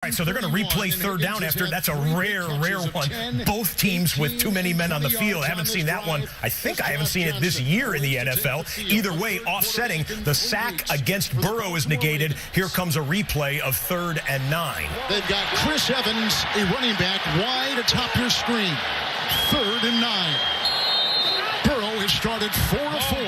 right, so they're going to replay third down after. That's a rare one. Both teams with too many men on the field. I haven't seen that one. I think I haven't seen it this year in the NFL. Either way, offsetting, the sack against Burrow is negated. Here comes a replay of 3rd and 9. They've got Chris Evans, a running back, wide atop your screen. 3rd and 9. Burrow has started 4 of 4.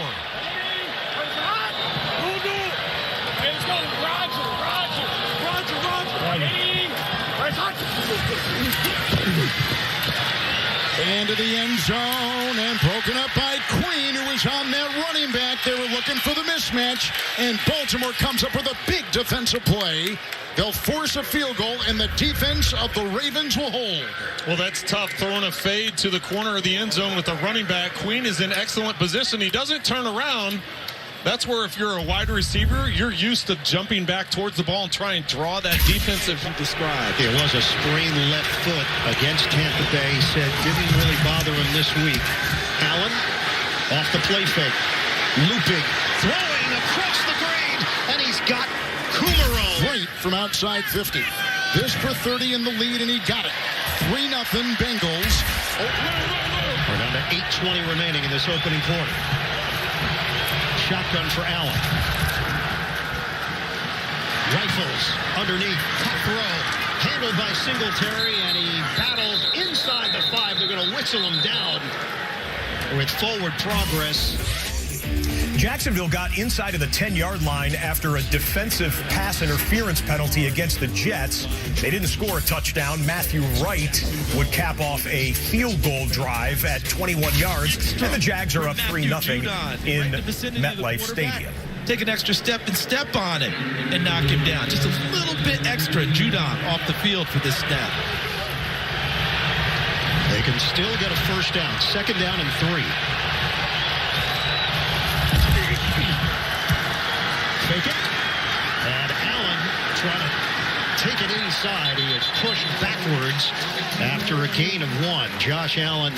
Into the end zone and broken up by Queen, who was on that running back. They were looking for the mismatch, and Baltimore comes up with a big defensive play. They'll force a field goal, and the defense of the Ravens will hold. Well, that's tough, throwing a fade to the corner of the end zone with the running back. Queen is in excellent position. He doesn't turn around. That's where, if you're a wide receiver, you're used to jumping back towards the ball and try and draw that defensive you described. It was a sprained left foot against Tampa Bay. He said didn't really bother him this week. Allen off the play fake. Looping. Throwing across the green. And he's got Kumaro. Right from outside 50. This for 30 in the lead, and he got it. 3-0 Bengals. We're down to 8:20 remaining in this opening quarter. Shotgun for Allen. Rifles underneath. Tough throw. Handled by Singletary, and he battles inside the 5. They're going to whistle him down with forward progress. Jacksonville got inside of the 10-yard line after a defensive pass interference penalty against the Jets. They didn't score a touchdown. Matthew Wright would cap off a field goal drive at 21 yards, and the Jags are up 3-0 in MetLife Stadium. Take an extra step and step on it and knock him down. Just a little bit extra. Judon off the field for this snap. They can still get a first down. 2nd down and 3. Fake it. And Allen trying to take it inside. He is pushed backwards after a gain of 1. Josh Allen.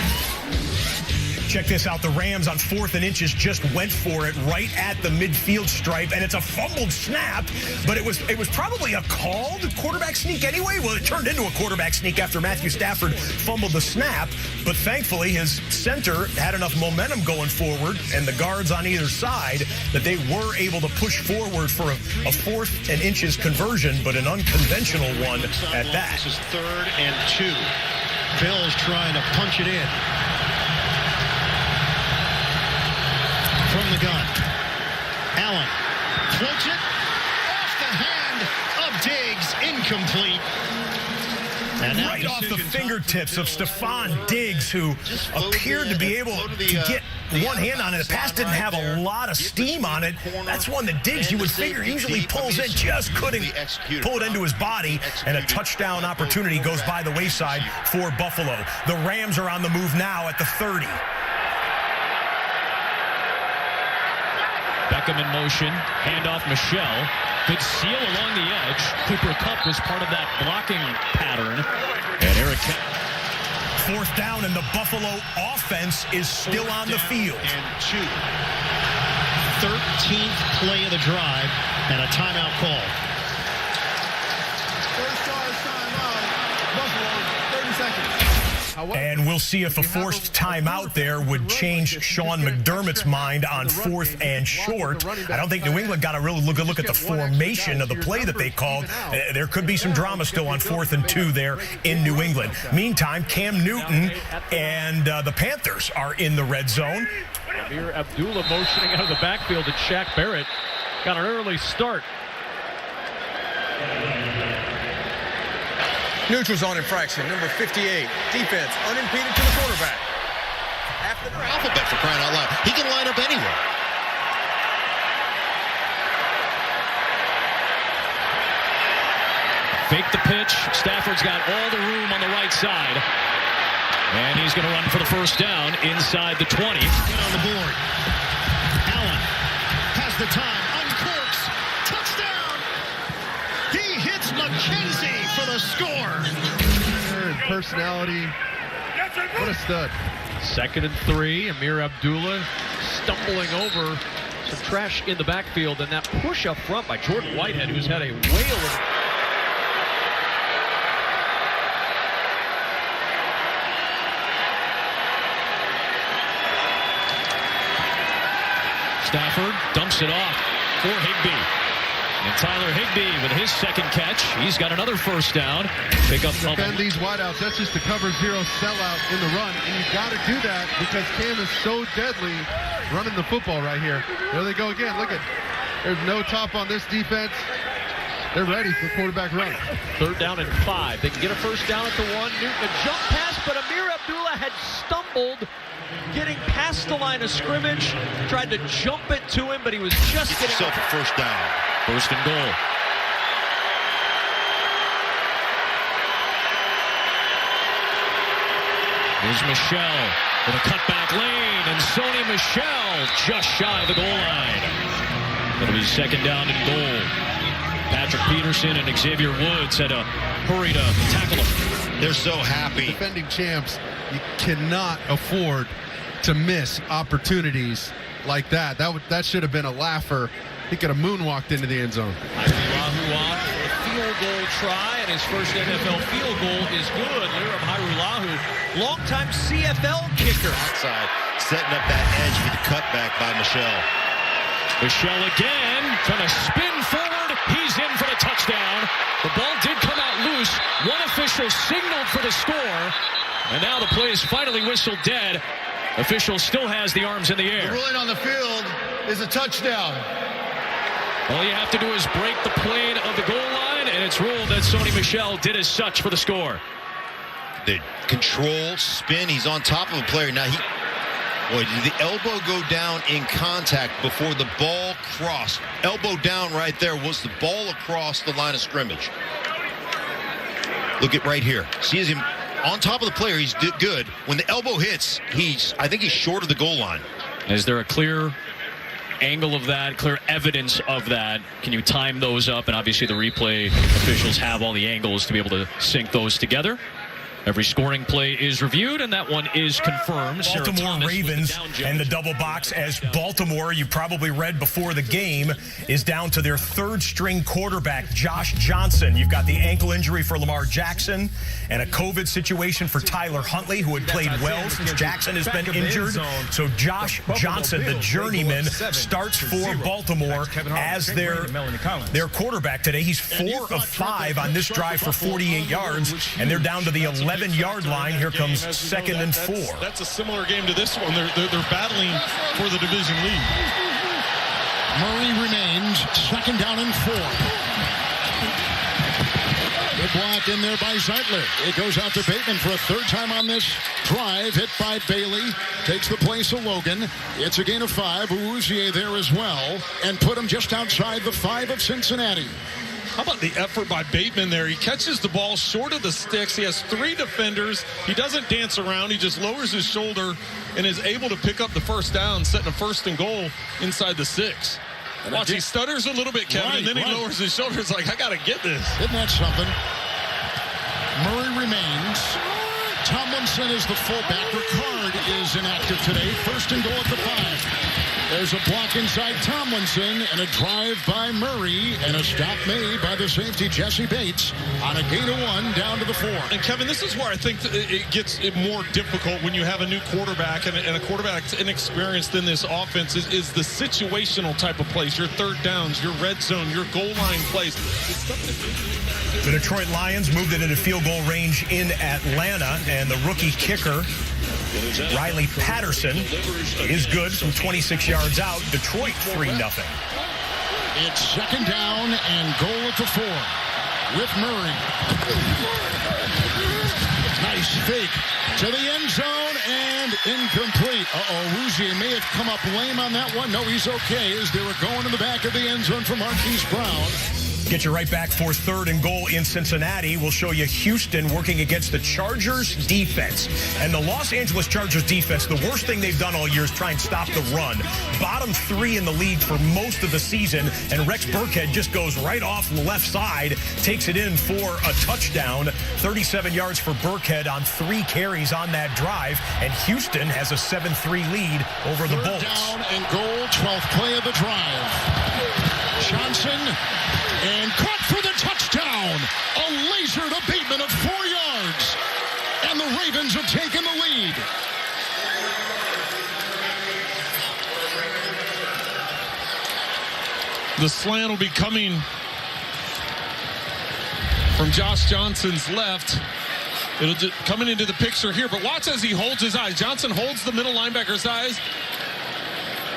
Check this out. The Rams on 4th and inches just went for it right at the midfield stripe, and it's a fumbled snap, but it was probably a called quarterback sneak anyway. Well, it turned into a quarterback sneak after Matthew Stafford fumbled the snap, but thankfully his center had enough momentum going forward and the guards on either side that they were able to push forward for a 4th and inches conversion, but an unconventional one at that. This is 3rd and 2. Bills trying to punch it in. From the gun. Allen floats it off the hand of Diggs. Incomplete. And right off the fingertips of Stephon Diggs, who appeared to be able to get one hand on it. The pass didn't have a lot of steam on it. That's one that Diggs, you would figure, usually pulls in, just couldn't pull it into his body, and a touchdown opportunity goes by the wayside for Buffalo. The Rams are on the move now at the 30. Beckham in motion, handoff Michelle. Good seal along the edge. Cooper Kupp was part of that blocking pattern. And Eric. 4th down, and the Buffalo offense is still on the field. And 2. 13th play of the drive, and a timeout call. First charge timeout. Buffalo, 30 seconds. And we'll see if a forced timeout there would change Sean McDermott's mind on 4th and short. I don't think New England got a really good look at the formation of the play that they called. There could be some drama still on 4th and 2 there in New England. Meantime, Cam Newton and the Panthers are in the red zone. Amir Abdullah motioning out of the backfield, and Shaq Barrett got an early start. Neutral zone infraction, number 58. Defense, unimpeded to the quarterback. Alphabet for crying out loud. He can line up anywhere. Fake the pitch. Stafford's got all the room on the right side. And he's going to run for the first down inside the 20. Get on the board. Allen has the time. Uncorks. Touchdown. He hits McKenzie for the score. And personality. What a stud. 2nd and 3. Amir Abdullah stumbling over some trash in the backfield. And that push up front by Jordan Whitehead, who's had a whale of... Stafford dumps it off for Higbee. And Tyler Higbee with his second catch. He's got another first down. Pick up Defend these wideouts. That's just the cover zero sellout in the run. And you've got to do that because Cam is so deadly running the football right here. There they go again. Look at, there's no top on this defense. They're ready for quarterback run. 3rd down and 5. They can get a first down at the 1. Newton a jump pass, but Amir Abdullah had stumbled getting past the line of scrimmage. Tried to jump it to him, but he was just getting himself a first down. 1st and goal. Here's Michelle with a cutback lane, and Sony Michel just shy of the goal line. It'll be 2nd down and goal. Patrick Peterson and Xavier Woods had to hurry to tackle him. They're so happy. Defending champs, you cannot afford to miss opportunities like that. That should have been a laugher. He could have moonwalked into the end zone. Hairulahu a field goal try, and his first NFL field goal is good. Liram Hairulahu, longtime CFL kicker. Outside, setting up that edge for the cutback by Michelle. Michelle again, trying to spin forward. He's in for the touchdown. The ball did come out loose. One official signaled for the score. And now the play is finally whistled dead. Official still has the arms in the air. The ruling on the field is a touchdown. All you have to do is break the plane of the goal line, and it's ruled that Sony Michel did as such for the score. The control, spin, he's on top of a player. Now, did the elbow go down in contact before the ball crossed? Elbow down right there. Was the ball across the line of scrimmage? Look at right here. See him on top of the player. He's good. When the elbow hits, I think he's short of the goal line. Is there a clear angle of that, clear evidence of that? Can you time those up? And obviously the replay officials have all the angles to be able to sync those together. Every scoring play is reviewed, and that one is confirmed. Baltimore Ravens and the double box as Baltimore, you probably read before the game, is down to their 3rd-string quarterback, Josh Johnson. You've got the ankle injury for Lamar Jackson and a COVID situation for Tyler Huntley, who had played well since Jackson has been injured. So Josh Johnson, the journeyman, starts for Baltimore as their quarterback today. He's 4 of 5 on this drive for 48 yards, and they're down to the 11-yard line. Here comes 2nd and 4. That's a similar game to this one. They're battling for the division lead. Murray remains 2nd down and 4. Good block in there by Zeitler. It goes out to Bateman for a 3rd time on this drive. Hit by Bailey. Takes the place of Logan. It's a gain of 5. Awuzie there as well. And put him just outside the 5 of Cincinnati. How about the effort by Bateman there? He catches the ball short of the sticks. He has 3 defenders. He doesn't dance around. He just lowers his shoulder and is able to pick up the first down, setting a 1st and goal inside the 6. Watch, he stutters a little bit, Kevin, and then he lowers his shoulder. It's like, I got to get this. Isn't that something? Murray remains. Tomlinson is the fullback. Ricard is inactive today. 1st and goal at the 5. There's a block inside Tomlinson and a drive by Murray and a stop made by the safety Jesse Bates on a gain of 1 down to the 4. And Kevin, this is where I think it gets more difficult when you have a new quarterback and a quarterback that's inexperienced in this offense is the situational type of plays, your 3rd downs, your red zone, your goal line plays. The Detroit Lions moved it into field goal range in Atlanta, and the rookie kicker Riley Patterson is good from 26 yards out. Detroit 3-0. It's 2nd down and goal at the 4 with Murray. Nice fake to the end zone and incomplete. Awuzie may have come up lame on that one. No, he's okay as they were going in the back of the end zone for Marquise Brown. Get you right back for 3rd and goal in Cincinnati. We'll show you Houston working against the Chargers defense. And the Los Angeles Chargers defense, the worst thing they've done all year is try and stop the run. Bottom 3 in the league for most of the season. And Rex Burkhead just goes right off the left side, takes it in for a touchdown. 37 yards for Burkhead on 3 carries on that drive. And Houston has a 7-3 lead over the Bolts. 3rd down and goal, 12th play of the drive. Johnson. And caught for the touchdown. A laser to Bateman of 4 yards. And the Ravens have taken the lead. The slant will be coming from Josh Johnson's left. It'll just coming into the picture here, but watch as he holds his eyes. Johnson holds the middle linebacker's eyes.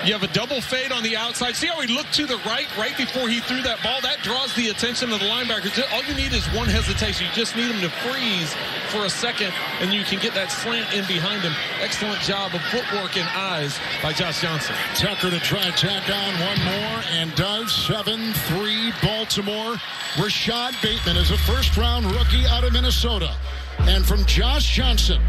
You have a double fade on the outside. See how he looked to the right before he threw that ball? That draws the attention of the linebacker. All you need is one hesitation. You just need him to freeze for a second, and you can get that slant in behind him. Excellent job of footwork and eyes by Josh Johnson. Tucker to try tack on one more and does. 7-3 Baltimore. Rashad Bateman is a first-round rookie out of Minnesota. And from Josh Johnson,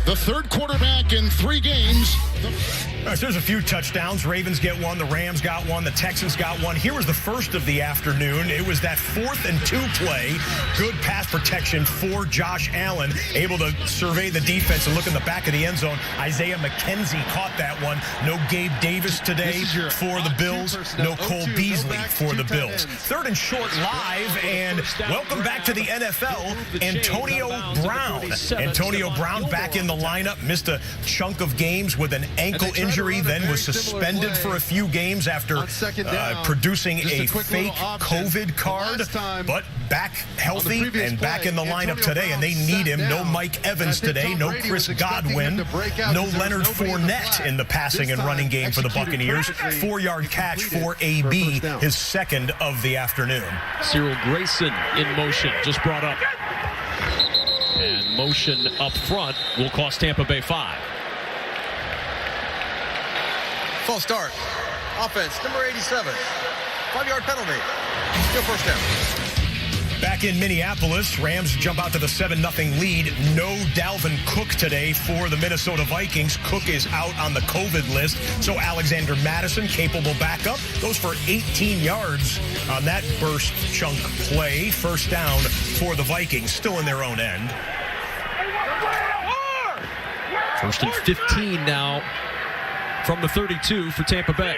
the third quarterback in 3 games. All right, so there's a few touchdowns. Ravens get one. The Rams got one. The Texans got one. Here was the first of the afternoon. It was that 4th and 2 play. Good pass protection for Josh Allen. Able to survey the defense and look in the back of the end zone. Isaiah McKenzie caught that one. No Gabe Davis today for the Bills. No Cole Beasley for the Bills. 3rd and short live. And welcome back to the NFL, Antonio Brown. Antonio Brown back in the lineup. Missed a chunk of games with an ankle injury, then was suspended for a few games after producing a fake COVID card, but back healthy and back in the lineup today, and they need him. No Mike Evans today, no Chris Godwin, no Leonard Fournette in the passing and running game for the Buccaneers. 4-yard catch for AB, his 2nd of the afternoon. Cyril Grayson in motion, just brought up. And motion up front will cost Tampa Bay 5. False start. Offense, number 87. 5-yard penalty. Still first down. Back in Minneapolis, Rams jump out to the 7-0 lead. No Dalvin Cook today for the Minnesota Vikings. Cook is out on the COVID list. So Alexander Mattison, capable backup, goes for 18 yards on that burst chunk play. First down for the Vikings, still in their own end. 1st and 15 now from the 32 for Tampa Bay.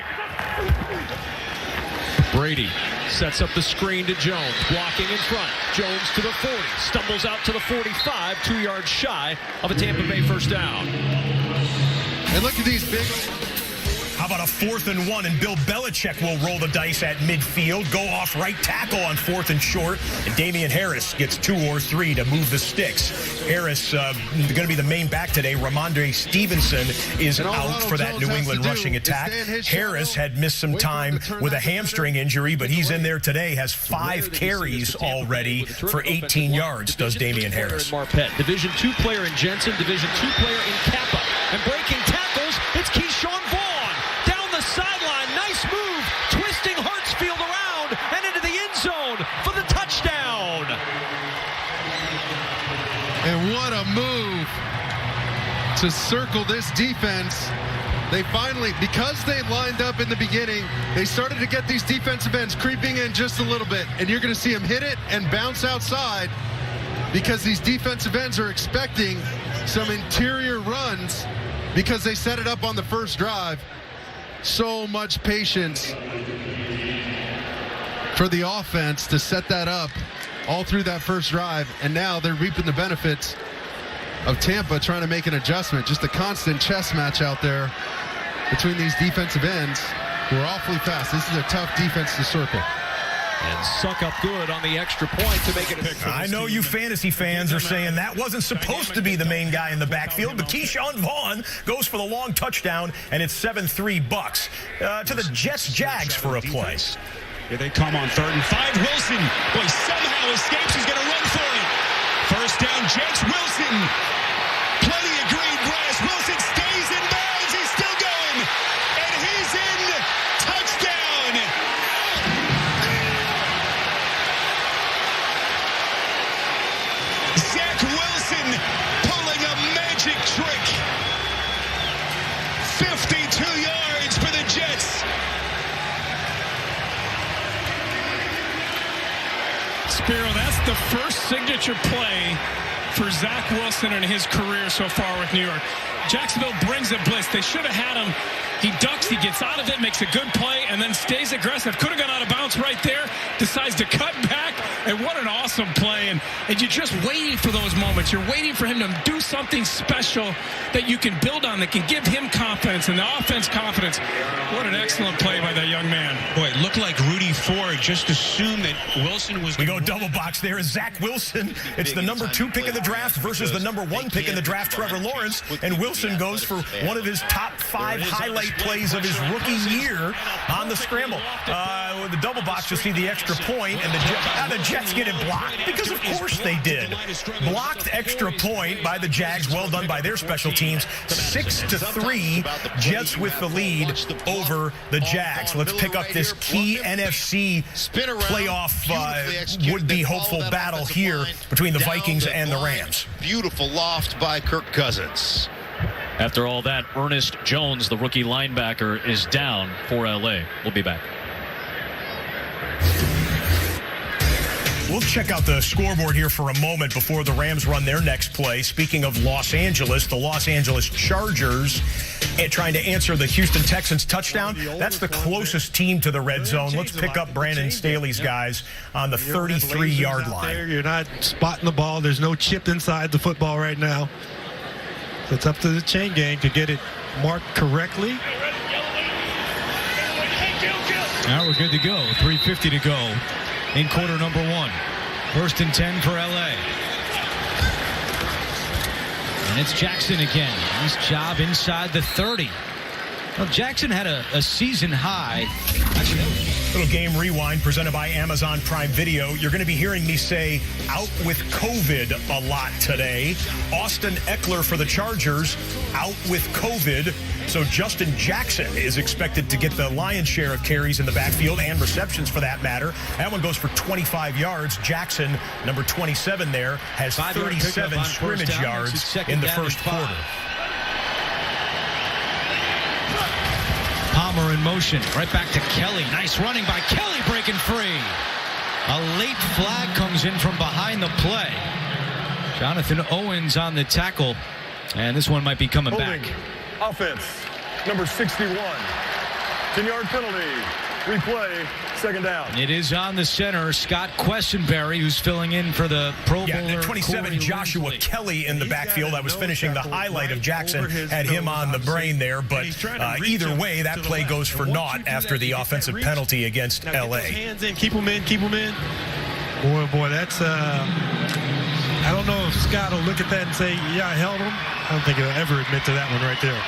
Brady sets up the screen to Jones, blocking in front. Jones to the 40, stumbles out to the 45, 2 yards shy of a Tampa Bay first down. And look at these big... How about a 4th and 1, and Bill Belichick will roll the dice at midfield, go off right tackle on 4th and short, and Damian Harris gets 2 or 3 to move the sticks. Harris going to be the main back today. Ramondre Stevenson is out for that New England rushing attack. Harris had missed some time with a hamstring injury, but he's in there today, has 5 carries already for 18 yards, does Damian Harris. Marpet, Division II player in Jensen, Division II player in Kappa, and breaking tackles, it's Keyshawn Vaughn. Sideline, nice move, twisting Hartsfield around and into the end zone for the touchdown. And what a move to circle this defense. They finally, because they lined up in the beginning, they started to get these defensive ends creeping in just a little bit, and you're going to see them hit it and bounce outside because these defensive ends are expecting some interior runs because they set it up on the first drive. So much patience for the offense to set that up all through that first drive, and now they're reaping the benefits of Tampa trying to make an adjustment. Just a constant chess match out there between these defensive ends who are awfully fast. This is a tough defense to circle. And suck up good on the extra point to make it a pick. I know you fantasy fans are saying that wasn't supposed to be the main guy in the backfield, but Keyshawn Vaughn goes for the long touchdown, and it's 7-3 Bucks. To the Jets-Jags for a play. Here they come on 3rd and 5. Wilson, boy, somehow escapes. He's going to run for it. First down, Jets. Wilson. Plenty of green grass. Wilson stays in bounds. He's still going. And he's in. Touchdown. Zach Wilson pulling a magic trick. 52 yards for the Jets. Spiro, that's the first signature play for Zach Wilson in his career so far with New York. Jacksonville brings a blitz. They should have had him. He ducks, he gets out of it, makes a good play, and then stays aggressive. Could have gone out of bounds right there. Decides to cut back, and what an awesome play. And you're just waiting for those moments. You're waiting for him to do something special that you can build on, that can give him confidence and the offense confidence. What an excellent play by that young man. Boy, it looked like Rudy Ford just assumed that Wilson was... We go double box there is Zach Wilson. It's the number 2 pick in the draft versus the number 1 pick in the draft, Trevor Lawrence. And Wilson goes for one of his top 5 highlight plays of his rookie year on the scramble. With the double box, you'll see the extra point, and the Jets get it blocked, because of course they did. Blocked extra point by the Jags. Well done by their special teams. 6-3, Jets with the lead over the Jags. Let's pick up this key NFC playoff would-be hopeful battle here between the Vikings and the Rams. Beautiful loft by Kirk Cousins. After all that, Ernest Jones, the rookie linebacker, is down for LA. We'll be back. We'll check out the scoreboard here for a moment before the Rams run their next play. Speaking of Los Angeles, the Los Angeles Chargers trying to answer the Houston Texans touchdown. That's the closest team to the red zone. Let's pick up Brandon Staley's guys on the 33-yard line. You're not spotting the ball. There's no chip inside the football right now. So it's up to the chain gang to get it marked correctly. Now we're good to go. 3:50 to go in quarter number 1. 1st and 10 for LA. And it's Jackson again. Nice job inside the 30. Well, Jackson had a season high. Little game rewind presented by Amazon Prime Video. You're going to be hearing me say out with COVID a lot today. Austin Eckler for the Chargers out with COVID. So Justin Jackson is expected to get the lion's share of carries in the backfield and receptions for that matter. That one goes for 25 yards. Jackson, number 27 there, has 37 scrimmage yards in the first quarter. Palmer in motion. Right back to Kelly. Nice running by Kelly, breaking free. A late flag comes in from behind the play. Jonathan Owens on the tackle. And this one might be coming back. Offense, number 61. 10-yard penalty. Replay, second down. It is on the center, Scott Quessenberry, who's filling in for the Pro Bowler. Yeah, 27, Joshua Kelly in the backfield. I was finishing the highlight of Jackson, had him on the brain there, but either way, that play goes for naught after the offensive penalty against L.A. Hands in, keep them in. Boy, that's, I don't know if Scott will look at that and say, yeah, I held him. I don't think he'll ever admit to that one right there.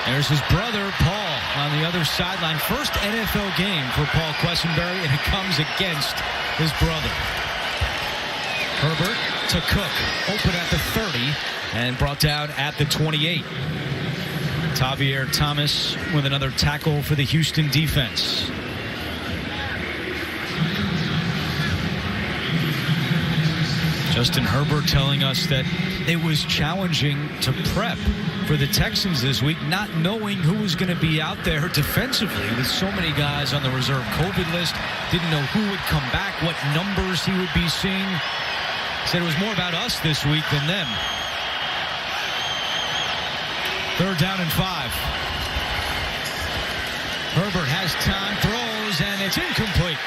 There's his brother, Paul, on the other sideline. First NFL game for Paul Quessenberry, and it comes against his brother. Herbert to Cook. Open at the 30 and brought down at the 28. Tavier Thomas with another tackle for the Houston defense. Justin Herbert telling us that it was challenging to prep for the Texans this week, not knowing who was going to be out there defensively with so many guys on the reserve COVID list. Didn't know who would come back, what numbers he would be seeing. Said it was more about us this week than them. 3rd down and 5. Herbert has time, throws, and it's incomplete.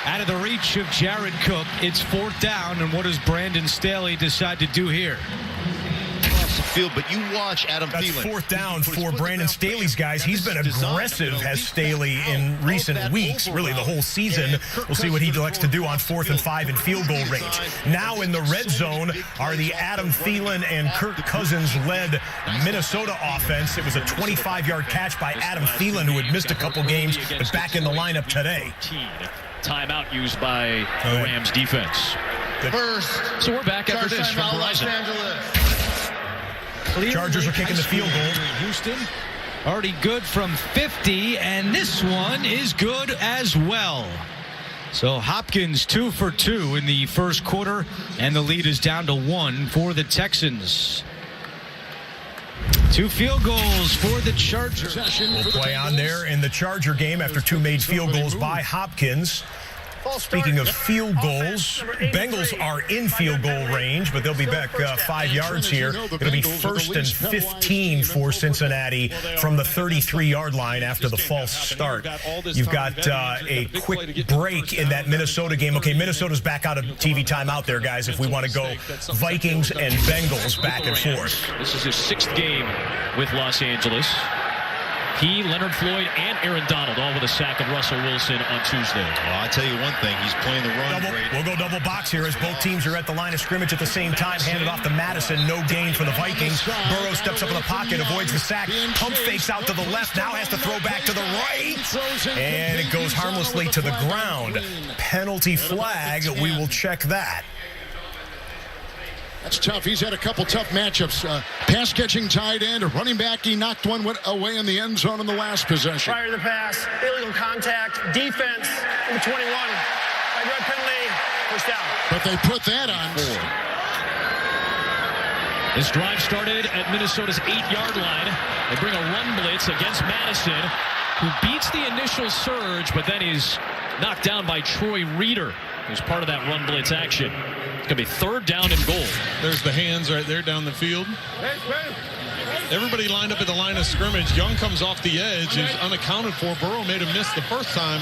Out of the reach of Jared Cook. It's 4th down, and what does Brandon Staley decide to do here? Off the field, but you watch Adam Thielen. That's 4th down for Brandon Staley's guys. He's been aggressive, has Staley, in recent weeks, really the whole season. We'll see what he likes to do on 4th and 5 in field goal range. Now in the red zone are the Adam Thielen and Kirk Cousins-led Minnesota offense. It was a 25-yard catch by Adam Thielen, who had missed a couple games, but back in the lineup today. Timeout used by the Rams defense. First. So we're back after this from Verizon. Chargers are kicking the field goal. Houston already good from 50, and this one is good as well. So Hopkins 2 for 2 in the first quarter, and the lead is down to 1 for the Texans. 2 field goals for the Chargers. We'll play on there in the Charger game after 2 made field goals by Hopkins. Speaking of field goals, Bengals are in field goal range, but they'll be back 5 yards here. It'll be 1st and 15 for Cincinnati from the 33-yard line after the false start. You've got a quick break in that Minnesota game. Okay, Minnesota's back out of TV timeout there, guys, if we want to go Vikings and Bengals back and forth. This is his 6th game with Los Angeles. He, Leonard Floyd, and Aaron Donald all with a sack of Russell Wilson on Tuesday. Well, I tell you one thing, he's playing the run great. We'll go double box here as both teams are at the line of scrimmage at the same time. Handed off to Madison, no gain for the Vikings. Burrow steps up in the pocket, avoids the sack, pump fakes out to the left, now has to throw back to the right, and it goes harmlessly to the ground. Penalty flag, we will check that. That's tough. He's had a couple tough matchups. Pass-catching tight end, a running back. He knocked one away in the end zone in the last possession. Prior to the pass, illegal contact, defense, number 21. Red penalty, first down. But they put that on. This drive started at Minnesota's 8-yard line. They bring a run blitz against Madison, who beats the initial surge, but then he's knocked down by Troy Reeder, who's part of that run blitz action. It's going to be 3rd down and goal. There's the hands right there down the field. Everybody lined up at the line of scrimmage. Young comes off the edge, is unaccounted for. Burrow made a miss the first time.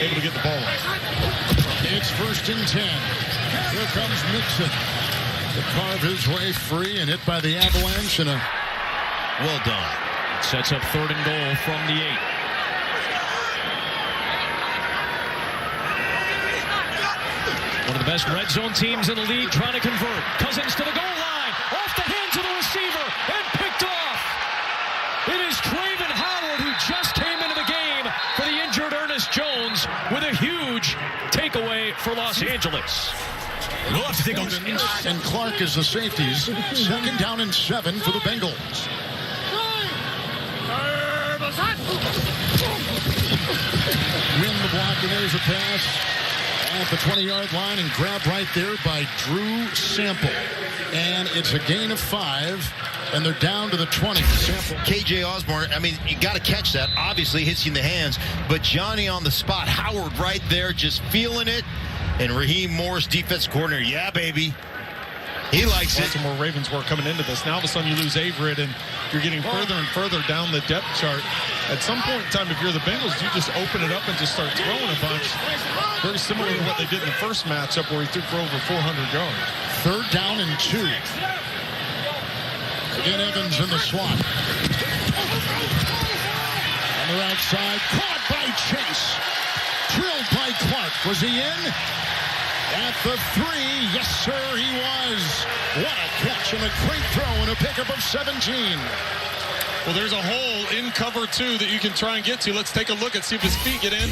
Able to get the ball off. It's 1st and 10. Here comes Mixon to carve his way free and hit by the Avalanche. And well done. It sets up 3rd and goal from the 8. One of the best red zone teams in the league trying to convert. Cousins to the goal line. Off the hands of the receiver and picked off. It is Craven Howard who just came into the game for the injured Ernest Jones with a huge takeaway for Los Angeles. We'll have to take a and Clark is the safeties. 2nd down and 7 for the Bengals. Win the block, and there's a pass at the 20-yard line and grabbed right there by Drew Sample. And it's a gain of 5, and they're down to the 20. Sample. KJ Osborne, I mean, you got to catch that. Obviously hits you in the hands, but Johnny on the spot. Howard right there just feeling it. And Raheem Morris, defense coordinator, yeah, baby. He likes it. Baltimore Ravens were coming into this. Now all of a sudden you lose Averett, and you're getting further and further down the depth chart. At some point in time, if you're the Bengals, you just open it up and just start throwing a bunch. Very similar to what they did in the first matchup where he threw for over 400 yards. 3rd down and 2. Again, Evans in the slot. On the right side, caught by Chase. Drilled by Clark. Was he in? At the 3, yes, sir, he was. What a catch and a great throw and a pickup of 17. Well, there's a hole in cover 2 that you can try and get to. Let's take a look and see if his feet get in.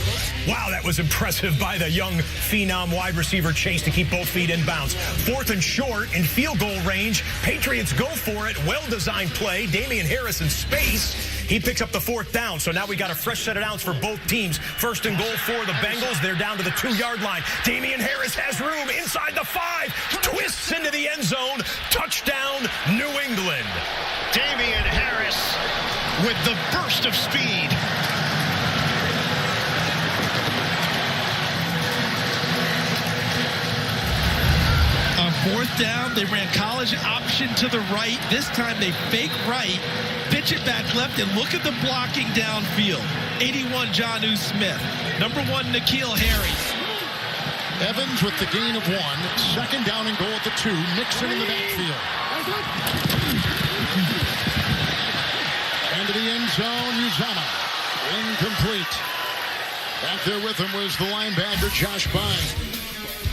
Wow, that was impressive by the young phenom wide receiver Chase to keep both feet in bounds. 4th and short in field goal range. Patriots go for it. Well-designed play. Damian Harris in space. He picks up the 4th down. So now we got a fresh set of downs for both teams. 1st and goal for the Bengals. They're down to the 2-yard line. Damian Harris has room inside the 5. Twists into the end zone. Touchdown, New England. Damian Harris with the burst of speed. On 4th down, they ran college option to the right. This time they fake right, pitch it back left, and look at the blocking downfield. 81, Jonnu Smith. Number 1, N'Keal Harry. Evans with the gain of 1. 2nd down and goal at the 2. Mixon in the backfield. Into the end zone, Uzama. Incomplete. Back there with him was the linebacker, Josh Bynes.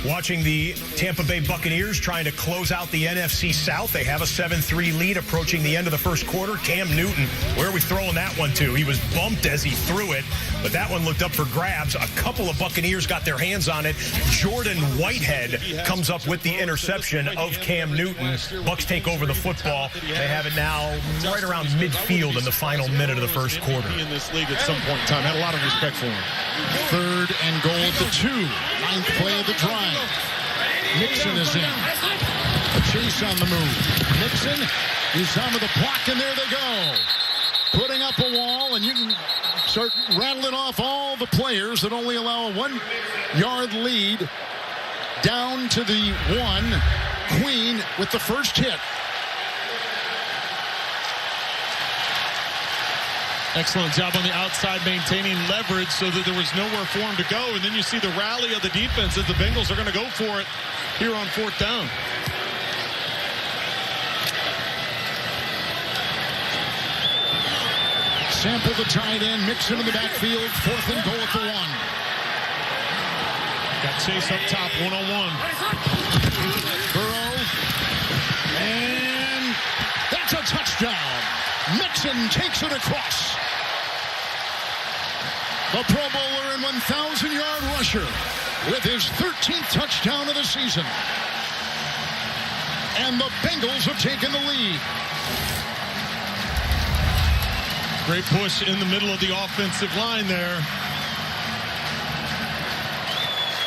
Watching the Tampa Bay Buccaneers trying to close out the NFC South. They have a 7-3 lead approaching the end of the first quarter. Cam Newton, where are we throwing that one to? He was bumped as he threw it, but that one looked up for grabs. A couple of Buccaneers got their hands on it. Jordan Whitehead comes up with the interception of Cam Newton. Bucs take over the football. They have it now right around midfield in the final minute of the first quarter. In this league at some point in time, had a lot of respect for him. 3rd and goal at the 2. 9th play of the drive. Nixon is in. Chase on the move. Nixon, Uzama the block, and there they go. Putting up a wall, and you can start rattling off all the players that only allow a 1-yard lead down to the 1. Queen with the first hit. Excellent job on the outside maintaining leverage so that there was nowhere for him to go. And then you see the rally of the defense as the Bengals are going to go for it here on 4th down. Sample the tight end, Mixon in the backfield, 4th and goal at the 1. Got Chase up top, one-on-one. Burrow, and that's a touchdown. Mixon takes it across. The Pro Bowler and 1,000-yard rusher with his 13th touchdown of the season. And the Bengals have taken the lead. Great push in the middle of the offensive line there.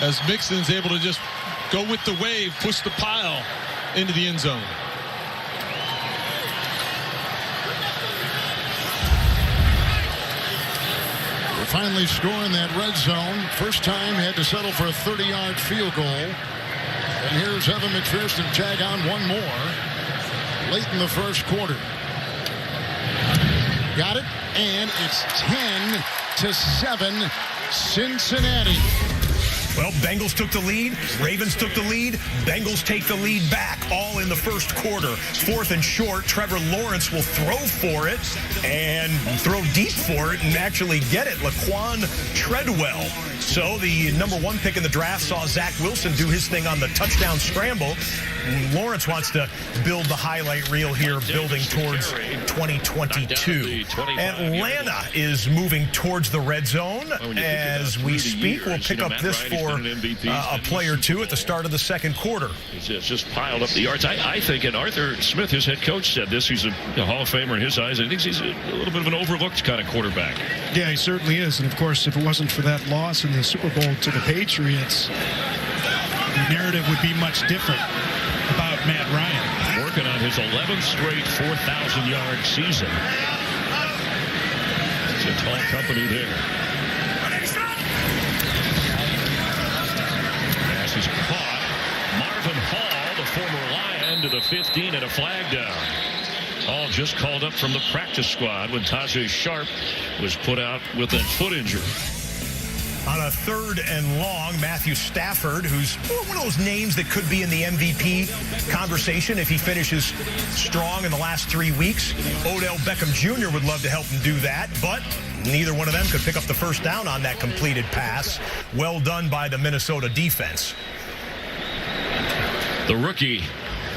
As Mixon's able to just go with the wave, push the pile into the end zone. We're finally scoring that red zone. First time had to settle for a 30-yard field goal. And here's Evan McPherson to tag on one more late in the first quarter. Got it, and it's 10-7 Cincinnati. Well, Bengals took the lead, Ravens took the lead, Bengals take the lead back, all in the first quarter. 4th and short, Trevor Lawrence will throw for it and throw deep for it and actually get it. Laquan Treadwell. So the number 1 pick in the draft saw Zach Wilson do his thing on the touchdown scramble. Lawrence wants to build the highlight reel here, building towards 2022. Atlanta is moving towards the red zone as we speak. We'll pick up this for a play or two at the start of the second quarter. He's just piled up the yards. I think, and Arthur Smith, his head coach, said this. He's a Hall of Famer in his eyes. I think he's a little bit of an overlooked kind of quarterback. Yeah, he certainly is. And, of course, if it wasn't for that loss in the Super Bowl to the Patriots, the narrative would be much different about Matt Ryan. Working on his 11th straight 4,000-yard season. It's a tall company there. Pass is caught. Marvin Hall, the former Lion, to the 15 and a flag down. Hall just called up from the practice squad when Tajay Sharp was put out with that foot injury. On a 3rd and long, Matthew Stafford, who's one of those names that could be in the MVP conversation if he finishes strong in the last 3 weeks. Odell Beckham Jr. would love to help him do that, but neither one of them could pick up the first down on that completed pass. Well done by the Minnesota defense. The rookie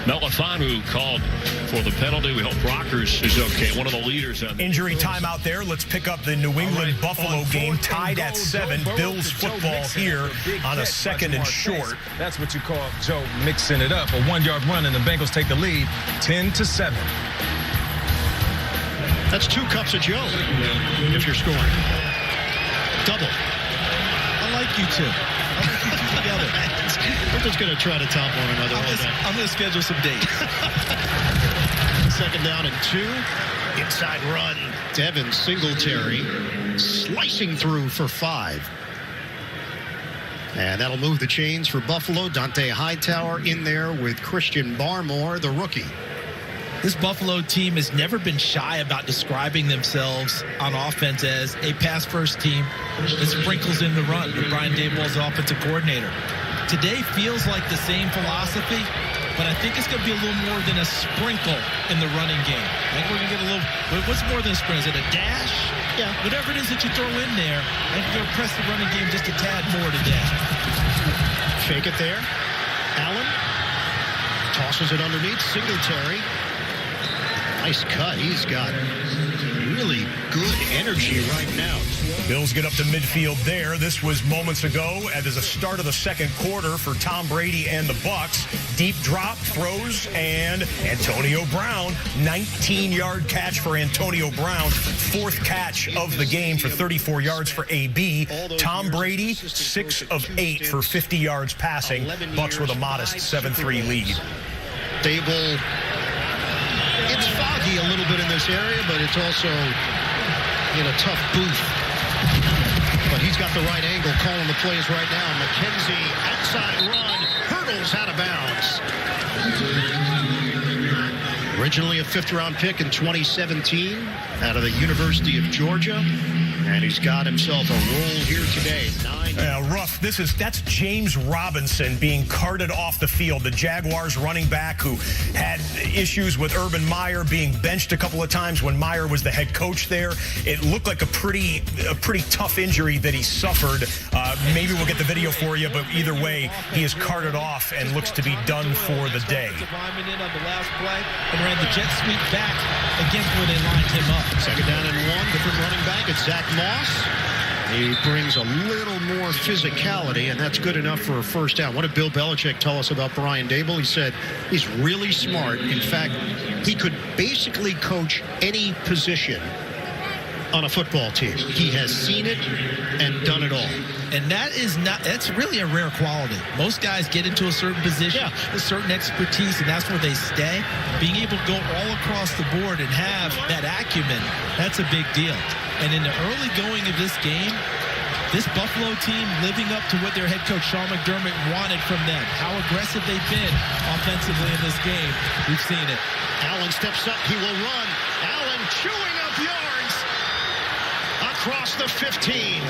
Melifanu called for the penalty. We hope Rockers is okay. One of the leaders on the injury timeout there. Let's pick up the New England Buffalo game tied at 7. Bills football here on a 2nd and short. That's what you call Joe mixing it up. A 1-yard run and the Bengals take the lead 10-7. That's 2 cups of Joe if you're scoring. Double. I like you two. I like you two together. We're just going to try to top one another all day. I'm going to schedule some dates. 2nd down and 2. Inside run. Devin Singletary slicing through for 5. And that'll move the chains for Buffalo. Dante Hightower in there with Christian Barmore, the rookie. This Buffalo team has never been shy about describing themselves on offense as a pass-first team that sprinkles in the run with Brian Daboll's offensive coordinator. Today feels like the same philosophy, but I think it's going to be a little more than a sprinkle in the running game. I think we're going to get a little, what's more than a sprinkle? Is it a dash? Yeah. Whatever it is that you throw in there, I think you're going to press the running game just a tad more today. Fake it there. Allen tosses it underneath. Singletary. Nice cut. He's got really good energy right now. Bills get up to midfield there. This was moments ago at the start of the second quarter for Tom Brady and the Bucs. Deep drop, throws, and Antonio Brown. 19-yard catch for Antonio Brown. 4th catch of the game for 34 yards for AB. Tom Brady, 6 of 8 for 50 yards passing. Bucs with a modest 7-3 lead. Dable. It's foggy a little bit in this area, but it's also in a tough booth. But he's got the right angle calling the plays right now. McKenzie, outside run, hurdles out of bounds. Originally a fifth-round pick in 2017 out of the University of Georgia. And he's got himself a roll here today. Rough. That's James Robinson being carted off the field. The Jaguars running back who had issues with Urban Meyer, being benched a couple of times when Meyer was the head coach there. It looked like a pretty tough injury that he suffered. Maybe we'll get the video for you, but either way, he is carted off and looks to be done for the day. Lineman in on the last play and ran the jet sweep back against where they lined him up. Second down and 1, different running back. It's Zach Moss. He brings a little more physicality, and that's good enough for a first down. What did Bill Belichick tell us about Brian Daboll? He said he's really smart. In fact, he could basically coach any position on a football team. He has seen it and done it all. And that's really a rare quality. Most guys get into a certain position, a certain expertise, and that's where they stay. Being able to go all across the board and have that acumen, that's a big deal. And in the early going of this game, this Buffalo team living up to what their head coach Sean McDermott wanted from them. How aggressive they've been offensively in this game. We've seen it. Allen steps up. He will run. Allen chewing up yards across the 15.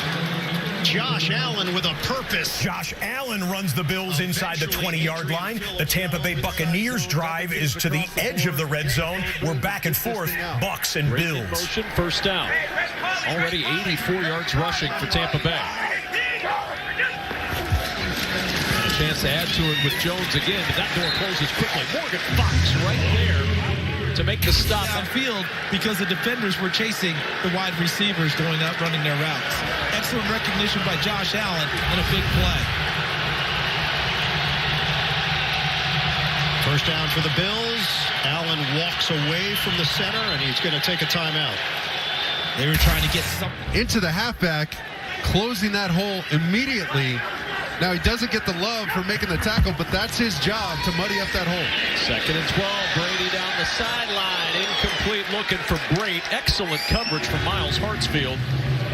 Josh Allen with a purpose. Josh Allen runs the Bills inside the 20-yard line. The Tampa Bay Buccaneers drive is to the edge of the red zone. We're back and forth, Bucs and Bills. Motion, first down. Already 84 yards rushing for Tampa Bay. A chance to add to it with Jones again, but that door closes quickly. Morgan Fox right there to make the stop downfield because the defenders were chasing the wide receivers going out running their routes. Excellent recognition by Josh Allen and a big play. First down for the Bills. Allen walks away from the center, and he's going to take a timeout. They were trying to get something into the halfback, closing that hole immediately. Now, he doesn't get the love for making the tackle, but that's his job to muddy up that hole. Second and 12. Brady down the sideline. Incomplete, looking for Brate. Excellent coverage from Miles Hartsfield.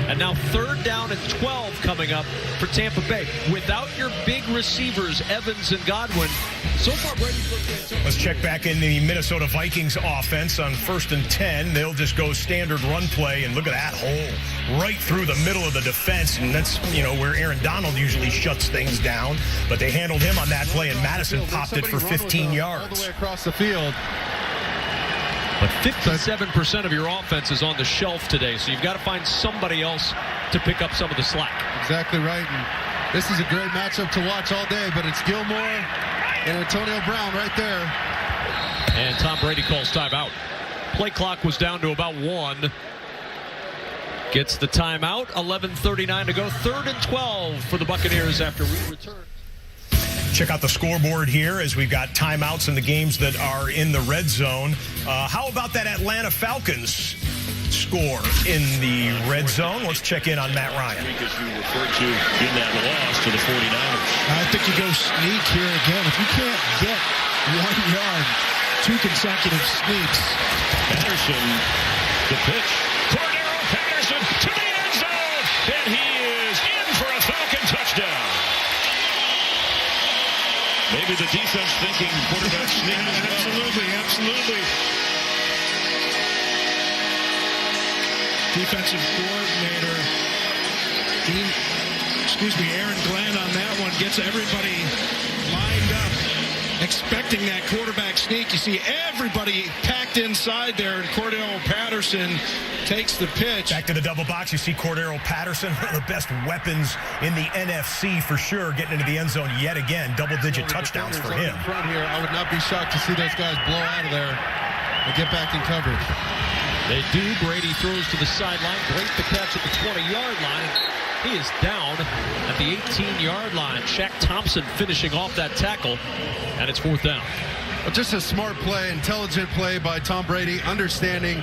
And now third down and 12 coming up for Tampa Bay. Without your big receivers, Evans and Godwin, so far Brady's looking. Let's check back in the Minnesota Vikings offense on 1st and 10. They'll just go standard run play, and look at that hole right through the middle of the defense. And that's, where Aaron Donald usually shuts things down. But they handled him on that play, and Madison popped it for 15 yards. All the way across the field. But 57% of your offense is on the shelf today, so you've got to find somebody else to pick up some of the slack. Exactly right. And this is a great matchup to watch all day, but it's Gilmore and Antonio Brown right there. And Tom Brady calls timeout. Play clock was down to about 1. Gets the timeout. 11:39 to go. 3rd and 12 for the Buccaneers after we return. Check out the scoreboard here as we've got timeouts in the games that are in the red zone. How about that Atlanta Falcons score in the red zone? Let's check in on Matt Ryan. As you referred to in that loss to the 49ers. I think you go sneak here again. If you can't get 1 yard, 2 consecutive sneaks. Patterson, the pitch. Cordero Patterson to the end zone. And he is in for a Falcon touchdown. Maybe the defense thinking quarterback sneak. Absolutely. Defensive coordinator, Aaron Glenn on that one gets everybody lined up, expecting that quarterback sneak. You see everybody packed inside there, and Cordero Patterson takes the pitch. Back to the double box. You see Cordero Patterson, one of the best weapons in the NFC for sure, getting into the end zone yet again. Double-digit touchdowns for him. In front here, I would not be shocked to see those guys blow out of there and get back in coverage. They do. Brady throws to the sideline. Great the catch at the 20-yard line. He is down at the 18-yard line. Shaq Thompson finishing off that tackle, and it's 4th down. Well, just a smart play, intelligent play by Tom Brady, understanding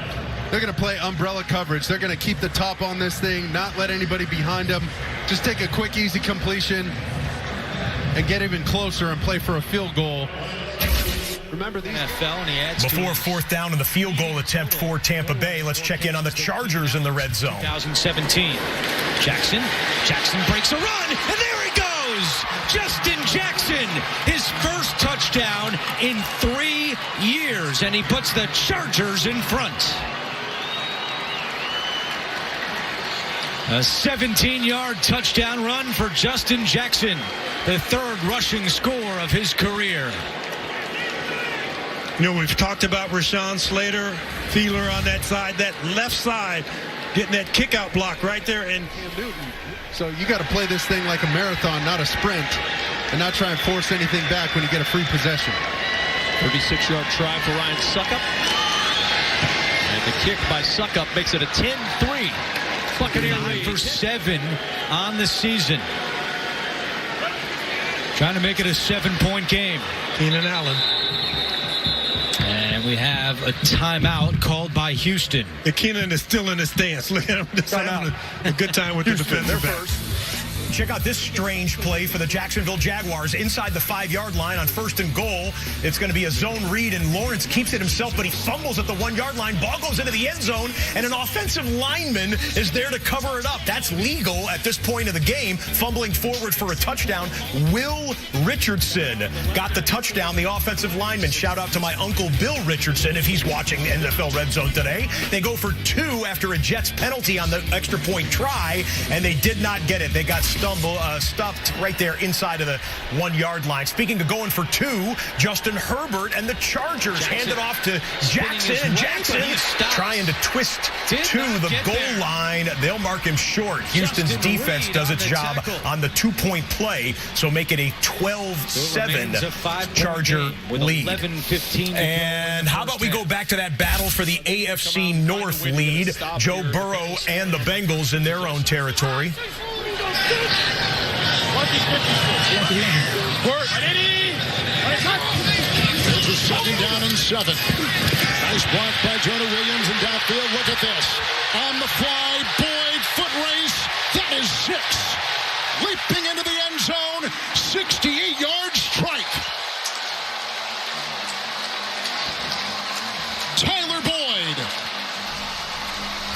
they're going to play umbrella coverage. They're going to keep the top on this thing, not let anybody behind them. Just take a quick, easy completion and get even closer and play for a field goal. Remember these NFL, and he adds Before fourth down and the field goal attempt for Tampa Bay, let's check in on the Chargers in the red zone. 2017. Jackson breaks a run, and there he goes! Justin Jackson, his first touchdown in 3 years, and he puts the Chargers in front. A 17-yard touchdown run for Justin Jackson, the third rushing score of his career. You know, we've talked about Rashawn Slater, Feeler on that side, that left side, getting that kick-out block right there. And Cam Newton. So you got to play this thing like a marathon, not a sprint, and not try and force anything back when you get a free possession. 36-yard try for Ryan Suckup. And the kick by Suckup makes it a 10-3. Buccaneer 9 for 7 on the season. Trying to make it a 7-point game. Keenan Allen. And we have a timeout called by Houston. The Keenan is still in the stance. Look at him just having a good time with the defensive back. Check out this strange play for the Jacksonville Jaguars inside the 5-yard line on 1st and goal. It's going to be a zone read, and Lawrence keeps it himself, but he fumbles at the 1-yard line. Ball goes into the end zone, and an offensive lineman is there to cover it up. That's legal at this point of the game. Fumbling forward for a touchdown. Will Richardson got the touchdown, the offensive lineman. Shout out to my uncle Bill Richardson if he's watching NFL Red Zone today. They go for 2 after a Jets penalty on the extra point try, and they did not get it. They got stuffed right there inside of the 1-yard line. Speaking of going for 2, Justin Herbert and the Chargers hand it off to Jackson, and Jackson trying to twist to the goal line. They'll mark him short. Houston's defense does its job on the 2-point play, so make it a 12-7 Charger lead. And how about we go back to that battle for the AFC North lead? Joe Burrow and the Bengals in their own territory. It's a 2nd down and 7. Nice block by Jonah Williams in downfield. Look at this. On the fly, Boyd, foot race. That is 6. Leaping into the end zone. 68-yard strike. Tyler Boyd.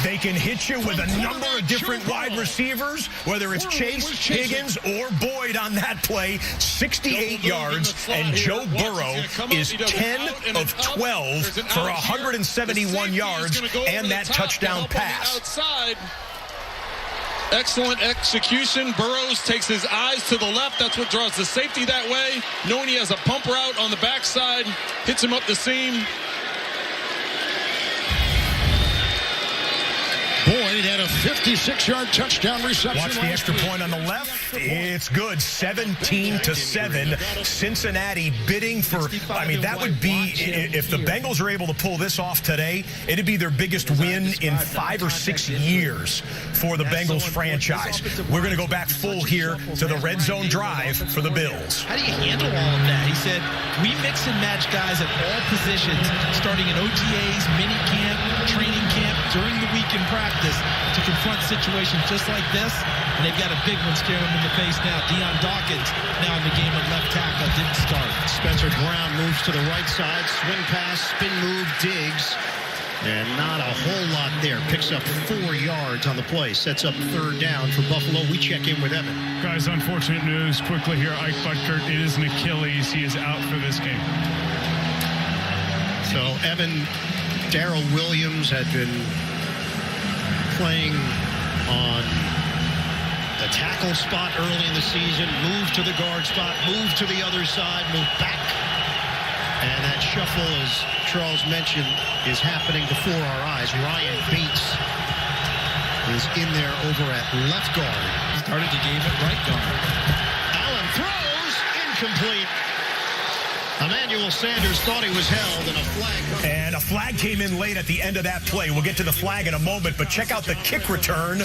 They can hit you with a number of different wide receivers, whether it's Chase, Higgins, or Boyd on that play. 68 yards, and Joe Burrow is 10 of 12 for 171 yards and that touchdown pass. Outside. Excellent execution. Burrows takes his eyes to the left. That's what draws the safety that way. Knowing he has a pump route on the backside, hits him up the seam. Boyd had a 56-yard touchdown reception. Watch the extra point on the left. It's good. 17-7. Cincinnati bidding for, I mean, that would be, if the Bengals are able to pull this off today, it'd be their biggest win in 5 or 6 years for the Bengals franchise. We're going to go back full here to the red zone drive for the Bills. How do you handle all of that? He said, we mix and match guys at all positions, starting in OTAs, mini camp, training camp, during the week in practice, to confront situations just like this, and they've got a big one staring them in the face now. Dion Dawkins now in the game at left tackle, didn't start. Spencer Brown moves to the right side, swing pass, spin move, Diggs, and not a whole lot there. Picks up 4 yards on the play, sets up 3rd down for Buffalo. We check in with Evan. Guys, unfortunate news quickly here. Ike Butker, it is an Achilles. He is out for this game. So Evan, Darrell Williams had been playing on the tackle spot early in the season, moved to the guard spot, moved to the other side, moved back. And that shuffle, as Charles mentioned, is happening before our eyes. Ryan Bates is in there over at left guard. Started the game at right guard. Allen throws, incomplete. Emmanuel Sanders thought he was held, and a flag. And a flag came in late at the end of that play. We'll get to the flag in a moment, but check out the kick return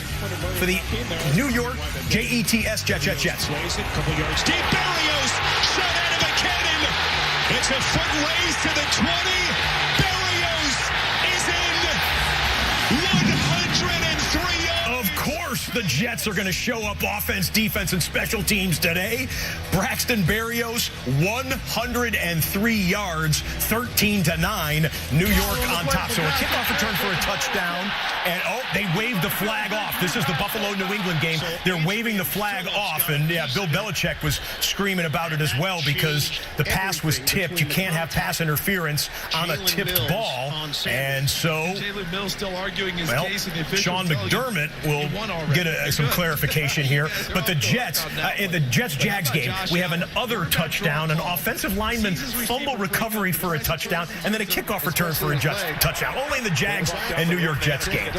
for the New York Jets. Couple yards deep. Berrios shot out of a cannon. It's a foot race to the 20. Berrios is in. 103 yards. Of course, the Jets are going to show up offense, defense, and special teams today. Braxton Berrios, 103 yards, 13-9. New York on top. So a kickoff return for a touchdown. And, they waved the flag off. This is the Buffalo-New England game. They're waving the flag off. And, yeah, Bill Belichick was screaming about it as well because the pass was tipped. You can't have pass interference on a tipped ball. And so, Jalen Mills still arguing his case. And the Sean McDermott will get some clarification here. But the Jets, in the Jets-Jags game, we have another touchdown, an offensive lineman fumble recovery for a touchdown, and then a kickoff return for a touchdown. Only in the Jags and New York Jets game.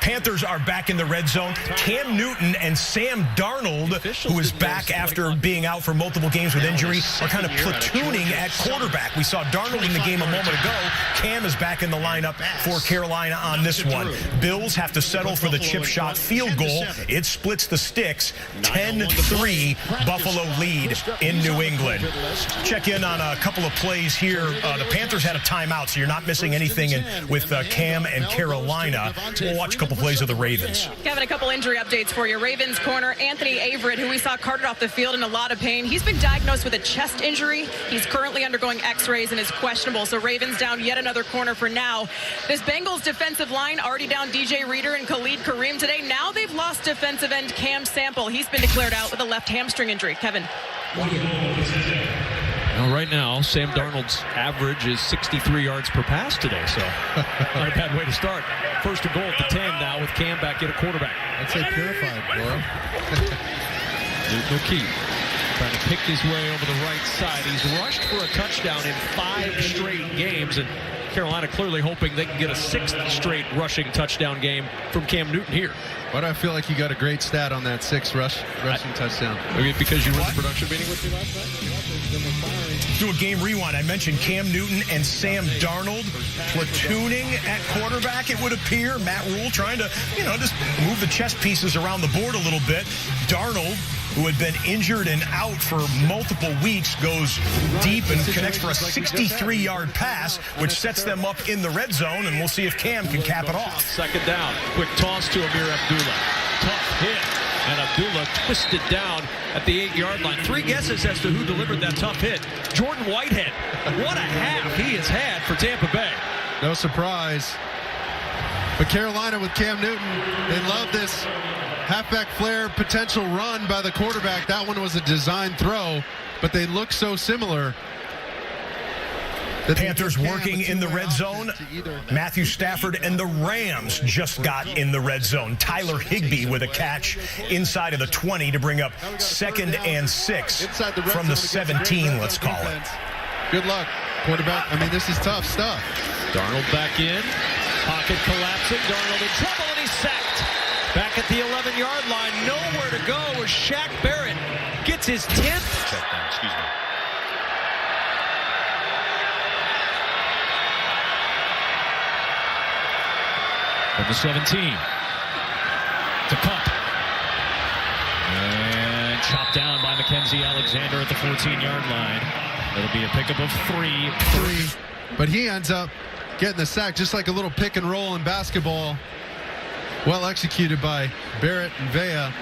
Panthers are back in the red zone. Cam Newton and Sam Darnold, who is back after being out for multiple games with injury, are kind of platooning at quarterback. We saw Darnold in the game a moment ago. Cam is back in the lineup for Carolina on this one. Bills have to settle for the chip shot field goal. It splits the sticks. 10-3 Buffalo lead in New England. Check in on a couple of plays here. The Panthers had a timeout, so you're not missing anything with Cam and Carolina. We'll watch a couple plays of the Ravens. Kevin, a couple injury updates for you. Ravens corner Anthony Averett, who we saw carted off the field in a lot of pain. He's been diagnosed with a chest injury. He's currently undergoing x-rays and is questionable. So Ravens down yet another corner for now. This Bengals defensive line already down DJ Reader and Khalid Kareem today. Now they've lost defensive end Cam Sample. He's been declared out with a left hamstring injury. Kevin. Well, right now, Sam Darnold's average is 63 yards per pass today, so not a bad way to start. First and goal at the 10 now with Cam back at a quarterback. I'd say purified, Laura. O'Keefe trying to pick his way over the right side. He's rushed for a touchdown in 5 straight games, and Carolina clearly hoping they can get a 6th straight rushing touchdown game from Cam Newton here. Why do I feel like you got a great stat on that 6 rushing touchdown? Maybe because you were in the production meeting with me last night? Do a game rewind. I mentioned Cam Newton and Sam Darnold platooning at quarterback, it would appear. Matt Rule trying to, just move the chess pieces around the board a little bit. Darnold, who had been injured and out for multiple weeks, goes deep and connects for a 63-yard pass, which sets them up in the red zone, and we'll see if Cam can cap it off. Second down. Quick toss to Amir Abdullah. Tough hit. And Abdullah twisted down at the 8-yard line. 3 guesses as to who delivered that tough hit. Jordan Whitehead. What a half he has had for Tampa Bay. No surprise. But Carolina with Cam Newton, they love this halfback flare potential run by the quarterback. That one was a design throw, but they look so similar. The Panthers working in the red zone. Matthew Stafford and the Rams just got in the red zone. Tyler Higbee with a catch inside of the 20 to bring up 2nd and 6 from the 17, let's call it. Good luck, quarterback. I mean, this is tough stuff. Darnold back in. Pocket collapsing. Darnold in trouble, and he's sacked. Back at the 11-yard line. Nowhere to go as Shaq Barrett gets his 10th. Check down, excuse me. From the 17 to Kupp. And chopped down by Mackenzie Alexander at the 14-yard line. It'll be a pickup of 3. But he ends up getting the sack, just like a little pick and roll in basketball. Well executed by Barrett and Vea.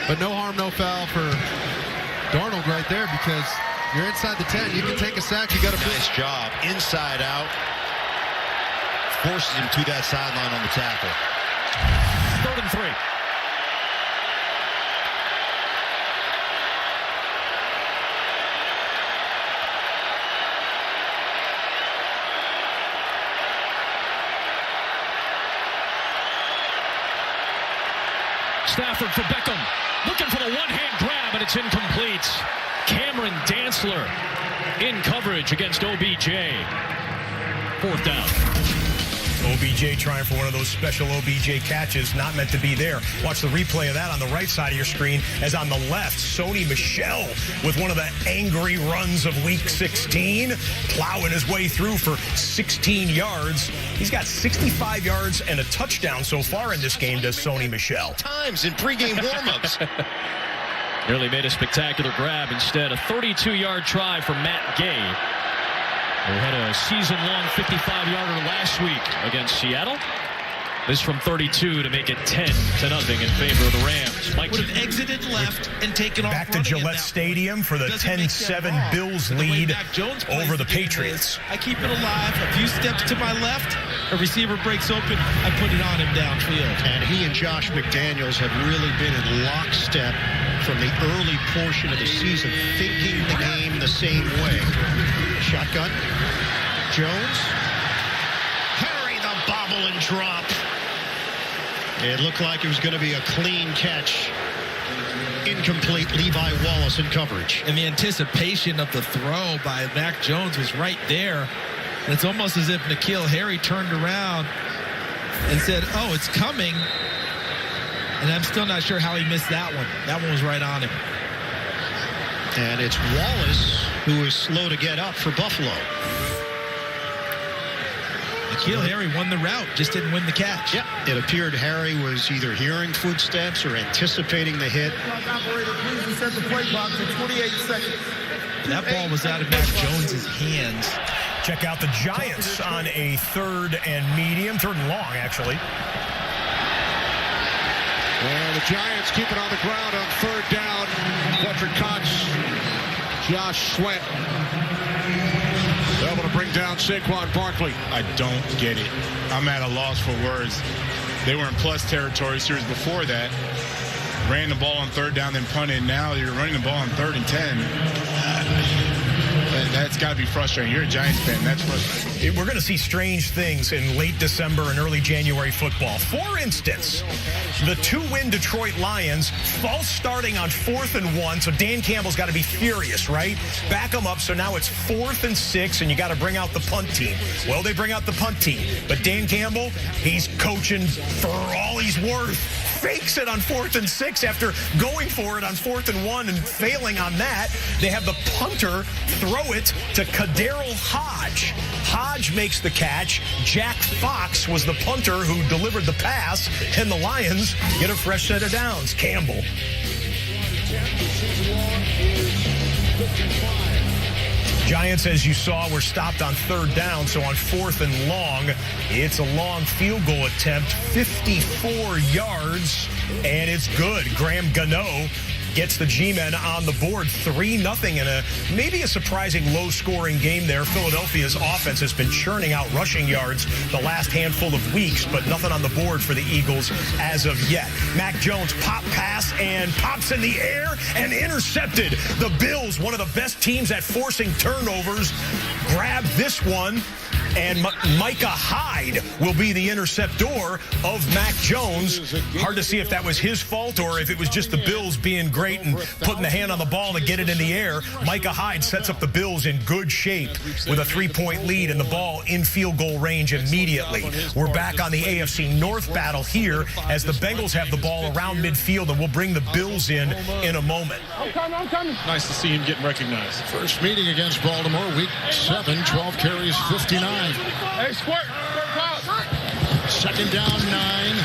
But no harm, no foul for Darnold right there, because you're inside the 10. You can take a sack. You got a nice job. Inside out. Forces him to that sideline on the tackle. 3rd and 3. Stafford for Beckham. Looking for the one-hand grab, and it's incomplete. Cameron Dantzler in coverage against OBJ. 4th down. OBJ trying for one of those special OBJ catches, not meant to be there. Watch the replay of that on the right side of your screen, as on the left, Sony Michel with one of the angry runs of Week 16, plowing his way through for 16 yards. He's got 65 yards and a touchdown so far in this game, does Sony Michel. Times in pregame warmups. Nearly made a spectacular grab. Instead, a 32-yard try for Matt Gay. They had a season-long 55-yarder last week against Seattle. This from 32 to make it 10-0 in favor of the Rams. Mike would have exited left and taken off. Back to Gillette Stadium for the 10-7 Bills lead over the Patriots. I keep it alive. A few steps to my left, a receiver breaks open, I put it on him downfield. And he and Josh McDaniels have really been in lockstep from the early portion of the season, thinking the game the same way. Shotgun. Jones. Harry, the bobble and drop. It looked like it was going to be a clean catch. Incomplete. Levi Wallace in coverage. And the anticipation of the throw by Mac Jones was right there. And it's almost as if N'Keal Harry turned around and said, oh, it's coming. And I'm still not sure how he missed that one. That one was right on him. And it's Wallace who is slow to get up for Buffalo. N'Keal Harry won the route, just didn't win the catch. Yep. It appeared Harry was either hearing footsteps or anticipating the hit. Operator, please reset the play box for 28 seconds. That ball was out of Mac Jones' hands. Check out the Giants on a 3rd and medium, 3rd and long, actually. And the Giants keep it on the ground on 3rd down. Fletcher Cox, Josh Sweat. Able to bring down Saquon Barkley. I don't get it. I'm at a loss for words. They were in plus territory series before that. Ran the ball on 3rd down, then punted. Now you're running the ball on 3rd and 10. That's got to be frustrating. You're a Giants fan. That's frustrating. We're going to see strange things in late December and early January football. For instance, the 2-win Detroit Lions false starting on 4th and 1. So Dan Campbell's got to be furious, right? Back them up. So now it's 4th and 6, and you got to bring out the punt team. Well, they bring out the punt team. But Dan Campbell, he's coaching for all he's worth. Fakes it on 4th and 6 after going for it on 4th and 1 and failing on that. They have the punter throw it to Kaderil Hodge. Hodge makes the catch. Jack Fox was the punter who delivered the pass, and the Lions get a fresh set of downs. Campbell. Giants, as you saw, were stopped on 3rd down, so on 4th and long, it's a long field goal attempt, 54 yards, and it's good. Graham Gano gets the G-Men on the board, 3-0 in a maybe a surprising low-scoring game there. Philadelphia's offense has been churning out rushing yards the last handful of weeks, but nothing on the board for the Eagles as of yet. Mac Jones pop pass and pops in the air and intercepted. The Bills, one of the best teams at forcing turnovers, grab this one. And Micah Hyde will be the interceptor of Mac Jones. Hard to see if that was his fault or if it was just the Bills being great and putting the hand on the ball to get it in the air. Micah Hyde sets up the Bills in good shape with a 3-point lead and the ball in field goal range immediately. We're back on the AFC North battle here as the Bengals have the ball around midfield, and we'll bring the Bills in a moment. I'm coming. Nice to see him getting recognized. First meeting against Baltimore, week 7, 12 carries, 59. Hey, squirt. 2nd down, 9.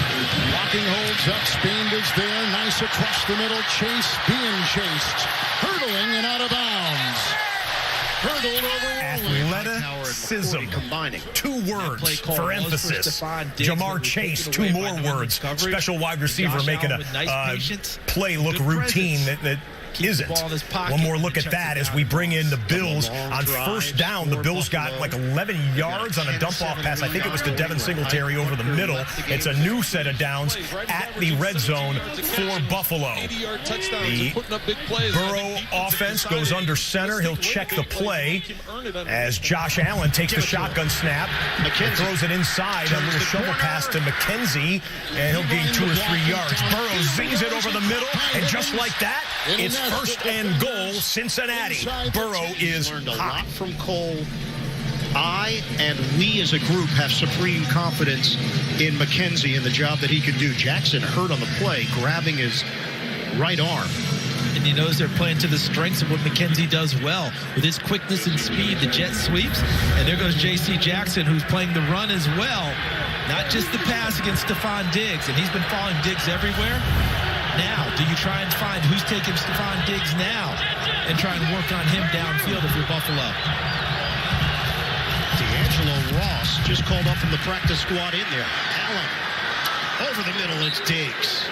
Blocking holds up. Spain is there. Nice across the middle. Chase being chased. Hurdling and out of bounds. Hurdled over athleticism. 2 words for emphasis. Jamar Chase, 2 more words. Special wide receiver making a play look routine that isn't. One more look at that as we bring in the Bills on 1st down. The Bills got like 11 yards on a dump-off pass. I think it was to Devin Singletary over the middle. It's a new set of downs at the red zone for Buffalo. The Burrow offense goes under center. He'll check the play as Josh Allen takes the shotgun snap and throws it inside. A little shovel pass to McKenzie, and he'll gain 2 or 3 yards. Burrow zings it over the middle, and just like that, it's 1st and goal, Cincinnati. Burrow is hot. From Cole. I and we as a group have supreme confidence in McKenzie and the job that he can do. Jackson hurt on the play, grabbing his right arm. And he knows they're playing to the strengths of what McKenzie does well. With his quickness and speed, the jet sweeps. And there goes J.C. Jackson, who's playing the run as well. Not just the pass against Stephon Diggs. And he's been following Diggs everywhere. Now, do you try and find who's taking Stephon Diggs now and try and work on him downfield if you're Buffalo? D'Angelo Ross just called up from the practice squad in there. Allen Over the middle, it's Diggs.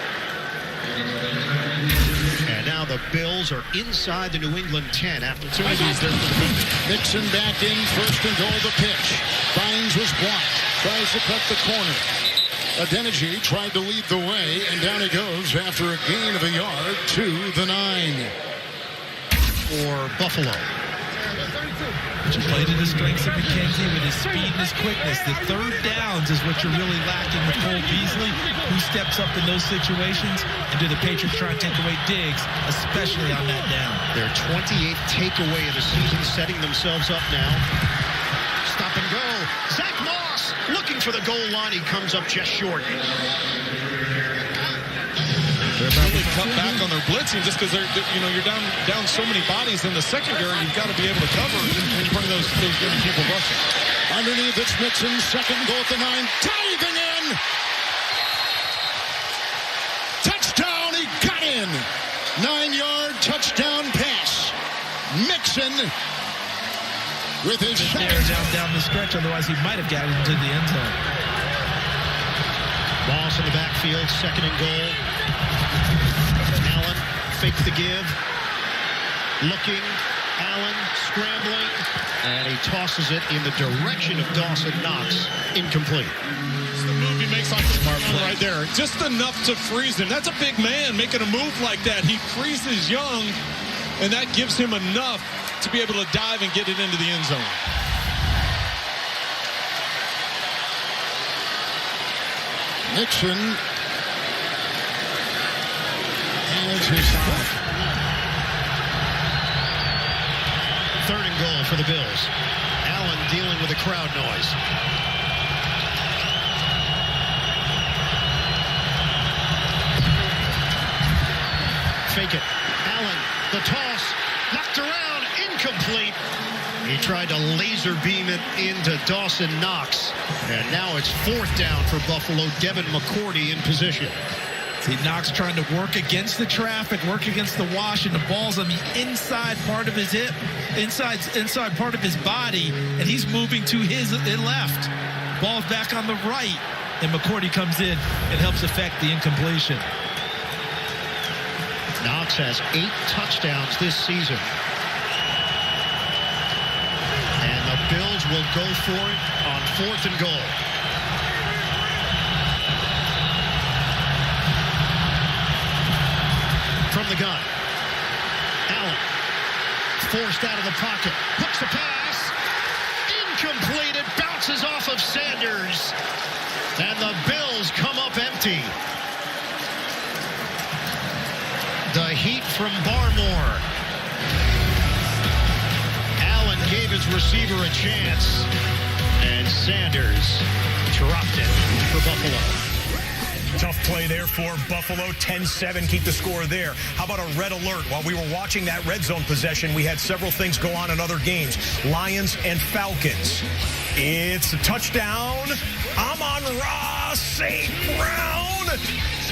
And now the Bills are inside the New England 10. Opportunities there for the Bills. Mixon back in, first and goal, the pitch. Bynes was blocked. Tries to cut the corner. Adeniji tried to lead the way, and down he goes after a gain of a yard to the 9. For Buffalo. But you played to the strengths of McKenzie with his speed and his quickness. The third downs is what you're really lacking with Cole Beasley, who steps up in those situations. And do the Patriots try and take away Diggs, especially on that down? Their 28th takeaway of the season, setting themselves up now. Stop and go. Zach Moss looking for the goal line. He comes up just short. They're really cut back on their blitzing just because you're down so many bodies in the secondary. You've got to be able to cover in front of those many people rushing. Underneath, it's Mixon, second goal at the 9, diving in. Touchdown, he got in. 9-yard touchdown pass. Mixon with his down the stretch, otherwise he might have gotten into the end zone. Moss in the backfield, second and goal. Allen fakes the give. Looking. Allen scrambling. And he tosses it in the direction of Dawson Knox. Incomplete. It's the move he makes on the smart play right there. Just enough to freeze him. That's a big man making a move like that. He freezes Young, and that gives him enough to be able to dive and get it into the end zone. Nixon has his third and goal for the Bills. Allen dealing with the crowd noise. Fake it. Allen, the toss, knocked around, incomplete. He tried to laser beam it into Dawson Knox. And now it's fourth down for Buffalo. Devin McCourty in position. See, Knox trying to work against the traffic, work against the wash, and the ball's on the inside part of his hip, inside part of his body, and he's moving to his left. Ball's back on the right, and McCourty comes in and helps affect the incompletion. Knox has 8 touchdowns this season. And the Bills will go for it on fourth and goal. From the gun. Allen forced out of the pocket. Hooks the pass. Incomplete. It bounces off of Sanders. And the Bills come up empty. The heat from Barmore. Allen gave his receiver a chance. And Sanders dropped it for Buffalo. Tough play there for Buffalo. 10-7, keep the score there. How about a red alert? While we were watching that red zone possession, we had several things go on in other games. Lions and Falcons. It's a touchdown. Amon-Ra St. Brown.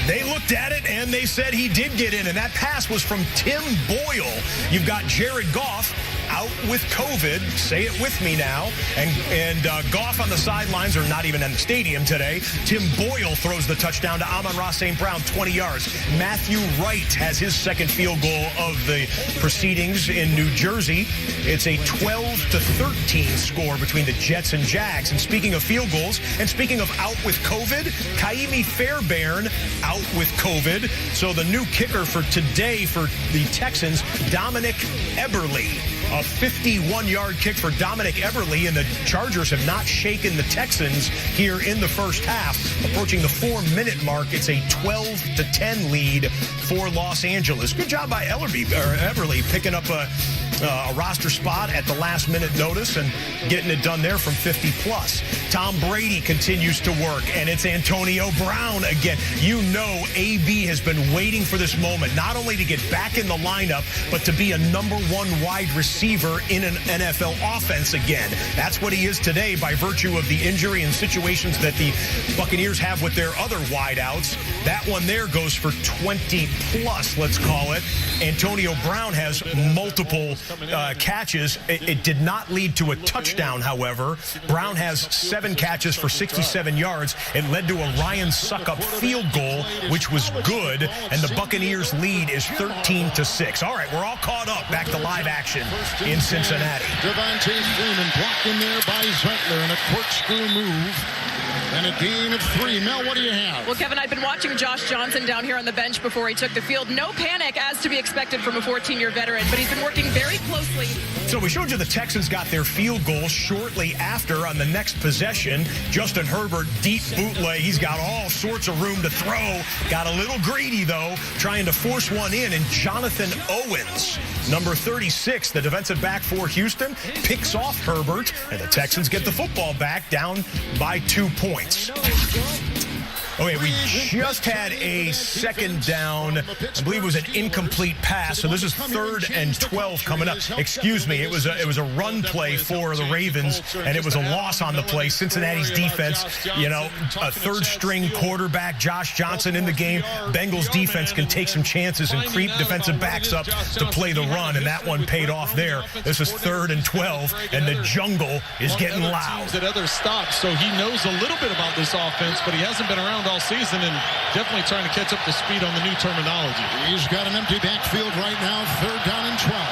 They looked at it and they said he did get in, and that pass was from Tim Boyle. You've got Jared Goff out with COVID. Say it with me now. And Goff on the sidelines, or not even in the stadium today. Tim Boyle throws the touchdown to Amon-Ra St. Brown, 20 yards. Matthew Wright has his second field goal of the proceedings in New Jersey. It's a 12-13 score between the Jets and Jags. And speaking of field goals, and speaking of out with COVID, Kaimi Fairbairn out with COVID. So the new kicker for today for the Texans, Dominic Eberle. A 51-yard kick for Dominic Eberle, and the Chargers have not shaken the Texans here in the first half. Approaching the 4-minute mark, it's a 12-10 lead for Los Angeles. Good job by Eberle picking up a roster spot at the last minute notice and getting it done there from 50+. Tom Brady continues to work, and it's Antonio Brown again. You know AB has been waiting for this moment, not only to get back in the lineup, but to be a #1 wide receiver receiver in an NFL offense again. That's what he is today by virtue of the injury and situations that the Buccaneers have with their other wideouts. That one there goes for 20 plus, let's call it. Antonio Brown has multiple catches. It did not lead to a touchdown, however. Brown has 7 catches for 67 yards. It led to a Ryan Suckup field goal, which was good, and the Buccaneers lead is 13-6. All right, we're all caught up. Back to live action in Cincinnati. Devontae Freeman blocked in there by Zeitler in a corkscrew move. And a gain of 3. Mel, what do you have? Well, Kevin, I've been watching Josh Johnson down here on the bench before he took the field. No panic, as to be expected from a 14-year veteran, but he's been working very closely. So we showed you the Texans got their field goal shortly after on the next possession. Justin Herbert, deep bootleg. He's got all sorts of room to throw. Got a little greedy, though, trying to force one in. And Jonathan Owens, number 36, the defensive back for Houston, picks off Herbert, and the Texans get the football back down by 2 points. Okay, we just had a second down. I believe it was an incomplete pass. So this is 3rd and 12 coming up. Excuse me. It was a run play for the Ravens, and it was a loss on the play. Cincinnati's defense, you know, a 3rd-string quarterback, Josh Johnson in the game. Bengals defense can take some chances and creep defensive backs up to play the run, and that one paid off there. This is 3rd and 12, and the jungle is getting loud. At other stops, so he knows a little bit about this offense, but he hasn't been around all season and definitely trying to catch up to speed on the new terminology. He's got an empty backfield right now, 3rd down and 12.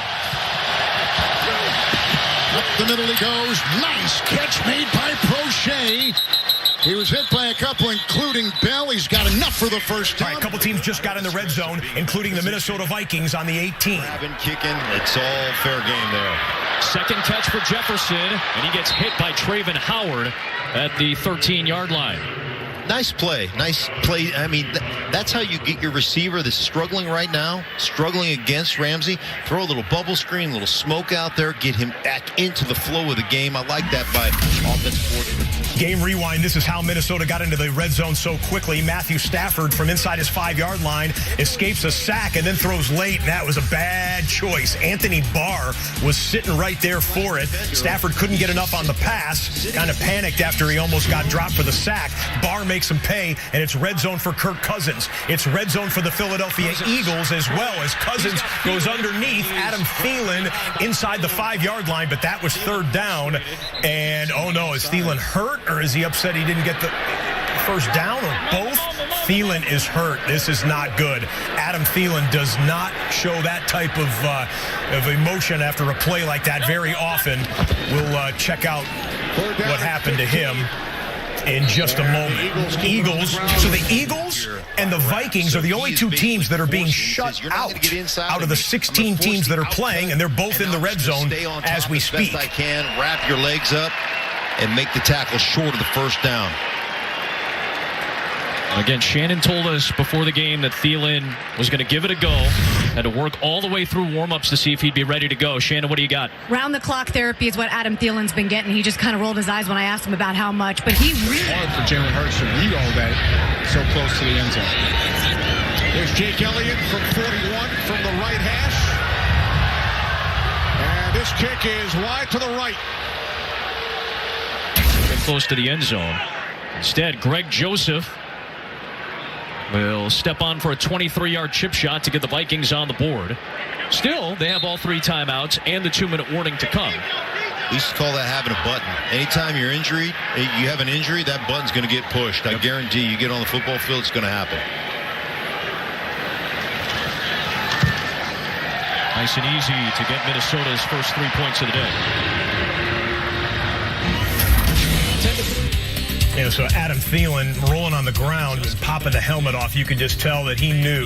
Up the middle he goes. Nice catch made by Prochet. He was hit by a couple, including Bell. He's got enough for the first time. All right, a couple teams just got in the red zone, including the Minnesota Vikings on the 18. Grabbing, kicking, it's all fair game there. Second catch for Jefferson, and he gets hit by Travon Howard at the 13-yard line. Nice play. Nice play. I mean, that's how you get your receiver that's struggling right now, struggling against Ramsey. Throw a little bubble screen, a little smoke out there, get him back into the flow of the game. I like that by offensive coordinator. Game rewind. This is how Minnesota got into the red zone so quickly. Matthew Stafford from inside his 5-yard line escapes a sack and then throws late, and that was a bad choice. Anthony Barr was sitting right there for it. Stafford couldn't get enough on the pass, kind of panicked after he almost got dropped for the sack. Barr makes him pay, and it's red zone for Kirk Cousins. It's red zone for the Philadelphia Eagles as well, as Cousins goes underneath Adam Thielen inside the 5-yard line, but that was 3rd down. And, oh no, is Thielen hurt, or is he upset he didn't get the first down, or both? Thielen is hurt. This is not good. Adam Thielen does not show that type of emotion after a play like that very often. We'll check out what happened to him in just a moment. Eagles. So the Eagles and the Vikings are the only 2 teams that are being shut out of the 16 teams that are playing, and they're both in the red zone as we speak. Best I can, wrap your legs up and make the tackle short of the first down. Again, Shannon told us before the game that Thielen was going to give it a go. Had to work all the way through warm-ups to see if he'd be ready to go. Shannon, what do you got? Round-the-clock therapy is what Adam Thielen's been getting. He just kind of rolled his eyes when I asked him about how much. But he really... Hard for Jalen Hurts to read all that so close to the end zone. There's Jake Elliott from 41 from the right hash. And this kick is wide to the right. Close to the end zone. Instead, Greg Joseph will step on for a 23-yard chip shot to get the Vikings on the board. Still, they have all 3 timeouts and the 2-minute warning to come. We used to call that having a button. Anytime you have an injury, that button's going to get pushed. I guarantee you get on the football field, it's going to happen. Nice and easy to get Minnesota's first 3 points of the day. You know, so Adam Thielen rolling on the ground, was popping the helmet off. You could just tell that he knew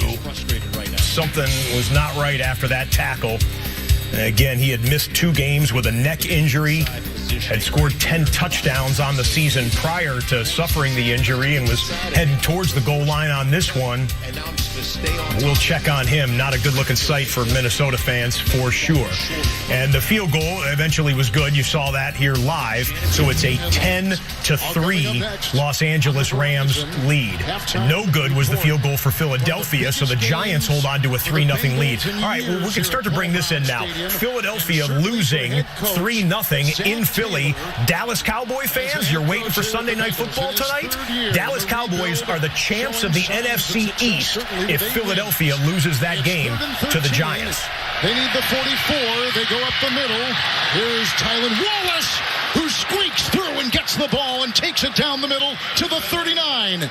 something was not right after that tackle. And again, he had missed 2 games with a neck injury. had scored 10 touchdowns on the season prior to suffering the injury and was heading towards the goal line on this one. We'll check on him. Not a good-looking sight for Minnesota fans, for sure. And the field goal eventually was good. You saw that here live. So it's a 10-3 Los Angeles Rams lead. No good was the field goal for Philadelphia, so the Giants hold on to a 3-0 lead. All right, well, we can start to bring this in now. Philadelphia losing 3-0 in Philly. Dallas Cowboy fans, you're waiting for Sunday Night Football tonight? Dallas Cowboys are the champs of the NFC East if Philadelphia loses that game to the Giants. They need the 44. They go up the middle. Here's Tylan Wallace, who squeaks through and gets the ball and takes it down the middle to the 39.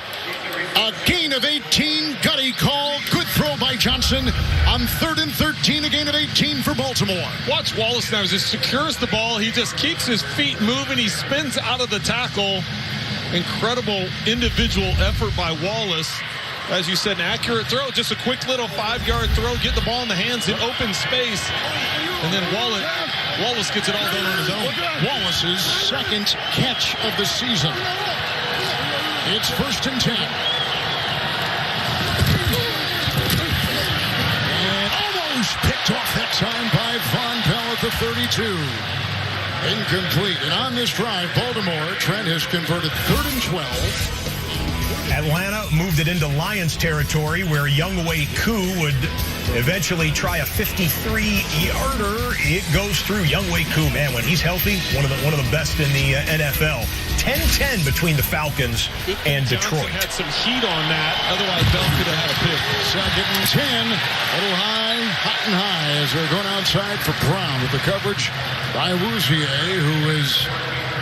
A gain of 18. Gutty call. Good throw by Johnson on 3rd and 13. A gain of 18 for Baltimore. Watch Wallace now. As he secures the ball, he just keeps his feet moving. He spins out of the tackle. Incredible individual effort by Wallace. As you said, an accurate throw, just a quick little 5-yard throw, get the ball in the hands in open space, and then Wallace gets it all done on his own. Wallace's second catch of the season. It's 1st and 10. And almost picked off that time by Von Bell at the 32. Incomplete. And on this drive, Baltimore, Trent has converted 3rd and 12. Atlanta moved it into Lions territory where Younghoe Koo would eventually try a 53-yarder. It goes through. Younghoe Koo, man, when he's healthy, one of the best in the NFL. 10-10 between the Falcons and Detroit. Johnson had some heat on that. Otherwise, Bell could have had a pick. 2nd and 10. A little hot and high as they're going outside for Brown with the coverage by Wouzier, who is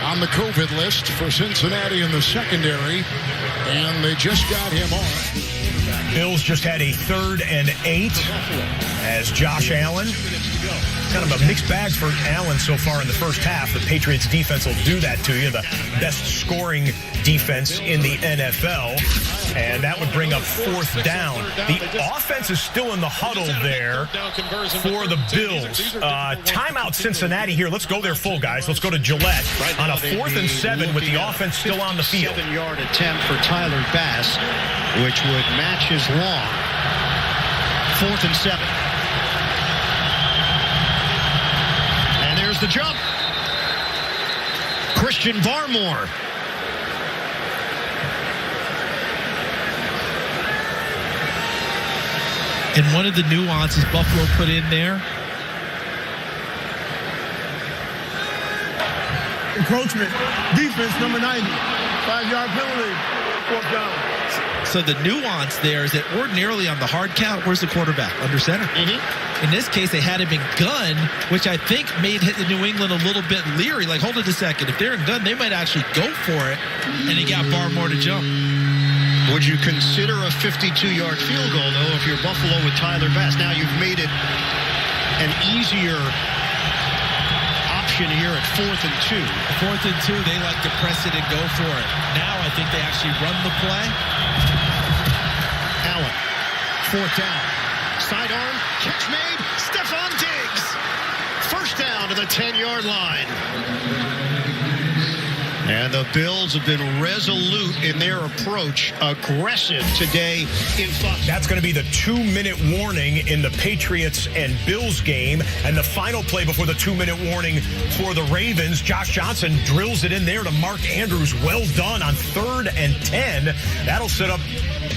on the COVID list for Cincinnati in the secondary, and they just got him on. Bills just had a 3rd and 8 as Josh Allen. Kind of a mixed bag for Allen so far in the first half. The Patriots defense will do that to you. The best scoring defense in the NFL. And that would bring up 4th down. The offense is still in the huddle there for the Bills. Timeout Cincinnati here. Let's go there full, guys. Let's go to Gillette on a 4th and 7 with the offense still on the field. 7-yard attempt for Tyler Bass, which would match his long. 4th and 7. And there's the jump. Christian Barmore. And one of the nuances Buffalo put in there. Encroachment. Defense, number 90. 5-yard penalty. 4th down. So the nuance there is that ordinarily on the hard count, where's the quarterback? Under center. In this case, they had him in gun, which I think made New England a little bit leery. Like, hold it a second. If they're in gun, they might actually go for it. And he got Barmore to jump. Would you consider a 52-yard field goal, though, if you're Buffalo with Tyler Bass? Now you've made it an easier option here at 4th and 2. 4th and 2, they like to press it and go for it. Now I think they actually run the play. Allen, 4th down. Sidearm, catch made. Stephon Diggs. 1st down to the 10-yard line. And the Bills have been resolute in their approach, aggressive today in Fox. That's going to be the 2-minute warning in the Patriots and Bills game. And the final play before the 2-minute warning for the Ravens, Josh Johnson drills it in there to Mark Andrews. Well done on 3rd and 10. That'll set up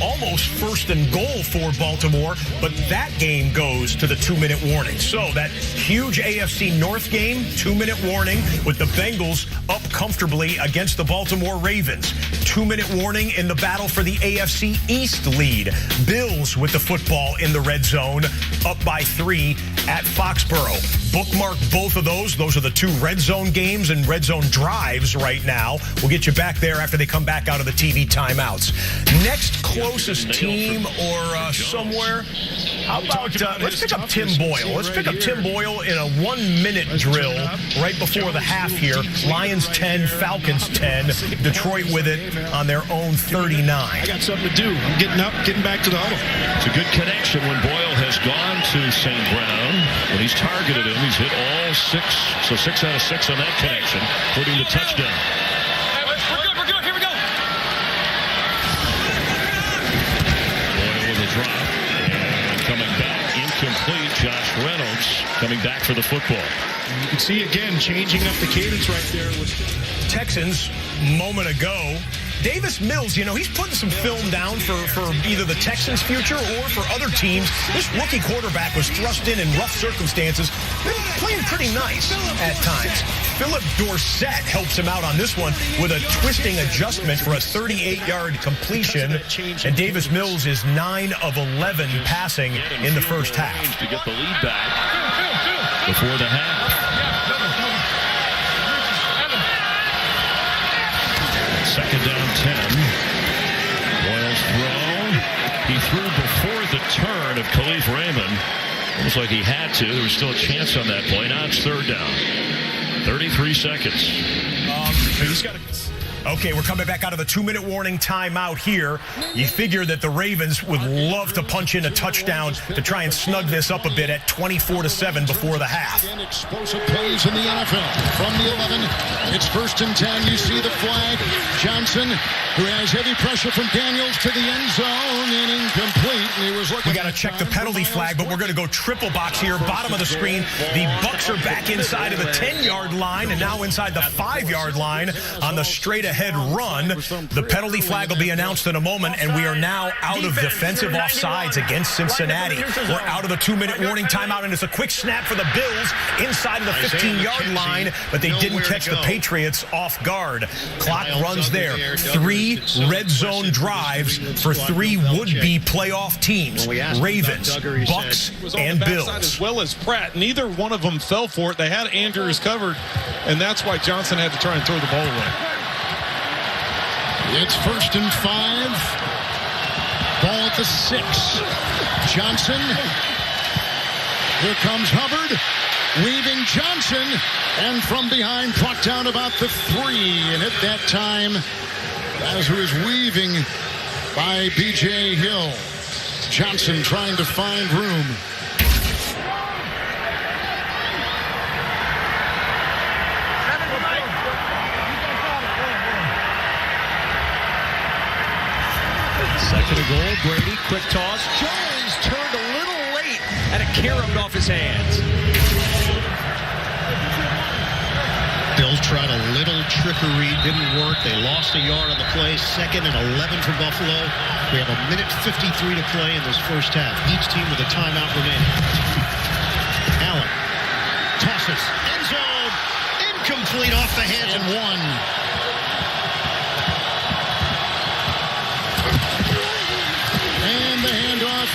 almost 1st and goal for Baltimore, but that game goes to the 2-minute warning. So that huge AFC North game, 2-minute warning with the Bengals up comfortably against the Baltimore Ravens. 2-minute warning in the battle for the AFC East lead. Bills with the football in the red zone, up by 3 at Foxborough. Bookmark both of those. Those are the 2 red zone games and red zone drives right now. We'll get you back there after they come back out of the TV timeouts. Next closest team or somewhere, how about let's pick up Tim Boyle. Let's pick up Tim Boyle in a 1-minute drill right before the half here. Lions 10, Falcons Falcons 10. Detroit with it on their own 39. I got something to do. I'm getting up, getting back to the huddle. It's a good connection when Boyle has gone to St. Brown. When he's targeted him, he's hit all 6. So 6 out of 6 on that connection, including the touchdown. We're good. Here we go. Boyle with a drop. And coming back, incomplete. Josh Reynolds coming back for the football. You can see again changing up the cadence right there. Texans, moment ago. Davis Mills, he's putting some film down for either the Texans' future or for other teams. This rookie quarterback was thrust in rough circumstances. Been playing pretty nice at times. Philip Dorsett helps him out on this one with a twisting adjustment for a 38-yard completion. And Davis Mills is 9 of 11 passing in the first half. To get the lead back before the half. Second down 10. Boyle's throw. He threw before the turn of Khalif Raymond. Almost like he had to. There was still a chance on that play. Now it's third down. 33 seconds. He's got to... Okay, we're coming back out of the 2-minute warning timeout here. You figure that the Ravens would love to punch in a touchdown to try and snug this up a bit at 24-7 before the half. Explosive plays in the NFL. From the 11, it's 1st and 10. You see the flag. Johnson, who has heavy pressure from Daniels to the end zone, and incomplete. And he was looking. We got to check the penalty flag, but we're going to go triple box here. Bottom of the screen. The Bucs are back inside of the 10-yard line and now inside the 5-yard line on the straight-ahead run. The penalty flag will be announced in a moment, and we are now out of defensive offsides against Cincinnati. We're out of the 2-minute warning timeout, and it's a quick snap for the Bills inside of the 15-yard line, but they didn't catch the Patriots off guard. Clock runs there. 3 red zone drives for 3 would-be playoff teams: Ravens, Bucs, and Bills. As well as Pratt. Neither one of them fell for it. They had Andrews covered, and that's why Johnson had to try and throw the ball away. It's 1st and 5. Ball at the 6. Johnson. Here comes Hubbard. Weaving Johnson. And from behind, brought down about the 3. And at that time, as who is weaving by B.J. Hill. Johnson trying to find room. Second and goal, Brady, quick toss. Jones turned a little late, and it carried off his hands. Bills tried a little trickery, didn't work. They lost a yard on the play. 2nd and 11 for Buffalo. We have 1:53 to play in this first half. Each team with a timeout remaining. Allen tosses, end zone, incomplete off the hands and 1.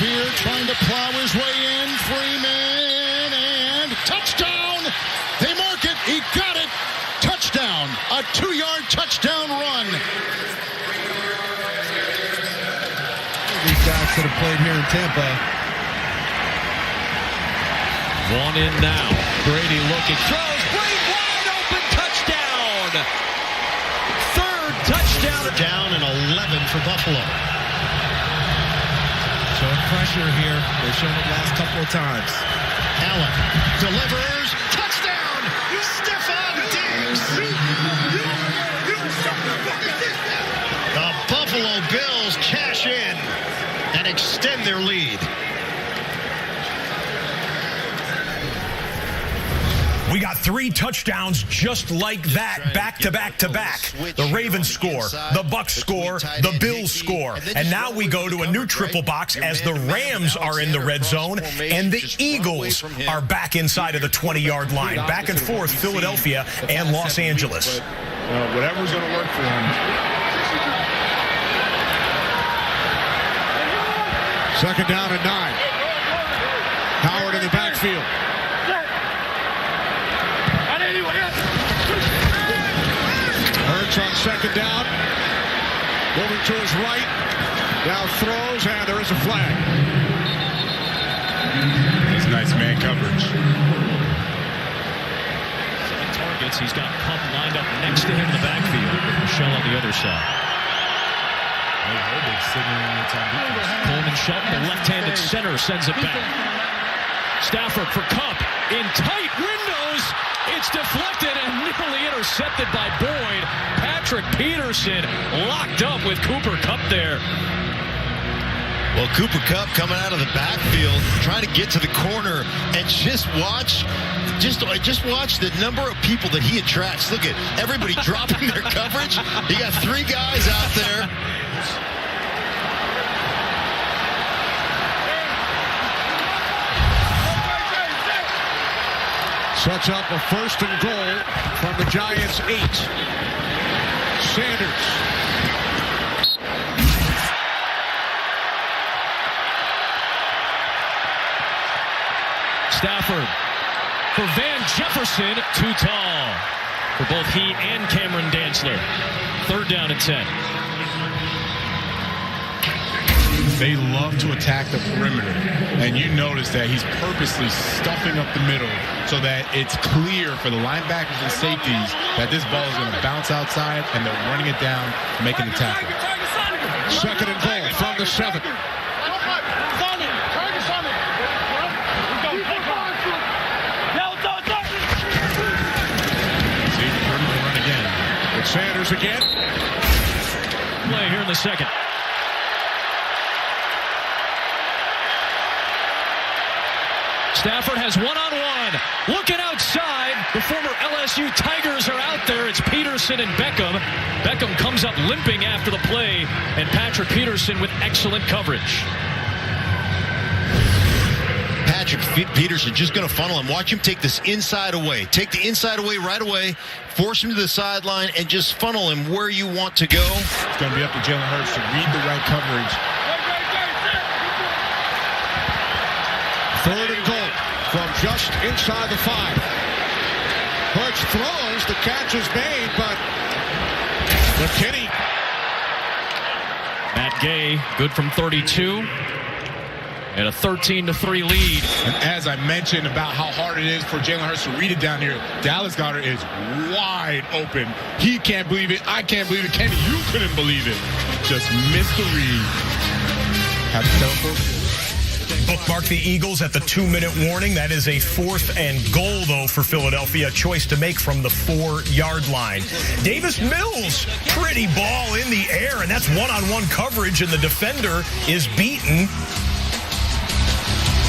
Here trying to plow his way in. Freeman, and touchdown. They mark it. He got it. Touchdown. A 2-yard touchdown run. These guys could have played here in Tampa. Vaughn in now. Brady looking. Throws. Brady wide open. Touchdown. 3rd touchdown. Down and 11 for Buffalo. Pressure here. They've shown it last couple of times. Allen delivers. Touchdown. Stephon Diggs. The Buffalo Bills cash in and extend their lead. We got 3 touchdowns just like that, back to back to back. The Ravens score, the Bucs score, the Bills score. And now we go to a new triple box as the Rams are in the red zone and the Eagles are back inside of the 20-yard line. Back and forth, Philadelphia and Los Angeles. Whatever's going to work for them. Second down and 9. Howard in the backfield. Hurts on second down. Moving to his right. Now throws, and there is a flag. That's nice man coverage. targets. He's got Kupp lined up next to him in the backfield with Michelle on the other side. Coleman Shelton, the left-handed center, sends it back. Stafford for Kupp in tight windows. It's deflected and nearly intercepted by Boyd. Patrick Peterson locked up with Cooper Kupp there. Well, Cooper Kupp coming out of the backfield, trying to get to the corner, and just watch the number of people that he attracts. Look at everybody dropping their coverage. He got 3 guys out there. Sets up a 1st and goal from the Giants' 8. Sanders. Stafford for Van Jefferson, too tall for both he and Cameron Dantzler. 3rd down and 10. They love to attack the perimeter, and you notice that he's purposely stuffing up the middle so that it's clear for the linebackers and safeties that this ball is going to bounce outside, and they're running it down, making the tackle. 2nd and goal from the 7. Sanders again. Play here in the 2nd. Stafford has one-on-one. Looking outside. The former LSU Tigers are out there. It's Peterson and Beckham. Beckham comes up limping after the play, and Patrick Peterson with excellent coverage. Patrick Peterson just going to funnel him. Watch him take this inside away. Take the inside away right away. Force him to the sideline and just funnel him where you want to go. It's going to be up to Jalen Hurts to read the right coverage. 3rd and goal from just inside the 5. Hurts throws. The catch is made, but McKinney. Matt Gay, good from 32. And a 13-3 lead. And as I mentioned about how hard it is for Jalen Hurts to read it down here, Dallas Goedert is wide open. He can't believe it. I can't believe it. Kenny, you couldn't believe it. Just missed the read. Have to tell folks. Bookmark the Eagles at the 2-minute warning. That is a 4th and goal, though, for Philadelphia. A choice to make from the 4-yard line. Davis Mills, pretty ball in the air, and that's one-on-one coverage, and the defender is beaten.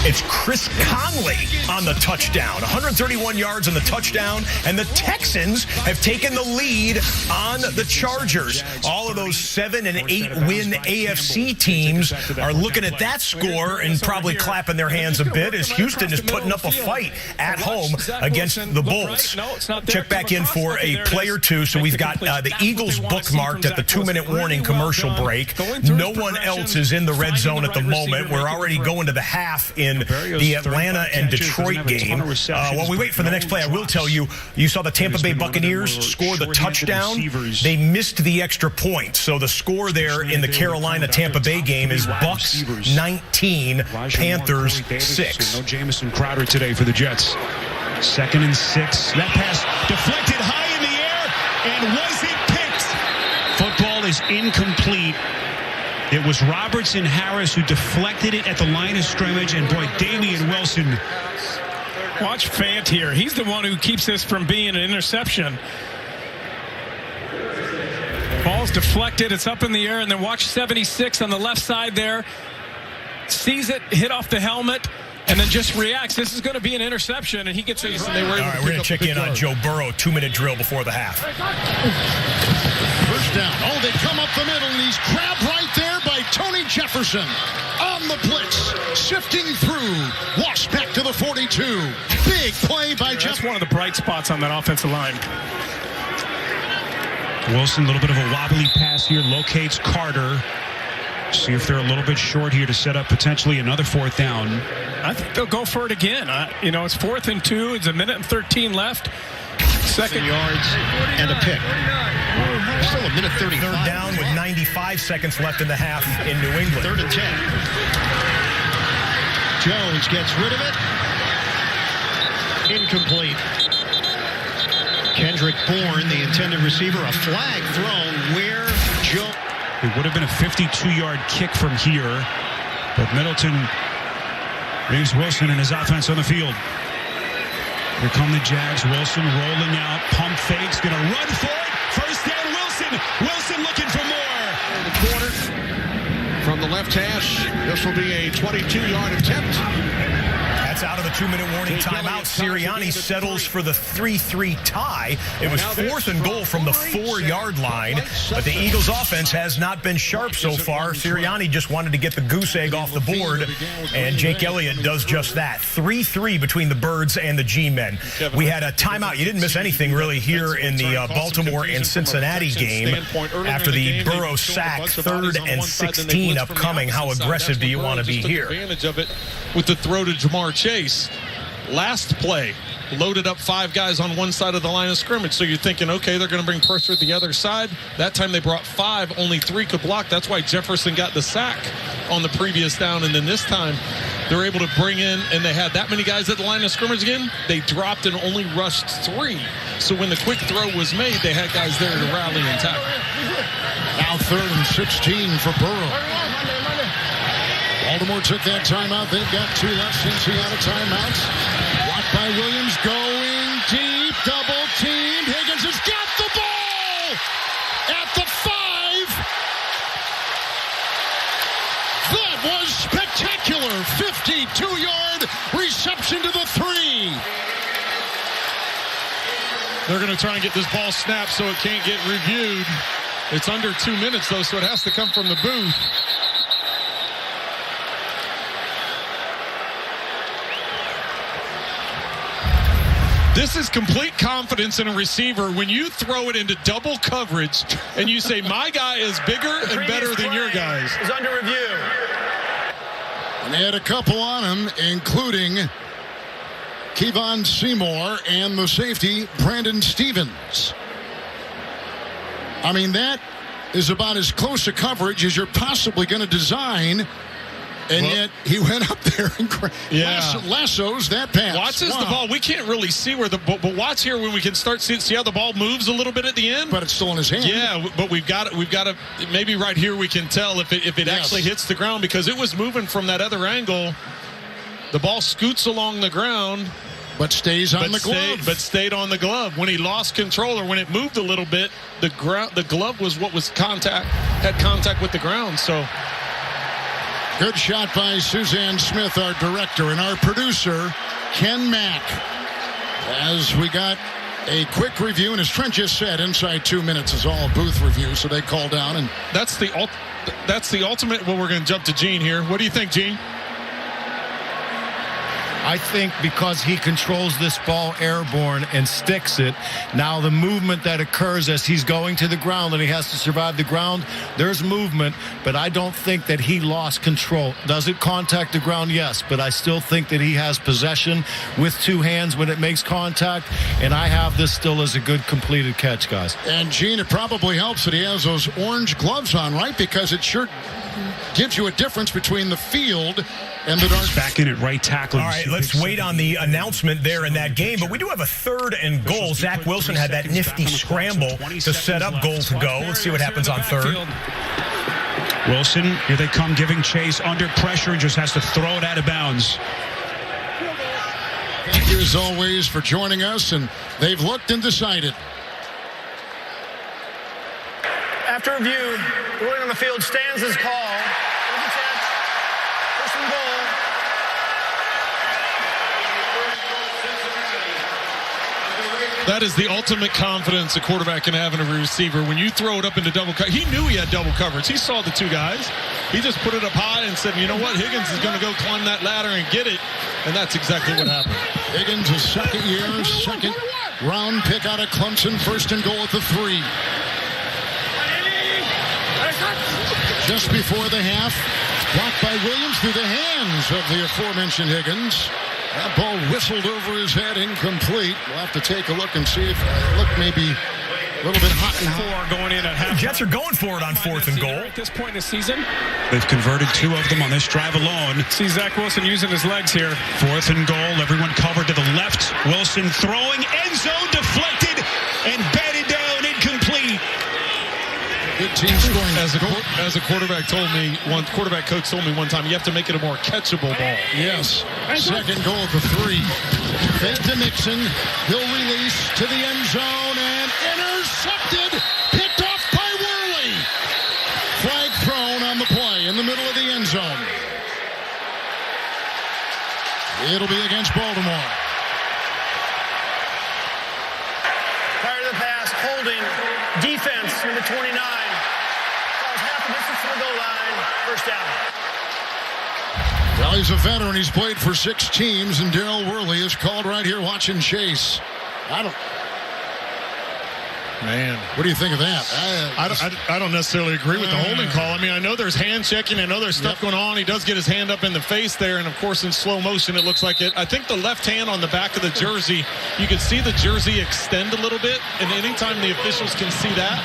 It's Chris Conley on the touchdown. 131 yards on the touchdown, and the Texans have taken the lead on the Chargers. All of those 7- and 8-win AFC teams are looking at that score and probably clapping their hands a bit as Houston is putting up a fight at home against the Bolts. Check back in for a play or two. So we've got the Eagles bookmarked at the 2-minute warning commercial break. No one else is in the red zone at the moment. We're already going to the half in the Atlanta and Detroit game. While we wait for the next play, I will tell you, you saw the Tampa Bay Buccaneers score the touchdown. They missed the extra point. So the score there in the Carolina-Tampa Bay game is Bucs 19, Panthers 6. No Jamison Crowder today for the Jets. 2nd and 6. That pass deflected high in the air, and was it picked? Football is incomplete. It was Robertson Harris who deflected it at the line of scrimmage, and boy, Damian Wilson. Watch Fant here. He's the one who keeps this from being an interception. Ball's deflected. It's up in the air, and then watch 76 on the left side there. Sees it hit off the helmet, and then just reacts. This is going to be an interception, and he gets it. All right, we're going to check in on Joe Burrow. 2-minute drill before the half. First down. Oh, they come up the middle, and he's grabbed right there by Tony Jefferson. On the blitz, sifting through. Walks back to the 42. Big play by Jefferson. That's one of the bright spots on that offensive line. Wilson, a little bit of a wobbly pass here, locates Carter. See if they're a little bit short here to set up potentially another 4th down. I think they'll go for it again. It's 4th and 2. It's 1:13 left. 2nd yards and a pick. Still 1:35. 3rd down with 95 seconds left in the half in New England. 3rd and 10. Jones gets rid of it. Incomplete. Kendrick Bourne, the intended receiver, a flag thrown where Joe. It would have been a 52-yard kick from here, but Middleton brings Wilson and his offense on the field. Here come the Jags. Wilson rolling out, pump fakes, going to run for it. First down, Wilson. Wilson looking for more. In the corner from the left hash. This will be a 22-yard attempt. That's out of the 2-minute warning timeout. Sirianni settles for the 3-3 tie. It was 4th and goal from the 4-yard line, but the Eagles offense has not been sharp so far. Sirianni just wanted to get the goose egg off the board, and Jake Elliott does just that. 3-3 between the Birds and the G-Men. We had a timeout. You didn't miss anything really here in the Baltimore and Cincinnati game after the Burrow sack. 3rd and 16 upcoming. How aggressive do you want to be here? Advantage of it with the throw to Jamar Chase. Last play, loaded up 5 guys on one side of the line of scrimmage. So you're thinking, okay, they're going to bring pressure to the other side. That time they brought 5, only 3 could block. That's why Jefferson got the sack on the previous down. And then this time they're able to bring in, and they had that many guys at the line of scrimmage again. They dropped and only rushed 3. So when the quick throw was made, they had guys there to rally and tackle. Now 3rd and 16 for Burrow. Baltimore took that timeout. They've got 2 left since he out of timeouts. Blocked by Williams, going deep, double teamed. Higgins has got the ball at the 5. That was spectacular. 52-yard reception to the 3. They're going to try and get this ball snapped so it can't get reviewed. It's under 2 minutes, though, so it has to come from the booth. This is complete confidence in a receiver when you throw it into double coverage and you say, my guy is bigger and better than your guys. Is under review. And they had a couple on him, including Kevon Seymour and the safety, Brandon Stevens. I mean, that is about as close to coverage as you're possibly going to design. And yet he went up there and lassos that pass. Watches the ball. We can't really see where but watch here when we can start see how the ball moves a little bit at the end. But it's still in his hand. Yeah, but we've got to maybe right here we can tell if it actually hits the ground, because it was moving from that other angle. The ball scoots along the ground, but stays on the glove. But stayed on the glove. When he lost control or when it moved a little bit, the glove was what was had contact with the ground. So. Good shot by Suzanne Smith, our director, and our producer, Ken Mack. As we got a quick review, and as Trent just said, inside 2 minutes is all booth review, so they call down. And that's the ultimate. Well, we're going to jump to Gene here. What do you think, Gene? I think because he controls this ball airborne and sticks it, now the movement that occurs as he's going to the ground and he has to survive the ground, there's movement, but I don't think that he lost control. Does it contact the ground? Yes, but I still think that he has possession with 2 hands when it makes contact, and I have this still as a good completed catch, guys. And, Gene, it probably helps that he has those orange gloves on, right? Because it sure gives you a difference between the field and the dark. Back in at right tackle. All right, let's wait on the announcement there in that game. But we do have a 3rd and goal. Zach Wilson had that nifty scramble to set up goal to go. Let's see what happens on 3rd. Wilson, here they come, giving chase under pressure and just has to throw it out of bounds. Thank you as always for joining us, and they've looked and decided. After review, the ruling on the field stands as call. There's a catch. 1st and goal. That is the ultimate confidence a quarterback can have in a receiver. When you throw it up into double coverage, he knew he had double coverage. He saw the 2 guys. He just put it up high and said, you know what, Higgins is going to go climb that ladder and get it. And that's exactly what happened. Higgins, a second-year, second-round pick out of Clemson. 1st and goal at the 3. Just before the half, blocked by Williams through the hands of the aforementioned Higgins. That ball whistled over his head, incomplete. We'll have to take a look and see if maybe a little bit hot and hot. Going in at half. Jets are going for it on 4th and goal. At this point in the season, they've converted 2 of them on this drive alone. See Zach Wilson using his legs here. 4th and goal. Everyone covered to the left. Wilson throwing, end zone deflected. and batted down, incomplete. Good team scoring. As a quarterback coach told me one time, you have to make it a more catchable ball. Yes. Second goal for 3. Fake to Mixon. He'll release to the end zone and intercepted. Picked off by Worley. Flag thrown on the play in the middle of the end zone. It'll be against Baltimore. Fire the pass, holding, defense, number 29. Falls half the distance to the goal line, first down. Well, he's a veteran. He's played for 6 teams, and Darryl Worley is called right here watching Chase. Man, what do you think of that? I don't necessarily agree with the holding call. I mean, I know there's hand checking. I know there's stuff going on. He does get his hand up in the face there, and of course, in slow motion, it looks like it. I think the left hand on the back of the jersey, you can see the jersey extend a little bit, and anytime the officials can see that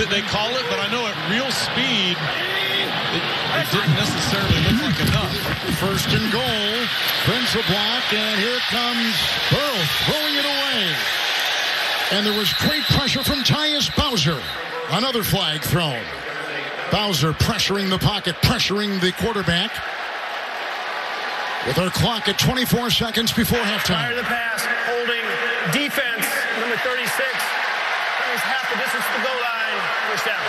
they call it. But I know at real speed, it didn't necessarily look like enough. First and goal. Prince a block, and here comes Burrow throwing it away. And there was great pressure from Tyus Bowser. Another flag thrown. Bowser pressuring the pocket, pressuring the quarterback. With our clock at 24 seconds before halftime. Fire the pass, holding, defense, number 36. Covers half the distance to the goal line, first down.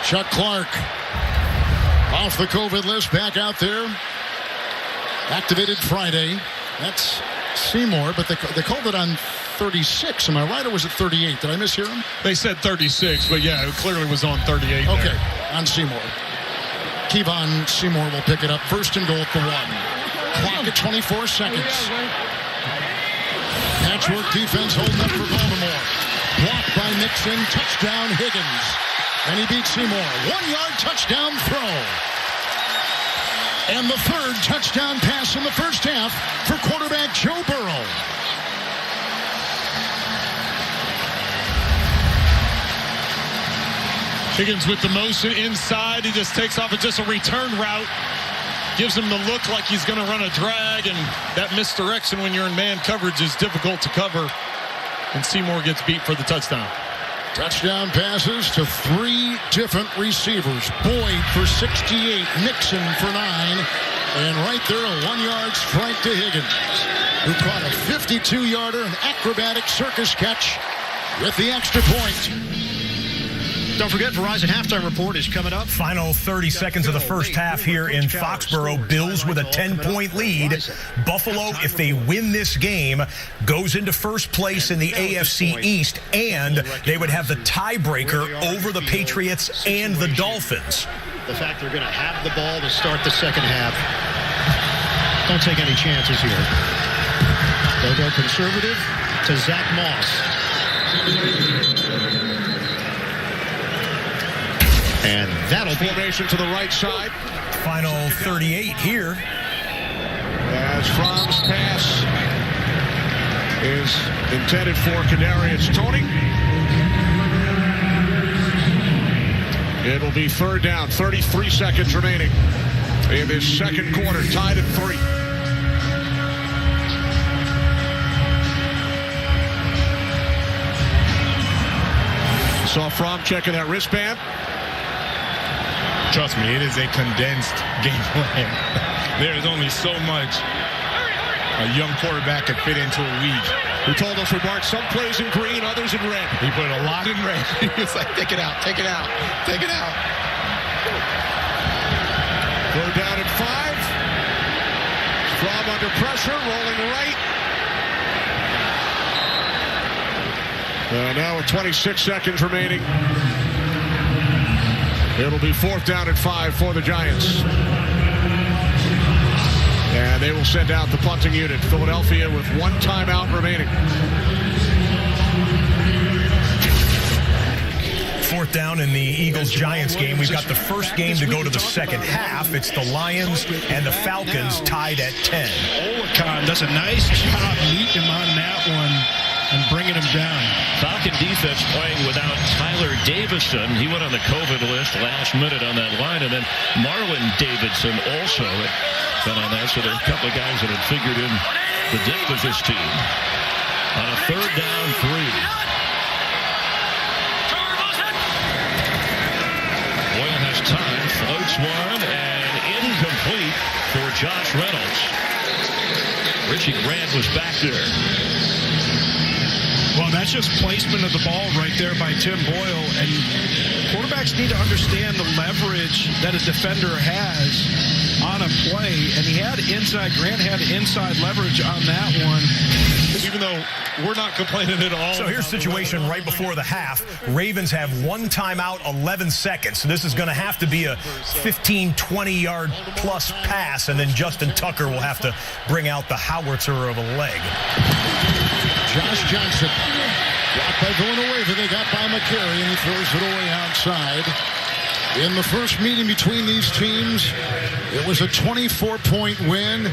Chuck Clark off the COVID list, back out there. Activated Friday. That's Seymour, but they called it on 36. Am I right, or was it 38? Did I mishear him? They said 36, but yeah, it clearly was on 38. Okay, there. On Seymour. Kevon Seymour will pick it up. First and goal at the 1. Clock at 24 seconds. Patchwork defense holding up for Baltimore. Blocked by Mixon. Touchdown Higgins. And he beats Seymour. 1-yard touchdown throw. And the third touchdown pass in the first half for quarterback Joe Burrow. Higgins with the motion inside. He just takes off. It's just a return route. Gives him the look like he's going to run a drag, and that misdirection when you're in man coverage is difficult to cover. And Seymour gets beat for the touchdown. Touchdown passes to 3 different receivers. Boyd for 68, Mixon for 9, and right there a 1-yard strike to Higgins, who caught a 52-yarder, an acrobatic circus catch with the extra point. Don't forget, Verizon Halftime Report is coming up. Final 30 seconds of the first half here in Foxborough. Bills with a 10-point lead. Buffalo, if they win this game, goes into first place in the AFC East, and they would have the tiebreaker over the Patriots and the Dolphins. The fact they're going to have the ball to start the second half. Don't take any chances here. They'll go conservative to Zach Moss. And that'll be formation to the right side. Final 38 here. As Fromm's pass is intended for Kadarius Toney. It'll be third down, 33 seconds remaining in this second quarter, tied at 3. Saw Fromm checking that wristband. Trust me, it is a condensed game plan. There is only so much a young quarterback could fit into a week. Who told us we marked some plays in green, others in red. He put a lot in red. He was like, take it out, take it out, take it out. Third down at 5. Fromm under pressure, rolling right. Now with 26 seconds remaining. It'll be fourth down at 5 for the Giants. And they will send out the punting unit. Philadelphia with 1 timeout remaining. Fourth down in the Eagles-Giants game. We've got the first game to go to the second half. It's the Lions and the Falcons tied at 10. Olicon does a nice job meeting him on that one and bringing him down. Falcon defense playing without Tyler Davison. He went on the COVID list last minute on that line. And then Marlon Davidson also been on that. So there are a couple of guys that had figured in the depth of this team. On a third down 3. First time, floats one, and incomplete for Josh Reynolds. Richie Grant was back there. Well, that's just placement of the ball right there by Tim Boyle. And quarterbacks need to understand the leverage that a defender has on a play. And Grant had inside leverage on that one. Even though we're not complaining at all. So here's the situation right before the half. Ravens have one timeout, 11 seconds. So this is going to have to be a 15, 20-yard plus pass, and then Justin Tucker will have to bring out the howitzer of a leg. Josh Johnson blocked by Villanueva. They got by McCary, and he throws it away outside. In the first meeting between these teams, it was a 24-point win,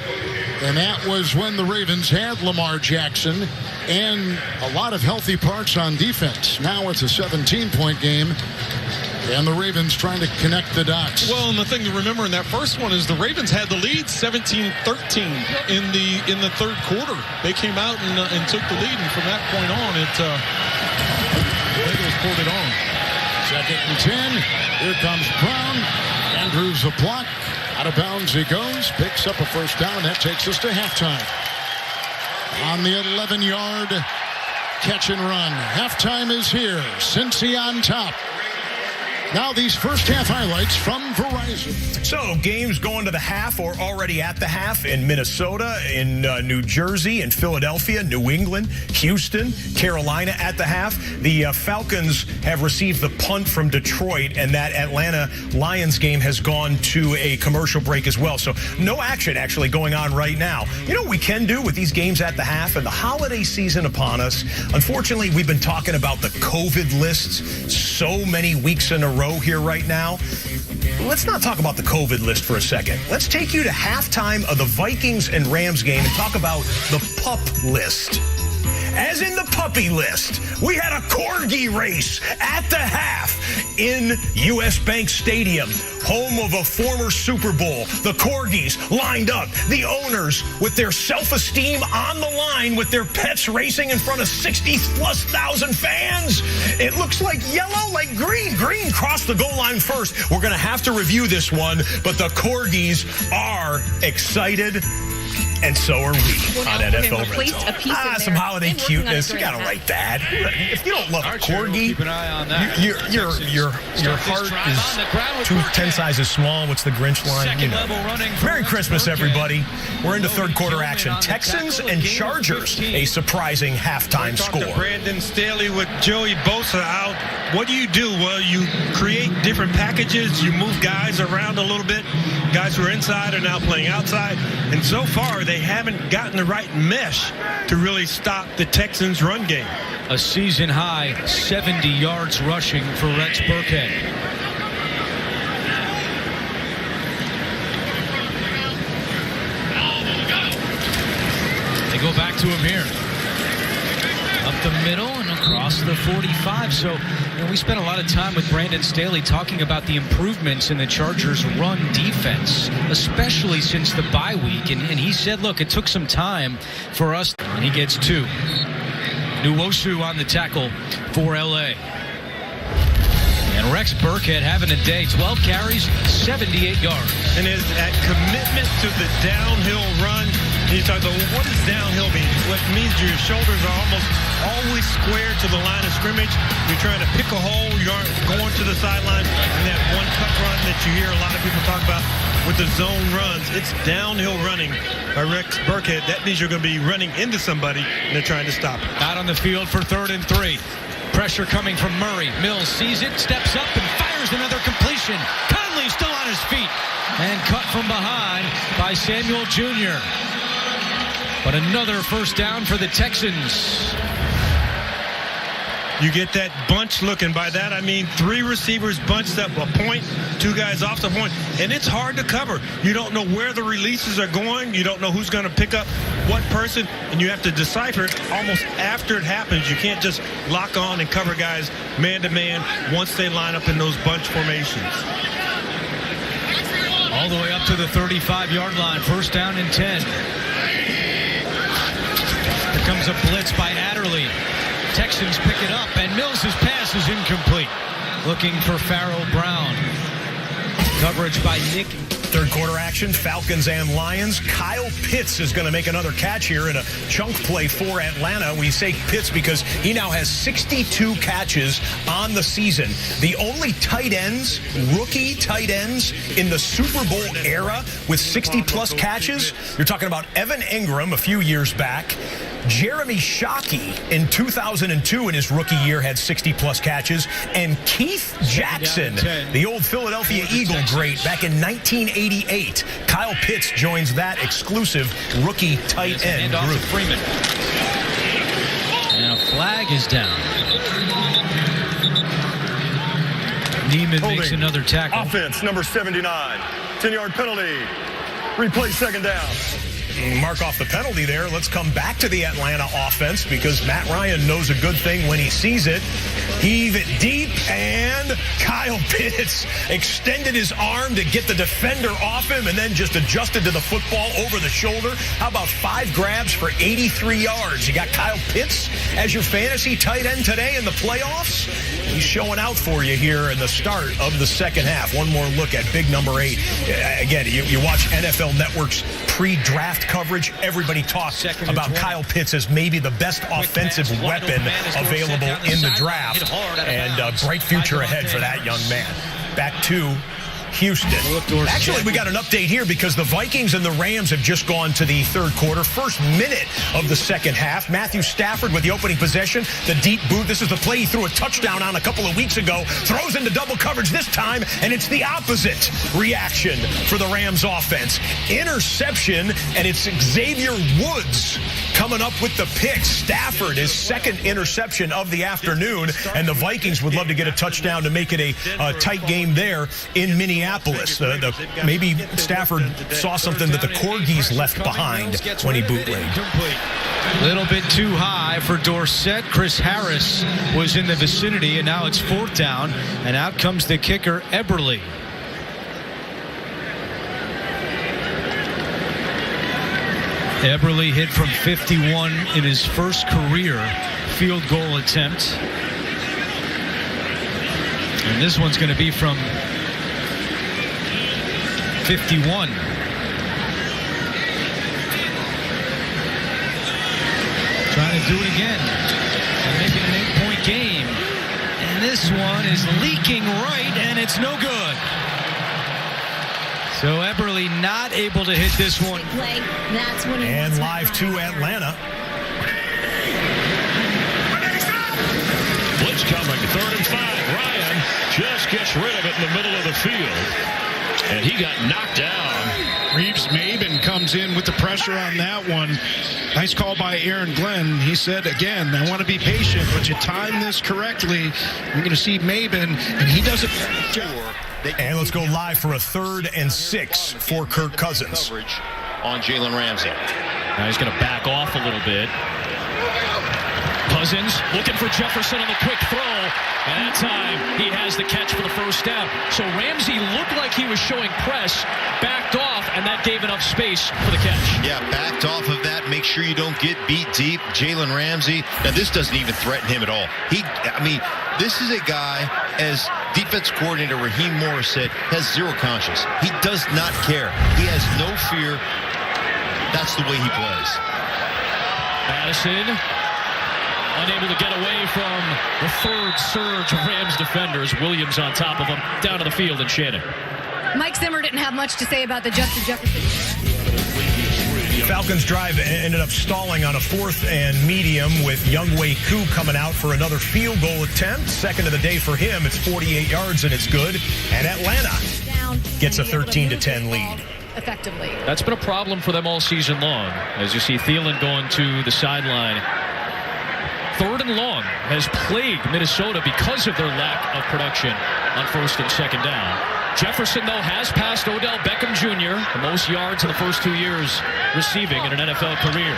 and that was when the Ravens had Lamar Jackson and a lot of healthy parts on defense. Now it's a 17-point game, and the Ravens trying to connect the dots. Well, and the thing to remember in that first one is the Ravens had the lead 17-13 in the third quarter. They came out and took the lead, and from that point on, Bengals pulled it on. 2nd and 10. Here comes Brown. Andrews a block. Out of bounds he goes. Picks up a first down. That takes us to halftime. On the 11-yard catch and run. Halftime is here. Cincy on top. Now these first half highlights from Verizon. So games going to the half or already at the half in Minnesota, in New Jersey, in Philadelphia, New England, Houston, Carolina at the half. The Falcons have received the punt from Detroit, and that Atlanta Lions game has gone to a commercial break as well. So no action actually going on right now. You know what we can do with these games at the half and the holiday season upon us? Unfortunately, we've been talking about the COVID lists so many weeks in a row here right now. Let's not talk about the COVID list for a second. Let's take you to halftime of the Vikings and Rams game and talk about the pup list. As in the puppy list, we had a corgi race at the half in US Bank Stadium, home of a former Super Bowl. The corgis lined up, the owners with their self-esteem on the line with their pets racing in front of 60,000+ fans. It looks like yellow, like green. Green crossed the goal line first. We're going to have to review this one, but the corgis are excited. And so are we on NFL Red Zone. Some holiday cuteness. You got to write that. If you don't love a corgi, keep an eye on that. Your heart is 10 sizes small. What's the Grinch line? You know. Merry Christmas, everybody. We're into third quarter action. Texans and Chargers, a surprising halftime score. Brandon Staley with Joey Bosa out. What do? Well, you create different packages. You move guys around a little bit. Guys who are inside are now playing outside. And so far, they haven't gotten the right mesh to really stop the Texans' run game. A season high 70 yards rushing for Rex Burkhead. They go back to him here. Up the middle and across the 45. So we spent a lot of time with Brandon Staley talking about the improvements in the Chargers' run defense, especially since the bye week. And he said, look, it took some time for us. And he gets 2. Nwosu on the tackle for L.A. And Rex Burkhead having a day. 12 carries, 78 yards. And is that commitment to the downhill run. You talk about, well, what does downhill mean? What it means your shoulders are almost always square to the line of scrimmage. You're trying to pick a hole. You aren't going to the sideline. And that one cut run that you hear a lot of people talk about with the zone runs, it's downhill running by Rex Burkhead. That means you're going to be running into somebody and they're trying to stop it. Out on the field for 3rd and 3. Pressure coming from Murray. Mills sees it, steps up, and fires another completion. Conley still on his feet. And cut from behind by Samuel Jr. But another first down for the Texans. You get that bunch looking. By that, I mean 3 receivers bunched up a point, 2 guys off the point. And it's hard to cover. You don't know where the releases are going. You don't know who's going to pick up what person. And you have to decipher it almost after it happens. You can't just lock on and cover guys man-to-man once they line up in those bunch formations. All the way up to the 35-yard line. First down and 10. Here comes a blitz by Adderley. Texans pick it up, and Mills' pass is incomplete. Looking for Farrell Brown. Coverage by Nick. Third quarter action, Falcons and Lions. Kyle Pitts is going to make another catch here in a chunk play for Atlanta. We say Pitts because he now has 62 catches on the season. The only rookie tight ends in the Super Bowl era with 60-plus catches. You're talking about Evan Engram a few years back. Jeremy Shockey in 2002 in his rookie year had 60-plus catches. And Keith Jackson, the old Philadelphia Eagle great, back in 1988. Kyle Pitts joins that exclusive rookie tight end group. Freeman. And a flag is down. Neiman makes another tackle. Offense, number 79. 10-yard penalty. Replay second down. Mark off the penalty there. Let's come back to the Atlanta offense because Matt Ryan knows a good thing when he sees it. Heave it deep, and Kyle Pitts extended his arm to get the defender off him and then just adjusted to the football over the shoulder. How about 5 grabs for 83 yards? You got Kyle Pitts as your fantasy tight end today in the playoffs. He's showing out for you here in the start of the second half. One more look at big number 8. Again, you watch NFL Network's pre-draft coverage. Everybody talks about Kyle Pitts as maybe the best offensive weapon available in the draft. And a bright future ahead for that young man. Back to Houston. Actually, we got an update here because the Vikings and the Rams have just gone to the third quarter. First minute of the second half. Matthew Stafford with the opening possession. The deep boot. This is the play he threw a touchdown on a couple of weeks ago. Throws into double coverage this time, and it's the opposite reaction for the Rams offense. Interception, and it's Xavier Woods coming up with the pick. Stafford, his second interception of the afternoon, and the Vikings would love to get a touchdown to make it a tight game there in Minneapolis. Maybe Stafford saw something that the Corgis left behind when he bootlegged. Little bit too high for Dorsett. Chris Harris was in the vicinity, and now it's fourth down, and out comes the kicker, Eberle. Eberle hit from 51 in his first career field goal attempt. And this one's going to be from 51. Trying to do it again. And make it an 8-point game. And this one is leaking right, and it's no good. So Eberle not able to hit this one. And live to Atlanta. Blitz coming, 3rd and 5. Ryan just gets rid of it in the middle of the field. And he got knocked down. Reeves-Maybin comes in with the pressure on that one. Nice call by Aaron Glenn. He said, again, I want to be patient, but you time this correctly. We're going to see Maybin, and he doesn't. And let's go live for a 3rd and 6 for Kirk Cousins. Coverage on Jalen Ramsey. Now he's going to back off a little bit. Cousins looking for Jefferson on the quick throw. And that time he has the catch for the first down. So Ramsey looked like he was showing press, backed off, and that gave enough space for the catch. Yeah, backed off of that. Make sure you don't get beat deep. Jalen Ramsey. Now this doesn't even threaten him at all. This is a guy, as defense coordinator Raheem Morris said, has zero conscience. He does not care. He has no fear. That's the way he plays. Madison unable to get away from the third surge of Rams defenders. Williams on top of him, down to the field, and Shannon. Mike Zimmer didn't have much to say about the Justin Jefferson. Falcons drive ended up stalling on a 4th and medium with Younghoe Koo coming out for another field goal attempt. Second of the day for him. It's 48 yards and it's good. And Atlanta gets a 13-10 lead. Effectively. That's been a problem for them all season long. As you see Thielen going to the sideline. 3rd and long has plagued Minnesota because of their lack of production on 1st and 2nd down. Jefferson, though, has passed Odell Beckham Jr., the most yards in the first 2 years receiving in an NFL career.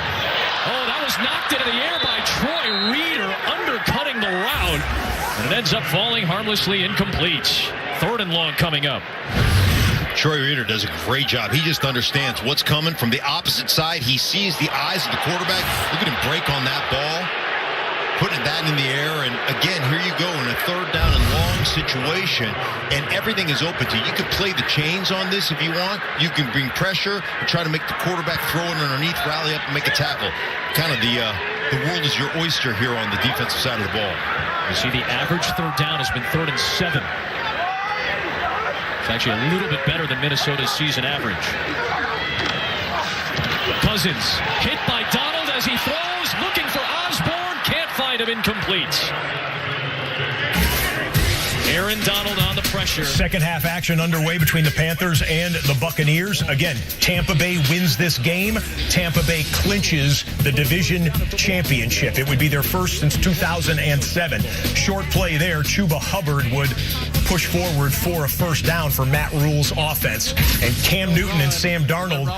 Oh, that was knocked into the air by Troy Reeder, undercutting the route, and it ends up falling harmlessly incomplete. 3rd and long coming up. Troy Reeder does a great job. He just understands what's coming from the opposite side. He sees the eyes of the quarterback. Look at him break on that ball. putting that in the air. And again, here you go in a third down and long situation, and everything is open to you. You can play the chains on this if you want. You can bring pressure and try to make the quarterback throw it underneath, rally up, and make a tackle. Kind of the world is your oyster here on the defensive side of the ball. You see the average third down has been 3rd and 7. It's actually a little bit better than Minnesota's season average. Cousins hit by Donald as he throws, looking for Osborne, can't find him, incomplete. Aaron Donald on the pressure. Second half action underway between the Panthers and the Buccaneers. Again, Tampa Bay wins this game. Tampa Bay clinches the division championship. It would be their first since 2007. Short play there. Chuba Hubbard would push forward for a first down for Matt Rule's offense. And Cam Newton and Sam Darnold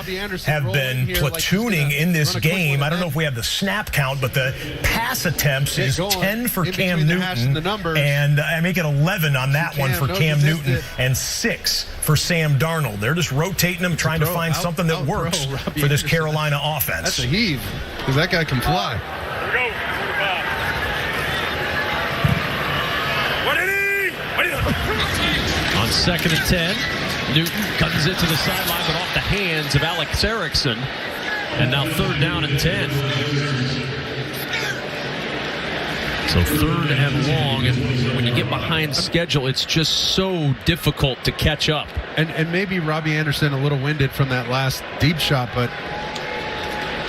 have been platooning in this game. I don't know if we have the snap count, but the pass attempts is 10 for Cam Newton. And I make it 11 on that one for Cam Newton and 6 for Sam Darnold. They're just rotating them, trying to find something that works for this Carolina offense. That's a heave, because that guy can fly. On 2nd and 10, Newton cuts it to the sideline, but off the hands of Alex Erickson. And now 3rd down and 10. So 3rd and long, and when you get behind schedule, it's just so difficult to catch up. And maybe Robbie Anderson a little winded from that last deep shot, but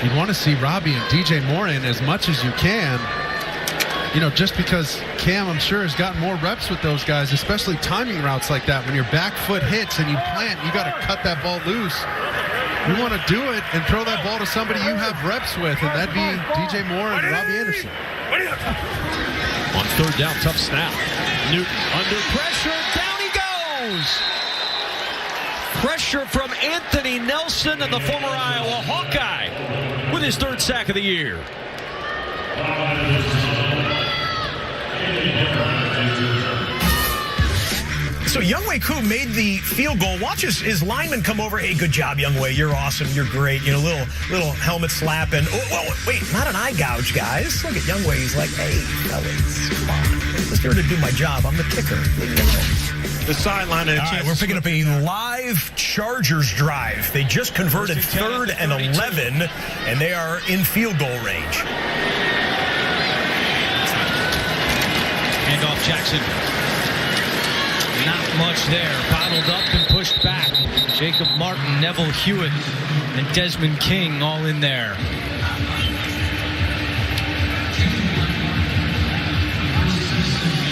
you want to see Robbie and DJ Moore in as much as you can. You know, just because Cam, I'm sure, has gotten more reps with those guys, especially timing routes like that. When your back foot hits and you plant, you got to cut that ball loose. You want to do it and throw that ball to somebody you have reps with, and that'd be DJ Moore and Robbie Anderson. On 3rd down, tough snap. Newton under pressure, down he goes! Pressure from Anthony Nelson and the former Iowa Hawkeye with his 3rd sack of the year. So Younghoe Koo made the field goal. Watch his lineman come over. Hey, good job, Younghoe. You're awesome. You're great. You know, little helmet slap. And, oh, wait, not an eye gouge, guys. Look at Younghoe. He's like, hey, fellas, come on. I'm just here to do my job. I'm the kicker. The sideline. All right, we're picking up a live Chargers drive. They just converted 3rd and 11, and they are in field goal range. Handoff Jackson. Not much there. Bottled up and pushed back. Jacob Martin, Neville Hewitt, and Desmond King all in there.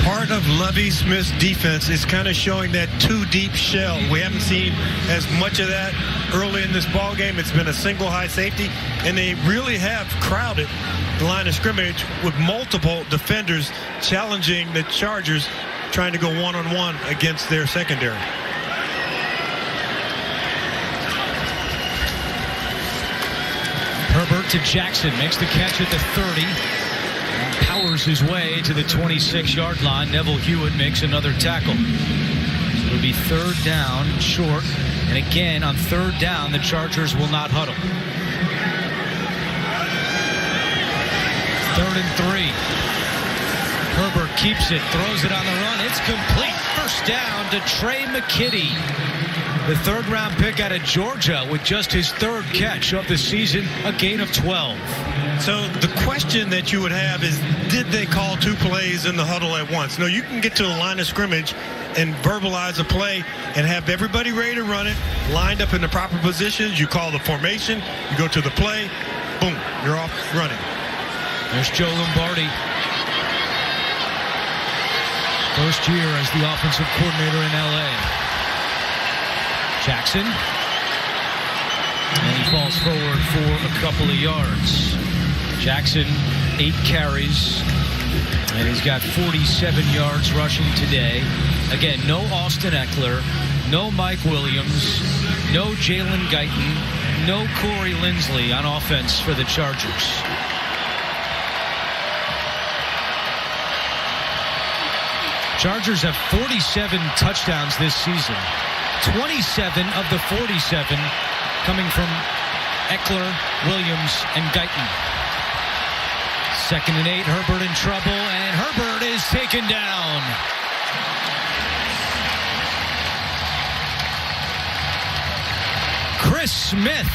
Part of Lovie Smith's defense is kind of showing that 2-deep shell. We haven't seen as much of that early in this ball game. It's been a single high safety, and they really have crowded the line of scrimmage with multiple defenders challenging the Chargers, trying to go one-on-one against their secondary. Herbert to Jackson, makes the catch at the 30. Powers his way to the 26-yard line. Neville Hewitt makes another tackle. So it'll be 3rd down, short. And again, on 3rd down, the Chargers will not huddle. 3rd and 3. Herbert keeps it, throws it on the run. It's complete. First down to Trey McKitty. The 3rd-round pick out of Georgia with just his 3rd catch of the season, a gain of 12. So the question that you would have is, did they call 2 plays in the huddle at once? No, you can get to the line of scrimmage and verbalize a play and have everybody ready to run it, lined up in the proper positions. You call the formation, you go to the play, boom, you're off running. There's Joe Lombardi. First year as the offensive coordinator in L.A. Jackson. And he falls forward for a couple of yards. Jackson, 8 carries. And he's got 47 yards rushing today. Again, no Austin Eckler, no Mike Williams, no Jalen Guyton, no Corey Linsley on offense for the Chargers. Chargers have 47 touchdowns this season. 27 of the 47 coming from Eckler, Williams, and Guyton. 2nd and 8. Herbert in trouble, and Herbert is taken down. Chris Smith,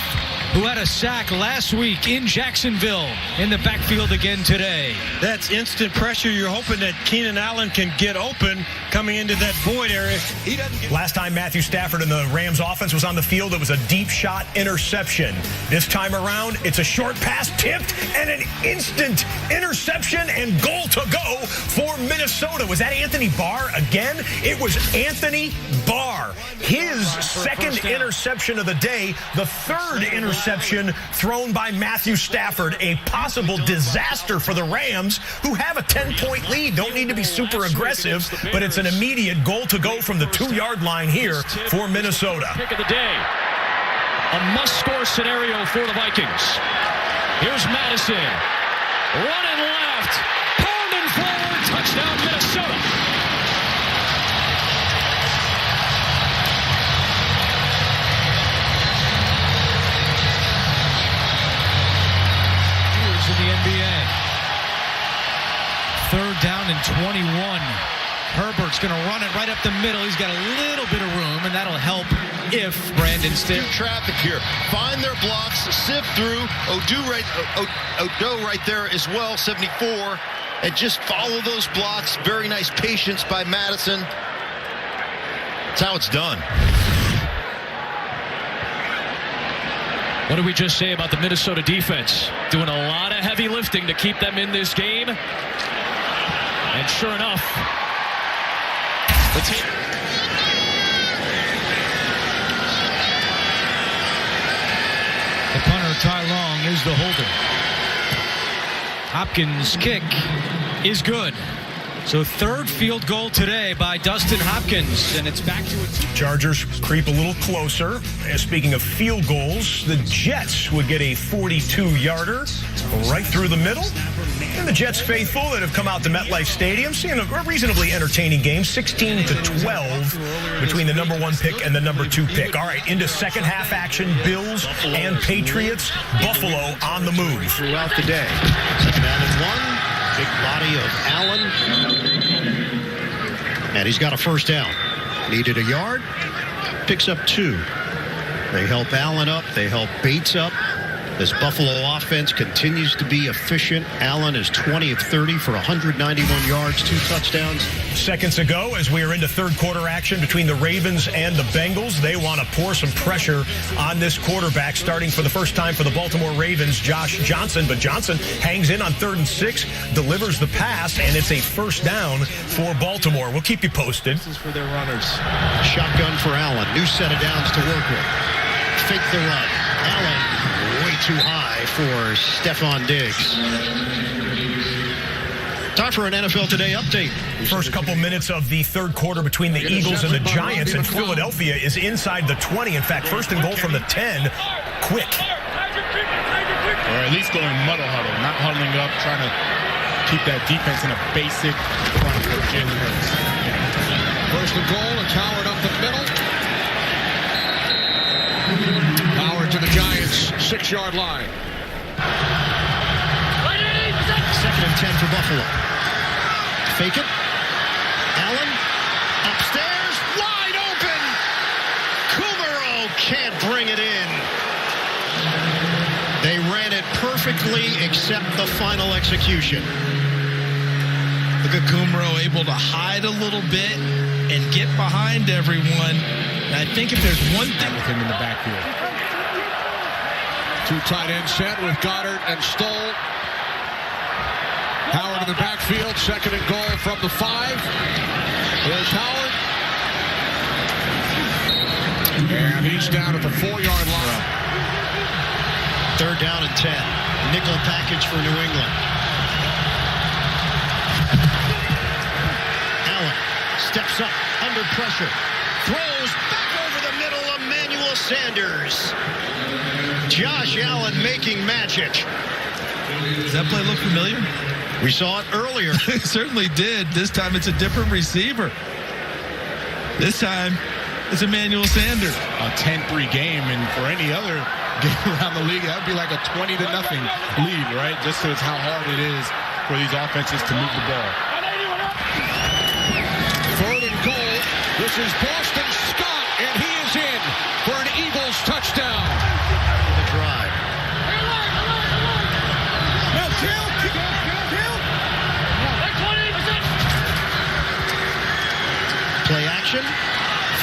who had a sack last week in Jacksonville, in the backfield again today. That's instant pressure. You're hoping that Keenan Allen can get open coming into that void area. He doesn't get... Last time Matthew Stafford and the Rams offense was on the field, it was a deep shot interception. This time around, it's a short pass tipped and an instant interception and goal to go for Minnesota. Was that Anthony Barr again? It was Anthony Barr. His second interception of the day, the third interception thrown by Matthew Stafford. A possible disaster for the Rams, who have a 10-point lead. Don't need to be super aggressive, but it's an immediate goal to go from the 2-yard line here for Minnesota. Pick of the day. A must-score scenario for the Vikings. Here's Madison. Running left. Pounding forward. Touchdown, Minnesota. Here's in the NBA. 3rd down and 21. Herbert's going to run it right up the middle. He's got a little bit of room, and that'll help if Brandon Staley. Traffic here. Find their blocks, sift through. Odo right there as well, 74. And just follow those blocks. Very nice patience by Madison. That's how it's done. What did we just say about the Minnesota defense? Doing a lot of heavy lifting to keep them in this game. And sure enough, the team. The punter, Ty Long, is the holder. Hopkins' kick is good. So 3rd field goal today by Dustin Hopkins, and it's back to a Chargers creep a little closer. And speaking of field goals, the Jets would get a 42-yarder right through the middle. And the Jets faithful that have come out to MetLife Stadium, seeing a reasonably entertaining game, 16-12 between the number 1 pick and the number 2 pick. All right, into second half action, Bills and Patriots. Buffalo on the move. Throughout the day. 2nd down and 1. Big body of Allen. And he's got a 1st down. Needed a yard. Picks up 2. They help Allen up. They help Bates up. This Buffalo offense continues to be efficient. Allen is 20 of 30 for 191 yards, 2 touchdowns. Seconds ago, as we are into 3rd quarter action between the Ravens and the Bengals, they want to pour some pressure on this quarterback, starting for the first time for the Baltimore Ravens, Josh Johnson. But Johnson hangs in on 3rd and 6, delivers the pass, and it's a 1st down for Baltimore. We'll keep you posted. This is for their runners. Shotgun for Allen. New set of downs to work with. Fake the run. Allen way too high for Stephon Diggs. Time for an NFL Today update. First couple minutes of the 3rd quarter between the Eagles and the Giants, and Philadelphia is inside the 20. In fact, 1st and goal from the 10. Quick. Or at least going muddle huddle, not huddling up, trying to keep that defense in a basic front for Jalen Hurts. 1st and goal, it's Howard up the middle. Howard to the Giants' 6-yard line. 2nd and 10 for Buffalo. Fake it. Allen upstairs, wide open. Kumaro can't bring it in. They ran it perfectly except the final execution. Look at Kumaro able to hide a little bit and get behind everyone. And I think if there's one thing with him in the backfield. 2 tight end set with Goddard and Stoll. Howard in the backfield, 2nd and goal from the 5. Here's Howard. And he's down at the 4-yard line. 3rd down and 10. Nickel package for New England. Allen steps up under pressure. Throws back over the middle. Emmanuel Sanders. Josh Allen making magic. Does that play look familiar? We saw it earlier. It certainly did. This time it's a different receiver. This time it's Emmanuel Sanders. A 10-3 game, and for any other game around the league. That would be like a 20-0 lead, right? Just so it's how hard it is for these offenses to move the ball. 3rd and goal. This is Boston Scott, and he is in for an Eagles touchdown. The drive. Play action.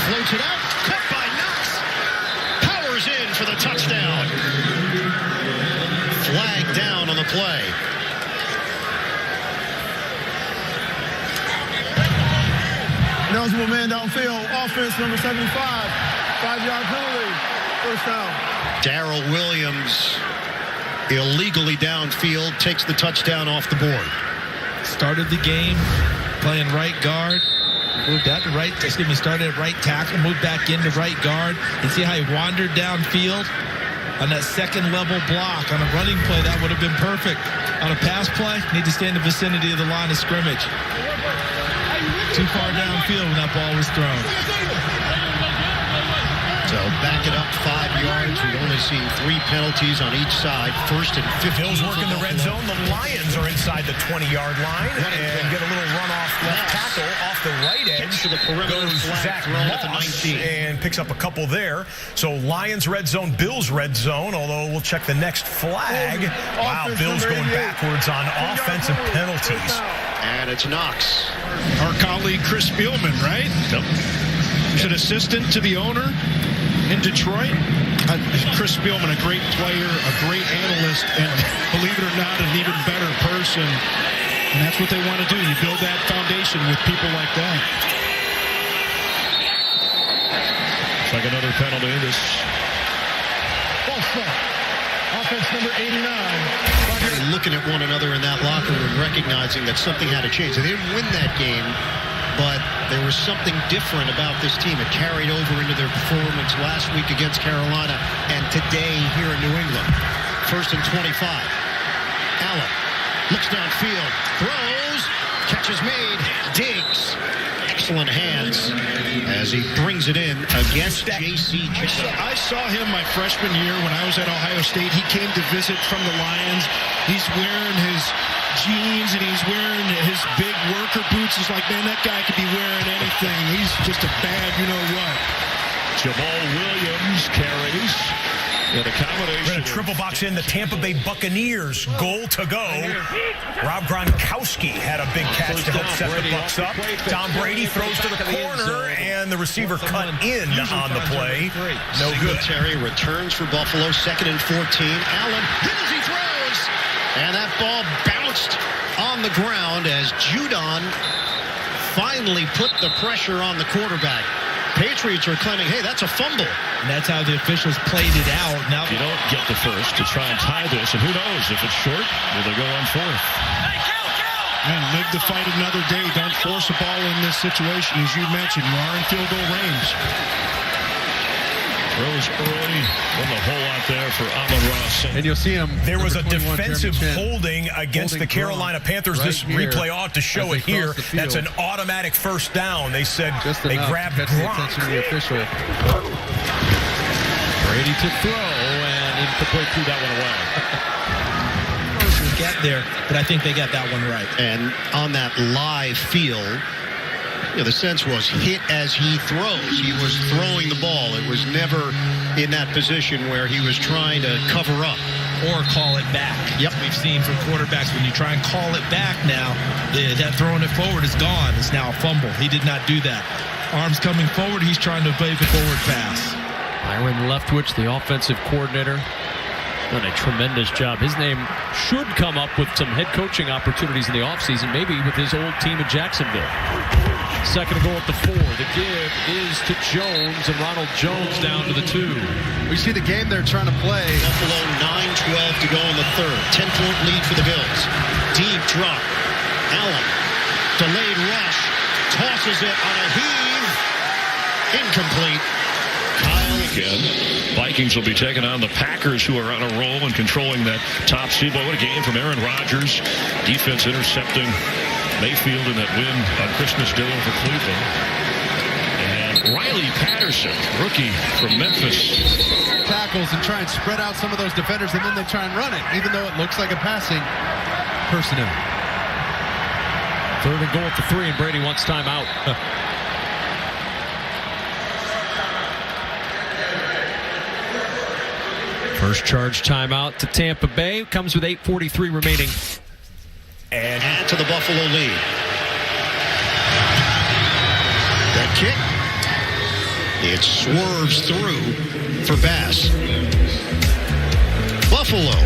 Floats it out. Caught by Knox. Powers in for the touchdown. Flag down on the play. Eligible man downfield. Offense number 75. 5-yard penalty. First down. Darrell Williams illegally downfield takes the touchdown off the board. Started the game playing right guard. Moved out to right, started at right tackle, moved back into right guard. And see how he wandered downfield on that second level block. On a running play, that would have been perfect. On a pass play, need to stay in the vicinity of the line of scrimmage. Too far downfield when that ball was thrown. So back it up 5 yards. We've only seen 3 penalties on each side. 1st and 15. Bills work in the red zone. The Lions are inside the 20-yard line and get a little run off left tackle off the right edge. To the perimeter, goes Zach at the Moss 19. and picks up a couple there. So Lions red zone, Bills red zone, although we'll check the next flag. Wow, Bills going backwards on offensive penalties. And it's Knox. Our colleague Chris Spielman, right? Yep. He's an assistant to the owner in Detroit. Chris Spielman, a great player, a great analyst, and believe it or not, an even better person. And that's what they want to do. You build that foundation with people like that. It's like another penalty. This False start. Offense number 89. Looking at one another in that locker room, recognizing that something had to change. They didn't win that game, but there was something different about this team. It carried over into their performance last week against Carolina and today here in New England. 1st and 25. Allen looks downfield, throws, catch is made, Diggs. Excellent hands as he brings it in against J.C. I saw him my freshman year when I was at Ohio State. He came to visit from the Lions. He's wearing his jeans and he's wearing his big worker boots. He's like, man, that guy could be wearing anything. He's just a bad you-know-what. Jamal Williams carries. An accommodation. We're going to triple box in the Tampa Bay Buccaneers. Goal to go. Rob Gronkowski had a big catch to help set the Bucs up. Tom Brady throws to the corner, and the receiver cut in on the play. No good. Terry returns for Buffalo. 2nd and 14. Allen hit as he throws. And that ball bounced on the ground as Judon finally put the pressure on the quarterback. Patriots are claiming, hey, that's a fumble. And that's how the officials played it out. Now you don't get the first to try and tie this, and who knows if it's short, will they go on 4th? And live to fight another day. Don't force a ball in this situation. As you mentioned, you are in field goal range. Throws early. Wasn't a whole lot there for Amon-Ra. And you'll see him. There was a defensive holding against the Carolina Panthers. Right this replay ought to show it here. That's an automatic first down. They said they grabbed Gronk. The official. Brady to throw and incomplete, threw that one away. We'll get there, but I think they got that one right. And on that live field, the sense was hit as he throws. He was throwing the ball. It was never in that position where he was trying to cover up. Or call it back. Yep. We've seen from quarterbacks when you try and call it back now, that throwing it forward is gone. It's now a fumble. He did not do that. Arms coming forward, he's trying to play the forward pass. Byron Leftwich, the offensive coordinator, done a tremendous job. His name should come up with some head coaching opportunities in the offseason, maybe with his old team in Jacksonville. 2nd and goal at the 4. The give is to Jones, and Ronald Jones down to the 2. We see the game they're trying to play. Buffalo 9-12 to go in the 3rd. 10-point lead for the Bills. Deep drop. Allen. Delayed rush. Tosses it on a heave. Incomplete. Weekend. Vikings will be taking on the Packers, who are on a roll and controlling that top seed. What a game from Aaron Rodgers. Defense intercepting Mayfield in that win on Christmas Day over Cleveland. And Riley Patterson, rookie from Memphis. tackles and try and spread out some of those defenders, and then they try and run it, even though it looks like a passing personnel. 3rd and goal at the 3, and Brady wants timeout. First charge timeout to Tampa Bay. Comes with 8:43 remaining. And add to the Buffalo lead. That kick. It swerves through for Bass. Buffalo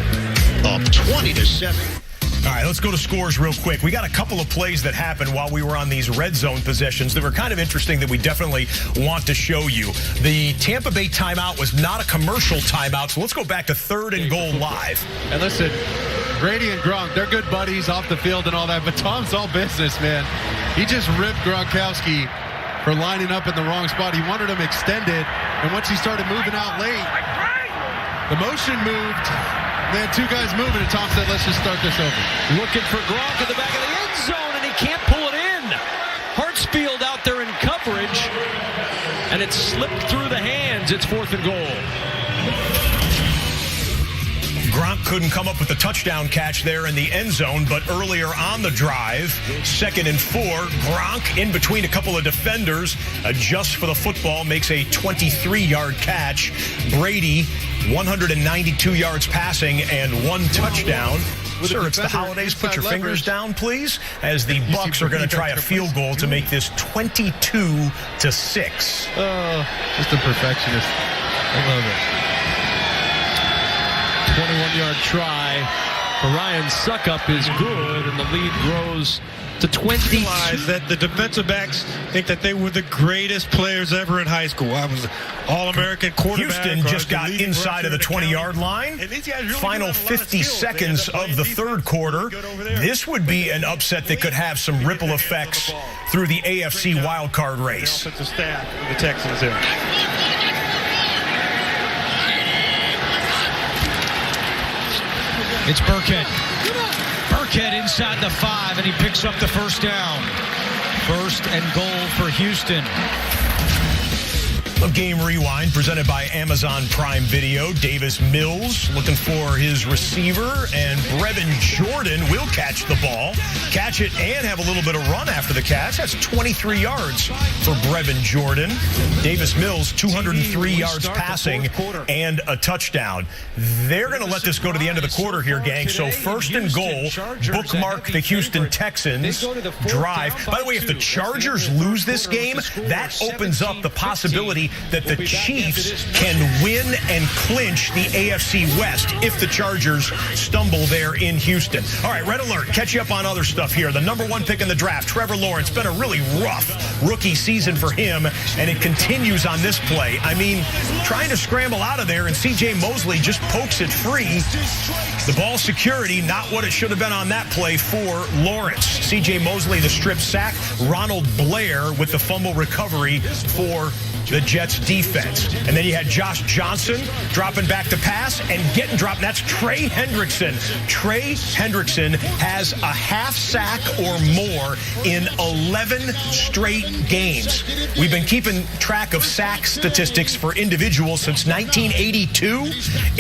up 20-7. All right, let's go to scores real quick. We got a couple of plays that happened while we were on these red zone possessions that were kind of interesting that we definitely want to show you. The Tampa Bay timeout was not a commercial timeout, so let's go back to 3rd and goal live. And listen, Brady and Gronk, they're good buddies off the field and all that, but Tom's all business, man. He just ripped Gronkowski for lining up in the wrong spot. He wanted him extended, and once he started moving out late, the motion moved. They had 2 guys moving, and Tom said, let's just start this over. Looking for Gronk in the back of the end zone, and he can't pull it in. Hartsfield out there in coverage, and it slipped through the hands. It's 4th and goal. Gronk couldn't come up with the touchdown catch there in the end zone, but earlier on the drive, 2nd and 4, Gronk in between a couple of defenders, adjusts for the football, makes a 23-yard catch. Brady, 192 yards passing and 1 touchdown. Sir, it's the holidays. Put your fingers down, please, as the Bucs are going to try a field goal to make this 22-6. Just a perfectionist. I love it. 21-yard try for Ryan Suckup is good, and the lead grows to 22. That the defensive backs think that they were the greatest players ever in high school. I was All-American quarterback. Houston just got inside of the 20-yard line. Final 50 seconds of the 3rd quarter. This would be an upset that could have some ripple effects through the AFC wildcard race. The staff of the Texans there. It's Burkhead. Burkhead inside the 5, and he picks up the first down. 1st and goal for Houston. A Game Rewind presented by Amazon Prime Video. Davis Mills looking for his receiver, and Brevin Jordan will catch the ball, catch it, and have a little bit of run after the catch. That's 23 yards for Brevin Jordan. Davis Mills, 203 yards passing and a touchdown. They're going to let this go to the end of the quarter here, gang. So 1st and goal, bookmark the Houston Texans drive. By the way, if the Chargers lose this game, that opens up the possibility that the Chiefs can win and clinch the AFC West if the Chargers stumble there in Houston. All right, red alert. Catch you up on other stuff here. The #1 pick in the draft, Trevor Lawrence, been a really rough rookie season for him, and it continues on this play. I mean, trying to scramble out of there, and C.J. Mosley just pokes it free. The ball security, not what it should have been on that play for Lawrence. C.J. Mosley, the strip sack. Ronald Blair with the fumble recovery for the Jets defense. And then you had Josh Johnson dropping back to pass and getting dropped. That's Trey Hendrickson. Trey Hendrickson has a half sack or more in 11 straight games. We've been keeping track of sack statistics for individuals since 1982.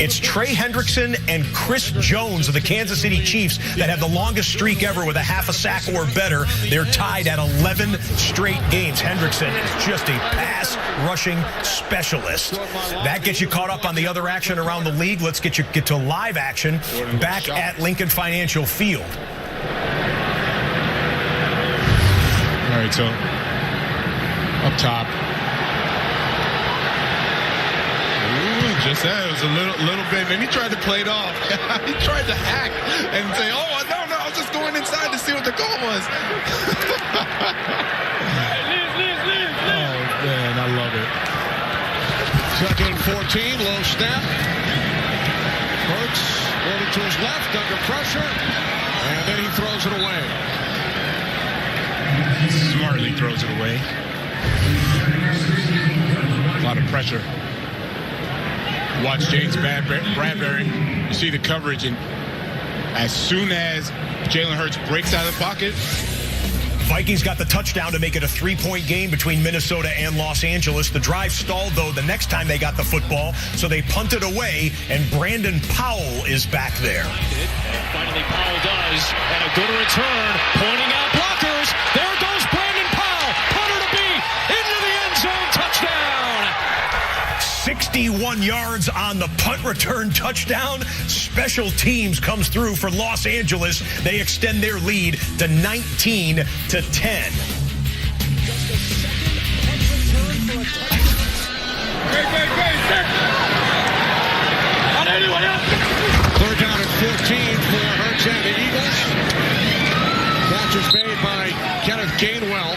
It's Trey Hendrickson and Chris Jones of the Kansas City Chiefs that have the longest streak ever with a half a sack or better. They're tied at 11 straight games. Hendrickson is just a pass rushing specialist. That gets you caught up on the other action around the league. Let's get to live action back at Lincoln Financial Field. All right, so up top. Just that, it was a little bit, and he tried to play it off. He tried to hack and say, oh, no, I was just going inside to see what the call was. Oh, man, I love it. 2nd and 14, low snap. Hurts rolling to his left, under pressure, and then he throws it away. Smartly throws it away. A lot of pressure. Watch James Bradbury. You see the coverage, and as soon as Jalen Hurts breaks out of the pocket, Vikings got the touchdown to make it a 3-point game between Minnesota and Los Angeles. The drive stalled, though, the next time they got the football, so they punted away, and Brandon Powell is back there. And finally Powell does, and a good return, pointing out blockers. There goes Brandon Powell, punter to beat, into the end zone, touchdown. 61 yards on the punt return touchdown. Special teams comes through for Los Angeles. They extend their lead to 19-10. Third down and 15 for Hurts and the Eagles. Catch is made by Kenneth Gainwell.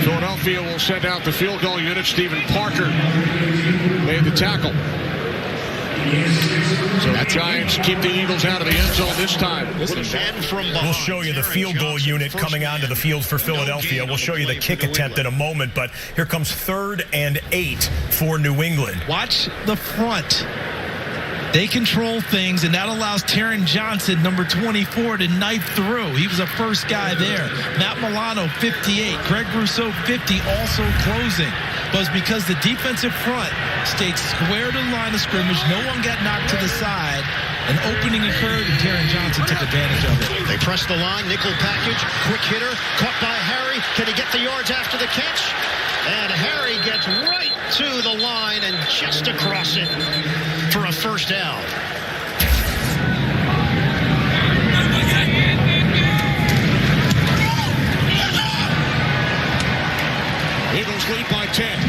Philadelphia will send out the field goal unit. Stephen Parker made the tackle. So the Giants keep the Eagles out of the end zone this time. We'll show you the field goal unit coming onto the field for Philadelphia. We'll show you the kick attempt in a moment, but here comes 3rd and 8 for New England. Watch the front. They control things, and that allows Taron Johnson, number 24, to knife through. He was the first guy there. Matt Milano, 58. Greg Rousseau, 50, also closing. But it's because the defensive front stayed square to the line of scrimmage. No one got knocked to the side. An opening occurred, and Taron Johnson took advantage of it. They press the line, nickel package, quick hitter, caught by Harry. Can he get the yards after the catch? And Harry gets right to the line and just across it for a first down. Eagles lead by 10.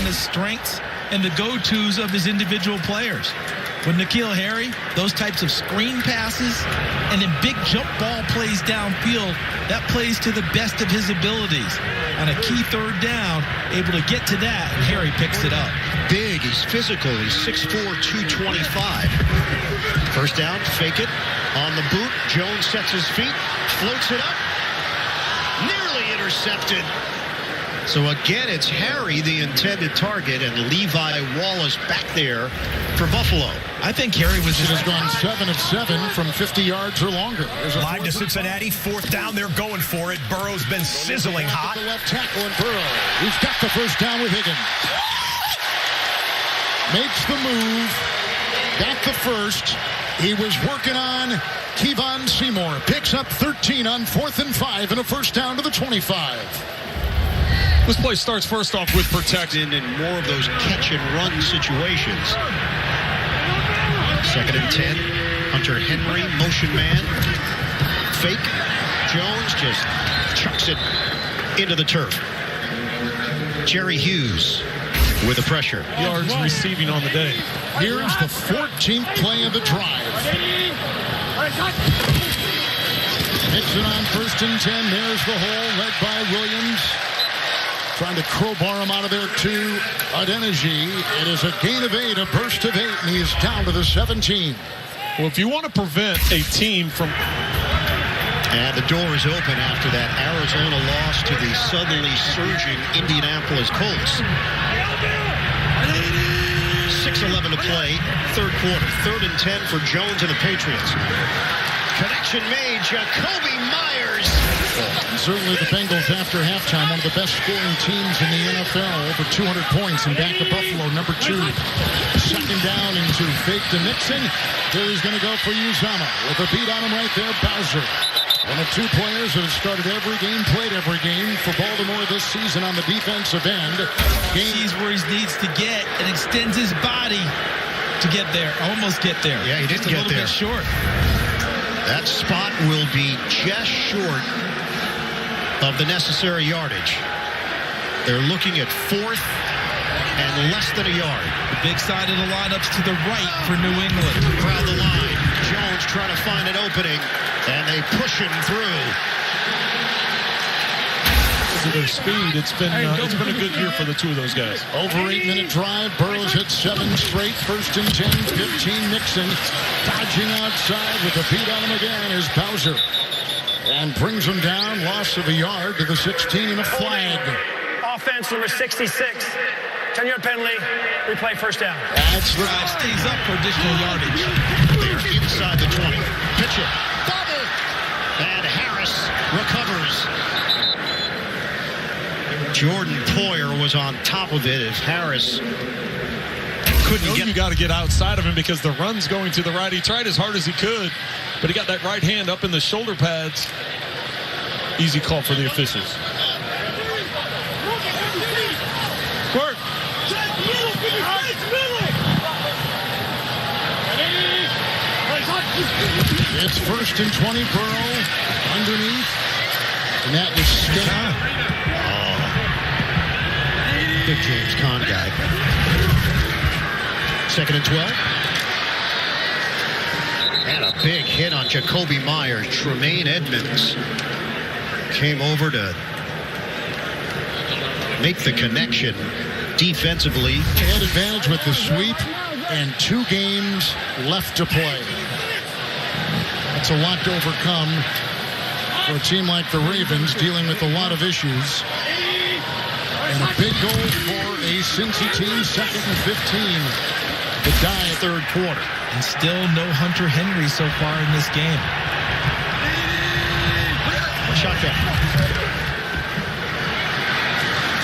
The strengths and the go-tos of his individual players. With N'Keal Harry, those types of screen passes and then big jump ball plays downfield, that plays to the best of his abilities. On a key third down, able to get to that, and Harry picks it up. Big, he's physical, he's 6'4", 225. First down, fake it, on the boot, Jones sets his feet, floats it up, nearly intercepted. So again, it's Harry, the intended target, and Levi Wallace back there for Buffalo. I think Harry has gone 7 of 7 from 50 yards or longer. Live to Cincinnati, 4th down, they're going for it. Burrow's been sizzling hot. The left tackle and Burrow. He's got the first down with Higgins. Makes the move. Got the first. He was working on Kevon Seymour. Picks up 13 on 4th and 5 and a first down to the 25. This play starts first off with protection in more of those catch and run situations. 2nd and 10. Hunter Henry, motion man. Fake. Jones just chucks it into the turf. Jerry Hughes with the pressure. Yards receiving on the day. Here's the 14th play of the drive. Nixon on 1st and 10. There's the hole led by Williams. Trying to crowbar him out of there to Adeniji. It is a gain of 8, a burst of 8, and he is down to the 17. Well, if you want to prevent a team from... And the door is open after that Arizona loss to the suddenly surging Indianapolis Colts. 6:11 to play, 3rd quarter. 3rd and 10 for Jones and the Patriots. Connection made, Jacoby Myers. And certainly the Bengals after halftime, one of the best scoring teams in the NFL, over 200 points, and back to Buffalo, number 2. 2nd down into fake to Nixon. Here he's going to go for Uzama with a beat on him right there, Bowser. One of 2 players that have started every game, played every game for Baltimore this season on the defensive end. He's where he needs to get and extends his body to get there, almost get there. Yeah, he didn't get there. Just a little bit short. That spot will be just short of the necessary yardage. They're looking at 4th and less than a yard. The big side of the lineups to the right for New England. Crowd the line. Jones trying to find an opening, and they push him through. To their speed, it's been a good year for the 2 of those guys. Over 8-minute drive. Burrows hit 7 straight. 1st and 10, 15. Nixon dodging outside with a beat on him again is Bowser. And brings him down. Loss of a yard to the 16 and a flag. Offense number 66. 10-yard penalty. Replay first down. That's right. Stays up for additional yardage. They're inside the 20. Pitch it. Bobble. there was on top of it as Harris couldn't get. You got to get outside of him because the run's going to the right. He tried as hard as he could, but he got that right hand up in the shoulder pads. Easy call for the officials. Work. It's 1st and 20, Burrow underneath. And that was Scott. Big James Conn guy. 2nd and 12. And a big hit on Jacoby Myers. Tremaine Edmonds came over to make the connection defensively. They had advantage with the sweep and 2 games left to play. It's a lot to overcome for a team like the Ravens dealing with a lot of issues. And a big goal for a Cincy team, 2nd and 15. The die 3rd quarter. And still no Hunter Henry so far in this game. Shotgun.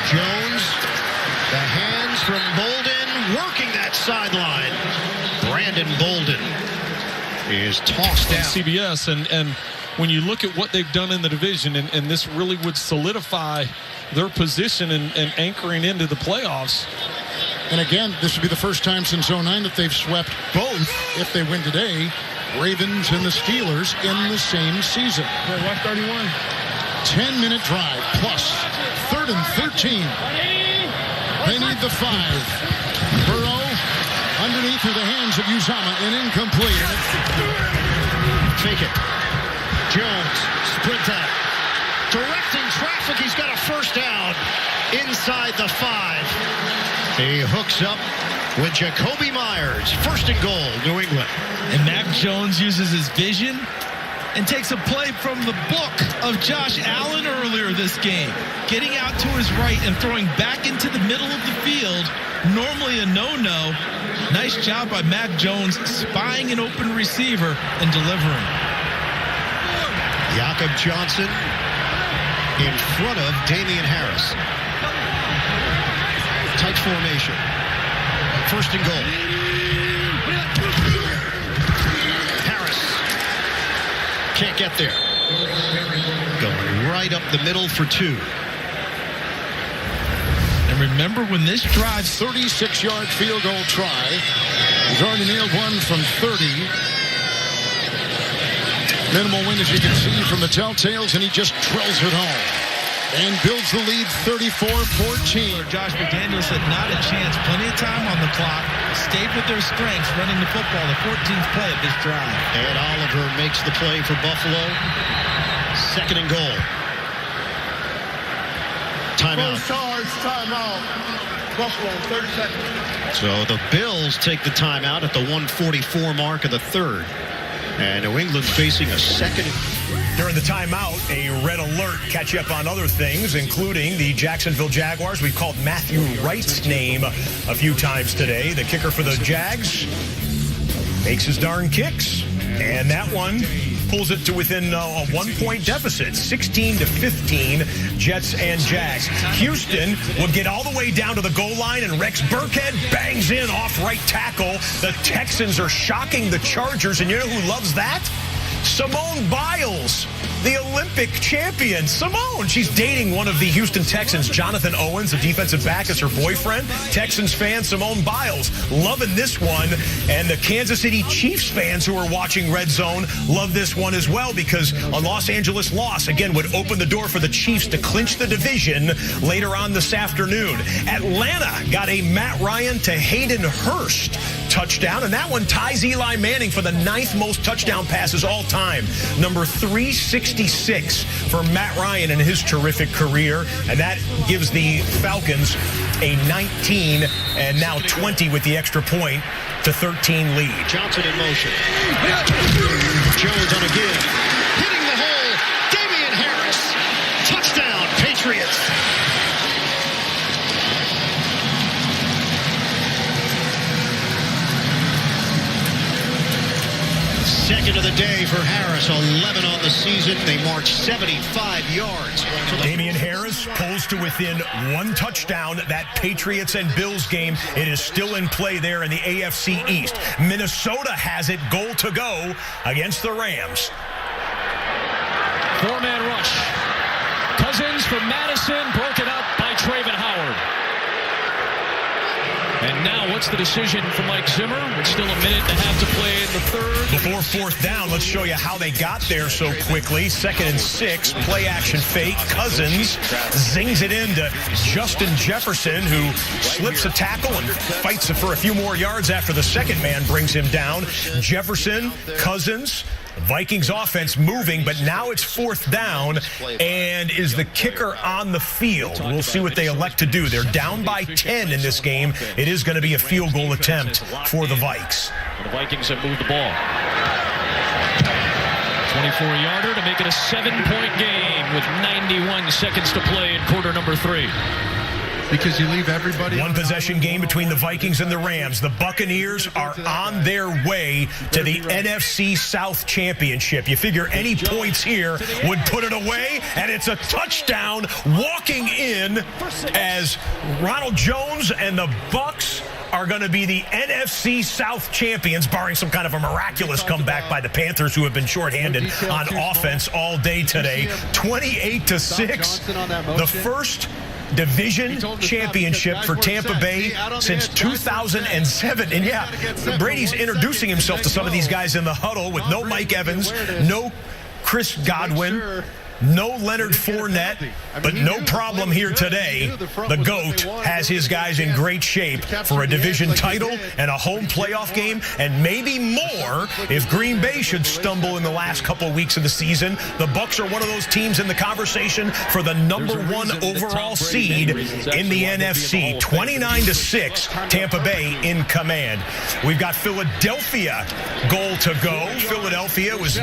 Jones, the hands from Bolden, working that sideline. Brandon Bolden is tossed down. CBS, and when you look at what they've done in the division, and this really would solidify their position and anchoring into the playoffs. And again, this would be the first time since 2009 that they've swept both, if they win today, Ravens and the Steelers in the same season. 10-minute drive plus 3rd and 13. They need the 5. Burrow underneath through the hands of Uzama and incomplete. Fake it. Jones, sprint out. Directing traffic. He's got a first down inside the 5. He hooks up with Jacoby Myers. 1st and goal, New England. And Mac Jones uses his vision and takes a play from the book of Josh Allen earlier this game. Getting out to his right and throwing back into the middle of the field. Normally a no-no. Nice job by Mac Jones spying an open receiver and delivering. Jakob Johnson in front of Damian Harris. Tight formation. 1st and goal. Harris can't get there. Going right up the middle for 2. And remember when this drive, 36-yard field goal try. He's already nailed one from 30. Minimal wind, as you can see from the telltales, and he just drills it home. And builds the lead 34-14. Josh McDaniels said not a chance. Plenty of time on the clock. Stayed with their strengths running the football. The 14th play of this drive. Ed Oliver makes the play for Buffalo. 2nd and goal. Timeout. First charge, timeout. Buffalo, 30 seconds. So the Bills take the timeout at the 1:44 mark of the 3rd. And New England facing a 2nd. During the timeout, a red alert. Catch you up on other things, including the Jacksonville Jaguars. We've called Matthew Wright's name a few times today. The kicker for the Jags makes his darn kicks. And that one pulls it to within a 1-point deficit, 16-15, Jets and Jags. Houston would get all the way down to the goal line, and Rex Burkhead bangs in off right tackle. The Texans are shocking the Chargers, and you know who loves that? Simone Biles, the Olympic champion. Simone, she's dating one of the Houston Texans, Jonathan Owens, a defensive back, as her boyfriend. Texans fan Simone Biles loving this one. And the Kansas City Chiefs fans who are watching Red Zone love this one as well, because a Los Angeles loss, again, would open the door for the Chiefs to clinch the division later on this afternoon. Atlanta got a Matt Ryan to Hayden Hurst touchdown, and that one ties Eli Manning for the 9th most touchdown passes all time. Number 366 for Matt Ryan in his terrific career, and that gives the Falcons a 19 and now 20 with the extra point to 13 lead. Johnson in motion. Jones on a give. Hitting the hole. Damian Harris. Touchdown, Patriots. second of the day for Harris. 11 on the season. They march 75 yards. Damian Harris pulls to within 1 touchdown. That Patriots and Bills game, it is still in play there in the AFC East. Minnesota has it goal to go against the Rams. 4-man rush. Cousins from Madison, broken up by Travon Howard. And now what's the decision for Mike Zimmer? It's still a minute and a half to play in the third. Before fourth down, let's show you how they got there so quickly. 2nd and 6, play action fake. Cousins zings it into Justin Jefferson, who slips a tackle and fights for a few more yards after the second man brings him down. Jefferson, Cousins, Vikings offense moving, but now it's 4th down, and is the kicker on the field? We'll see what they elect to do. They're down by 10 in this game. It is going to be a field goal attempt for the Vikes. The Vikings have moved the ball. 24-yarder to make it a 7-point game with 91 seconds to play in quarter number 3. Because you leave everybody. 1 possession game between the Vikings and the Rams. The Buccaneers are on their way to the NFC South Championship. You figure any points here would put it away, and it's a touchdown walking in as Ronald Jones and the Bucs are going to be the NFC South champions, barring some kind of a miraculous comeback by the Panthers, who have been shorthanded on offense all day today. 28-6. The first division championship for Tampa Bay since 2007. And yeah, Brady's introducing himself to some of these guys in the huddle with no Mike Evans, no Chris Godwin, no Leonard Fournette, but no problem here today. The GOAT has his guys in great shape for a division title and a home playoff game, and maybe more if Green Bay should stumble in the last couple of weeks of the season. The Bucs are one of those teams in the conversation for the #1 overall seed in the NFC. 29-6, Tampa Bay in command. We've got Philadelphia goal to go. Philadelphia was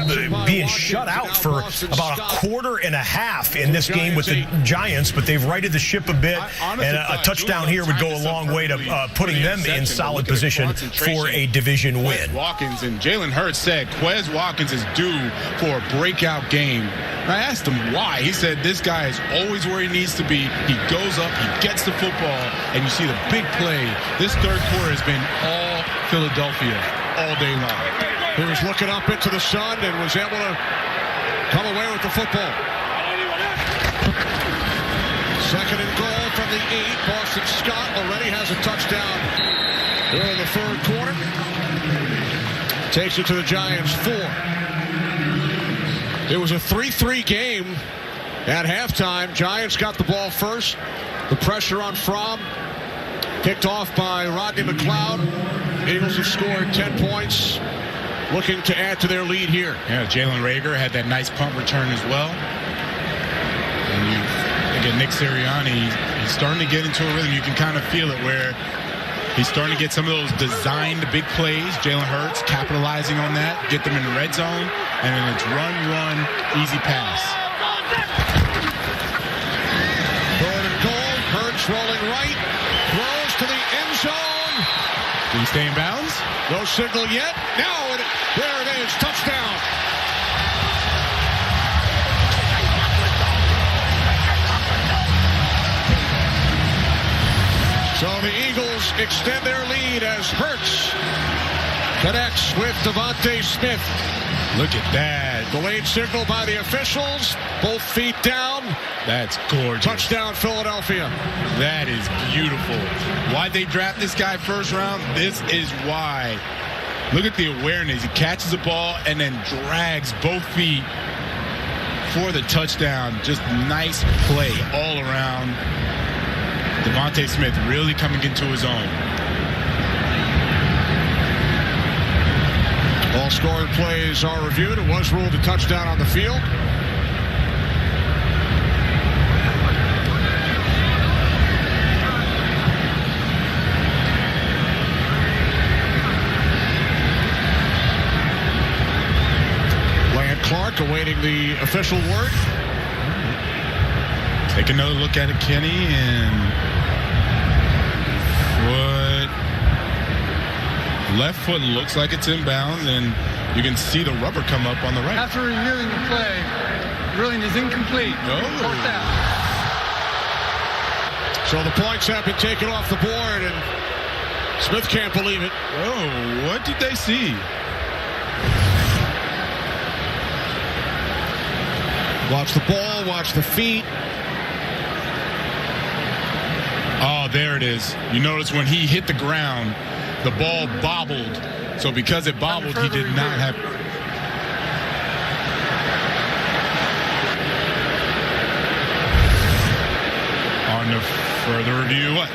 being shut out for about a quarter and a half in this game with the Giants, but they've righted the ship a bit, and a touchdown here would go a long way to putting them in solid position for a division win. Watkins and Jalen Hurts said Quez Watkins is due for a breakout game. And I asked him why. He said this guy is always where he needs to be. He goes up, he gets the football, and you see the big play. This third quarter has been all Philadelphia all day long. He was looking up into the sun and was able to come away with the football. 2nd and goal from the 8. Boston Scott already has a touchdown here in the third quarter. Takes it to the Giants 4. It was a 3-3 game at halftime. Giants got the ball first. The pressure on Fromm. Picked off by Rodney McLeod. Eagles have scored 10 points. Looking to add to their lead here. Yeah, Jalen Reagor had that nice punt return as well. And you look at Nick Sirianni, he's starting to get into a rhythm. You can kind of feel it where he's starting to get some of those designed big plays. Jalen Hurts capitalizing on that, get them in the red zone, and then it's run, easy pass. 3rd and goal. Hurts rolling right, throws to the end zone. Did he stay in bounds? No signal yet. Now there it is, touchdown. So the Eagles extend their lead as Hurts connects with Devontae Smith. Look at that. Delayed signal by the officials. Both feet down. That's gorgeous. Touchdown, Philadelphia. That is beautiful. Why'd they draft this guy first round? This is why. Look at the awareness. He catches the ball and then drags both feet for the touchdown. Just nice play all around. Devontae Smith really coming into his own. All scoring plays are reviewed. It was ruled a touchdown on the field. Clark awaiting the official word. Take another look at it, Kenny, and left foot looks like it's inbounds, and You can see the rubber come up on the right. After reviewing the play, ruling is incomplete. Fourth down. So the points have been taken off the board, and Smith can't believe it. Oh, what did they see? Watch the ball, watch the feet. Oh, there it is. You notice when he hit the ground, the ball bobbled. So because it bobbled, he did not have... On the further review, what?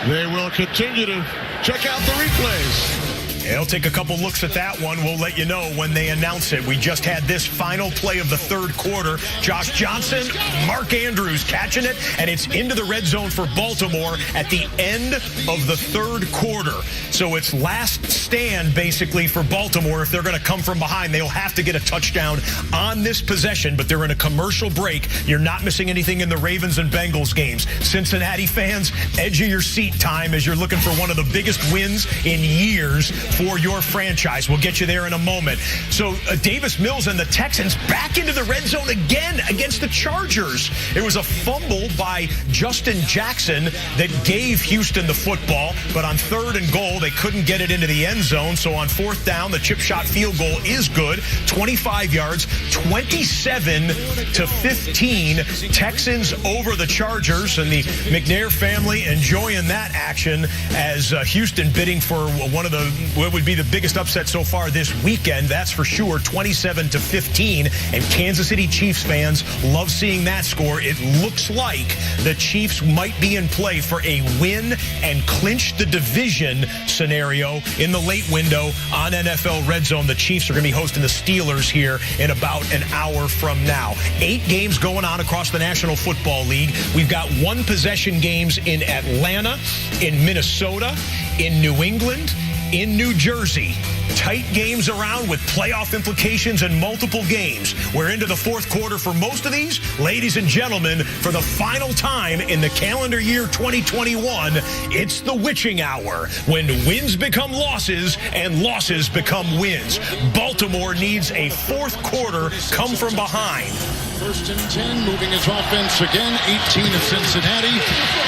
They will continue to check out the replays. They'll take a couple looks at that one. We'll let you know when they announce it. We just had this final play of the third quarter. Josh Johnson, Mark Andrews catching it, and it's into the red zone for Baltimore at the end of the third quarter. So it's last stand, basically, for Baltimore. If they're going to come from behind, they'll have to get a touchdown on this possession, but they're in a commercial break. You're not missing anything in the Ravens and Bengals games. Cincinnati fans, edge of your seat time as you're looking for one of the biggest wins in years for your franchise. We'll get you there in a moment. So Davis Mills and the Texans back into the red zone again against the Chargers. It was a fumble by Justin Jackson that gave Houston the football, but on third and goal, they couldn't get it into the end zone. So on fourth down, the chip shot field goal is good. 25 yards, 27-15. Texans over the Chargers, and the McNair family enjoying that action as Houston bidding for one of the what would be the biggest upset so far this weekend, that's for sure, 27-15. And Kansas City Chiefs fans love seeing that score. It looks like the Chiefs might be in play for a win and clinch the division scenario in the late window on NFL Red Zone. The Chiefs are going to be hosting the Steelers here in about an hour from now. 8 games going on across the National Football League. We've got one possession games in Atlanta, in Minnesota, in New England, in New Jersey. Tight games around with playoff implications in multiple games. We're into the fourth quarter for most of these. Ladies and gentlemen, for the final time in the calendar year 2021, it's the witching hour when wins become losses and losses become wins. Baltimore needs a fourth quarter come from behind. First and 10, moving his offense again, 18 of Cincinnati.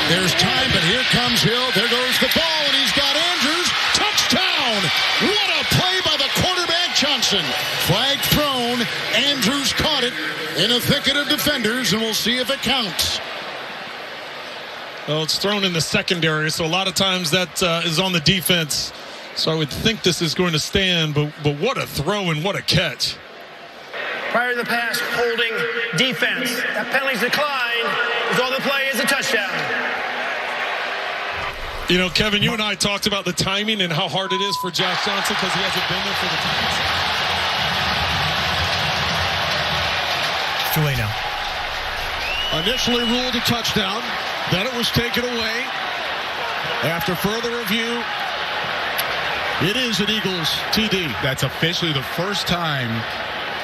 There's time, but here comes Hill. There goes the ball, and he's got Andrews. Touchdown! What a play by the quarterback, Johnson. Flag thrown. Andrews caught it in a thicket of defenders, and we'll see if it counts. Well, it's thrown in the secondary, so a lot of times that is on the defense. So I would think this is going to stand, but what a throw and what a catch. Prior to the pass, holding defense. That penalty's declined. All the play is a touchdown. You know, Kevin, you and I talked about the timing and how hard it is for Josh Johnson because he hasn't been there for the Titans. Too late now. Initially ruled a touchdown. Then it was taken away. After further review, it is an Eagles TD. That's officially the first time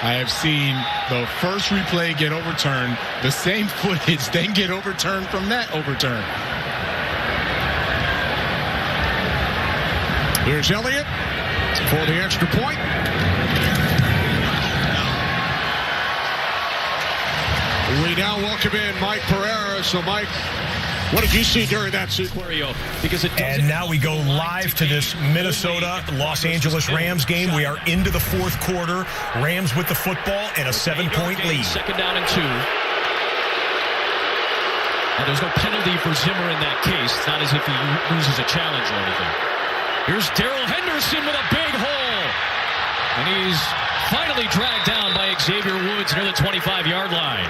I have seen the first replay get overturned, the same footage then get overturned from that overturn. Here's Elliott for the extra point. We now welcome in Mike Pereira. So, Mike, what did you see during that sequence? And now we go live to this Minnesota-Los Angeles Rams game. We are into the fourth quarter. Rams with the football and a 7-point lead. Second down and 2. And there's no penalty for Zimmer in that case. It's not as if he loses a challenge or anything. Here's Darrell Henderson with a big hole. And he's finally dragged down by Xavier Woods near the 25-yard line.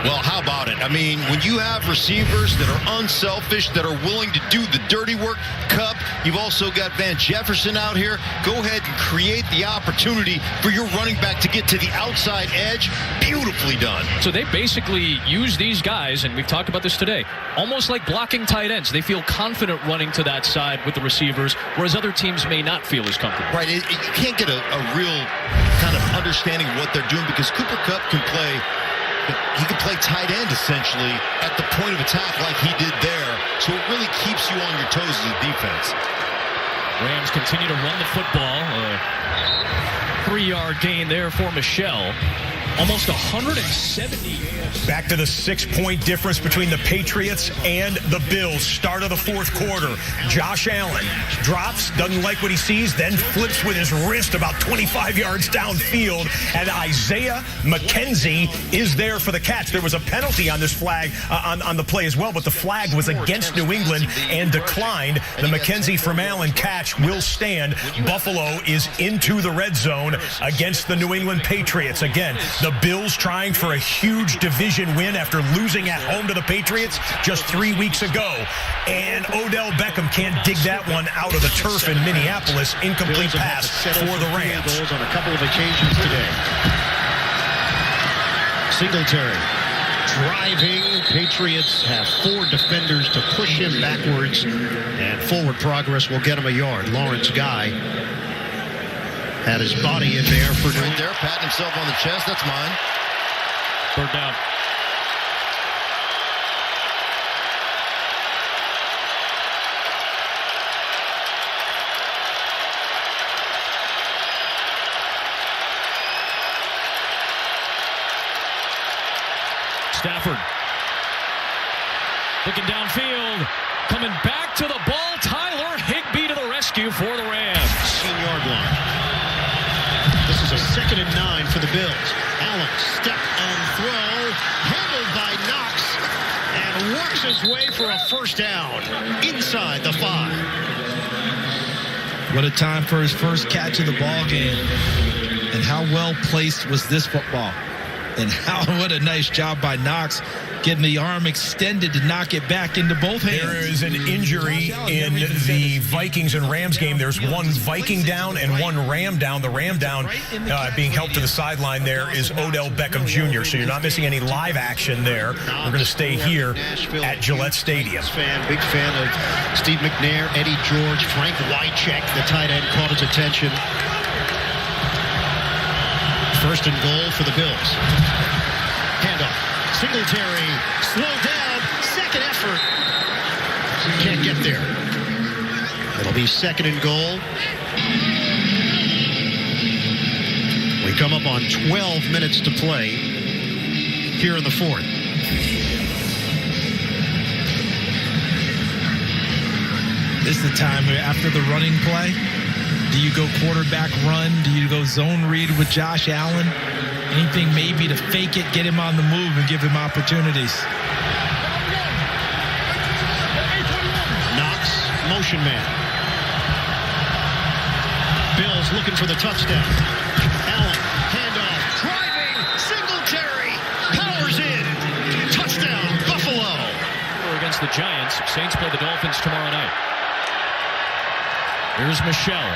Well, how about it? I mean, when you have receivers that are unselfish, that are willing to do the dirty work, Kupp, you've also got Van Jefferson out here. Go ahead and create the opportunity for your running back to get to the outside edge. Beautifully done. So they basically use these guys, and we've talked about this today, almost like blocking tight ends. They feel confident running to that side with the receivers, whereas other teams may not feel as comfortable. Right. You can't get a real kind of understanding of what they're doing because Cooper Kupp can play. He can play tight end, essentially, at the point of attack like he did there. So it really keeps you on your toes as a defense. Rams continue to run the football. 3-yard gain there for Michel. Almost 170. Back to the 6-point difference between the Patriots and the Bills. Start of the fourth quarter. Josh Allen drops, doesn't like what he sees, then flips with his wrist about 25 yards downfield. And Isaiah McKenzie is there for the catch. There was a penalty on this flag on the play as well, but the flag was against New England and declined. The McKenzie from Allen catch will stand. Buffalo is into the red zone against the New England Patriots. Again, the Bills trying for a huge division win after losing at home to the Patriots just 3 weeks ago. And Odell Beckham can't dig that one out of the turf in Minneapolis. Incomplete pass for the Rams. Goals on a couple of occasions today. Singletary driving. Patriots have 4 defenders to push him backwards, and forward progress will get him a yard. Lawrence Guy had his body in there for right there, patting himself on the chest. That's mine. 3rd down. Stafford looking downfield, coming back to the ball. Tyler Higbee to the rescue for the Rams. 16-yard line. This is a 2nd and 9 for the Bills. Allen, step and throw, handled by Knox, and works his way for a first down inside the 5. What a time for his first catch of the ball game. And how well placed was this football? And what a nice job by Knox, getting the arm extended to knock it back into both hands. There is an injury in the Vikings and Rams game. There's one Viking down and one Ram down. The Ram down being helped to the sideline there is Odell Beckham Jr. So you're not missing any live action there. We're going to stay here at Gillette Stadium. Big fan of Steve McNair, Eddie George, Frank Wycheck, the tight end, caught his attention. 1st and goal for the Bills. Handoff. Singletary, slow down, 2nd effort. Can't get there. It'll be 2nd and goal. We come up on 12 minutes to play here in the 4th. This is the time where after the running play, do you go quarterback run? Do you go zone read with Josh Allen? Anything maybe to fake it, get him on the move, and give him opportunities. Knox, motion man. Bills looking for the touchdown. Allen, handoff, driving, Singletary, powers in. Touchdown, Buffalo. We're against the Giants. Saints play the Dolphins tomorrow night. Here's Michel.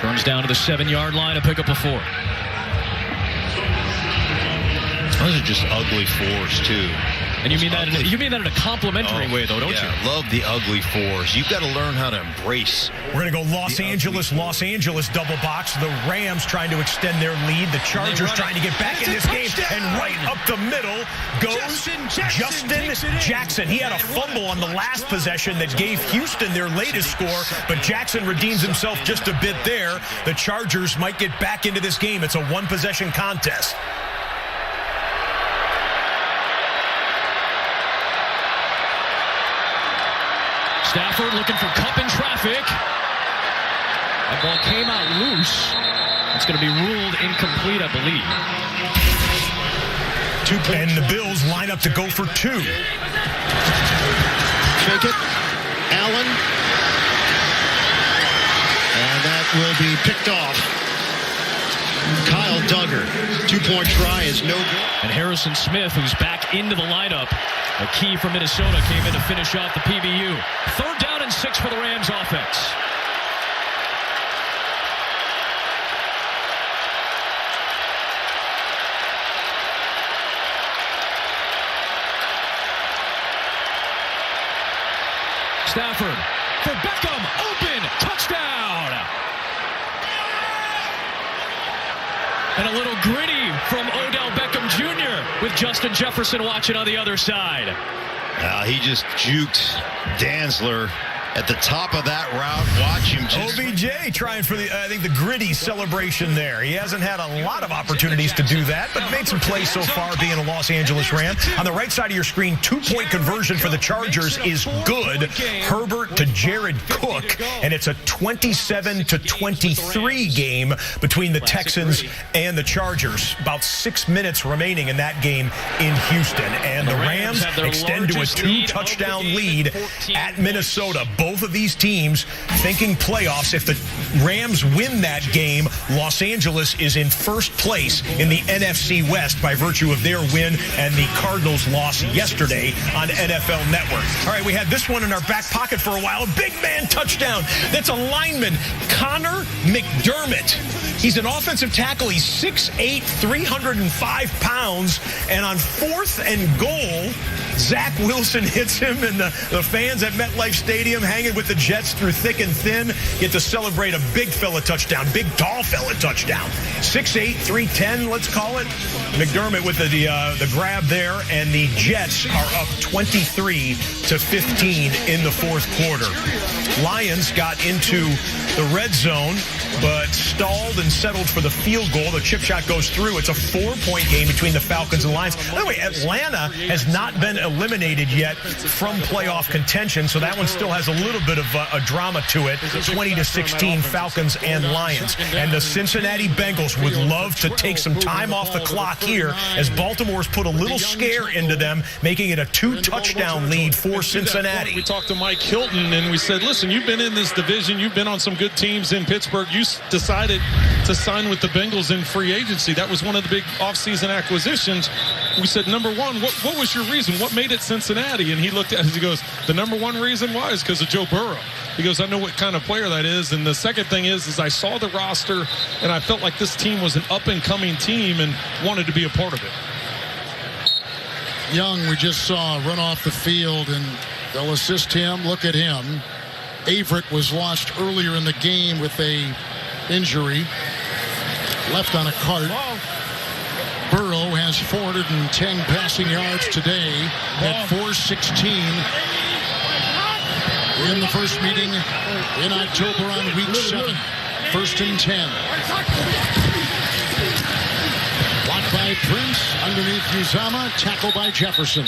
Turns down to the 7-yard line to pick up a 4. Those are just ugly 4s too. And you mean that in a complimentary way, though, don't you? Love the ugly 4s. You've got to learn how to embrace. We're going to go Los Angeles double box. The Rams trying to extend their lead. The Chargers trying to get back in this game. And right up the middle goes Justin Jackson. He had a fumble on the last possession that gave Houston their latest score, but Jackson redeems himself just a bit there. The Chargers might get back into this game. It's a 1-possession contest. Stafford looking for Kupp in traffic. That ball came out loose. It's going to be ruled incomplete, I believe. And the Bills line up to go for 2. Fake it. Allen. And that will be picked off. Kyle Duggar. 2-point try is no good. And Harrison Smith, who's back into the lineup. A key from Minnesota came in to finish off the PBU. 3rd down and 6 for the Rams offense. Stafford for Beckham, open, touchdown! And a little gritty from Odell Beckham Jr. with Justin Jefferson watching on the other side. He just juked Dantzler at the top of that route. Watch him just... OBJ trying for the gritty celebration there. He hasn't had a lot of opportunities to do that, but made some plays so far being a Los Angeles Ram. On the right side of your screen, 2-point conversion for the Chargers is good. Herbert to Jared Cook, and it's a 27-23 game between the Texans and the Chargers. About 6 minutes remaining in that game in Houston, and the Rams extend to a 2-touchdown lead at Minnesota. Both of these teams thinking playoffs. If the Rams win that game, Los Angeles is in first place in the NFC West by virtue of their win and the Cardinals' loss yesterday on NFL Network. All right, we had this one in our back pocket for a while. A big man touchdown. That's a lineman, Connor McDermott. He's an offensive tackle. He's 6'8", 305 pounds. And on 4th and goal, Zach Wilson hits him, and the fans at MetLife Stadium hanging with the Jets through thick and thin get to celebrate a big fella touchdown, big tall fella touchdown. 6'8", 310, let's call it. McDermott with the grab there, and the Jets are up 23-15 in the fourth quarter. Lions got into the red zone, but stalled and settled for the field goal. The chip shot goes through. It's a 4-point game between the Falcons and Lions. By the way, Atlanta has not been eliminated yet from playoff contention, so that one still has a little bit of a drama to it. 20-16 Falcons and Lions. And the Cincinnati Bengals would love to take some time off the clock here as Baltimore's put a little scare into them, making it a 2-touchdown lead for Cincinnati. We talked to Mike Hilton, and we said, listen, you've been in this division. You've been on some good teams in Pittsburgh. You decided to sign with the Bengals in free agency. That was one of the big offseason acquisitions. We said, number one, what was your reason? What made it Cincinnati? And he looked at us, he goes, the number one reason why is because of Joe Burrow. He goes, I know what kind of player that is. And the second thing is I saw the roster, and I felt like this team was an up-and-coming team and wanted to be a part of it. Young, we just saw run off the field, and they'll assist him. Look at him. Averett was lost earlier in the game with a injury. Left on a cart. Burrow has 410 passing yards today at 416 in the first meeting in October on week 7. 1st and 10. Blocked by Prince, underneath Uzama, tackled by Jefferson.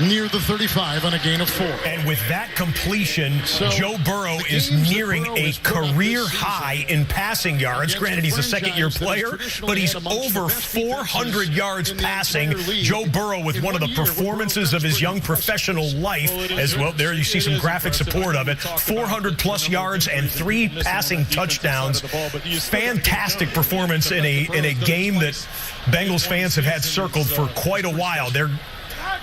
Near the 35 on a gain of 4. And with that completion, Joe Burrow is nearing a career high in passing yards. Granted, he's a second-year player, but he's over 400 yards passing. Joe Burrow with one of the performances of his young professional life as well. There you see some graphic support of it. 400-plus yards and 3 passing touchdowns. Fantastic performance in a game that Bengals fans have had circled for quite a while. They're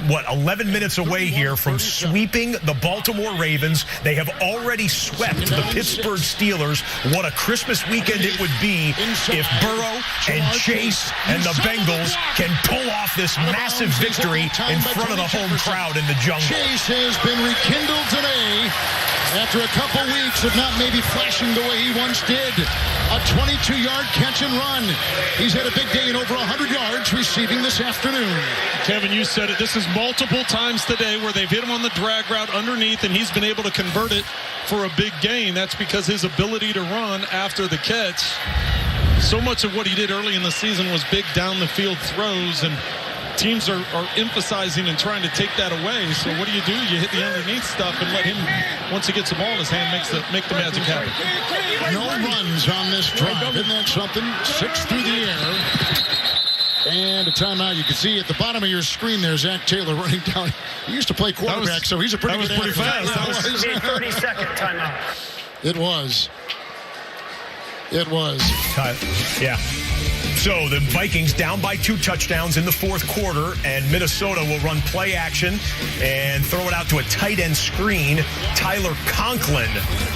11 minutes away here from sweeping the Baltimore Ravens. They have already swept the Pittsburgh Steelers. What a Christmas weekend it would be if Burrow and Chase and the Bengals can pull off this massive victory in front of the home crowd in the jungle. Chase has been rekindled today after a couple weeks of not maybe flashing the way he once did. A 22-yard catch and run. He's had a big day in over 100 yards receiving this afternoon. Kevin, you said it. This is multiple times today where they've hit him on the drag route underneath, and he's been able to convert it for a big gain. That's because his ability to run after the catch. So much of what he did early in the season was big down the field throws, and teams are emphasizing and trying to take that away. So what do? You hit the underneath stuff and let him, once he gets the ball in his hand, make the magic happen. No runs on this drive. Isn't that something? 6 through the air. And a timeout. You can see at the bottom of your screen there, Zach Taylor running down. He used to play quarterback, so he's a pretty good athlete. Fast. That was a 30-second timeout. It was. Yeah. So the Vikings down by 2 touchdowns in the fourth quarter, and Minnesota will run play action and throw it out to a tight end screen. Tyler Conklin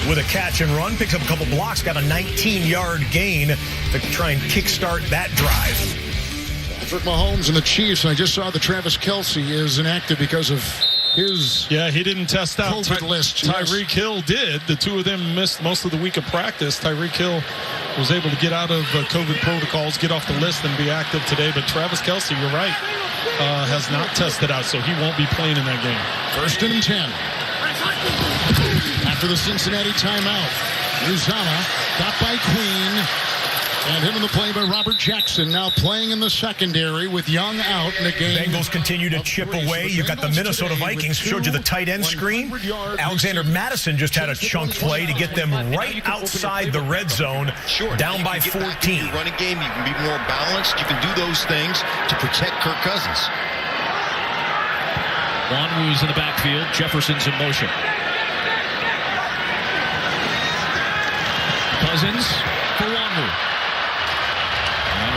with a catch and run, picks up a couple blocks, got a 19-yard gain to try and kickstart that drive. Patrick Mahomes and the Chiefs. I just saw that Travis Kelce is inactive because of his he didn't test out COVID list. Tyreek Hill did. The two of them missed most of the week of practice. Tyreek Hill was able to get out of COVID protocols, get off the list, and be active today. But Travis Kelce, you're right, has not tested out, so he won't be playing in that game. 1st and 10. After the Cincinnati timeout, Uzama got by Queen. And hit on the play by Robert Jackson, now playing in the secondary with Young out in the game. Bengals continue to chip away. You've got the Minnesota Vikings, showed you the tight end screen. Alexander Madison just had a chunk play to get them right outside the red zone, down by 14. Running game, you can be more balanced. You can do those things to protect Kirk Cousins. Wanwu's in the backfield. Jefferson's in motion. Cousins for Wanwu.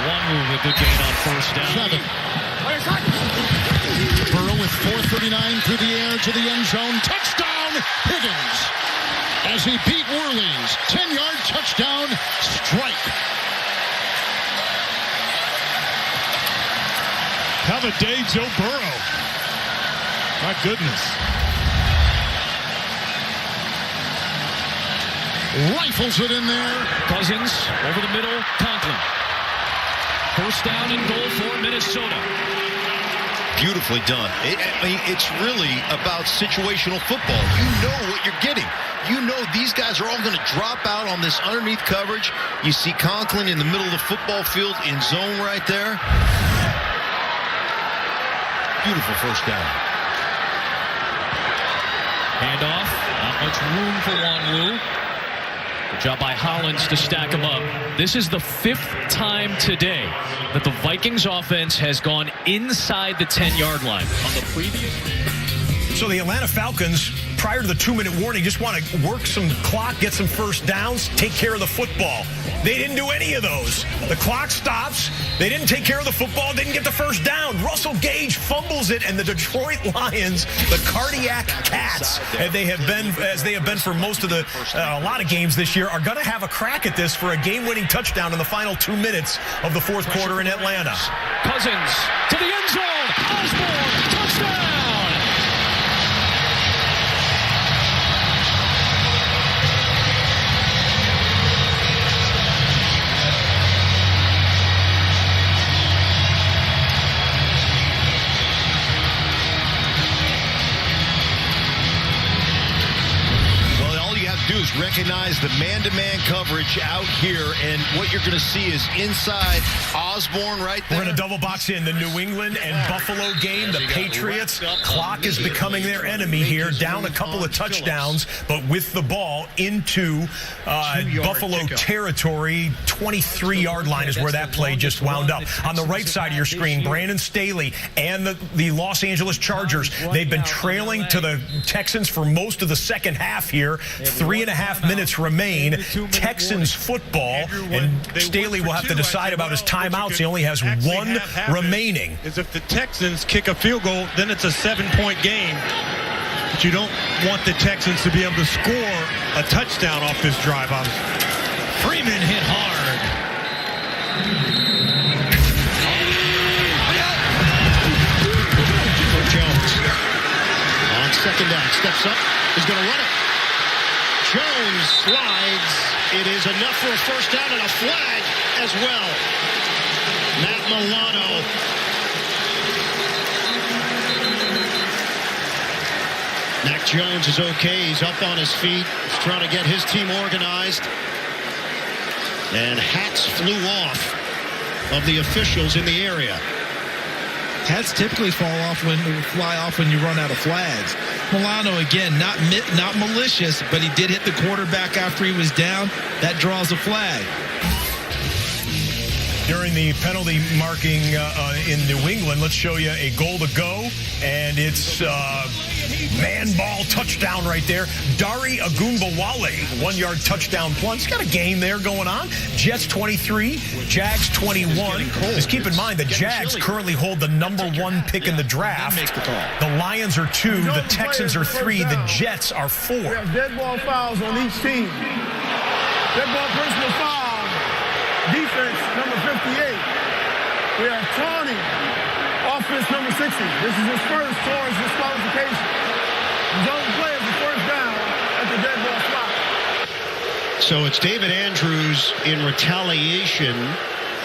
Wanwu with the gain on 1st down. 7. Burrow with 4:39 through the air to the end zone. Touchdown, Higgins. As he beat Worley's 10-yard touchdown strike. Have a day, Joe Burrow. My goodness. Rifles it in there. Cousins over the middle. Conklin. 1st down and goal for Minnesota. Beautifully done. It's really about situational football. You know what you're getting. You know these guys are all going to drop out on this underneath coverage. You see Conklin in the middle of the football field in zone right there. Beautiful 1st down. Handoff. Not much room for Wanwu. Good job by Hollins to stack him up. This is the 5th time today that the Vikings offense has gone inside the 10-yard line. On the previous... So the Atlanta Falcons, prior to the 2-minute warning, just want to work some clock, get some 1st downs, take care of the football. They didn't do any of those. The clock stops. They didn't take care of the football, didn't get the 1st down. Russell Gage fumbles it, and the Detroit Lions, the cardiac cats, as they have been for most of a lot of games this year, are going to have a crack at this for a game-winning touchdown in the final 2 minutes of the 4th quarter in Atlanta. Cousins to the end zone. Osborne, touchdown. is recognize the man-to-man coverage out here, and what you're going to see is inside Osborne right there. We're going to double box in the New England and Buffalo game. The Patriots, clock is becoming their enemy here, down a couple of touchdowns, but with the ball into Buffalo territory. 23-yard line is where that play just wound up. On the right side of your screen, Brandon Staley and the Los Angeles Chargers, they've been trailing to the Texans for most of the second half here. 3.5 minutes remain. Texans football, and Staley will have to decide about his timeouts. He only has one remaining. Is if the Texans kick a field goal, then it's a 7-point game. But you don't want the Texans to be able to score a touchdown off this drive. Freeman hit hard. Jones on second down, steps up, is going to run it. Jones slides. It is enough for a first down and a flag as well. Matt Milano. Mac Jones is okay. He's up on his feet. He's trying to get his team organized. And hats flew off of the officials in the area. Hats typically fly off when you run out of flags. Milano, again, not malicious, but he did hit the quarterback after he was down. That draws a flag. During the penalty marking in New England, let's show you a goal to go, and it's man ball touchdown right there. Dari Agumbawale, 1-yard touchdown plunge. He's got a game there going on. Jets 23, Jags 21. Just keep in mind the Jags currently hold the #1 pick in the draft. The Lions are 2, the Texans are 3, the Jets are 4. We have dead ball fouls on each team. Dead ball personal foul. Defense, number 58. We have taunting. Offense, number 60. This is his first towards disqualification. His only play is the first down at the dead ball spot. So it's David Andrews in retaliation,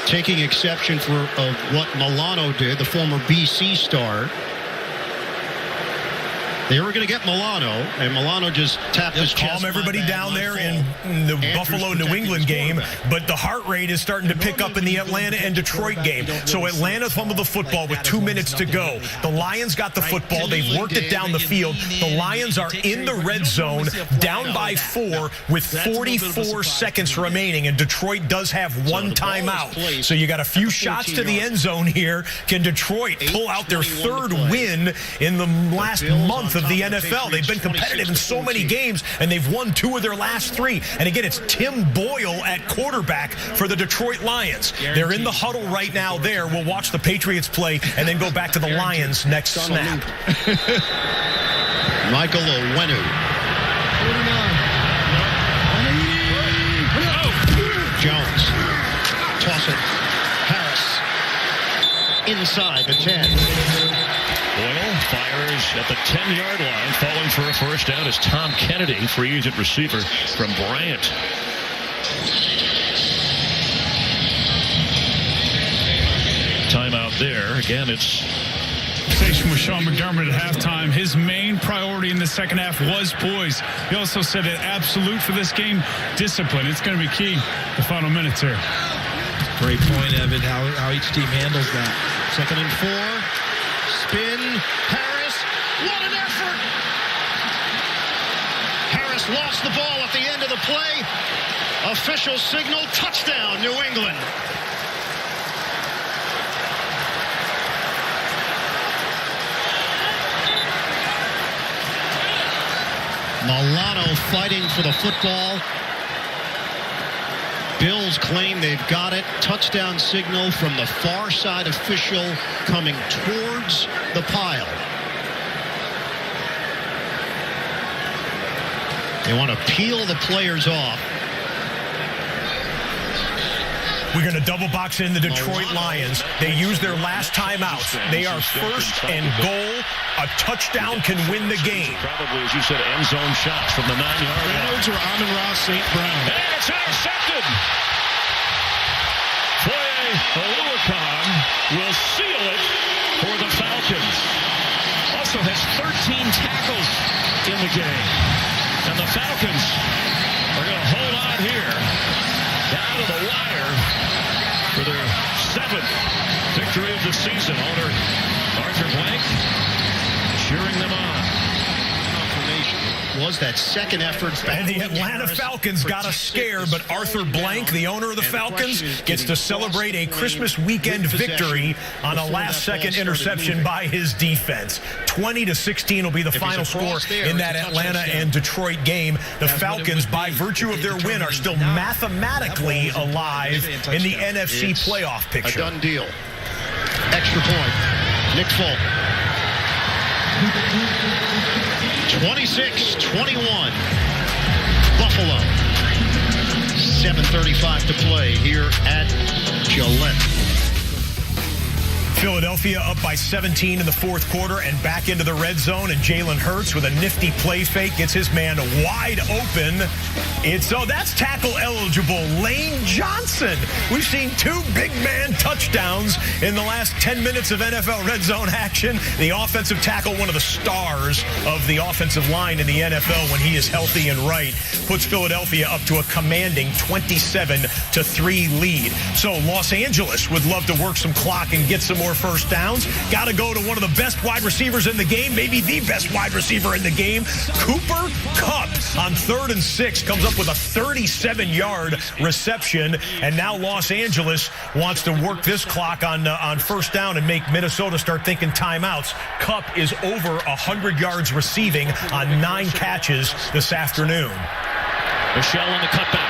taking exception of what Milano did, the former BC star. They were going to get Milano, and Milano just tapped his chest. Calm everybody down there in the Buffalo-New England game, but the heart rate is starting to pick up in the Atlanta and Detroit game. So Atlanta fumbled the football with 2 minutes to go. The Lions got the football. They've worked it down the field. The Lions are in the red zone, down by 4 with 44 seconds remaining, and Detroit does have one timeout. So you got a few shots to the end zone here. Can Detroit pull out their third win in the last month of the NFL? They've been competitive in so many games, and they've won 2 of their last 3. And again, it's Tim Boyle at quarterback for the Detroit Lions. They're in the huddle right now there. We'll watch the Patriots play and then go back to the Lions next snap. Michael Onwenu. Jones. Toss it. Harris. Inside the 10. Boyle fires at the 10-yard line. Falling for a first down is Tom Kennedy, free agent receiver from Bryant. Timeout there. Again, it's Conversation with Sean McDermott at halftime. His main priority in the second half was poise. He also said that absolute for this game, discipline. It's going to be key the final minutes here. Great point, Evan, how each team handles that. 2nd and 4. Spin. Harris. What an effort. Harris lost the ball at the end of the play. Official signal, touchdown, New England. Milano fighting for the football. Bills claim they've got it. Touchdown signal from the far side official coming towards the pile. They want to peel the players off. We're going to double box in the Detroit Lions. They use their last timeouts. They are first and goal. A touchdown can win the game. Probably, as you said, end zone shots from the 9-yard line. Reynolds or Amon-Ra St. Brown. And it's intercepted. Foye Oluokun will seal it for the Falcons. Also has 13 tackles in the game. And the Falcons are going to hold on here down to the wire for their 7th victory of the season. Owner Arthur Blank cheering them on. Was that second effort back. And the Atlanta Falcons got a scare, but Arthur Blank, the owner of the Falcons, gets to celebrate a Christmas weekend victory on a last-second interception by his defense. 20-16 will be the final score in that Atlanta and Detroit game. The Falcons, by virtue of their win, are still mathematically alive in the NFC playoff picture. A done deal. Extra point. Nick Folk. 26-21. Buffalo. 7:35 to play here at Gillette. Philadelphia up by 17 in the fourth quarter and back into the red zone, and Jalen Hurts with a nifty play fake gets his man wide open. That's tackle eligible Lane Johnson. We've seen 2 big man touchdowns in the last 10 minutes of NFL red zone action. The offensive tackle, one of the stars of the offensive line in the NFL when he is healthy and right, puts Philadelphia up to a commanding 27-3 lead. So Los Angeles would love to work some clock and get some more first downs. Got to go to one of the best wide receivers in the game, maybe the best wide receiver in the game. Cooper Kupp on 3rd and 6 comes up with a 37-yard reception, and now Los Angeles wants to work this clock on first down and make Minnesota start thinking timeouts. Kupp is over 100 yards receiving on 9 catches this afternoon. Michelle on the cutback.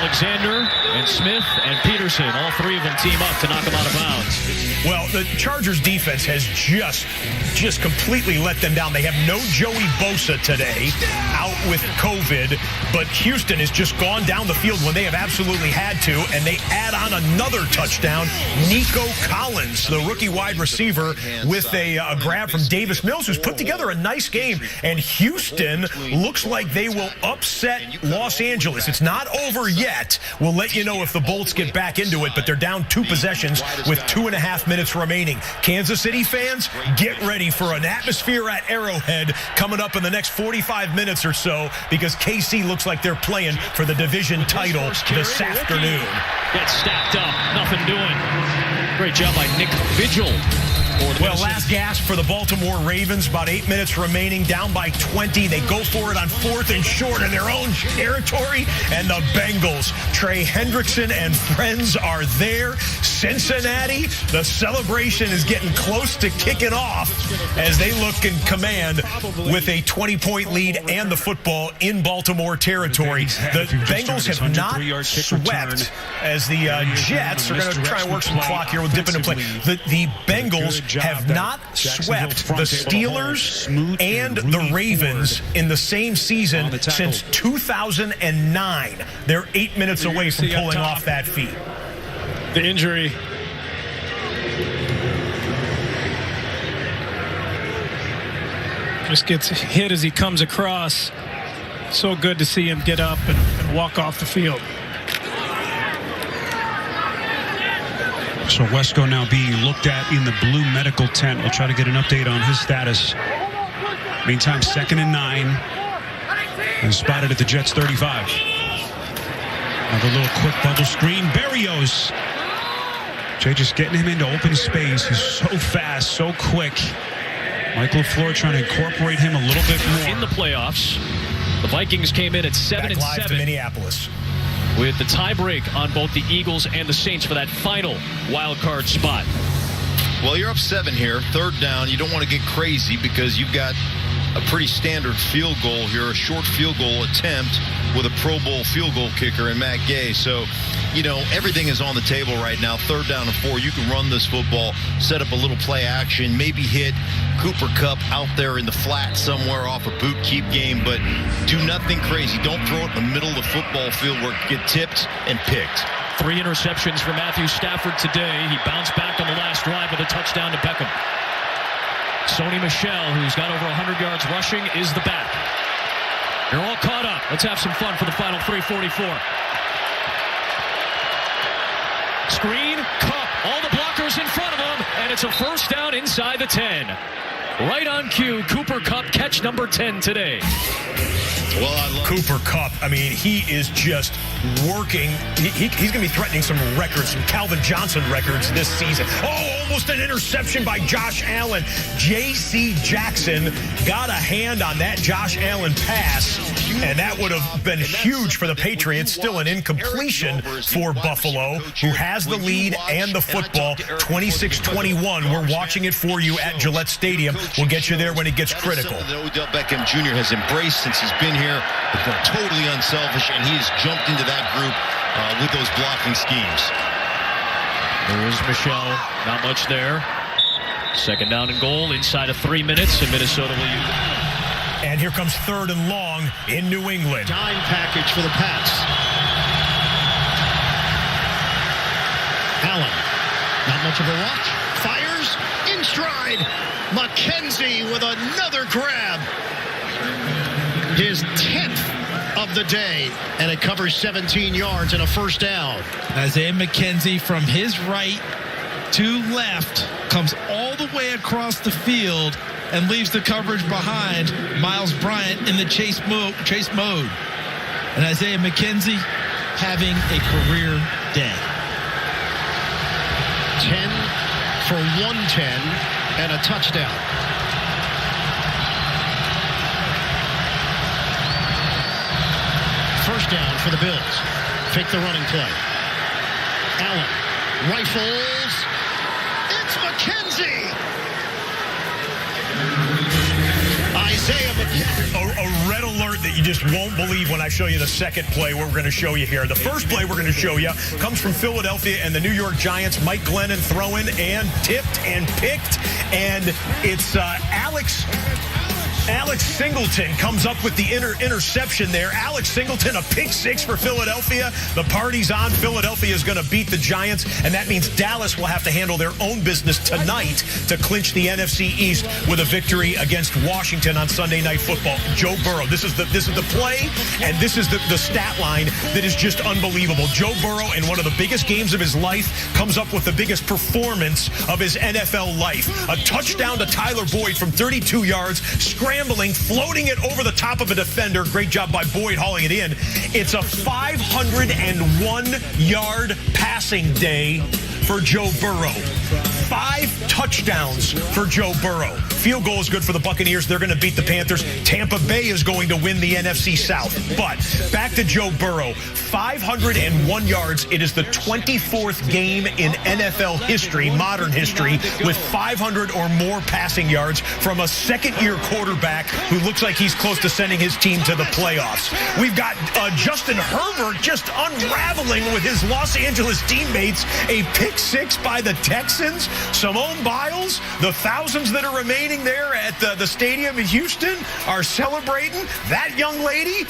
Alexander and Smith and Peterson, all three of them team up to knock him out of bounds. Well, the Chargers defense has just completely let them down. They have no Joey Bosa today, out with COVID, but Houston has just gone down the field when they have absolutely had to, and they add on another touchdown. Nico Collins, the rookie wide receiver, with a grab from Davis Mills, who's put together a nice game, and Houston looks like they will upset Los Angeles. It's not over yet. We'll let you know if the Bolts get back into it, but they're down 2 possessions with 2.5 minutes remaining. Kansas City fans, get ready for an atmosphere at Arrowhead coming up in the next 45 minutes or so, because KC looks like they're playing for the division title this afternoon. Gets stacked up, nothing doing. Great job by Nick Vigil. Well, last gasp for the Baltimore Ravens. About 8 minutes remaining, down by 20. They go for it on 4th and short in their own territory. And the Bengals, Trey Hendrickson and friends are there. Cincinnati, the celebration is getting close to kicking off as they look in command with a 20-point lead and the football in Baltimore territory. The Bengals have not swept as the Jets are going to try and work some clock here. We'll dip into play. The Bengals have not swept the Steelers and the Ravens in the same season since 2009. They're 8 minutes away from pulling off that feat. The injury. Just gets hit as he comes across. So good to see him get up and walk off the field. So Wesco now being looked at in the blue medical tent. We'll try to get an update on his status. Meantime, 2nd and 9. And spotted at the Jets 35. Another little quick bubble screen. Berrios. Jay just getting him into open space. He's so fast, so quick. Mike LaFleur trying to incorporate him a little bit more. In the playoffs, the Vikings came in at 7-7. Back live to Minneapolis. With the tiebreak on both the Eagles and the Saints for that final wild card spot. Well, you're up 7 here. 3rd down. You don't want to get crazy because you've got a pretty standard field goal here, a short field goal attempt with a Pro Bowl field goal kicker in Matt Gay. So, you know, everything is on the table right now. 3rd down and 4. You can run this football, set up a little play action, maybe hit Cooper Kupp out there in the flat somewhere off a boot keep game, but do nothing crazy. Don't throw it in the middle of the football field where it can get tipped and picked. 3 interceptions for Matthew Stafford today. He bounced back on the last drive with a touchdown to Beckham. Sony Michel, who's got over 100 yards rushing, is the back. You're all caught up. Let's have some fun for the final 3:44. Screen, Kupp, all the blockers in front of him, and it's a first down inside the 10. Right on cue, Cooper Kupp, catch number 10 today. Well, I love Cooper Kupp. I mean, he is just working. He's going to be threatening some records, some Calvin Johnson records this season. Oh, almost an interception by Josh Allen. J.C. Jackson got a hand on that Josh Allen pass, and that would have been huge for the Patriots. Still an incompletion for Buffalo, who has the lead and the football, 26-21. We're watching it for you at Gillette Stadium. We'll get you there when it gets critical. Odell Beckham Jr. has embraced since he's been here. He's been totally unselfish, and he has jumped into that group with those blocking schemes. There is Michel. Not much there. 2nd down and goal inside of 3 minutes, and Minnesota will use it. And here comes 3rd and long in New England. Dime package for the Pats. Allen, not much of a watch. Fires in stride. McKenzie with another grab. His 10th of the day, and it covers 17 yards and a first down. Isaiah McKenzie from his right to left comes all the way across the field and leaves the coverage behind Miles Bryant in the chase mode. And Isaiah McKenzie having a career day. 10 for 110 and a touchdown. First down for the Bills. Fake the running play. Allen rifles. It's McKenzie. Isaiah McKenzie. A red alert that you just won't believe when I show you the second play we're going to show you here. The first play we're going to show you comes from Philadelphia and the New York Giants. Mike Glennon throwing and tipped and picked, and it's Alex Singleton comes up with the interception there. Alex Singleton, a pick six for Philadelphia. The party's on. Philadelphia is going to beat the Giants, and that means Dallas will have to handle their own business tonight to clinch the NFC East with a victory against Washington on Sunday Night Football. Joe Burrow, this is the play, and this is the stat line that is just unbelievable. Joe Burrow, in one of the biggest games of his life, comes up with the biggest performance of his NFL life. A touchdown to Tyler Boyd from 32 yards, scrambling, floating it over the top of a defender. Great job by Boyd hauling it in. It's a 501-yard passing day for Joe Burrow. 5 touchdowns for Joe Burrow. Field goal is good for the Buccaneers. They're going to beat the Panthers. Tampa Bay is going to win the NFC South. But back to Joe Burrow. 501 yards. It is the 24th game in NFL history, modern history, with 500 or more passing yards from a second-year quarterback who looks like he's close to sending his team to the playoffs. We've got Justin Herbert just unraveling with his Los Angeles teammates. A pick six by the Texans. Simone Biles, the thousands that are remaining there at the stadium in Houston are celebrating. That young lady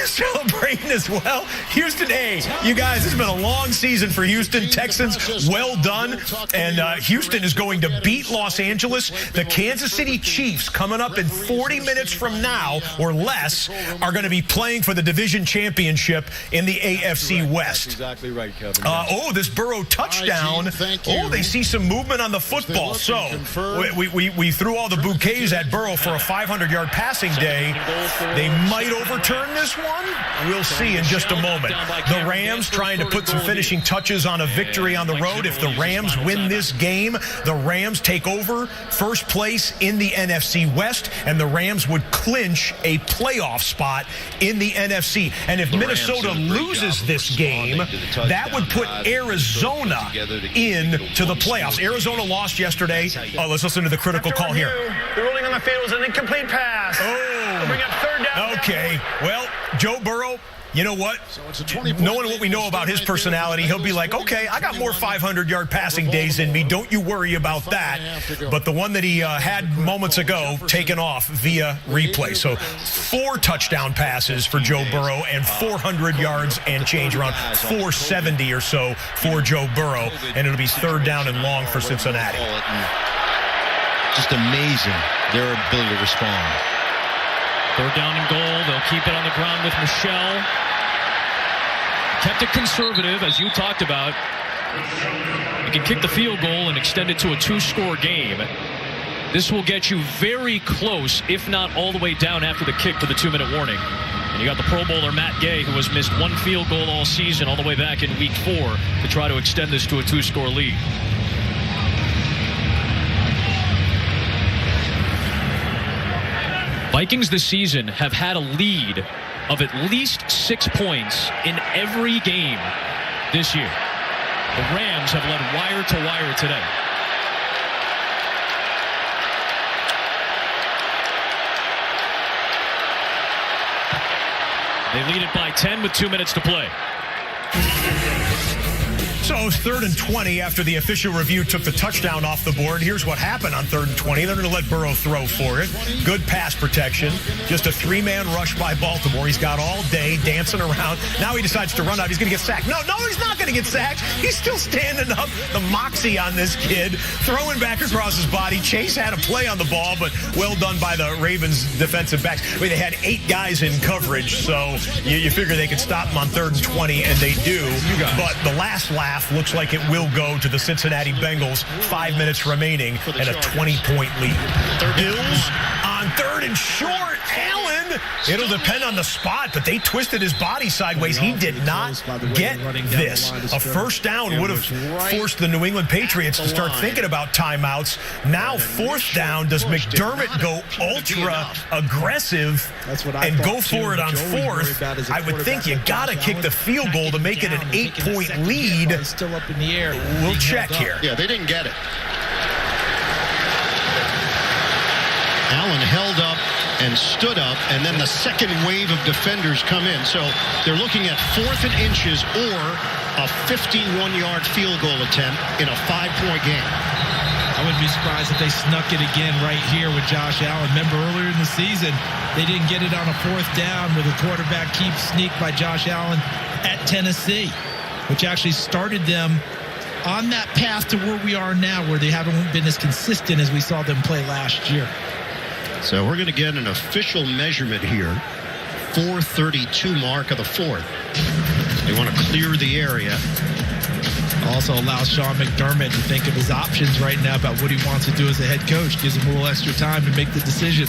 celebrating as well. Houston, hey, you guys, it's been a long season for Houston. Texans, well done. And Houston is going to beat Los Angeles. The Kansas City Chiefs, coming up in 40 minutes from now or less, are going to be playing for the division championship in the AFC West. Exactly right, Kevin. This Burrow touchdown. They see some movement on the football. So we threw all the bouquets at Burrow for a 500-yard passing day. They might overturn this one. We'll see in just a moment. The Rams trying to put some finishing touches on a victory on the road. If the Rams win this game, the Rams take over first place in the NFC West, and the Rams would clinch a playoff spot in the NFC. And if Minnesota loses this game, that would put Arizona into the playoffs. Arizona lost yesterday. Let's listen to the critical call here. The ruling on the field was an incomplete pass. Bring up third down. Okay. Well, Joe Burrow, you know what? Knowing what we know about his personality, he'll be like, okay, I got more 500-yard passing days in me. Don't you worry about that. But the one that he had moments ago, taken off via replay. So 4 touchdown passes for Joe Burrow and 400 yards and change, around 470 or so for Joe Burrow. And it'll be third down and long for Cincinnati. Just amazing, their ability to respond. Third down and goal. They'll keep it on the ground with Michelle. Kept it conservative, as you talked about. You can kick the field goal and extend it to a 2-score game. This will get you very close, if not all the way down after the kick to the 2-minute warning. And you got the Pro Bowler Matt Gay, who has missed 1 field goal all season, all the way back in week 4, to try to extend this to a 2-score lead. Vikings this season have had a lead of at least 6 points in every game this year. The Rams have led wire to wire today. They lead it by 10 with 2 minutes to play. So it's 3rd and 20 after the official review took the touchdown off the board. Here's what happened on 3rd and 20. They're going to let Burrow throw for it. Good pass protection. Just a 3-man rush by Baltimore. He's got all day dancing around. Now he decides to run out. He's going to get sacked. No, he's not going to get sacked. He's still standing up. The moxie on this kid. Throwing back across his body. Chase had a play on the ball, but well done by the Ravens defensive backs. I mean, they had 8 guys in coverage, so you figure they could stop him on 3rd and 20, and they do. But the last laugh looks like it will go to the Cincinnati Bengals. 5 minutes remaining and a 20-point lead. Bills on 3rd and short. Allen. It'll depend on the spot, but they twisted his body sideways. He did not get this. A first down would have forced the New England Patriots to start thinking about timeouts. Now 4th down. Does McDermott go ultra aggressive and go for it on 4th? I would think you got to kick the field goal to make it an 8-point lead. Still up in the air. We'll check here. Yeah, they didn't get it. Allen held up and stood up, and then the second wave of defenders come in. So they're looking at 4th and inches or a 51-yard field goal attempt in a 5-point game. I wouldn't be surprised if they snuck it again right here with Josh Allen. Remember earlier in the season, they didn't get it on a 4th down with a quarterback keep sneak by Josh Allen at Tennessee, which actually started them on that path to where we are now, where they haven't been as consistent as we saw them play last year. So we're going to get an official measurement here. 4:32 mark of the 4th. They want to clear the area. Also allows Sean McDermott to think of his options right now about what he wants to do as a head coach. Gives him a little extra time to make the decision.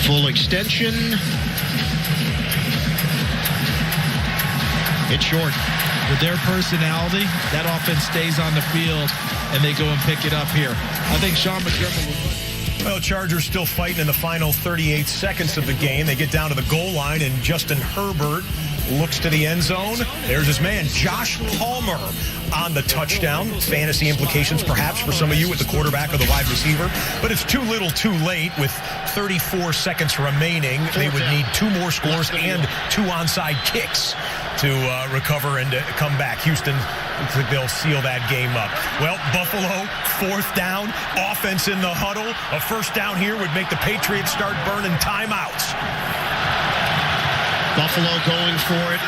Full extension. It's short. With their personality, that offense stays on the field, and they go and pick it up here. I think Sean McDermott will... Well, Chargers still fighting in the final 38 seconds of the game. They get down to the goal line, and Justin Herbert looks to the end zone. There's his man, Josh Palmer, on the touchdown. Fantasy implications, perhaps, for some of you with the quarterback or the wide receiver. But it's too little too late. With 34 seconds remaining, they would need 2 more scores and 2 onside kicks to recover and to come back. Houston, looks like they'll seal that game up. Well, Buffalo, 4th down, offense in the huddle. A first down here would make the Patriots start burning timeouts. Buffalo going for it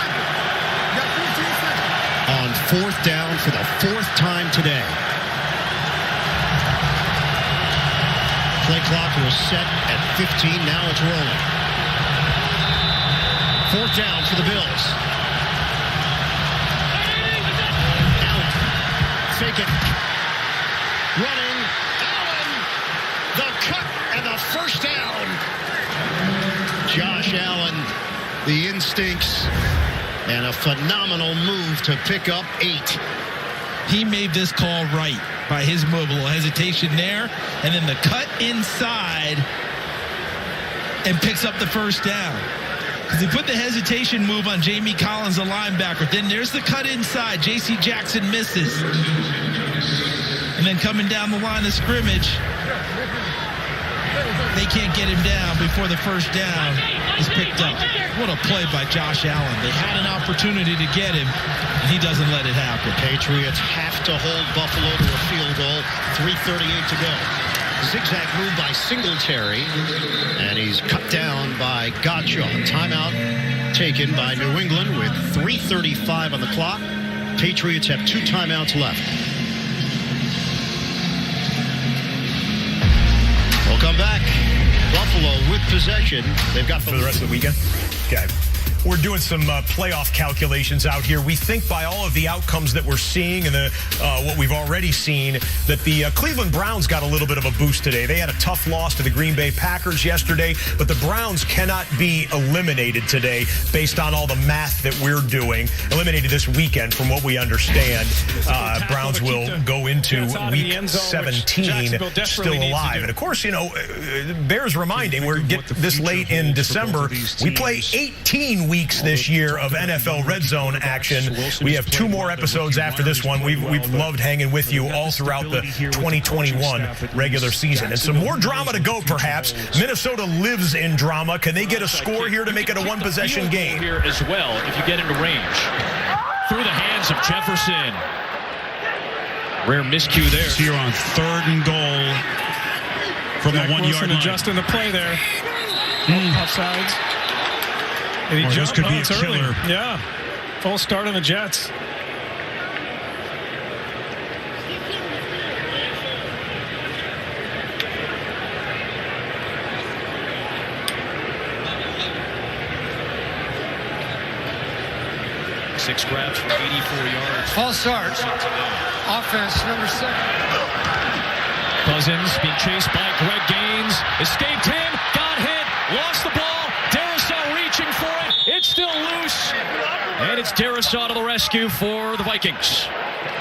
on 4th down for the 4th time today. Play clock was set at 15. Now it's rolling. 4th down for the Bills. Allen, fake it. Running. Allen, the cut and the first down. Josh Allen, the instincts, and a phenomenal move to pick up 8. He made this call right by his move. A little hesitation there, and then the cut inside and picks up the first down. Because he put the hesitation move on Jamie Collins, the linebacker. Then there's the cut inside. J.C. Jackson misses. And then coming down the line of scrimmage, they can't get him down before the first down is picked up. What a play by Josh Allen. They had an opportunity to get him, and he doesn't let it happen. Patriots have to hold Buffalo to a field goal. 3:38 to go. Zigzag move by Singletary, and he's cut down by Gottschall. Timeout taken by New England with 3:35 on the clock. Patriots have 2 timeouts left. We'll come back. Buffalo with possession. They've got for the rest of the weekend. Okay. We're doing some playoff calculations out here. We think by all of the outcomes that we're seeing and what we've already seen that the Cleveland Browns got a little bit of a boost today. They had a tough loss to the Green Bay Packers yesterday, but the Browns cannot be eliminated today based on all the math that we're doing. Eliminated this weekend from what we understand. Browns will go into week 17 still alive. And of course, you know, bears reminding, we're get this late in December. We play 18 weeks this year of NFL Red Zone action. We have 2 more episodes after this one. We've loved hanging with you all throughout the 2021 regular season. And some more drama to go, perhaps. Minnesota lives in drama. Can they get a score here to make it a 1-possession game? Here as well, if you get into range. Through the hands of Jefferson. Rare miscue there. So you're on 3rd and goal from the 1-yard line. Adjusting the play there. Offsides. And he this could be a killer. Early. Yeah. Full start on the Jets. Six grabs for 84 yards. False start. Offense, number 7. Cousins being chased by Greg Gaines. Escaped him. Got hit. Lost the ball. Darrisaw reaching for it. It's still loose. And it's Darrisaw to the rescue for the Vikings.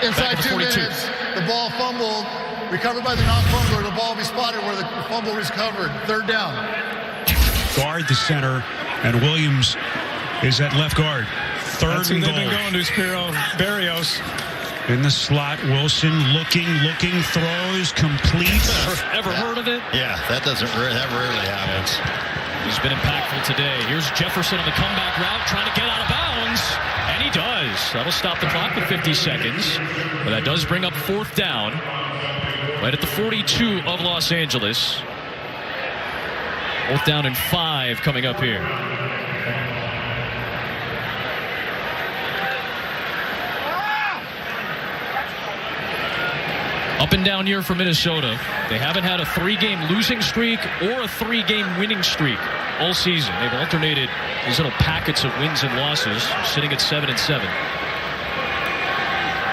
Inside 2 minutes, the ball fumbled. Recovered by the non-fumbler. The ball will be spotted where the fumble was covered. 3rd down. Guard the center, and Williams is at left guard. Third and goal. They've been going to Spiro Barrios. In the slot, Wilson looking, throws, complete. Ever heard of it? Yeah, that rarely happens. He's been impactful today. Here's Jefferson on the comeback route, trying to get out of bounds, and he does. That'll stop the clock with 50 seconds. But that does bring up fourth down, right at the 42 of Los Angeles. Fourth down and 5 coming up here. Up and down year for Minnesota. They haven't had a 3-game losing streak or a 3-game winning streak all season. They've alternated these little packets of wins and losses, sitting at 7-7.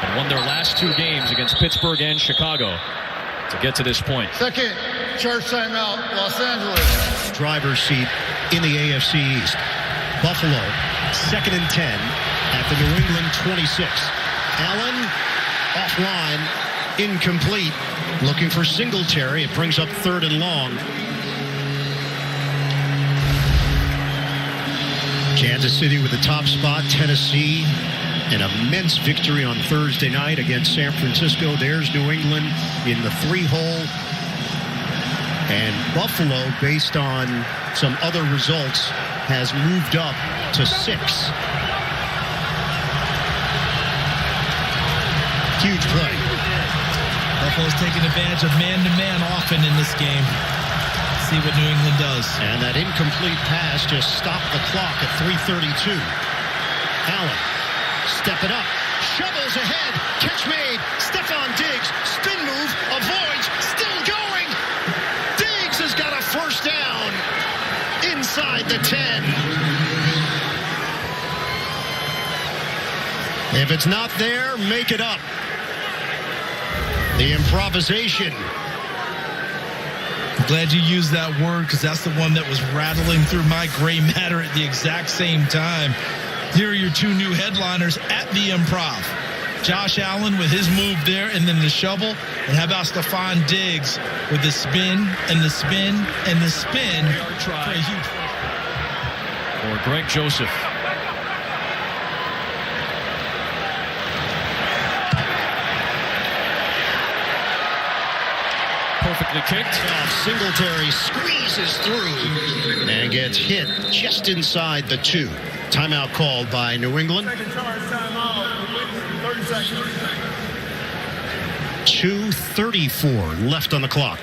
And won their last 2 games against Pittsburgh and Chicago to get to this point. Second church timeout, Los Angeles. Driver's seat in the AFC East. Buffalo, 2nd and 10 at the New England 26. Allen offline. Incomplete. Looking for Singletary. It brings up 3rd and long. Kansas City with the top spot. Tennessee, an immense victory on Thursday night against San Francisco. There's New England in the 3-hole. And Buffalo, based on some other results, has moved up to 6. Huge play. Buffalo's taking advantage of man-to-man often in this game. See what New England does. And that incomplete pass just stopped the clock at 3:32. Allen, step it up, shovels ahead, catch made. Stephon Diggs, spin move, avoids, still going. Diggs has got a first down inside the 10. If it's not there, make it up. The improvisation. I'm glad you used that word because that's the one that was rattling through my gray matter at the exact same time. Here are your 2 new headliners at the Improv. Josh Allen with his move there and then the shovel. And how about Stephon Diggs with the spin and the spin and the spin. Try for Greg Joseph. Perfectly kicked. Singletary squeezes through and gets hit just inside the 2. Timeout called by New England. 2:34 left on the clock.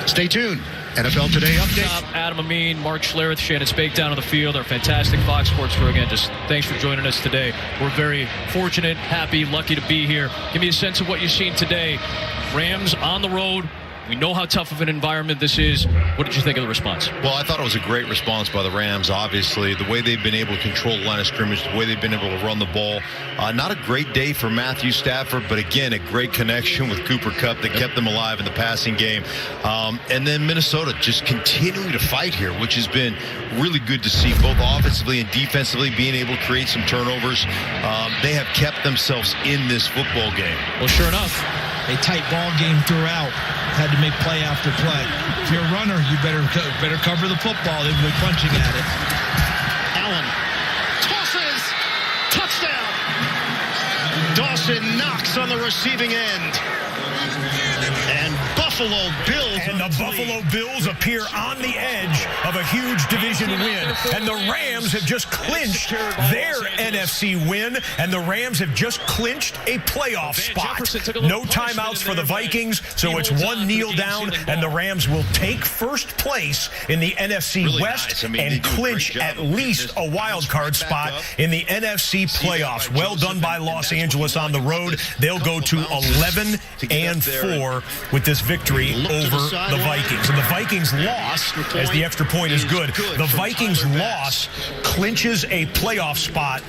Stay tuned. NFL Today update. Adam Amin, Mark Schlereth, Shannon Spake down on the field. Our fantastic Fox Sports crew. Again, just thanks for joining us today. We're very fortunate, happy, lucky to be here. Give me a sense of what you've seen today. Rams on the road. We know how tough of an environment this is. What did you think of the response? Well, I thought it was a great response by the Rams, obviously. The way they've been able to control the line of scrimmage, the way they've been able to run the ball. Not a great day for Matthew Stafford, but again, a great connection with Cooper Kupp that kept them alive in the passing game. And then Minnesota just continuing to fight here, which has been really good to see, both offensively and defensively, being able to create some turnovers. They have kept themselves in this football game. Well, sure enough. A tight ball game throughout. Had to make play after play. If you're a runner, you better cover the football. They'll be punching at it. Allen tosses. Touchdown. Dawson knocks on the receiving end. And Buffalo Bills. And the Buffalo Bills appear on the edge of a huge division win. And the Rams have just clinched their NFC win. And the Rams have just clinched a playoff spot. No timeouts for the Vikings. So it's 1 kneel down. And the Rams will take first place in the NFC West and clinch at least a wild card spot in the NFC playoffs. Well done by Los Angeles on the road. They'll go to 11-4 with this victory over the Vikings. And the Vikings loss, as the extra point is good, the Vikings loss clinches a playoff spot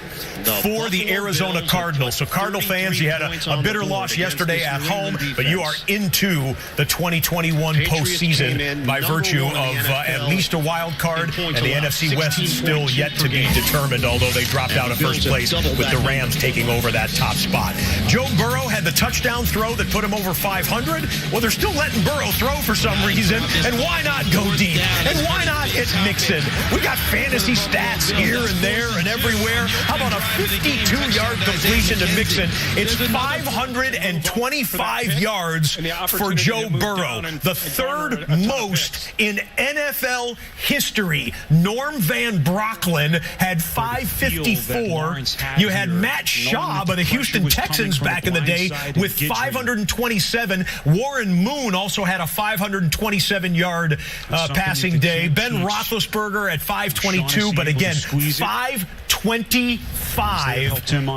for the Arizona Cardinals. So Cardinal fans, you had a bitter loss yesterday at home, but you are into the 2021 postseason by virtue of at least a wild card, and the NFC West is still yet to be determined, although they dropped out of first place with the Rams taking over that top spot. Joe Burrow had the touchdown throw that put him over 500. Well, there's still less letting Burrow throw for some reason, and why not go deep? And why not hit Mixon? We got fantasy stats here and there and everywhere. How about a 52-yard completion to Mixon? It's 525 yards for Joe Burrow, the third most in NFL history. Norm Van Brocklin had 554. You had Matt Schaub of the Houston Texans back in the day with 527. Warren Moon also had a 527-yard passing day. Ben Roethlisberger at 522, but again, 525.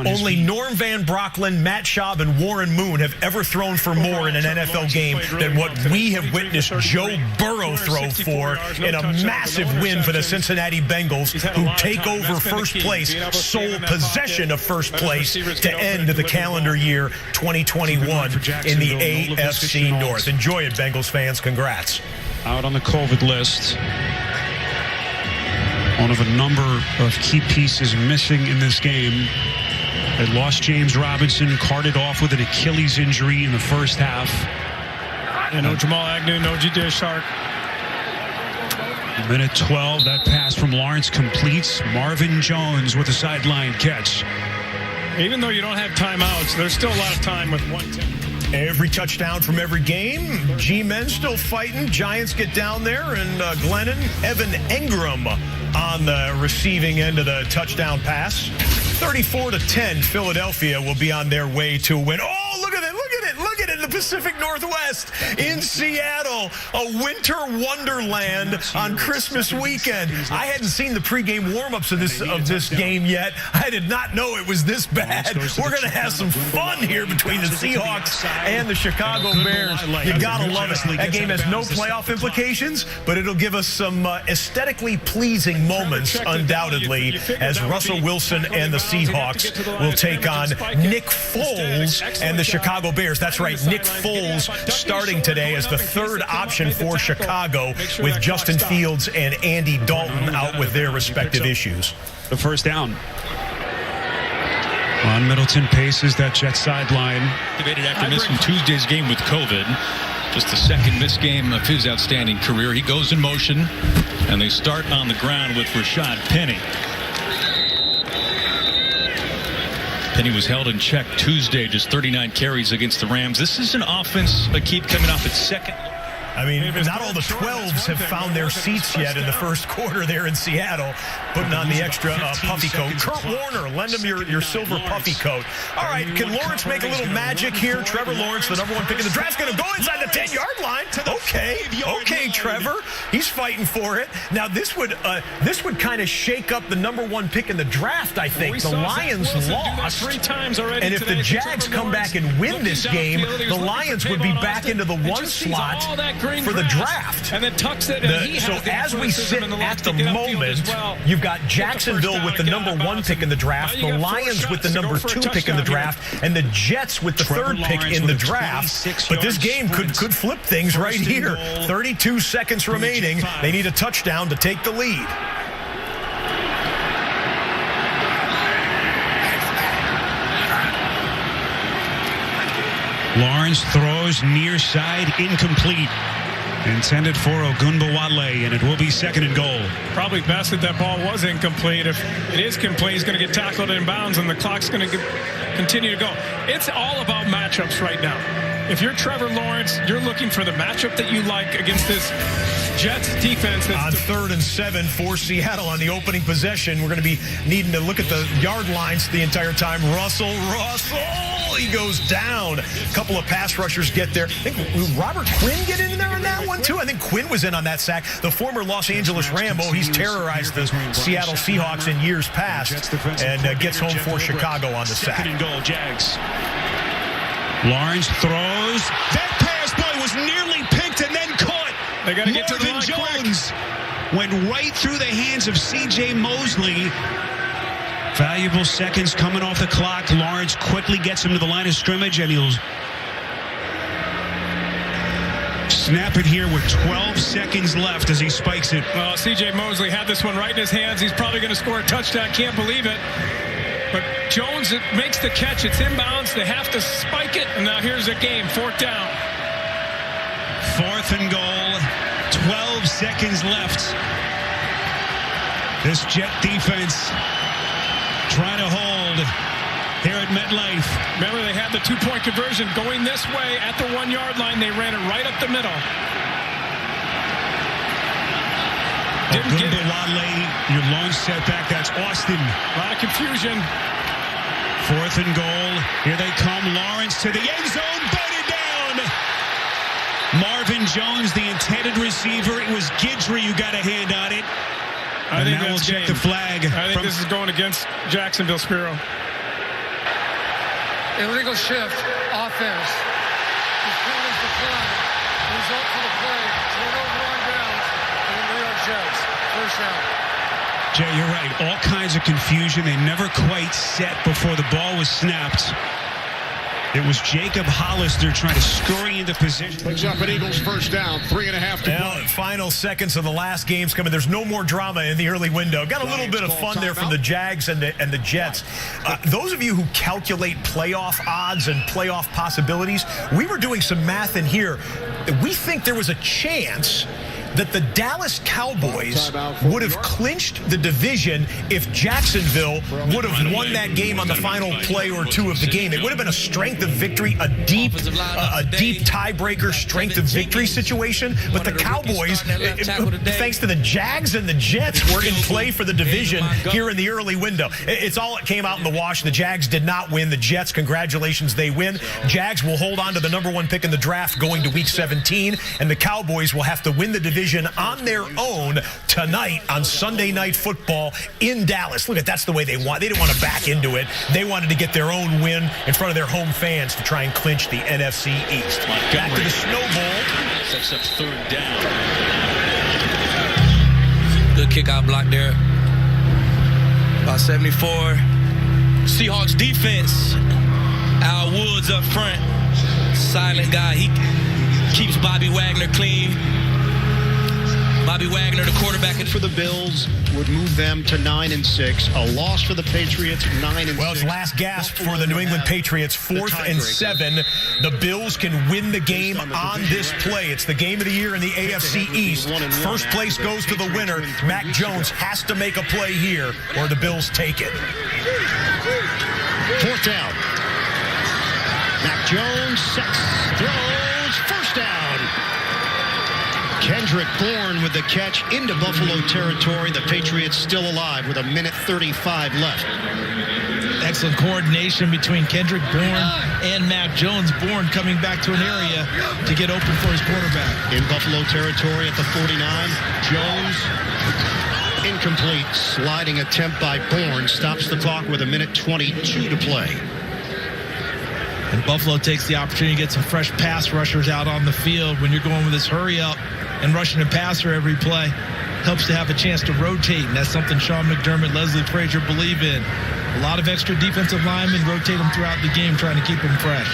Only Norm Van Brocklin, Matt Schaub, and Warren Moon have ever thrown for more in an NFL game than what we have witnessed Joe Burrow throw for in a massive win for the Cincinnati Bengals, who take over first place, sole possession of first place to end the calendar year 2021 in the AFC North. Enjoy it, Bengals fans. Congrats. Out on the COVID list. One of a number of key pieces missing in this game. They lost James Robinson, carted off with an Achilles injury in the first half. And no Jamal Agnew, no Jahdae Shark. Minute 12, that pass from Lawrence completes. Marvin Jones with a sideline catch. Even though you don't have timeouts, there's still a lot of time with 1:10. Every touchdown from every game. G-men still fighting. Giants get down there, and Glennon, Evan Engram on the receiving end of the touchdown pass. 34-10, Philadelphia will be on their way to a win. Oh, look at it, look at it, look at it in the Pacific Northwest in Seattle. A winter wonderland on Christmas weekend. I hadn't seen the pregame warm-ups of this game yet. I did not know it was this bad. We're going to have some fun here between the Seahawks and the Chicago Bears. You got to love it. That game has no playoff implications, but it'll give us some aesthetically pleasing moments, undoubtedly, as Russell Wilson and the Seahawks will take on Nick Foles and the Chicago Bears. That's right, Nick Foles starting today as the third option for Chicago, with Justin Fields and Andy Dalton out with their respective issues. The first down. Ron Middleton paces that Jet sideline. Activated after missing Tuesday's game with COVID. Just the second missed game of his outstanding career. He goes in motion, and they start on the ground with Rashad Penny. Penny was held in check Tuesday, just 39 carries against the Rams. This is an offense that keep coming off its second. I mean, not all the 12s have found their seats yet in the first quarter there in Seattle, putting on the extra puffy coat. Kurt Warner, lend him your silver puffy coat. All right, can Lawrence make a little magic here? Trevor Lawrence, the number one pick in the draft, going to go inside the 10-yard line. Okay, Trevor. He's fighting for it. Now, this would kind of shake up the number one pick in the draft, I think. The Lions lost 3 times already. And if the Jags come back and win this game, the Lions would be back into the one slot for the draft. And then tucks it. So as we sit at the moment, you've got Jacksonville with the number one pick in the draft, the Lions with the number 2 pick in the draft, and the Jets with the third pick in the draft. But this game could flip things right here. 32 seconds remaining. They need a touchdown to take the lead. Lawrence throws near side, incomplete. Intended for Ogunbowale, and it will be 2nd and goal. Probably best that ball was incomplete. If it is complete, he's going to get tackled in bounds, and the clock's going to continue to go. It's all about matchups right now. If you're Trevor Lawrence, you're looking for the matchup that you like against this Jets defense. On 3rd and 7 for Seattle on the opening possession, we're going to be needing to look at the yard lines the entire time. Russell, he goes down. A couple of pass rushers get there. I think Robert Quinn get in there on that one too. I think Quinn was in on that sack. The former Los Angeles Rambo, he's terrorized the Seattle Seahawks in years past, and gets home for Chicago on the sack. 2nd and goal, Jags. Lawrence throws. That pass play was nearly picked and then caught. They got to get to the line Jones went right through the hands of C.J. Mosley. Valuable seconds coming off the clock. Lawrence quickly gets him to the line of scrimmage, and he'll snap it here with 12 seconds left as he spikes it. Well, C.J. Mosley had this one right in his hands. He's probably going to score a touchdown. Can't believe it. But Jones makes the catch. It's inbounds. They have to spike it. And now here's a game. 4th down. 4th and goal. 12 seconds left. This Jet defense trying to hold here at MetLife. Remember, they had the 2-point conversion going this way at the 1-yard line. They ran it right up the middle. Didn't get it. Your lone setback. That's Austin. A lot of confusion. 4th and goal. Here they come. Lawrence to the end zone. Batted down. Marvin Jones, the intended receiver. It was Guidry who got a hand on it. I think we'll check the flag. I think this is going against Jacksonville, Spiro. Illegal shift, offense. His penalties decline. Result for the play. Turnover on downs. And the New York Jets. First down. Jay, you're right. All kinds of confusion. They never quite set before the ball was snapped. It was Jacob Hollister trying to scurry into position. Brings up an Eagles first down, 3.5 to play. Final seconds of the last game's coming. There's no more drama in the early window. Got a little bit of fun there from the Jags and the Jets. Those of you who calculate playoff odds and playoff possibilities, we were doing some math in here. We think there was a chance that the Dallas Cowboys would have clinched the division if Jacksonville would have won that game on the final play or two of the game. It would have been a strength of victory, a deep tiebreaker strength of victory situation. But the Cowboys, thanks to the Jags and the Jets, were in play for the division here in the early window. It's all it came out in the wash. The Jags did not win. The Jets, congratulations, they win. Jags will hold on to the #1 pick in the draft going to Week 17, and the Cowboys will have to win the division on their own tonight on Sunday Night Football in Dallas. Look, that's the way they want. They didn't want to back into it. They wanted to get their own win in front of their home fans to try and clinch the NFC East. Back to the snowball. Sets up 3rd down. Good kick-out block there. About 74. Seahawks defense. Al Woods up front. Silent guy. He keeps Bobby Wagner clean. Bobby Wagner, the quarterback. For the Bills would move them to 9-6. A loss for the Patriots, 9-6. Well, it's last gasp for the New England Patriots, 4th and 7. The Bills can win the game on this play. It's the game of the year in the AFC East. First place goes to the winner. Mac Jones has to make a play here, or the Bills take it. 4th down. Mac Jones sets, throws, first down. Kendrick Bourne with the catch into Buffalo territory. The Patriots still alive with 1:35 left. Excellent coordination between Kendrick Bourne and Mac Jones. Bourne coming back to an area to get open for his quarterback. In Buffalo territory at the 49. Jones incomplete. Sliding attempt by Bourne stops the clock with 1:22 to play. And Buffalo takes the opportunity to get some fresh pass rushers out on the field. When you're going with this hurry up and rushing a passer every play, helps to have a chance to rotate. And that's something Sean McDermott, Leslie Frazier believe in. A lot of extra defensive linemen rotate them throughout the game, trying to keep them fresh.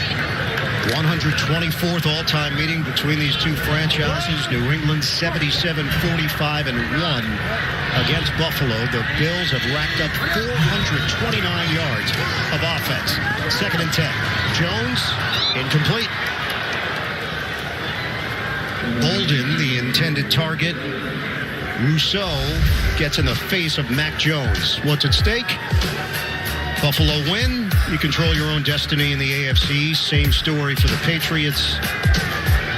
124th all-time meeting between these two franchises. New England 77-45-1 against Buffalo. The Bills have racked up 429 yards of offense. 2nd and 10. Jones, incomplete. Bolden, the intended target. Rousseau gets in the face of Mac Jones. What's at stake? Buffalo win. You control your own destiny in the AFC. Same story for the Patriots.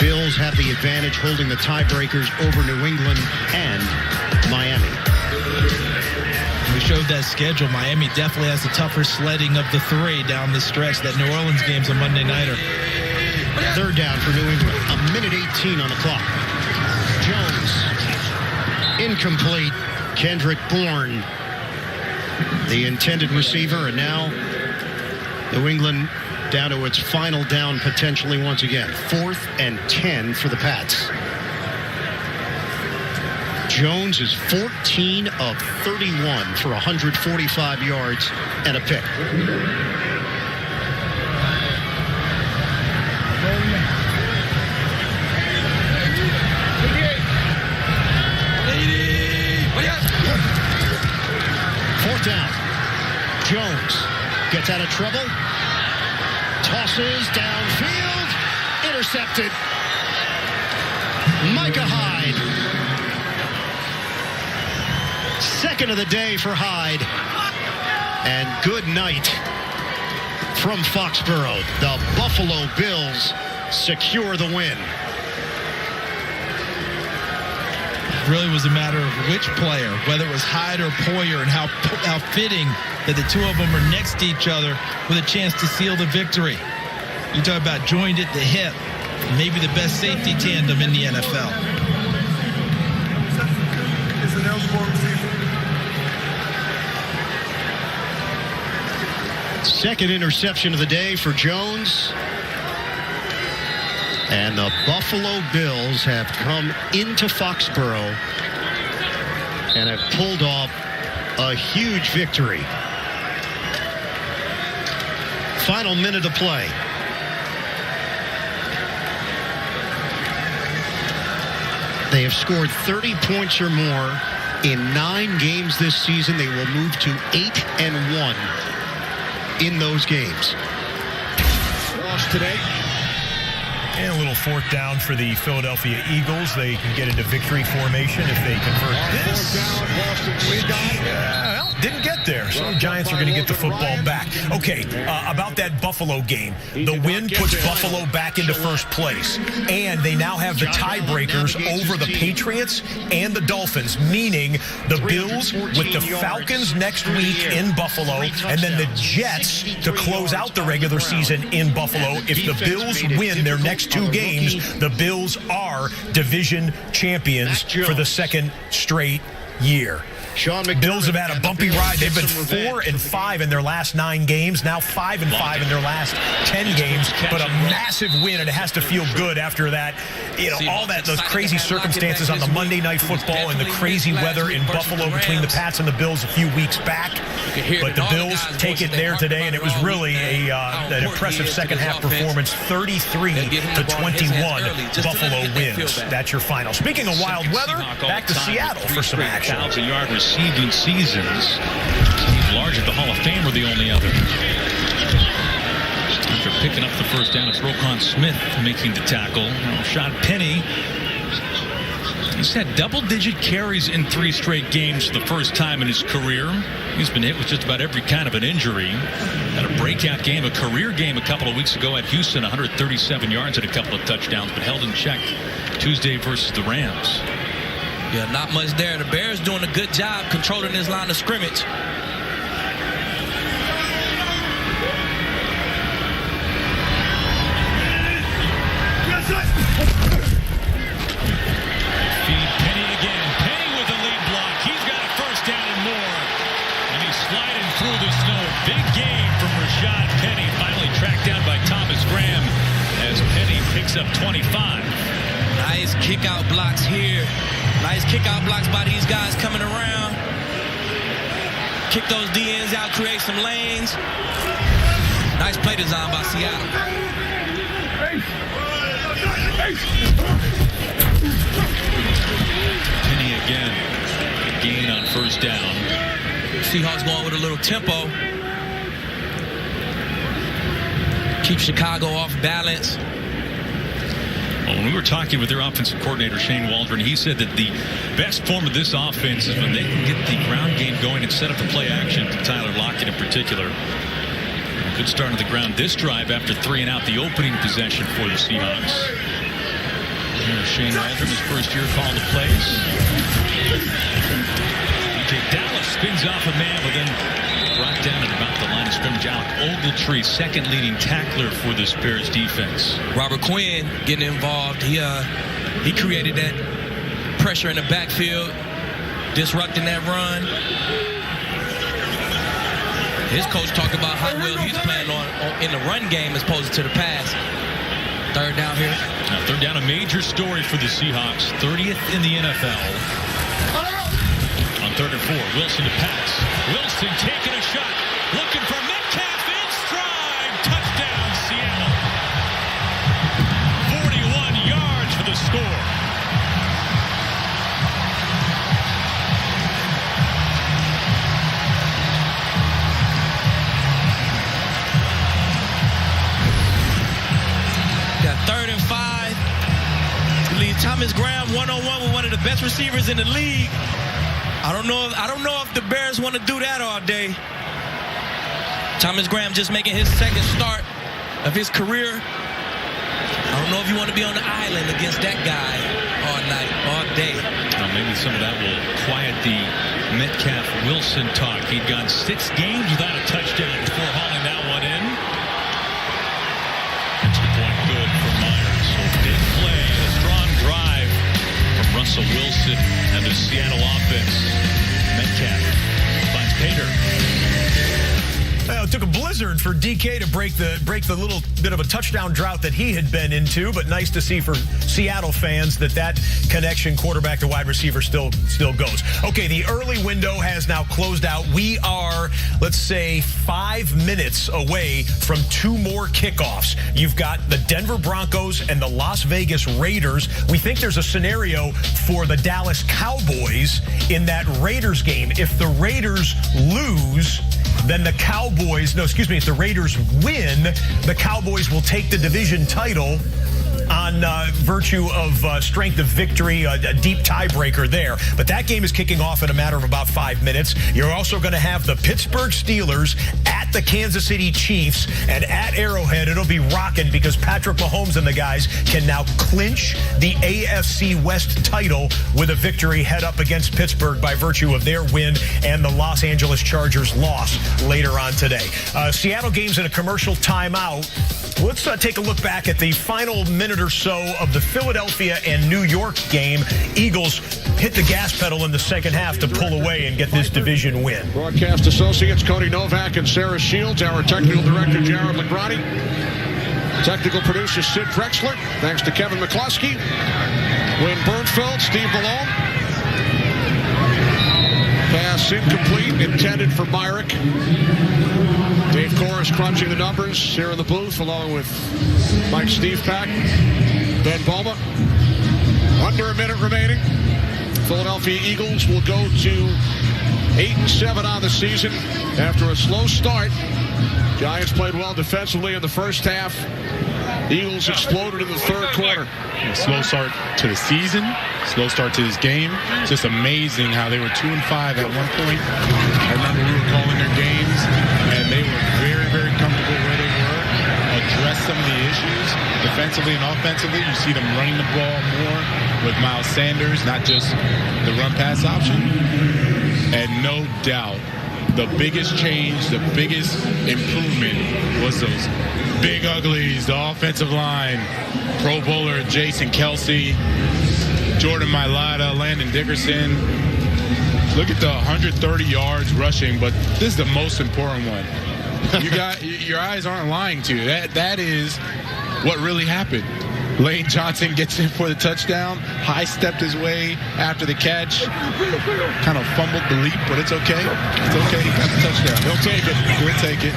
Bills have the advantage holding the tiebreakers over New England and Miami. We showed that schedule. Miami definitely has the tougher sledding of the three down the stretch. That New Orleans game's a Monday nighter. 3rd down for New England. 1:18 on the clock. Jones. Incomplete. Kendrick Bourne, the intended receiver, and now New England down to its final down potentially once again. 4th and 10 for the Pats. Jones is 14 of 31 for 145 yards and a pick. Down. Jones gets out of trouble. Tosses downfield. Intercepted. Micah Hyde. Second of the day for Hyde. And good night from Foxborough. The Buffalo Bills secure the win. Really was a matter of which player, whether it was Hyde or Poyer, and how fitting that the two of them are next to each other with a chance to seal the victory. You talk about joined at the hip, maybe the best safety tandem in the NFL. Is an eligible receiver. Second interception of the day for Jones. And the Buffalo Bills have come into Foxborough and have pulled off a huge victory. Final minute of play. They have scored 30 points or more in 9 games this season. They will move to 8-1 in those games. Lost today. And a little fourth down for the Philadelphia Eagles. They can get into victory formation if they convert this. Well, didn't get there. So the Giants are going to get the football back. Okay, about that Buffalo game. The win puts Buffalo back into first place. And they now have the tiebreakers over the Patriots and the Dolphins, meaning the Bills with the Falcons next week in Buffalo, and then the Jets to close out the regular season in Buffalo. If the Bills win their next 2 games, the Bills are division champions for the second straight year. Bills have had a bumpy ride. They've been 4-5 in their last 9 games, now 5-5 in their last 10 games, but a massive win, and it has to feel good after that. You know, all that, those crazy circumstances on the Monday Night Football and the crazy weather in Buffalo between the Pats and the Bills a few weeks back. But the Bills take it there today, and it was really an impressive second half performance. 33-21, Buffalo wins. That's your final. Speaking of wild weather, back to Seattle for some action. 1,000-yard receiving seasons. Steve Largent, the Hall of Famer, the only other. After picking up the first down, it's Roquan Smith making the tackle. Rashad Penny, he's had double-digit carries in 3 straight games for the first time in his career. He's been hit with just about every kind of an injury. Had a breakout game, a career game a couple of weeks ago at Houston, 137 yards and a couple of touchdowns, but held in check Tuesday versus the Rams. Yeah, not much there. The Bears doing a good job controlling this line of scrimmage. Feed Penny again. Penny with the lead block. He's got a first down and more. And he's sliding through the snow. Big game from Rashad Penny. Finally tracked down by Thomas Graham as Penny picks up 25. Nice kick out blocks here. Nice kick out blocks by these guys coming around. Kick those DNs out, create some lanes. Nice play design by Seattle. Penny again. A gain on first down. Seahawks going with a little tempo. Keep Chicago off balance. When we were talking with their offensive coordinator, Shane Waldron, he said that the best form of this offense is when they can get the ground game going and set up the play action to Tyler Lockett in particular. A good start on the ground this drive after 3 and out, the opening possession for the Seahawks. Here's Shane Waldron, his first year calling the plays. DJ Dallas spins off a man, but then brought down at about the line of scrimmage. Alec Ogletree, second leading tackler for this Bears defense. Robert Quinn getting involved. He created that pressure in the backfield, disrupting that run. His coach talked about how well he's playing on in the run game as opposed to the pass. Third down here. Now, third down, a major story for the Seahawks. 30th in the NFL. On 3rd and 4, Wilson to pass. Wilson taking a shot, looking for Metcalf in stride. Touchdown, Seattle. 41 yards for the score. Got 3rd and 5. Lead Thomas Graham one-on-one with one of the best receivers in the league. I don't know if the Bears want to do that all day. Thomas Graham just making his second start of his career. I don't know if you want to be on the island against that guy all night, all day. Well, maybe some of that will quiet the Metcalf-Wilson talk. He'd gone 6 games without a touchdown before hauling that one in. Extra point good for Myers. So big play, a strong drive from Russell Wilson and the Seattle offense. Metcalf finds Pater. Well, it took a blizzard for DK to break the little bit of a touchdown drought that he had been into, but nice to see for Seattle fans that connection quarterback to wide receiver still goes. Okay, the early window has now closed out. We are, let's say, 5 minutes away from 2 more kickoffs. You've got the Denver Broncos and the Las Vegas Raiders. We think there's a scenario for the Dallas Cowboys in that Raiders game. If the Raiders lose, then the if the Raiders win, the Cowboys will take the division title on virtue of strength of victory, a deep tiebreaker there. But that game is kicking off in a matter of about 5 minutes. You're also going to have the Pittsburgh Steelers at the Kansas City Chiefs, and at Arrowhead, it'll be rocking because Patrick Mahomes and the guys can now clinch the AFC West title with a victory head up against Pittsburgh by virtue of their win and the Los Angeles Chargers loss later on today. Seattle game's in a commercial timeout. Let's take a look back at the final minute or so of the Philadelphia and New York game. Eagles hit the gas pedal in the second half to pull away and get this division win. Broadcast associates Cody Novak and Sarah Shields. Our technical director, Jared Legrani. Technical producer, Sid Drexler. Thanks to Kevin McCluskey. Wayne Bernfeld, Steve Malone. Pass incomplete, intended for Myrick. Dave Corris crunching the numbers here in the booth, along with Mike Stevepak, Ben Boma. Under a minute remaining. Philadelphia Eagles will go to 8-7 on the season after a slow start. Giants played well defensively in the first half. Eagles exploded in the third quarter. A slow start to the season, slow start to this game. It's just amazing how they were 2-5 at one point. I remember we were calling their games, and they were very, very comfortable where they were. Address some of the issues defensively and offensively. You see them running the ball more with Miles Sanders, not just the run-pass option. And no doubt, the biggest change, the biggest improvement was those big uglies, the offensive line. Pro Bowler Jason Kelsey, Jordan Mailata, Landon Dickerson. Look at the 130 yards rushing, but this is the most important one. Your eyes aren't lying to you. That is what really happened. Lane Johnson gets in for the touchdown, high-stepped his way after the catch, kind of fumbled the leap, but it's okay. It's okay, he got the touchdown. He'll take it. He'll take it.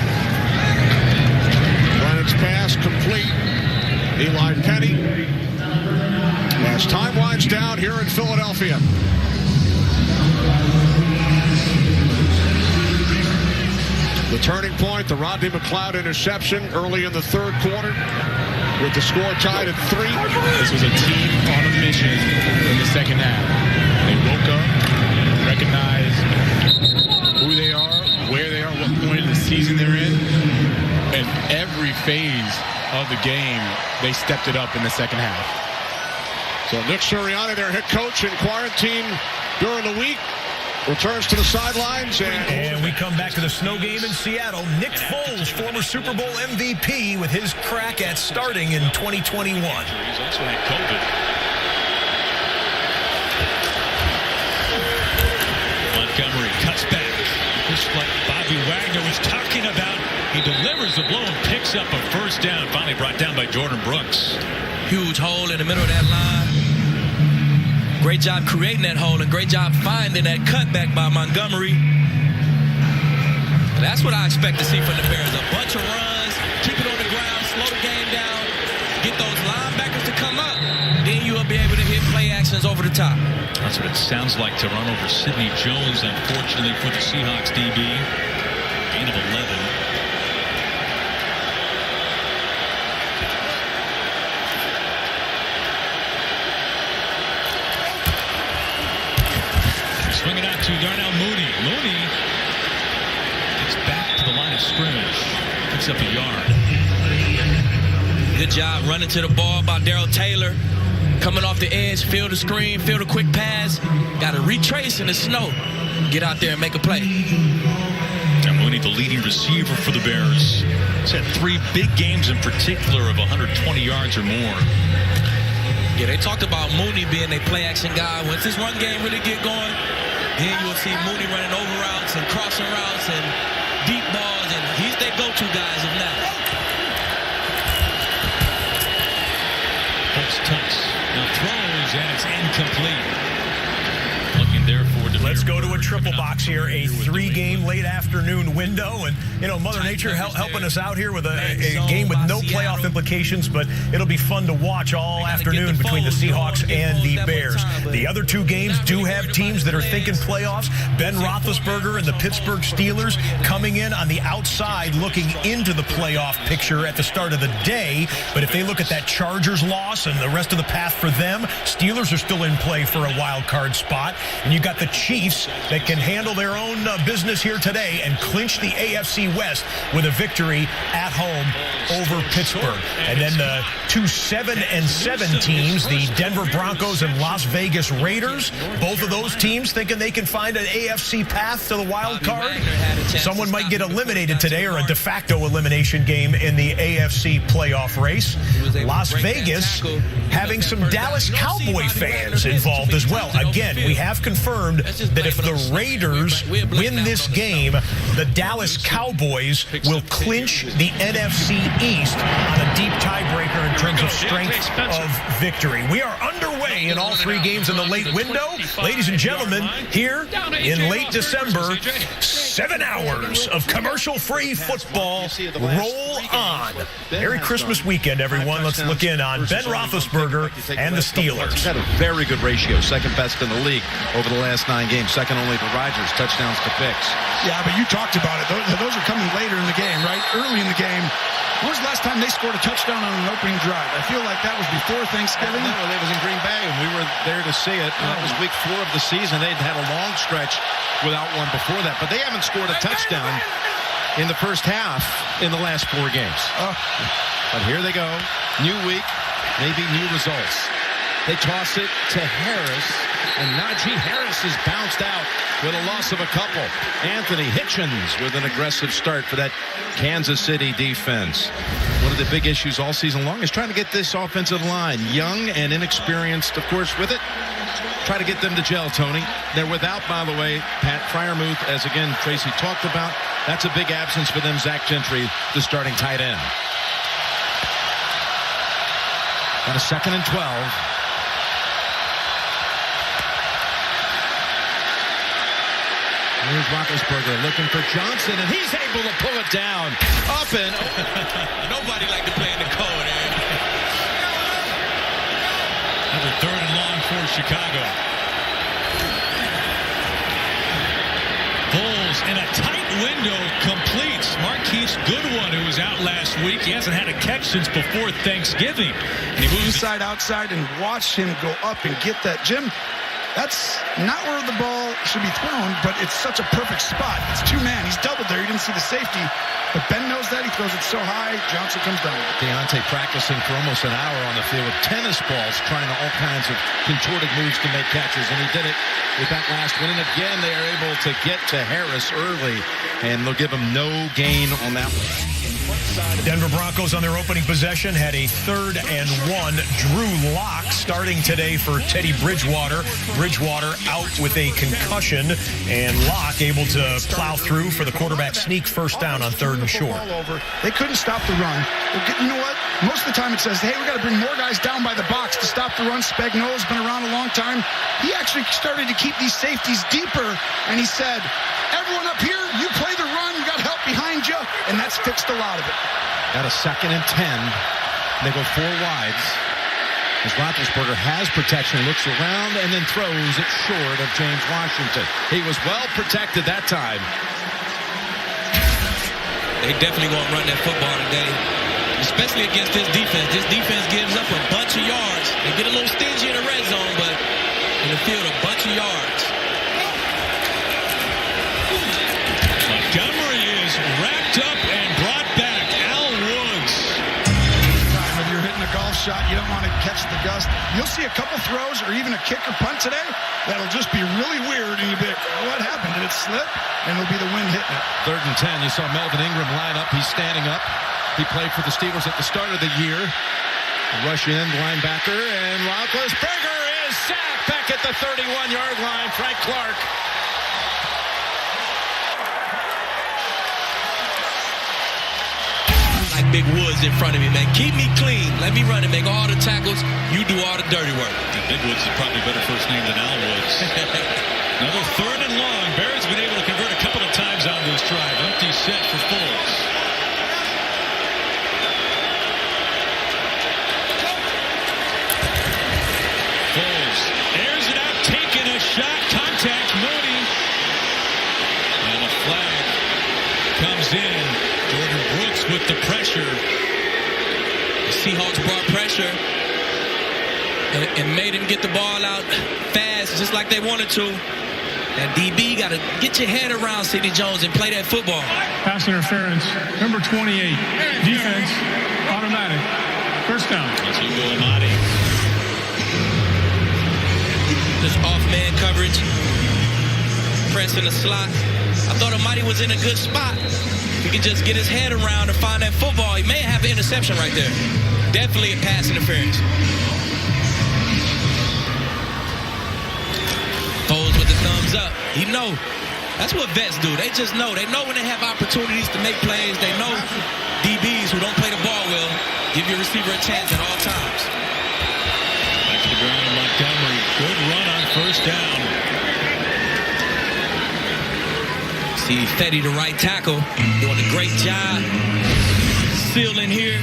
Brennan's pass complete. Eli Penny. As time winds down here in Philadelphia. The turning point, the Rodney McLeod interception early in the third quarter. With the score tied at 3. This was a team on a mission in the second half. They woke up, recognized who they are, where they are, what point of the season they're in. And every phase of the game, they stepped it up in the second half. So Nick Sirianni, their head coach in quarantine during the week, returns to the sidelines. And we come back to the snow game in Seattle. Nick Foles, former Super Bowl MVP, with his crack at starting in 2021. He's also had COVID. Montgomery cuts back. Just like Bobby Wagner was talking about. He delivers the blow and picks up a first down. Finally brought down by Jordan Brooks. Huge hole in the middle of that line. Great job creating that hole and great job finding that cutback by Montgomery. And that's what I expect to see from the Bears. A bunch of runs, keep it on the ground, slow the game down, get those linebackers to come up. Then you will be able to hit play actions over the top. That's what it sounds like to run over Sidney Jones, unfortunately, for the Seahawks DB. Gain of 11. to Darnell Mooney. Mooney gets back to the line of scrimmage. Picks up a yard. Good job running to the ball by Darrell Taylor. Coming off the edge, feel the screen, feel the quick pass. Got to retrace in the snow. Get out there and make a play. And Mooney, the leading receiver for the Bears. He's had 3 big games in particular of 120 yards or more. Yeah, they talked about Mooney being a play-action guy. Once this run game really get going, then you'll see Mooney running over routes and crossing routes and deep balls, and he's their go-to guy as of now. Touch. Now throws, and it's incomplete. Looking there for Let's go to a triple box here, a 3-game late afternoon window. And, Mother Nature helping us out here with a game with no playoff implications, but it'll be fun to watch all afternoon between the Seahawks and the Bears. The other 2 games do have teams that are thinking playoffs. Ben Roethlisberger and the Pittsburgh Steelers coming in on the outside looking into the playoff picture at the start of the day. But if they look at that Chargers loss and the rest of the path for them, Steelers are still in play for a wild card spot. And you got the Chiefs that can handle their own business here today and clinch the AFC West with a victory at home over Pittsburgh. And then the 2 7-7 teams, the Denver Broncos and Las Vegas Raiders, both of those teams thinking they can find an AFC path to the wild card. Someone might get eliminated today, or a de facto elimination game in the AFC playoff race. Las Vegas having some Dallas Cowboy fans involved as well. Again, we have confirmed that if the Raiders win this game, the Dallas Cowboys will clinch the NFC East on a deep tiebreaker in terms of strength of victory. We are underway in all 3 games in the late window. Ladies and gentlemen, here in late December, 7 hours of commercial-free football roll on. Merry Christmas weekend, everyone. Let's look in on Ben Roethlisberger and the Steelers. He's had a very good ratio, second best in the league over the last 9 games, second only to Rodgers, touchdowns to picks. Yeah, but you talked about it. Those are coming later in the game, right? Early in the game. When was the last time they scored a touchdown on an opening drive? I feel like that was before Thanksgiving. No, it was in Green Bay, and we were there to see it. That was week 4 of the season. They'd had a long stretch without one before that, but they haven't scored a touchdown in the first half in the last 4 games. But here they go. New week, maybe new results. They toss it to Harris, and Najee Harris is bounced out with a loss of a couple. Anthony Hitchens with an aggressive start for that Kansas City defense. One of the big issues all season long is trying to get this offensive line, young and inexperienced, of course, with it. Try to get them to gel, Tony. They're without, by the way, Pat Freiermuth, as again Tracy talked about. That's a big absence for them. Zach Gentry, the starting tight end. Got a 2nd and 12. Here's Roethlisberger looking for Johnson, and he's able to pull it down. Up and Nobody like to play in the cold, Aaron. Another 3rd and long for Chicago. Bulls in a tight window completes Marquise Goodwin, who was out last week. He hasn't had a catch since before Thanksgiving. And he moves inside, outside, and watch him go up and get that. Jim, that's not where the ball should be thrown, but it's such a perfect spot. It's 2-man. He's doubled there. You didn't see the safety. But Ben knows that. He throws it so high, Johnson comes down. Deontay practicing for almost an hour on the field with tennis balls, trying all kinds of contorted moves to make catches, and he did it with that last one. And again, they are able to get to Harris early, and they'll give him no gain on that one. The Denver Broncos on their opening possession had a 3rd and 1. Drew Lock starting today for Teddy Bridgewater. Bridgewater out with a concussion, and Lock able to plow through for the quarterback sneak first down on 3rd and short. They couldn't stop the run. You know what? Most of the time it says, hey, we got to bring more guys down by the box to stop the run. Spagnuolo's been around a long time. He actually started to keep these safeties deeper, and he said, everyone up here, you play the run, you got help behind you, and that's fixed a lot of it. Got a 2nd and 10. They go 4 wides. As Roethlisberger has protection, looks around, and then throws it short of James Washington. He was well protected that time. They definitely won't run that football today, especially against this defense. This defense gives up a bunch of yards. They get a little stingy in the red zone, but in the field, a bunch of yards. shot. You don't want to catch the gust. You'll see a couple throws or even a kick or punt today that'll just be really weird, and you'll be like, what happened? Did it slip? And it'll be the wind hitting it. 3rd and 10. You saw Melvin Ingram line up. He's standing up. He played for the Steelers at the start of the year. Rush in, linebacker, and Roethlisberger is sacked back at the 31-yard line. Frank Clark. Like Big Woods in front of me, man. Keep me clean. Let me run and make all the tackles. You do all the dirty work. Big Woods is probably a better first name than Al Woods. Another 3rd and long. Bears been able to convert a couple of times on this drive. Empty set for Foles. Foles airs it out, taking a shot. Contact Mooney. And a flag comes in. Jordan Brooks with the pressure. The Seahawks brought pressure and made him get the ball out fast, just like they wanted to. And DB got to get your head around Sidney Jones and play that football. Pass interference, number 28. Defense, automatic. First down. That's Hugo Amadi. Just off-man coverage. Press in the slot. I thought Amadi was in a good spot. He could just get his head around and find that football. He may have an interception right there. Definitely a pass interference. Foles with the thumbs up. He know. That's what vets do. They just know. They know when they have opportunities to make plays. They know DBs who don't play the ball well give your receiver a chance at all times. Back to the ground in Montgomery. Good run on first down. See Fetty, the right tackle, doing a great job. Sealing here.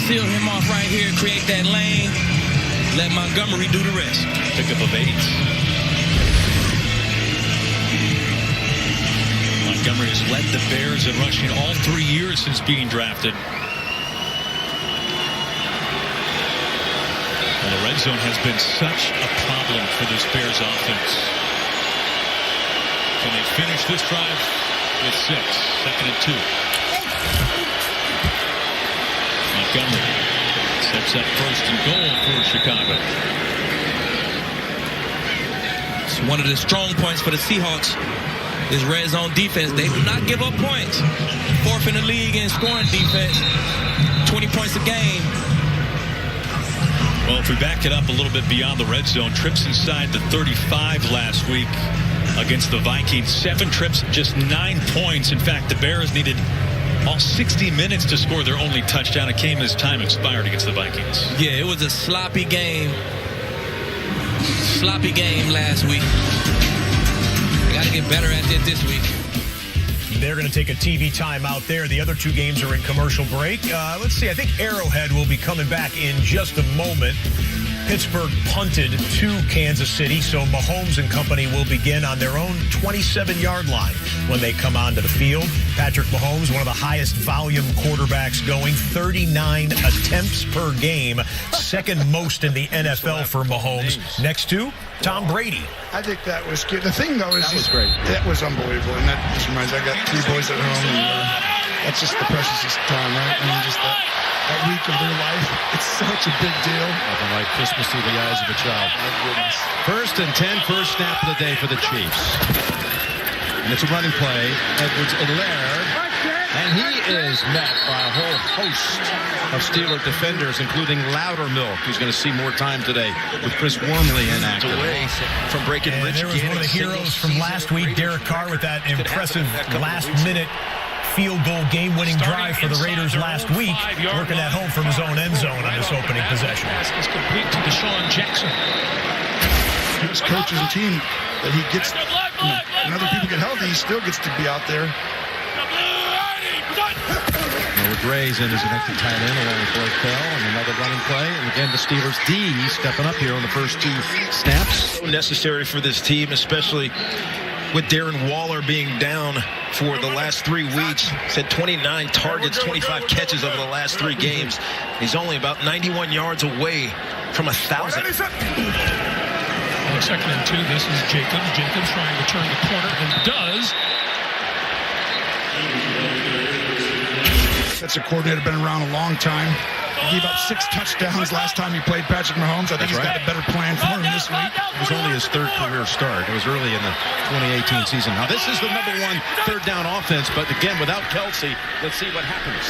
Seal him off right here, create that lane. Let Montgomery do the rest. Pickup of 8. Montgomery has led the Bears in rushing all 3 years since being drafted. Well, the red zone has been such a problem for this Bears offense. Can they finish this drive with 6? 2nd and 2. Montgomery sets up 1st and goal for Chicago. It's one of the strong points for the Seahawks is red zone defense. They do not give up points. 4th in the league in scoring defense. 20 points a game. Well, if we back it up a little bit beyond the red zone, trips inside the 35 last week against the Vikings. 7 trips, just 9 points. In fact, the Bears needed all 60 minutes to score their only touchdown. It came as time expired against the Vikings. Yeah, it was a sloppy game. Sloppy game last week. Got to get better at it this week. They're going to take a TV timeout there. The other 2 games are in commercial break. Let's see. I think Arrowhead will be coming back in just a moment. Pittsburgh punted to Kansas City, so Mahomes and company will begin on their own 27-yard line when they come onto the field. Patrick Mahomes, one of the highest volume quarterbacks going, 39 attempts per game, 2nd most in the NFL for Mahomes, next to Tom Brady. I think that was good. The thing, though, is that was great. That was unbelievable, and that just reminds me, I got 3 boys at home, and that's just the precious time, right? I mean, just that week of their life, it's such a big deal. Nothing like Christmas through the eyes of a child. My goodness. 1st and 10, first snap of the day for the Chiefs. And it's a running play. Edwards-Helaire. And he is met by a whole host of Steeler defenders, including Loudermilk, who's going to see more time today with Chris Wormley inactive. Away from breaking and Rich there was one of the heroes from last week, Derek Carr, with that impressive last-minute field goal game-winning drive for the Raiders last week, working at home from his own end zone on this opening possession. Pass is complete to Deshaun Jackson. His coaches and team that he gets, when other people get healthy, he still gets to be out there. Noah Gray's in as an extra tight end along with Blake Bell, and another running play. And again, the Steelers D stepping up here on the first 2 snaps. Necessary for this team, especially with Darren Waller being down for the last 3 weeks. He's had 29 targets, 25 catches over the last 3 games. He's only about 91 yards away from 1,000. 2nd and 2. This is Jacobs. Jacobs trying to turn the corner and does. offensive coordinator, been around a long time. He gave up 6 touchdowns last time he played Patrick Mahomes. I think he's got a better plan for him this week. It was only his 3rd career start. It was early in the 2018 season. Now, this is the number 1 third down offense, but again, without Kelsey, let's see what happens.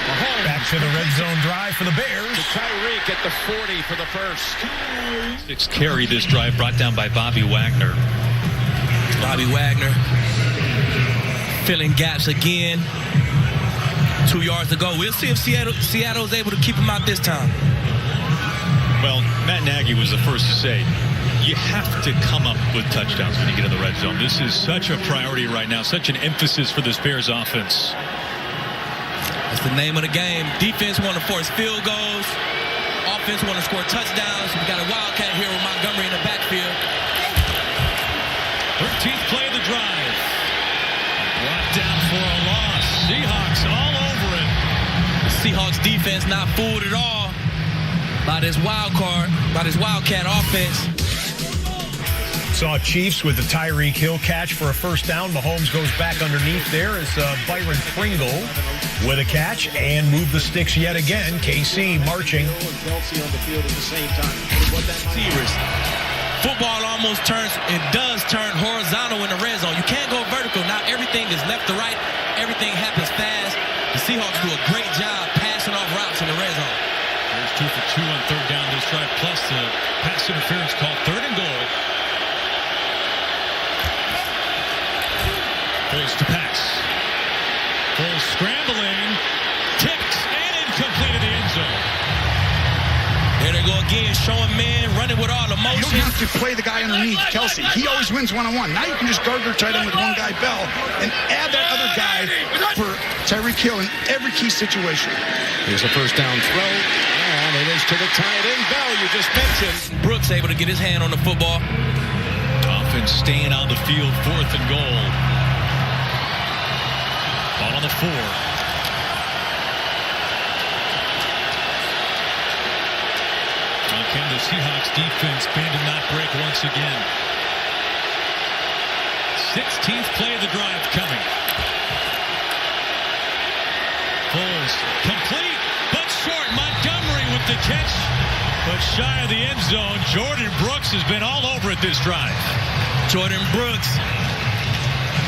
Mahomes back to the red zone drive for the Bears. To Tyreek at the 40 for the first. 6 carry this drive, brought down by Bobby Wagner. Bobby Wagner filling gaps again. 2 yards to go. We'll see if Seattle is able to keep him out this time. Well, Matt Nagy was the first to say, you have to come up with touchdowns when you get in the red zone. This is such a priority right now, such an emphasis for this Bears offense. That's the name of the game. Defense want to force field goals. Offense want to score touchdowns. We got a Wildcat here with Montgomery in the backfield. 13th play of the drive. Brought down for a loss. Seahawks all over it. The Seahawks defense not fooled at all by this Wildcat offense. Saw Chiefs with the Tyreek Hill catch for a first down. Mahomes goes back underneath there as Byron Pringle with a catch and move the sticks yet again. KC marching. Football almost does turn horizontal in the red zone. You can't go vertical. Now everything is left to right. Everything happens fast. The Seahawks do a great job passing off routes in the red zone. There's 2 for 2 on third down this drive, plus the pass interference called 3rd and goal. Foles to pass. Foles scrambling, tipped, and incomplete in the end zone. There they go again, showing men, running with all the motion. You don't have to play the guy underneath, Kelsey. He always wins one-on-one. Now you can just guard your tight end with one guy, Bell, and add that other guy for Tyreek Hill in every key situation. Here's a first down throw, and it is to the tight end, Bell, you just mentioned. Brooks able to get his hand on the football. Offense staying on the field, 4th and goal. Ball on the 4. Can the Seahawks defense bend and not break once again? 16th play of the drive coming. Foles complete, but short. Montgomery with the catch, but shy of the end zone. Jordan Brooks has been all over it this drive. Jordan Brooks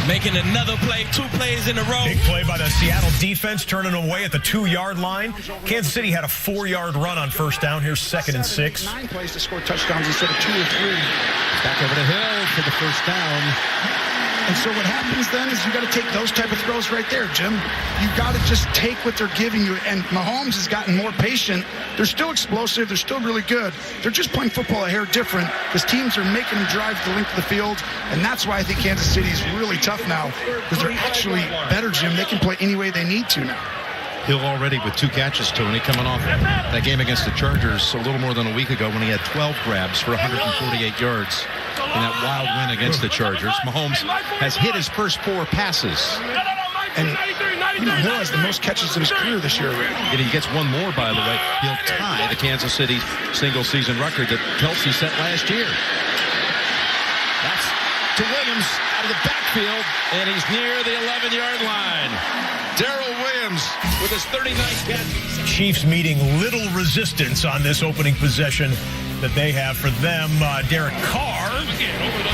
making another play, 2 plays in a row. Big play by the Seattle defense, turning them away at the 2-yard line. Kansas City had a 4-yard run on first down. Here's 2nd and 6. 9 plays to score touchdowns instead of 2 or 3. Back over to Hill for the first down. And so what happens then is you got to take those type of throws right there, Jim. You got to just take what they're giving you. And Mahomes has gotten more patient. They're still explosive. They're still really good. They're just playing football a hair different because teams are making them drive the length of the field. And that's why I think Kansas City is really tough now because they're actually better, Jim. They can play any way they need to now. Hill already with 2 catches, Tony, coming off that game against the Chargers a little more than a week ago when he had 12 grabs for 148 yards in that wild win against the Chargers. Mahomes has hit his first 4 passes. And Hill has the most catches in his career this year. And he gets 1 more, by the way. He'll tie the Kansas City single-season record that Kelsey set last year. That's to Williams out of the backfield, and he's near the 11-yard line. Darrell Williams with his 39th catch. Chiefs meeting little resistance on this opening possession that they have for them. Derek Carr,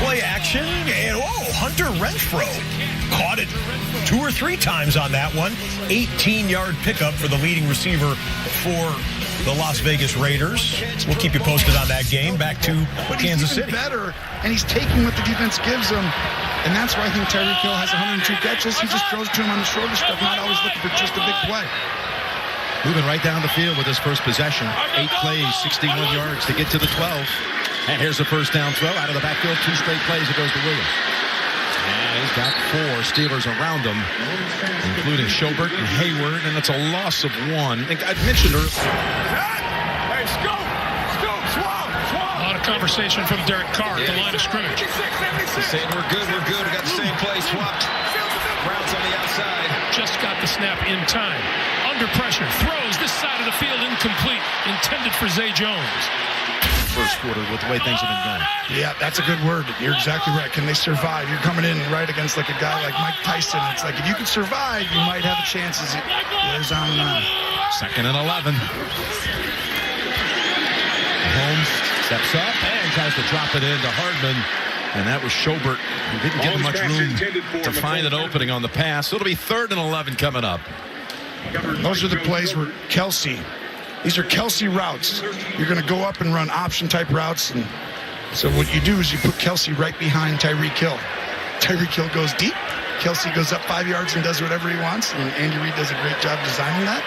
play action, and Hunter Renfrow caught it 2 or 3 times on that one. 18-yard pickup for the leading receiver for the Las Vegas Raiders. We'll keep you posted on that game. Back to Kansas City. Better, and he's taking what the defense gives him. And that's why I think Tyreek Hill has 102 catches. He just throws to him on the shorter stuff, not always looking for just a big play. Moving right down the field with his first possession. 8 plays, 61 yards to get to the 12. And here's a first down throw out of the backfield. 2 straight plays. It goes to Williams. And he's got 4 Steelers around him, including Schobert and Hayward. And it's a loss of 1. I think I mentioned earlier. Hey, scoop, swap. A lot of conversation from Derek Carr at the line of scrimmage. He's saying we're good. We got the same play swapped. Browns on the outside. Just got the snap in time. Under pressure, throws this side of the field incomplete. Intended for Zay Jones. first quarter with the way things have been going. Yeah, that's a good word. You're exactly right. Can they survive? You're coming in right against like a guy like Mike Tyson. It's like if you can survive, you might have a chance as it goes on and on. 2nd and 11. Holmes steps up and tries to drop it into Hardman. And that was Schobert, who didn't give him much room to find an opening on the pass. It'll be 3rd and 11 coming up. Those are the plays where Kelsey, these are Kelsey routes. You're going to go up and run option-type routes. And so what you do is you put Kelsey right behind Tyreek Hill. Tyreek Hill goes deep. Kelsey goes up 5 yards and does whatever he wants. And Andy Reid does a great job designing that.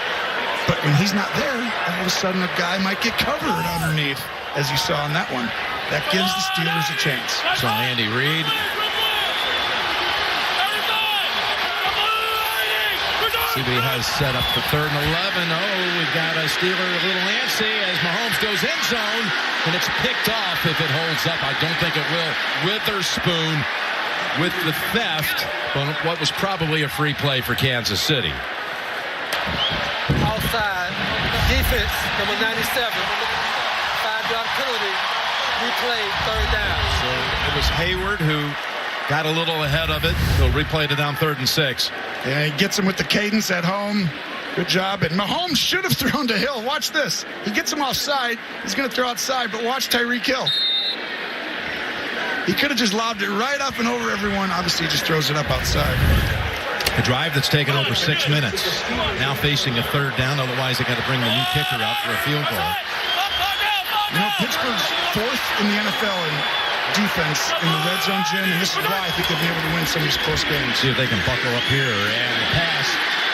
But when he's not there, all of a sudden a guy might get covered underneath, as you saw in that one. That gives the Steelers a chance. So Andy Reid. See what he has set up for 3rd and 11. Oh, we've got a Steeler a little antsy as Mahomes goes end zone, and it's picked off if it holds up. I don't think it will. Witherspoon with the theft on what was probably a free play for Kansas City. Outside. Defense, number 97. 5-yard penalty. Replay, 3rd down. So it was Hayward who got a little ahead of it. He'll replay it down 3rd and 6. Yeah, he gets him with the cadence at home. Good job. And Mahomes should have thrown to Hill. Watch this. He gets him offside. He's going to throw outside, but watch Tyreek Hill. He could have just lobbed it right up and over everyone. Obviously, he just throws it up outside. A drive that's taken over 6 minutes. Now facing a 3rd down. Otherwise, they got to bring the new kicker out for a field goal. You know, Pittsburgh's 4th in the NFL in defense in the red zone, Jim, and this is why I think they'll be able to win some of these close games. See if they can buckle up here. And the pass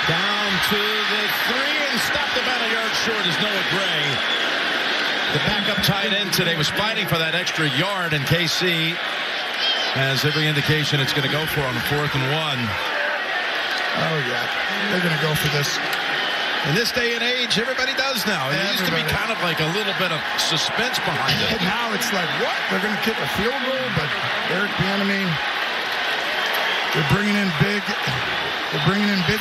down to the 3 and stopped about a yard short is Noah Gray. The backup tight end today was fighting for that extra yard, and KC has every indication it's going to go for on the 4th and 1. Oh, yeah. They're going to go for this. In this day and age, everybody does now. It used to be kind of like a little bit of suspense behind it. And now it's like, what? They're going to kick a field goal, but Eric Bieniemy, they're bringing in big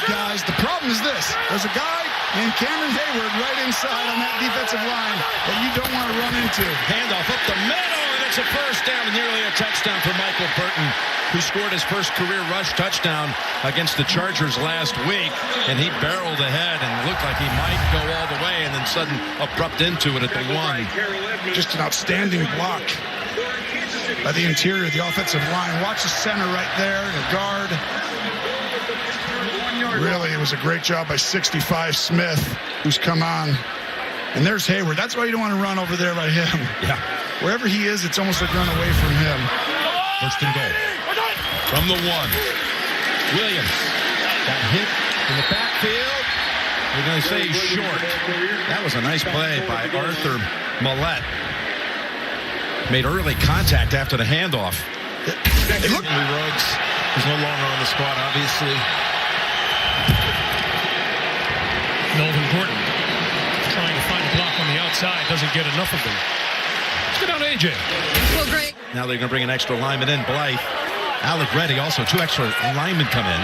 guys. The problem is this. There's a guy named Cameron Hayward right inside on that defensive line that you don't want to run into. Handoff up the middle, and it's a 1st down and nearly a touchdown for Michael Burton, who scored his first career rush touchdown against the Chargers last week. And he barreled ahead and looked like he might go all the way, and then sudden abrupt into it at the 1. Just an outstanding block by the interior of the offensive line. Watch the center right there, the guard. Really, it was a great job by 65 Smith, who's come on. And there's Hayward. That's why you don't want to run over there by him. Yeah. Wherever he is, it's almost like run away from him. 1st and goal. From the 1. Williams got hit in the backfield. We're going to say short. That was a nice play by Arthur Millette. Made early contact after the handoff. Henry Ruggs is no longer on the squad, obviously. Melvin Gordon trying to find a block on the outside. Doesn't get enough of them. Let's go down to AJ. Well, great. Now they're going to bring an extra lineman in. Blythe. Allegretti also 2 extra linemen come in.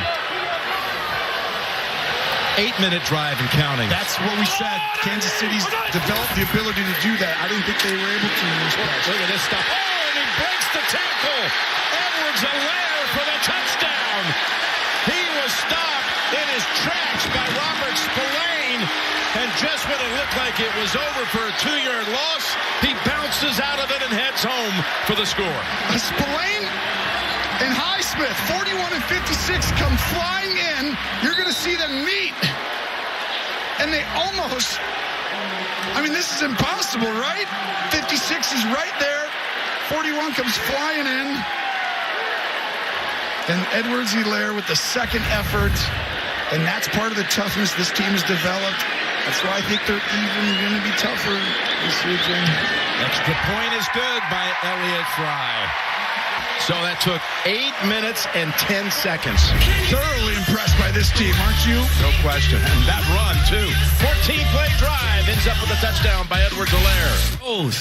8-minute drive and counting. That's what we said. Kansas City's developed the ability to do that. I didn't think they were able to in this place. Look at this stuff. Oh, and he breaks the tackle. Edwards-Helaire for the touchdown. He was stopped in his tracks by Robert Spillane. And just when it looked like it was over for a 2-yard loss, he bounces out of it and heads home for the score. Spillane and Highsmith, 41 and 56, come flying in. You're going to see them meet. And they almost, I mean, this is impossible, right? 56 is right there. 41 comes flying in. And Edwards-Helaire with the second effort. And that's part of the toughness this team has developed. That's why I think they're even going to be tougher this year, Jim. Extra point is good by Elliott Fry. So that took 8 minutes and 10 seconds. Thoroughly impressed by this team, aren't you? No question. And that run, too. 14-play drive ends up with a touchdown by Edwards-Helaire. Oh.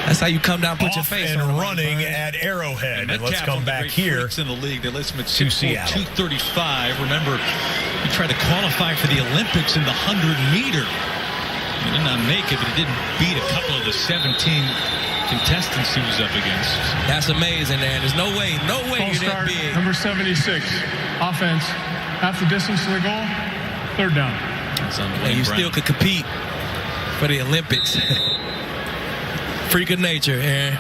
That's how you come down, put your face and on running at Arrowhead. And let's come back here in the league. They list him at to Seattle. 235. Remember, he tried to qualify for the Olympics in the 100-meter. He did not make it, but he did beat a couple of the 17 contestants he was up against. That's amazing, man. There's no way you're that big. Number 76, offense. Half the distance to the goal, third down. And you still could compete for the Olympics. Freak of nature, Aaron.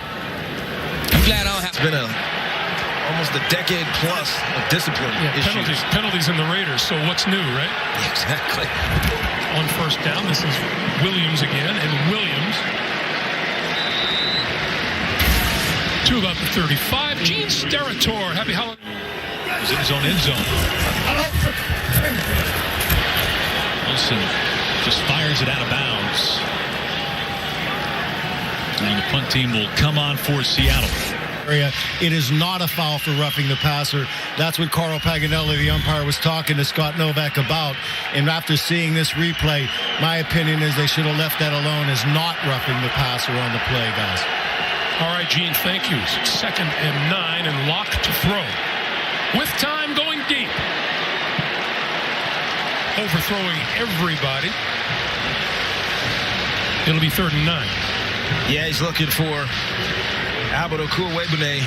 I'm glad I don't have. It's been almost a decade plus of discipline issues. Penalties in the Raiders, so what's new, right? Exactly. On first down, this is Williams again, and Williams to about the 35. Gene Steratore, happy holiday. He's in his own end zone. Wilson just fires it out of bounds. And the punt team will come on for Seattle. It is not a foul for roughing the passer. That's what Carl Paganelli, the umpire, was talking to Scott Novak about. And after seeing this replay, my opinion is they should have left that alone as not roughing the passer on the play, guys. All right, Gene, thank you. 2nd and 9, and Locke to throw. With time going deep. Overthrowing everybody. It'll be 3rd and 9. Yeah, he's looking for Albert Okuwebune,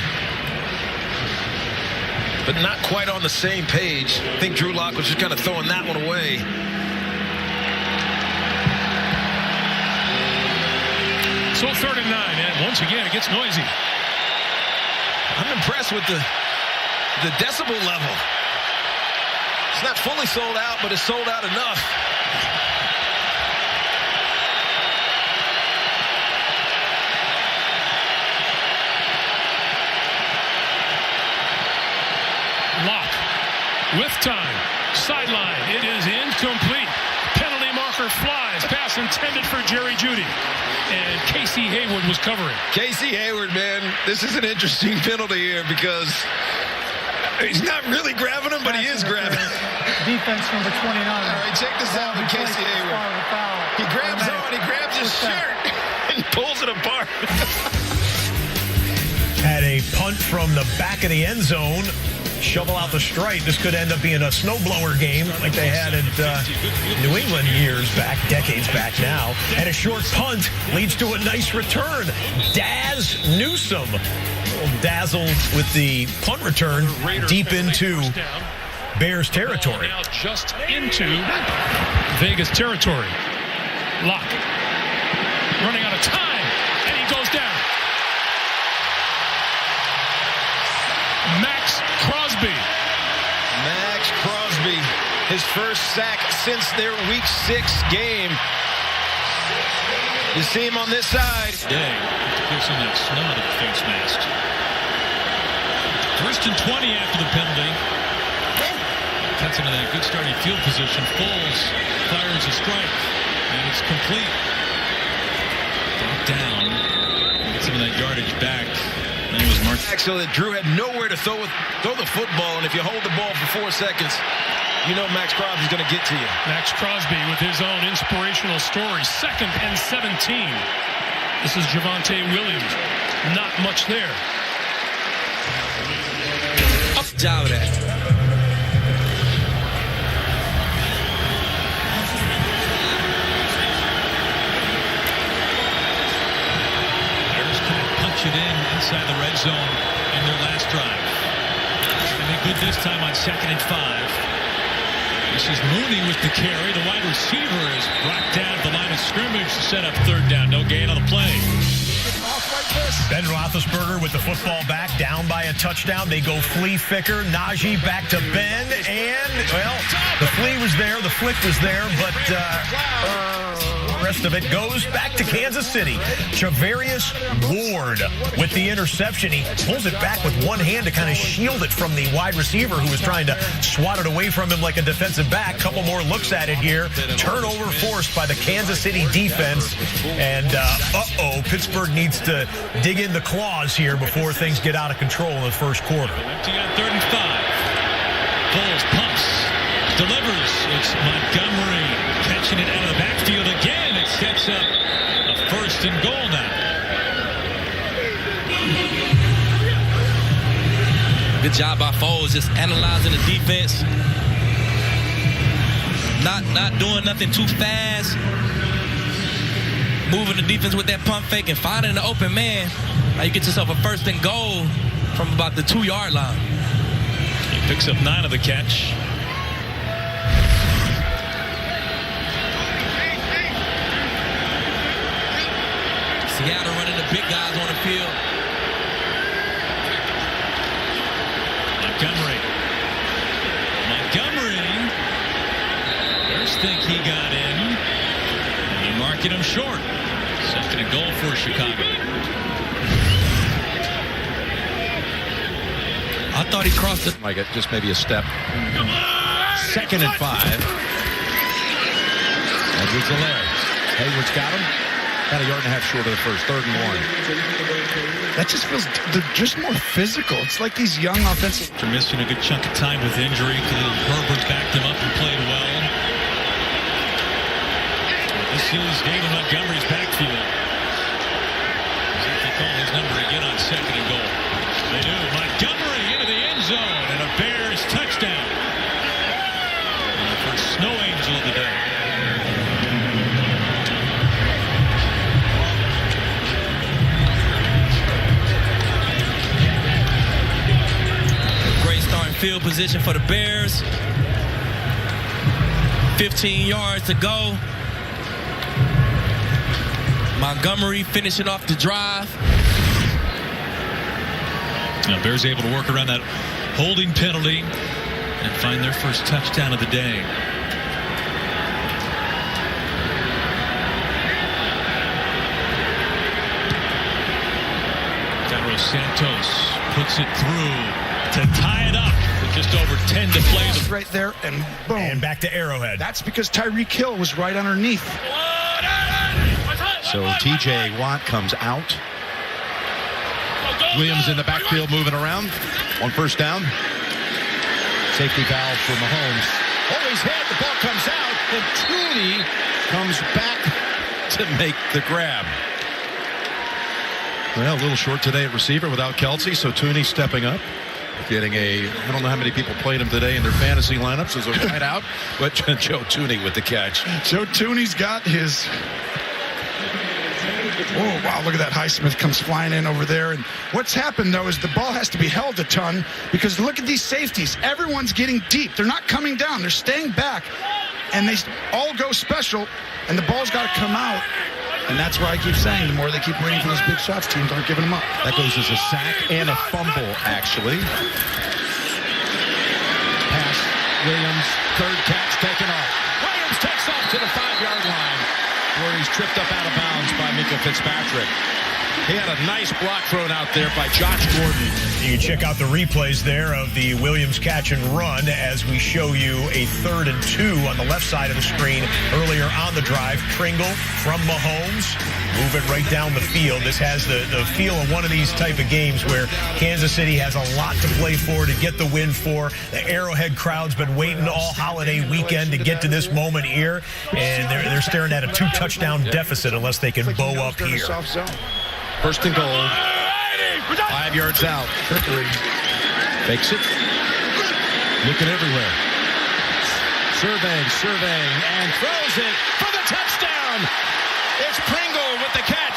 but not quite on the same page. I think Drew Lock was just kind of throwing that one away. So 3rd and 9, and once again it gets noisy. I'm impressed with the decibel level. It's not fully sold out, but it's sold out enough. Locke with time. Sideline. It is incomplete. Penalty marker flies. Pass intended for Jerry Jeudy. And Casey Hayward was covering. Casey Hayward, man, this is an interesting penalty here because he's not really grabbing him, but he is grabbing him. Defense number 29. All right, check this out with Casey Hayward. He grabs on, he grabs his shirt, and pulls it apart. Had a punt from the back of the end zone. Shovel out the stripe. This could end up being a snowblower game like they had at New England years back, decades back now. And a short punt leads to a nice return. Daz Newsome dazzled with the punt return deep into Bears territory. Now just into Vegas territory. Locke running out of time, and he goes down. Max Crosby. Max Crosby, his first sack since their Week 6 game. You see him on this side. Day, piercing that snow out of the face mask. 1st and 20 after the penalty. Cuts into that good starting field position. Foles fires a strike, and it's complete. Brought down. Gets some of that yardage back. And it was marked. So that Drew had nowhere to throw the football, and if you hold the ball for 4 seconds, you know Max Crosby's going to get to you. Max Crosby with his own inspirational story. 2nd and 17. This is Javonte Williams. Not much there. Up job of that. Punch it in inside the red zone in their last drive. They make good this time on 2nd and 5. This is Mooney with the carry. The wide receiver is brought down at the line of scrimmage to set up 3rd down. No gain on the play. Ben Roethlisberger with the football back, down by a touchdown. They go flea flicker. Najee back to Ben, and, well, the flea was there, the flick was there, but the rest of it goes back to Kansas City. Charvarius Ward with the interception. He pulls it back with one hand to kind of shield it from the wide receiver who was trying to swat it away from him like a defensive back. Couple more looks at it here. Turnover forced by the Kansas City defense. And, Pittsburgh needs to dig in the claws here before things get out of control in the first quarter. Empty on 3rd and 5. Foles pumps, delivers. It's Montgomery catching it out of the backfield again. It sets up a 1st and goal now. Good job by Foles, just analyzing the defense. Not doing nothing too fast. moving the defense with that pump fake and finding an open man. Now you get yourself a 1st and goal from about the 2-yard line. He picks up 9 of the catch. Seattle running the big guys on the field. Montgomery. Bears think he got in. And they're marking him short. 2nd and goal for Chicago. I thought he crossed it. Might get just maybe a step. 2nd and 5. Edwards-Helaire. Hayward's got him. About a yard and a half short of the first. 3rd and 1. That just feels just more physical. It's like these young offensive. After missing a good chunk of time with injury, Herbert backed him up and played well. This is David Montgomery's backfield. See if they call his number again on 2nd and goal. They do. Montgomery into the end zone and a Bears touchdown. And the first snow angel of the day. Field position for the Bears. 15 yards to go. Montgomery finishing off the drive. Now Bears able to work around that holding penalty and find their first touchdown of the day. Carlos Santos puts it through to tie it up. Just over 10 to play. Right there, and boom. And back to Arrowhead. That's because Tyreek Hill was right underneath. So TJ Watt comes out. Williams in the backfield moving around. On 1st down. Safety valve for Mahomes. Always hit. The ball comes out. And Tooney comes back to make the grab. Well, a little short today at receiver without Kelsey, so Tooney stepping up. Getting I don't know how many people played him today in their fantasy lineups as a wide out, but Joe Tooney with the catch. Joe Tooney's got his. Oh, wow, look at that. Highsmith comes flying in over there. And what's happened, though, is the ball has to be held a ton because look at these safeties. Everyone's getting deep. They're not coming down. They're staying back. And they all go special, and the ball's got to come out. And that's why I keep saying the more they keep waiting for those big shots, teams aren't giving them up. That goes as a sack and a fumble, actually. Pass. Williams, 3rd catch taken off. Williams takes off to the 5-yard line where he's tripped up out of bounds by Minkah Fitzpatrick. He had a nice block thrown out there by Josh Gordon. You can check out the replays there of the Williams catch and run as we show you a 3rd and 2 on the left side of the screen earlier on the drive. Pringle from Mahomes, moving right down the field. This has the feel of one of these type of games where Kansas City has a lot to play for, to get the win for. The Arrowhead crowd's been waiting all holiday weekend to get to this moment here, and they're staring at a 2-touchdown deficit unless they can bow up here. 1st and goal. 5 yards out. Fakes it. Looking everywhere. Surveying, and throws it for the touchdown. It's Pringle with the catch.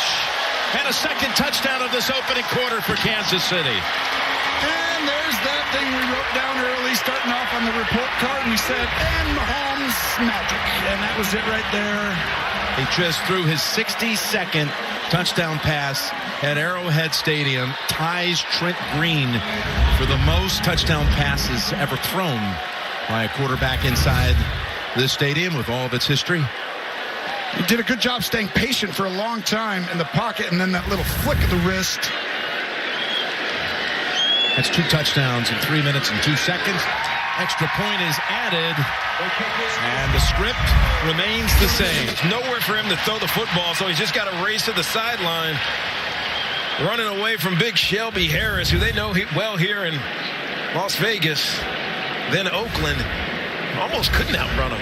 And a 2nd touchdown of this opening quarter for Kansas City. And there's that thing we wrote down early, starting off on the report card. We said, and Mahomes magic. And that was it right there. He just threw his 62nd touchdown pass at Arrowhead Stadium, ties Trent Green for the most touchdown passes ever thrown by a quarterback inside this stadium with all of its history. He did a good job staying patient for a long time in the pocket, and then that little flick of the wrist. That's 2 touchdowns in 3 minutes and 2 seconds. Extra point is added, and the script remains the same. There's nowhere for him to throw the football, so he's just got to race to the sideline. Running away from big Shelby Harris, who they know well here in Las Vegas. Then Oakland almost couldn't outrun him.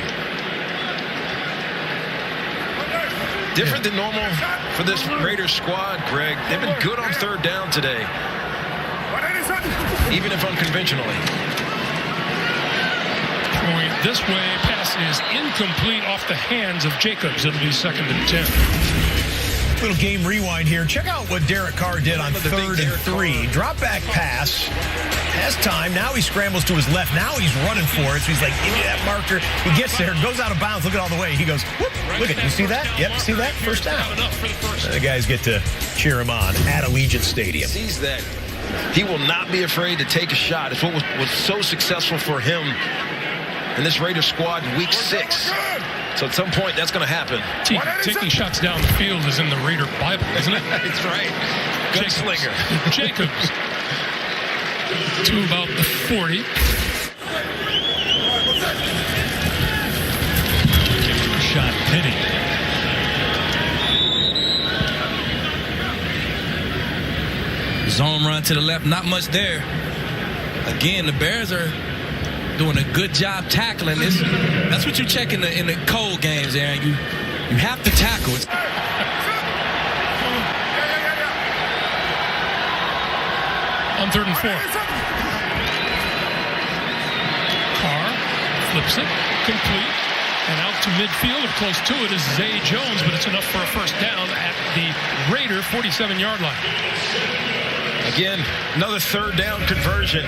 Different than normal for this Raiders squad, Greg. They've been good on 3rd down today, even if unconventionally. Point this way, pass is incomplete off the hands of Jacobs. It'll be 2nd and 10. Little game rewind here. Check out what Derek Carr did on 3rd and 3. Drop back pass. Has time. Now he scrambles to his left. Now he's running for it. So he's like, give me that marker. He gets there, goes out of bounds. Look at all the way. He goes, whoop. Look at, you see that? Yep, see that? First down. The guys get to cheer him on at Allegiant Stadium. Sees that. He will not be afraid to take a shot. It's what was so successful for him in this Raiders squad in week 6. So at some point, that's going to happen. Taking shots down the field is in the Raider Bible, isn't it? That's right. Gunslinger. Jacobs. To about the 40. Shot Penny. Zone run to the left, not much there. Again, the Bears are doing a good job tackling this. That's what you check in the cold games, Aaron. You have to tackle. On 3rd and 4. Carr flips it, complete, and out to midfield, or close to it, is Zay Jones, but it's enough for a first down at the Raider 47-yard line. Again, another 3rd down conversion.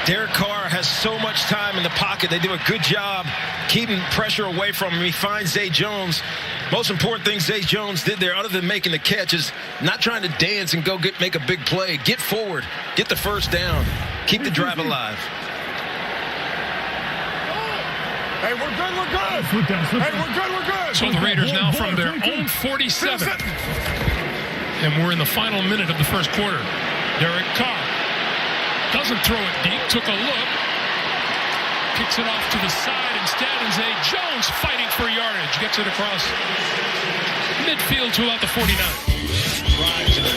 Derek Carr has so much time in the pocket. They do a good job keeping pressure away from him. He finds Zay Jones. Most important thing Zay Jones did there, other than making the catch, is not trying to dance and go make a big play. Get forward. Get the first down. Keep the drive alive. Hey, we're good, we're good. Hey, we're good, we're good. So the Raiders now from their own 47. And we're in the final minute of the first quarter. Derek Carr doesn't throw it deep, took a look, kicks it off to the side instead, and Zay Jones fighting for yardage. Gets it across midfield to about the 49.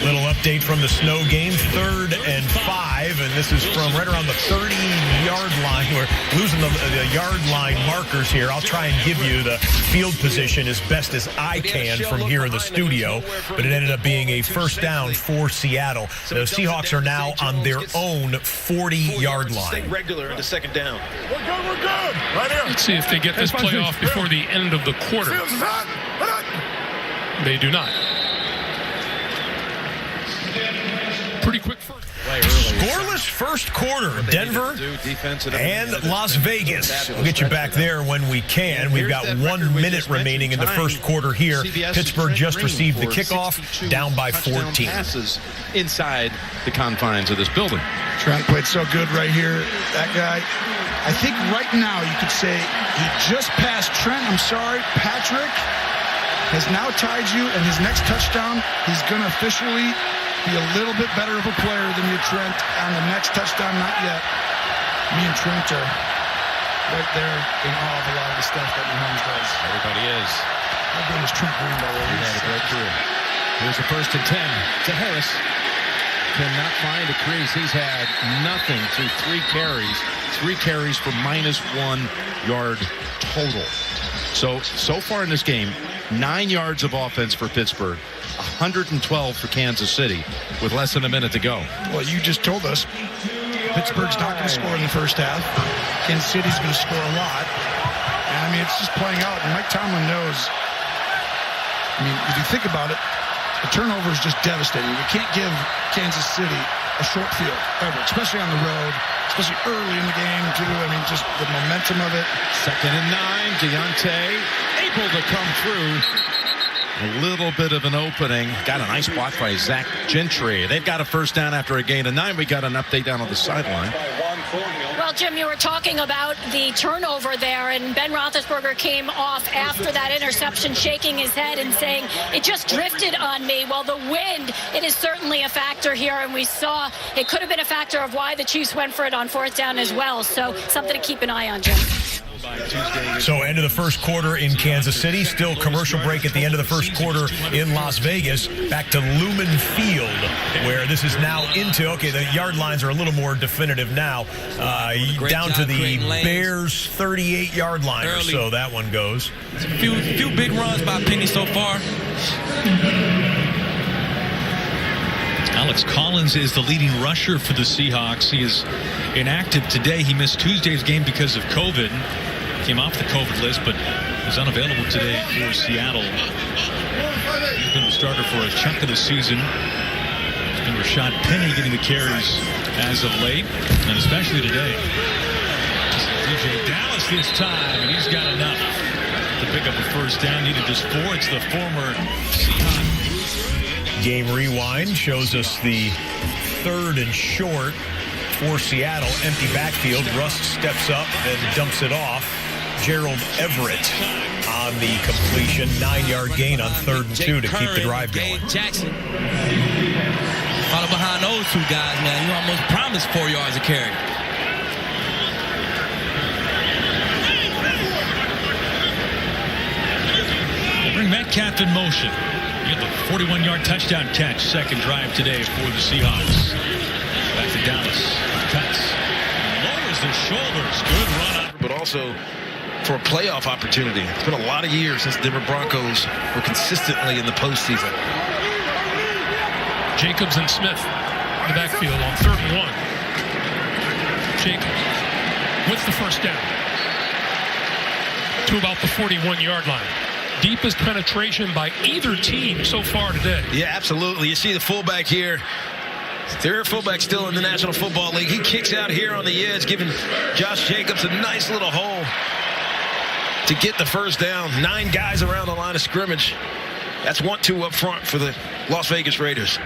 Little update from the snow game, 3rd and 5, and this is from right around the 30-yard line. We're losing the yard line markers here. I'll try and give you the field position as best as I can from here in the studio, but it ended up being a first down for Seattle. The Seahawks are now on their own 40-yard line. Stay regular in the 2nd down. We're good, we're good. Right here. Let's see if they get this play off before the end of the quarter. They do not. Pretty quick first. Scoreless first quarter, Denver and Las Vegas. We'll get you back there when we can. We've got 1 minute remaining in the first quarter here. Pittsburgh just received the kickoff, down by 14. Passes inside the confines of this building. Trent played so good right here. That guy, I think right now you could say he just passed Trent. I'm sorry, Patrick has now tied you, and his next touchdown, he's going to officially be a little bit better of a player than you, Trent, on the next touchdown. Not yet. Me and Trent are right there in awe of a lot of the stuff that Mahomes does. Everybody is. How good is Trent Greenbow? He's had a great career. Here's the 1st and 10 to Harris. Cannot find a crease. He's had nothing through 3 carries. 3 carries for -1 yard total. So far in this game, 9 yards of offense for Pittsburgh, 112 for Kansas City with less than a minute to go. Well, you just told us Pittsburgh's not going to score in the first half. Kansas City's going to score a lot. And, I mean, it's just playing out. And Mike Tomlin knows. I mean, if you think about it, the turnover is just devastating. You can't give Kansas City a short field ever, especially on the road, especially early in the game, too. I mean, just the momentum of it. 2nd and 9, Deontay able to come through. A little bit of an opening. Got a nice block by Zach Gentry. They've got a first down after a gain of 9. We got an update down on the sideline. Well, Jim, you were talking about the turnover there, and Ben Roethlisberger came off after that interception shaking his head and saying, it just drifted on me. Well, the wind, it is certainly a factor here, and we saw it could have been a factor of why the Chiefs went for it on 4th down as well. So something to keep an eye on, Jim. So end of the first quarter in Kansas City. Still commercial break at the end of the first quarter in Las Vegas. Back to Lumen Field, where this is now into, okay, the yard lines are a little more definitive now. Down to the Bears' 38-yard line or so that one goes. A few big runs by Penny so far. Alex Collins is the leading rusher for the Seahawks. He is inactive today. He missed Tuesday's game because of COVID. Came off the COVID list, but is unavailable today for Seattle. been the starter for a chunk of the season. It's been Rashad Penny getting the carries as of late, and especially today. DJ Dallas this time, and he's got enough to pick up a first down. Needed just 4. It's the former Seahawks. Game rewind shows us the 3rd and short for Seattle. Empty backfield. Russ steps up and dumps it off. Gerald Everett on the completion. 9-yard gain on 3rd and 2 to keep the drive going. Jackson. Follow behind those two guys, man. You almost promised 4 yards a carry. Bring Metcalf in motion. You get the 41-yard touchdown catch. Second drive today for the Seahawks. Back to Dallas. Cuts. Lowers the shoulders. Good run. But also for a playoff opportunity. It's been a lot of years since the Denver Broncos were consistently in the postseason. Jacobs and Smith in the backfield on 3rd and 1. Jacobs with the first down to about the 41-yard line. Deepest penetration by either team so far today. Yeah, absolutely. You see the fullback here. Their fullback still in the National Football League. He kicks out here on the edge, giving Josh Jacobs a nice little hole to get the first down. 9 guys around the line of scrimmage. That's 1-2 up front for the Las Vegas Raiders.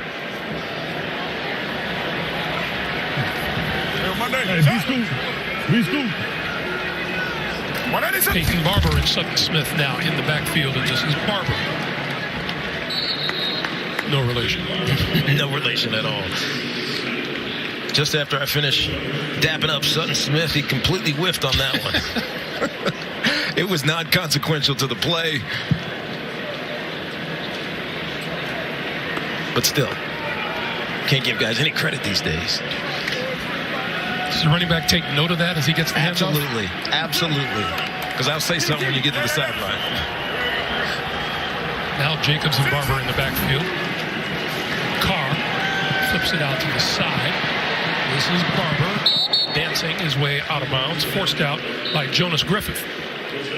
Peyton Barber and Sutton Smith now in the backfield, and this is Barber. No relation. No relation at all. Just after I finished dapping up Sutton Smith, he completely whiffed on that one. It was not consequential to the play. But still, can't give guys any credit these days. Does the running back take note of that as he gets the hands off? Absolutely. Absolutely. Because I'll say something when you get to the sideline. Now Jacobs and Barber in the backfield. Carr flips it out to the side. This is Barber dancing his way out of bounds, forced out by Jonas Griffith.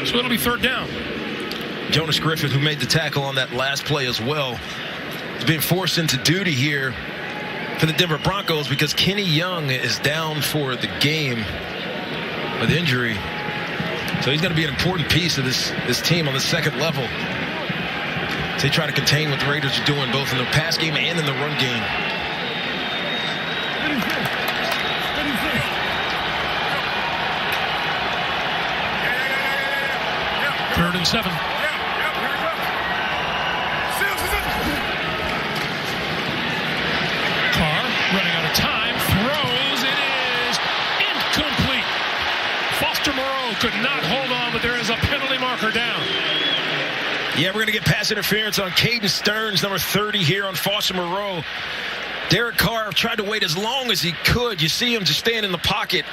So it'll be 3rd down. Jonas Griffith, who made the tackle on that last play as well, is being forced into duty here for the Denver Broncos because Kenny Young is down for the game with injury. So he's going to be an important piece of this team on the second level. So they try to contain what the Raiders are doing both in the pass game and in the run game. Third and 7. Carr running out of time, throws, it is incomplete. Foster Moreau could not hold on, but there is a penalty marker down. Yeah, we're going to get pass interference on Caden Stearns, number 30 here on Foster Moreau. Derek Carr tried to wait as long as he could. You see him just stand in the pocket.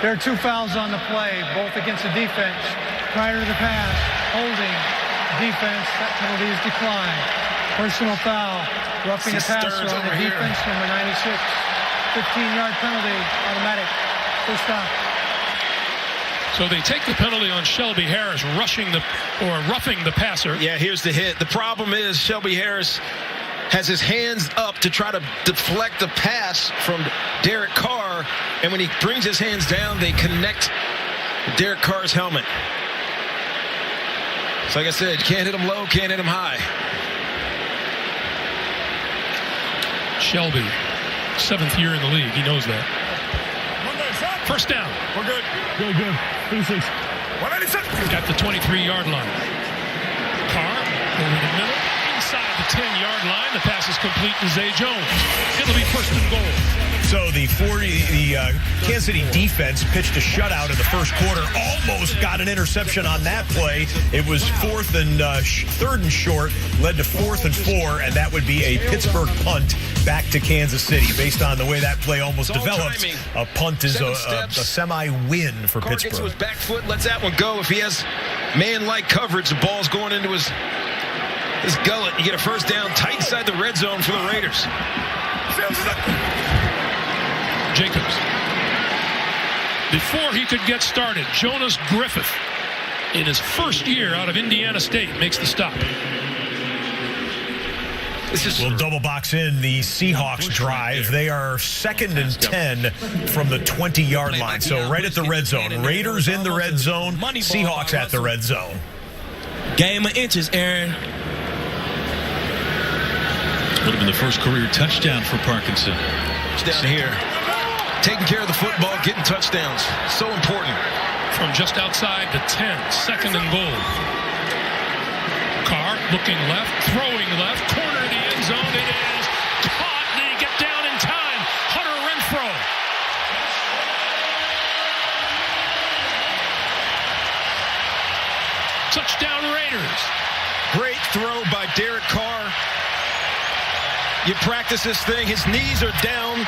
There are 2 fouls on the play, both against the defense. Prior to the pass, holding defense, that penalty is declined. Personal foul, roughing a passer on the defense, number 96. 15-yard penalty, automatic. First down. So they take the penalty on Shelby Harris roughing the passer. Yeah, here's the hit. The problem is Shelby Harris has his hands up to try to deflect the pass from Derek Carr, and when he brings his hands down, they connect Derek Carr's helmet. So like I said, can't hit him low, can't hit him high. Shelby, 7th year in the league, he knows that. First down. We're good. Good. 36. 186. He's got the 23-yard line. Carr over the middle. Inside the 10-yard line. The pass is complete to Zay Jones. It'll be 1st and goal. So the Kansas City defense pitched a shutout in the first quarter. Almost got an interception on that play. It was 3rd and short, led to 4th and 4, and that would be a Pittsburgh punt back to Kansas City. Based on the way that play almost developed, a punt is a semi-win for Carr Pittsburgh. gets to his back foot, lets that one go. If he has man-like coverage, the ball's going into his gullet. You get a first down tight inside the red zone for the Raiders. Jacobs. Before he could get started, Jonas Griffith in his first year out of Indiana State makes the stop. We'll double box in the Seahawks drive. They are 2nd and 10 from the 20-yard line. So right at the red zone. Raiders in the red zone. Seahawks at the red zone. Game of inches, Aaron. Would have been the first career touchdown for Parkinson. It's down here. Taking care of the football, getting touchdowns. So important. From just outside the 10, 2nd and goal. Carr looking left, throwing left, corner of the end zone. It is caught. They get down in time. Hunter Renfrow. Touchdown Raiders. Great throw by Derek Carr. You practice this thing. His knees are down.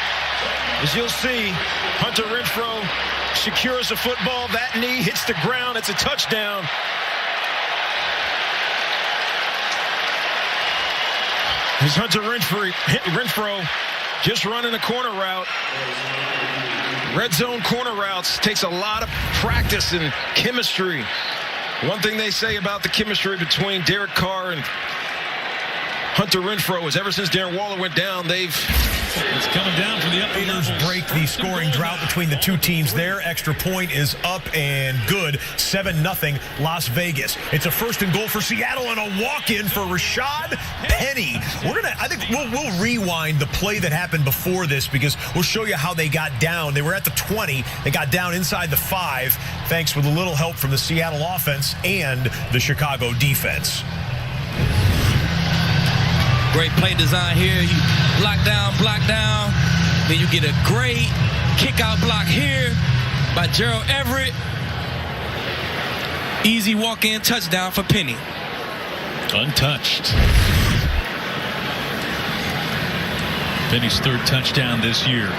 As you'll see, Hunter Renfrow secures the football. That knee hits the ground. It's a touchdown. Here's Hunter Renfrow just running a corner route. Red zone corner routes takes a lot of practice and chemistry. One thing they say about the chemistry between Derek Carr and Hunter Renfrow is ever since Darren Waller went down, it's coming down from the upper Raiders levels. break the scoring drought between the two teams there. Extra point is up and good. 7-0 Las Vegas. It's a 1st and goal for Seattle and a walk-in for Rashad Penny. I think we'll rewind the play that happened before this because we'll show you how they got down. They were at the 20. They got down inside the 5 thanks with a little help from the Seattle offense and the Chicago defense. Great play design here. You block down. Then you get a great kick-out block here by Gerald Everett. Easy walk-in touchdown for Penny. Untouched. Penny's 3rd touchdown this year.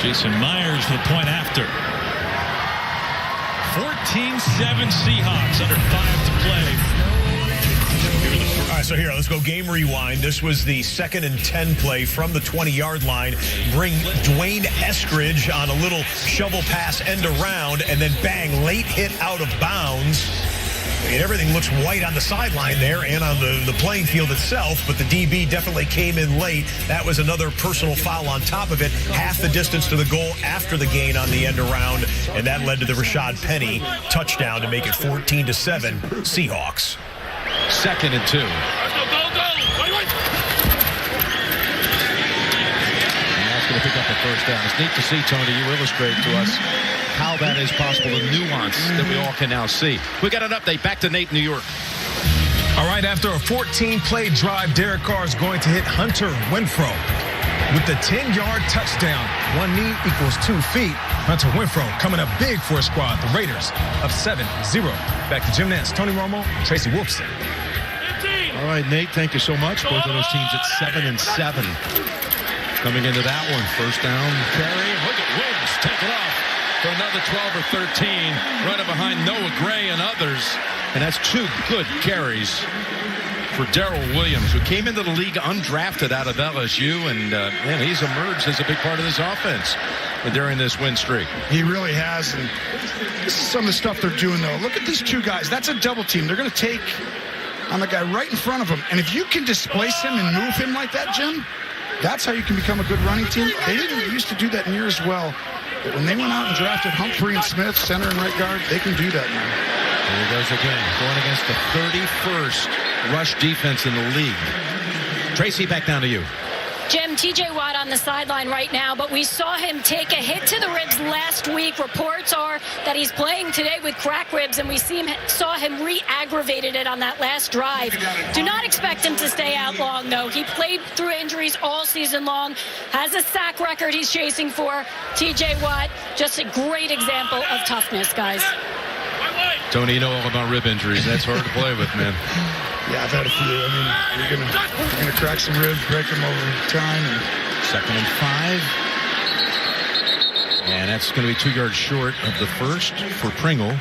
Jason Myers the point after. 14-7 Seahawks, under 5 to play. All right, so here, let's go game rewind. This was the 2nd and 10 play from the 20-yard line. Bring Dwayne Eskridge on a little shovel pass end around, and then bang, late hit out of bounds. I mean, everything looks white on the sideline there and on the playing field itself, but the DB definitely came in late. That was another personal foul on top of it. Half the distance to the goal after the gain on the end around, and that led to the Rashad Penny touchdown to make it 14-7 Seahawks. 2nd and 2. Go. Wait. And that's going to pick up the 1st down. It's neat to see, Tony, you illustrate to us how that is possible, the nuance that we all can now see. We got an update. Back to Nate, New York. All right, after a 14-play drive, Derek Carr is going to hit Hunter Renfrow with the 10-yard touchdown. 1 knee equals 2 feet. Hunter Renfrow coming up big for a squad. The Raiders up 7-0. Back to Jim Nance, Tony Romo, Tracy Wolfson. All right, Nate, thank you so much. Both of those teams at 7-7. Coming into that one, 1st down. Carey, look at Williams take it off for another 12 or 13, running behind Noah Gray and others. And that's 2 good carries for Darrell Williams, who came into the league undrafted out of LSU, and man, he's emerged as a big part of this offense during this win streak. He really has, and this is some of the stuff they're doing, though. Look at these 2 guys. That's a double team. They're going to take on the guy right in front of him, and if you can displace him and move him like that, Jim, that's how you can become a good running team. They didn't used to do that near as well, but when they went out and drafted Humphrey and Smith, center and right guard, they can do that now. Here he goes again, going against the 31st rush defense in the league. Tracy, back down to you. Jim, T.J. Watt on the sideline right now, but we saw him take a hit to the ribs last week. Reports are that he's playing today with cracked ribs, and we saw him re-aggravated it on that last drive. Do not expect him to stay out long, though. He played through injuries all season long, has a sack record he's chasing for. T.J. Watt, just a great example of toughness, guys. Tony, you know all about rib injuries. That's hard to play with, man. Yeah, I've had a few. I mean, you're gonna crack some ribs, break them over time. And 2nd and 5. And that's going to be 2 yards short of the 1st for Pringle.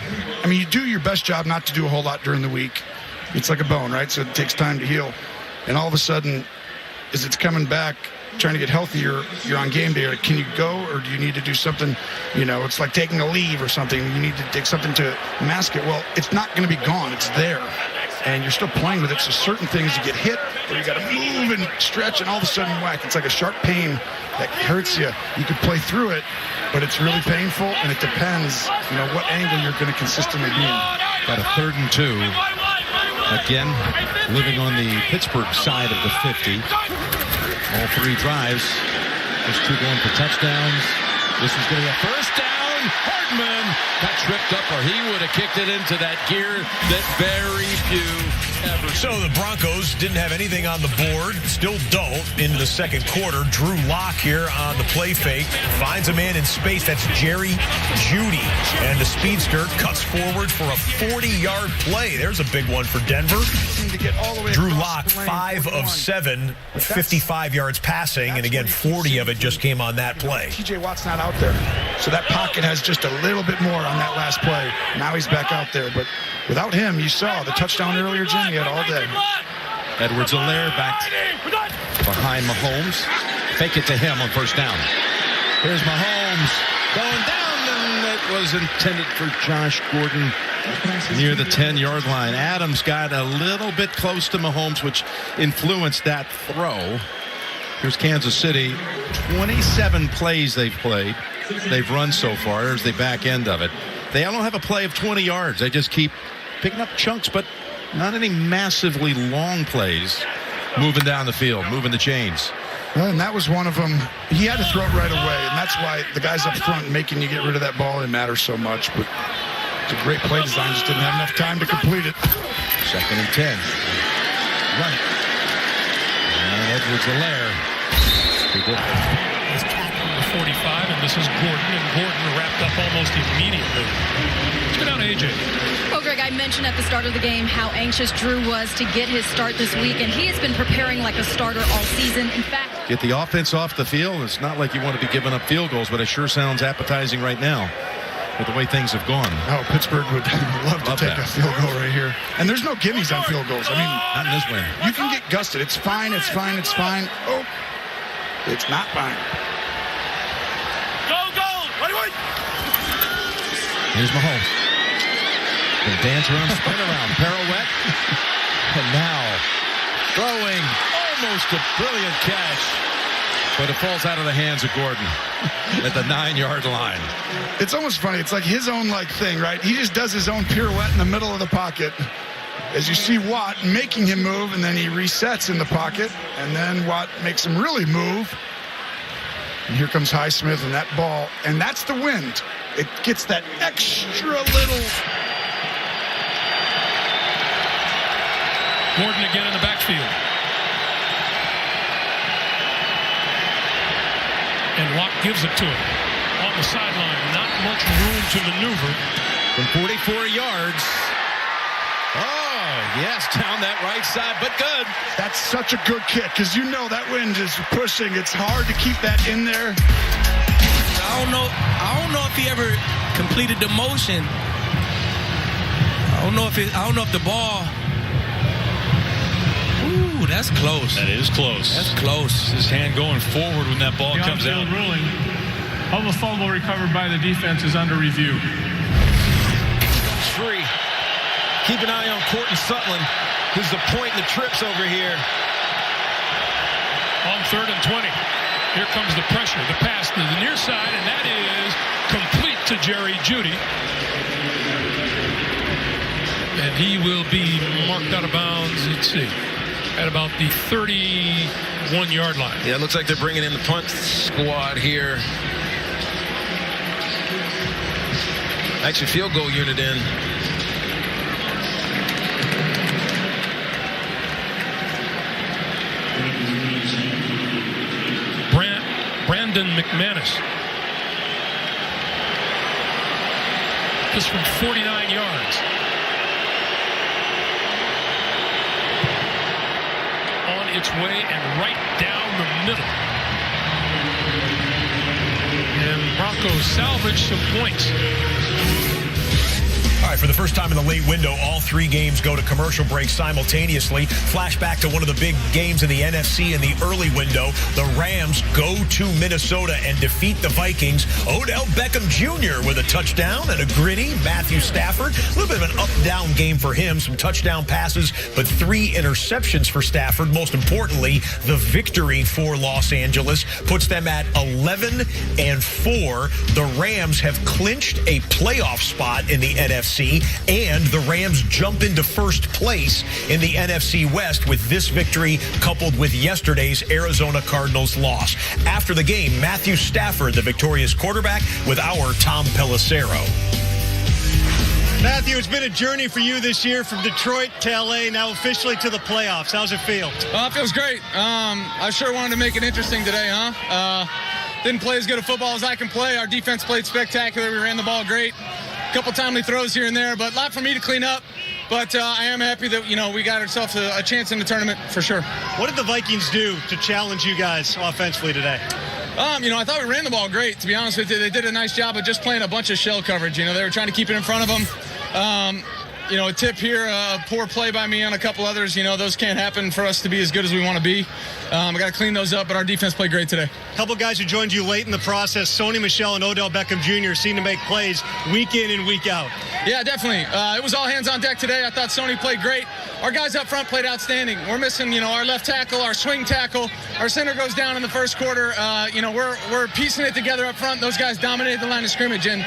I mean, you do your best job not to do a whole lot during the week. It's like a bone, right? So it takes time to heal. And all of a sudden, as it's coming back, trying to get healthier, you're on game day. Can you go, or do you need to do something? It's like taking a leave or something. You need to take something to mask it. Well, it's not going to be gone. It's there. And you're still playing with it. So certain things you get hit, or you got to move and stretch, and all of a sudden whack. It's like a sharp pain that hurts you. You could play through it, but it's really painful, and it depends, what angle you're going to consistently be in. Got a 3rd and 2. Again, living on the Pittsburgh side of the 50. All 3 drives. There's 2 going for touchdowns. This is going to be a first down. Hardman got tripped up, or he would have kicked it into that gear that very few ever. So the Broncos didn't have anything on the board. Still don't into the second quarter. Drew Lock here on the play fake. Finds a man in space. That's Jerry Jeudy. And the speedster cuts forward for a 40-yard play. There's a big one for Denver. To get all the way Drew Lock, 5 of 7, 55 yards passing. And again, 40 of it just came on that play. TJ Watt's not out there. So that pocket has just a little bit more on that last play. Now he's back out there. But without him, you saw the touchdown earlier, Jim, he had all day. Edwards-Helaire back behind Mahomes. Fake it to him on first down. Here's Mahomes going down, and it was intended for Josh Gordon near the 10-yard line. Adams got a little bit close to Mahomes, which influenced that throw. Here's Kansas City. 27 plays they've played. They've run so far. There's the back end of it. They don't have a play of 20 yards. They just keep picking up chunks, but not any massively long plays. Moving down the field, moving the chains. Well, and that was one of them. He had to throw it right away, and that's why the guys up front making you get rid of that ball, it matters so much. But it's a great play design. Just didn't have enough time to complete it. 2nd and 10. Run it. And Edwards-Helaire. It's 45, and this is Gordon, and Gordon wrapped up almost immediately. Let's go down to AJ. Well, Greg, I mentioned at the start of the game how anxious Drew was to get his start this week, and he has been preparing like a starter all season. In fact, get the offense off the field. It's not like you want to be giving up field goals, but it sure sounds appetizing right now with the way things have gone. Oh, Pittsburgh would love to take a field goal right here. And there's no gimmies on field goals. I mean, not in this way. You can get gusted. It's fine. It's fine. It's fine. Oh, it's not fine. Here's Mahomes. Gonna dance around, spin around, pirouette. And now, throwing almost a brilliant catch. But it falls out of the hands of Gordon at the 9-yard line. It's almost funny. It's like his own thing, right? He just does his own pirouette in the middle of the pocket. As you see Watt making him move, and then he resets in the pocket. And then Watt makes him really move. And here comes Highsmith and that ball. And that's the wind. It gets that extra little. Gordon again in the backfield. And Watt gives it to him on the sideline. Not much room to maneuver. From 44 yards. Oh, yes, down that right side, but good. That's such a good kick, because that wind is pushing. It's hard to keep that in there. I don't know if he ever completed the motion. I don't know if the ball. Ooh, that's close. That is close. That's close. His hand going forward when that ball comes out. Ruling of a fumble recovered by the defense is under review. Free. Keep an eye on Courtney Sutherland, who's the point in the trips over here. On 3rd and 20. Here comes the pressure. The pass to the near side, and that is complete to Jerry Jeudy. And he will be marked out of bounds, let's see, at about the 31-yard line. Yeah, it looks like they're bringing in the punt squad here. Actually, field goal unit in. Brandon McManus. This from 49 yards. On its way and right down the middle. And Broncos salvage some points. All right, for the first time in the late window, all three games go to commercial break simultaneously. Flashback to one of the big games in the NFC in the early window. The Rams go to Minnesota and defeat the Vikings. Odell Beckham Jr. with a touchdown and a gritty Matthew Stafford. A little bit of an up-down game for him. Some touchdown passes, but 3 interceptions for Stafford. Most importantly, the victory for Los Angeles puts them at 11-4. The Rams have clinched a playoff spot in the NFC, and the Rams jump into first place in the NFC West with this victory coupled with yesterday's Arizona Cardinals loss. After the game, Matthew Stafford, the victorious quarterback, with our Tom Pelissero. Matthew, it's been a journey for you this year from Detroit to LA, now officially to the playoffs. How's it feel? It feels great. I sure wanted to make it interesting today, didn't play as good a football as I can play. Our defense played spectacular. We ran the ball great. A couple timely throws here and there, but a lot for me to clean up. But I am happy that, we got ourselves a chance in the tournament for sure. What did the Vikings do to challenge you guys offensively today? I thought we ran the ball great, to be honest with you. They did a nice job of just playing a bunch of shell coverage. They were trying to keep it in front of them. A tip here, a poor play by me on a couple others. Those can't happen for us to be as good as we want to be. I got to clean those up, but our defense played great today. A couple guys who joined you late in the process, Sony Michel and Odell Beckham Jr. seem to make plays week in and week out. Yeah, definitely. It was all hands on deck today. I thought Sony played great. Our guys up front played outstanding. We're missing, our left tackle, our swing tackle. Our center goes down in the first quarter. We're piecing it together up front. Those guys dominated the line of scrimmage, and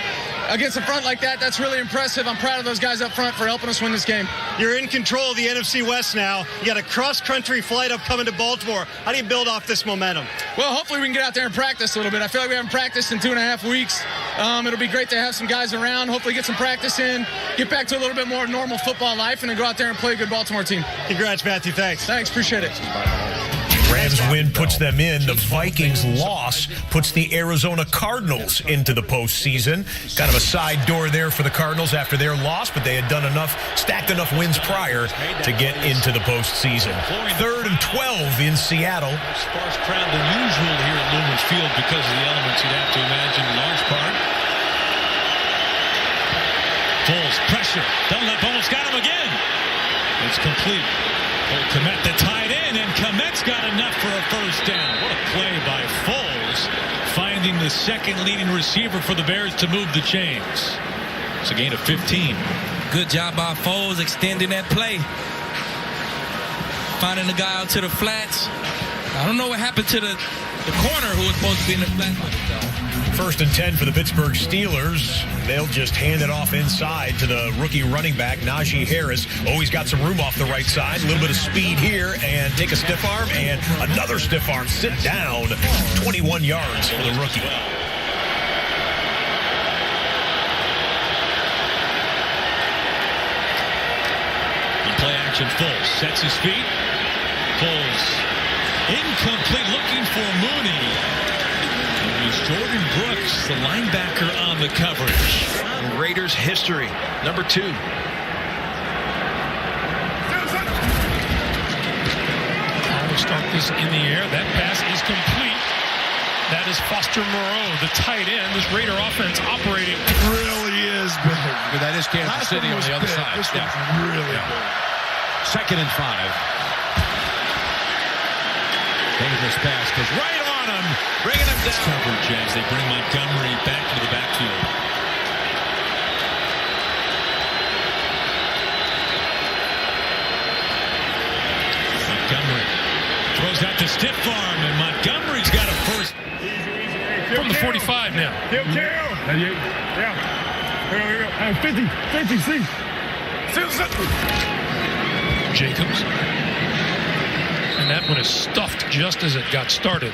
against a front like that, that's really impressive. I'm proud of those guys up front for helping us win this game. You're in control of the NFC West now. You got a cross-country flight upcoming to Baltimore. How do you build off this momentum? Well, hopefully we can get out there and practice a little bit. I feel like we haven't practiced in 2.5 weeks. It'll be great to have some guys around, hopefully get some practice in, get back to a little bit more normal football life, and then go out there and play a good Baltimore team. Congrats, Matthew. Thanks. Thanks. Appreciate it. Rams win puts them in. The Vikings loss puts the Arizona Cardinals into the postseason. Kind of a side door there for the Cardinals after their loss, but they had done stacked enough wins prior to get into the postseason. 3rd and 12 in Seattle. Sparse crowd than usual here at Lumen's Field because of the elements you'd have to imagine in large part. Foles, pressure. Dunlap almost got him again. It's complete. Kmet, the tight end, and Kmet's got enough for a first down. What a play by Foles, finding the second leading receiver for the Bears to move the chains. It's a gain of 15. Good job by Foles extending that play. Finding the guy out to the flats. I don't know what happened to the corner who was supposed to be in the flat with it, though. 1st and 10 for the Pittsburgh Steelers. They'll just hand it off inside to the rookie running back, Najee Harris. He's got some room off the right side. A little bit of speed here, and take a stiff arm, and another stiff arm. Sit down. 21 yards for the rookie. Play action. Foles sets his feet. Foles incomplete, looking for Mooney. And it's Jordan Brooks, the linebacker, on the coverage. Raiders history, number 2. We'll start this in the air. That pass is complete. That is Foster Moreau, the tight end. This Raider offense operating really is big. But that is Kansas City on the other side. This one's really big. 2nd and 5. Dangerous pass goes right on him, bringing him down. Coverage as they bring Montgomery back to the backfield. Montgomery throws out to stiff arm, and Montgomery's got a first. from the 45 now. Yeah. 50, see. Jacobs. And that one is stuffed just as it got started.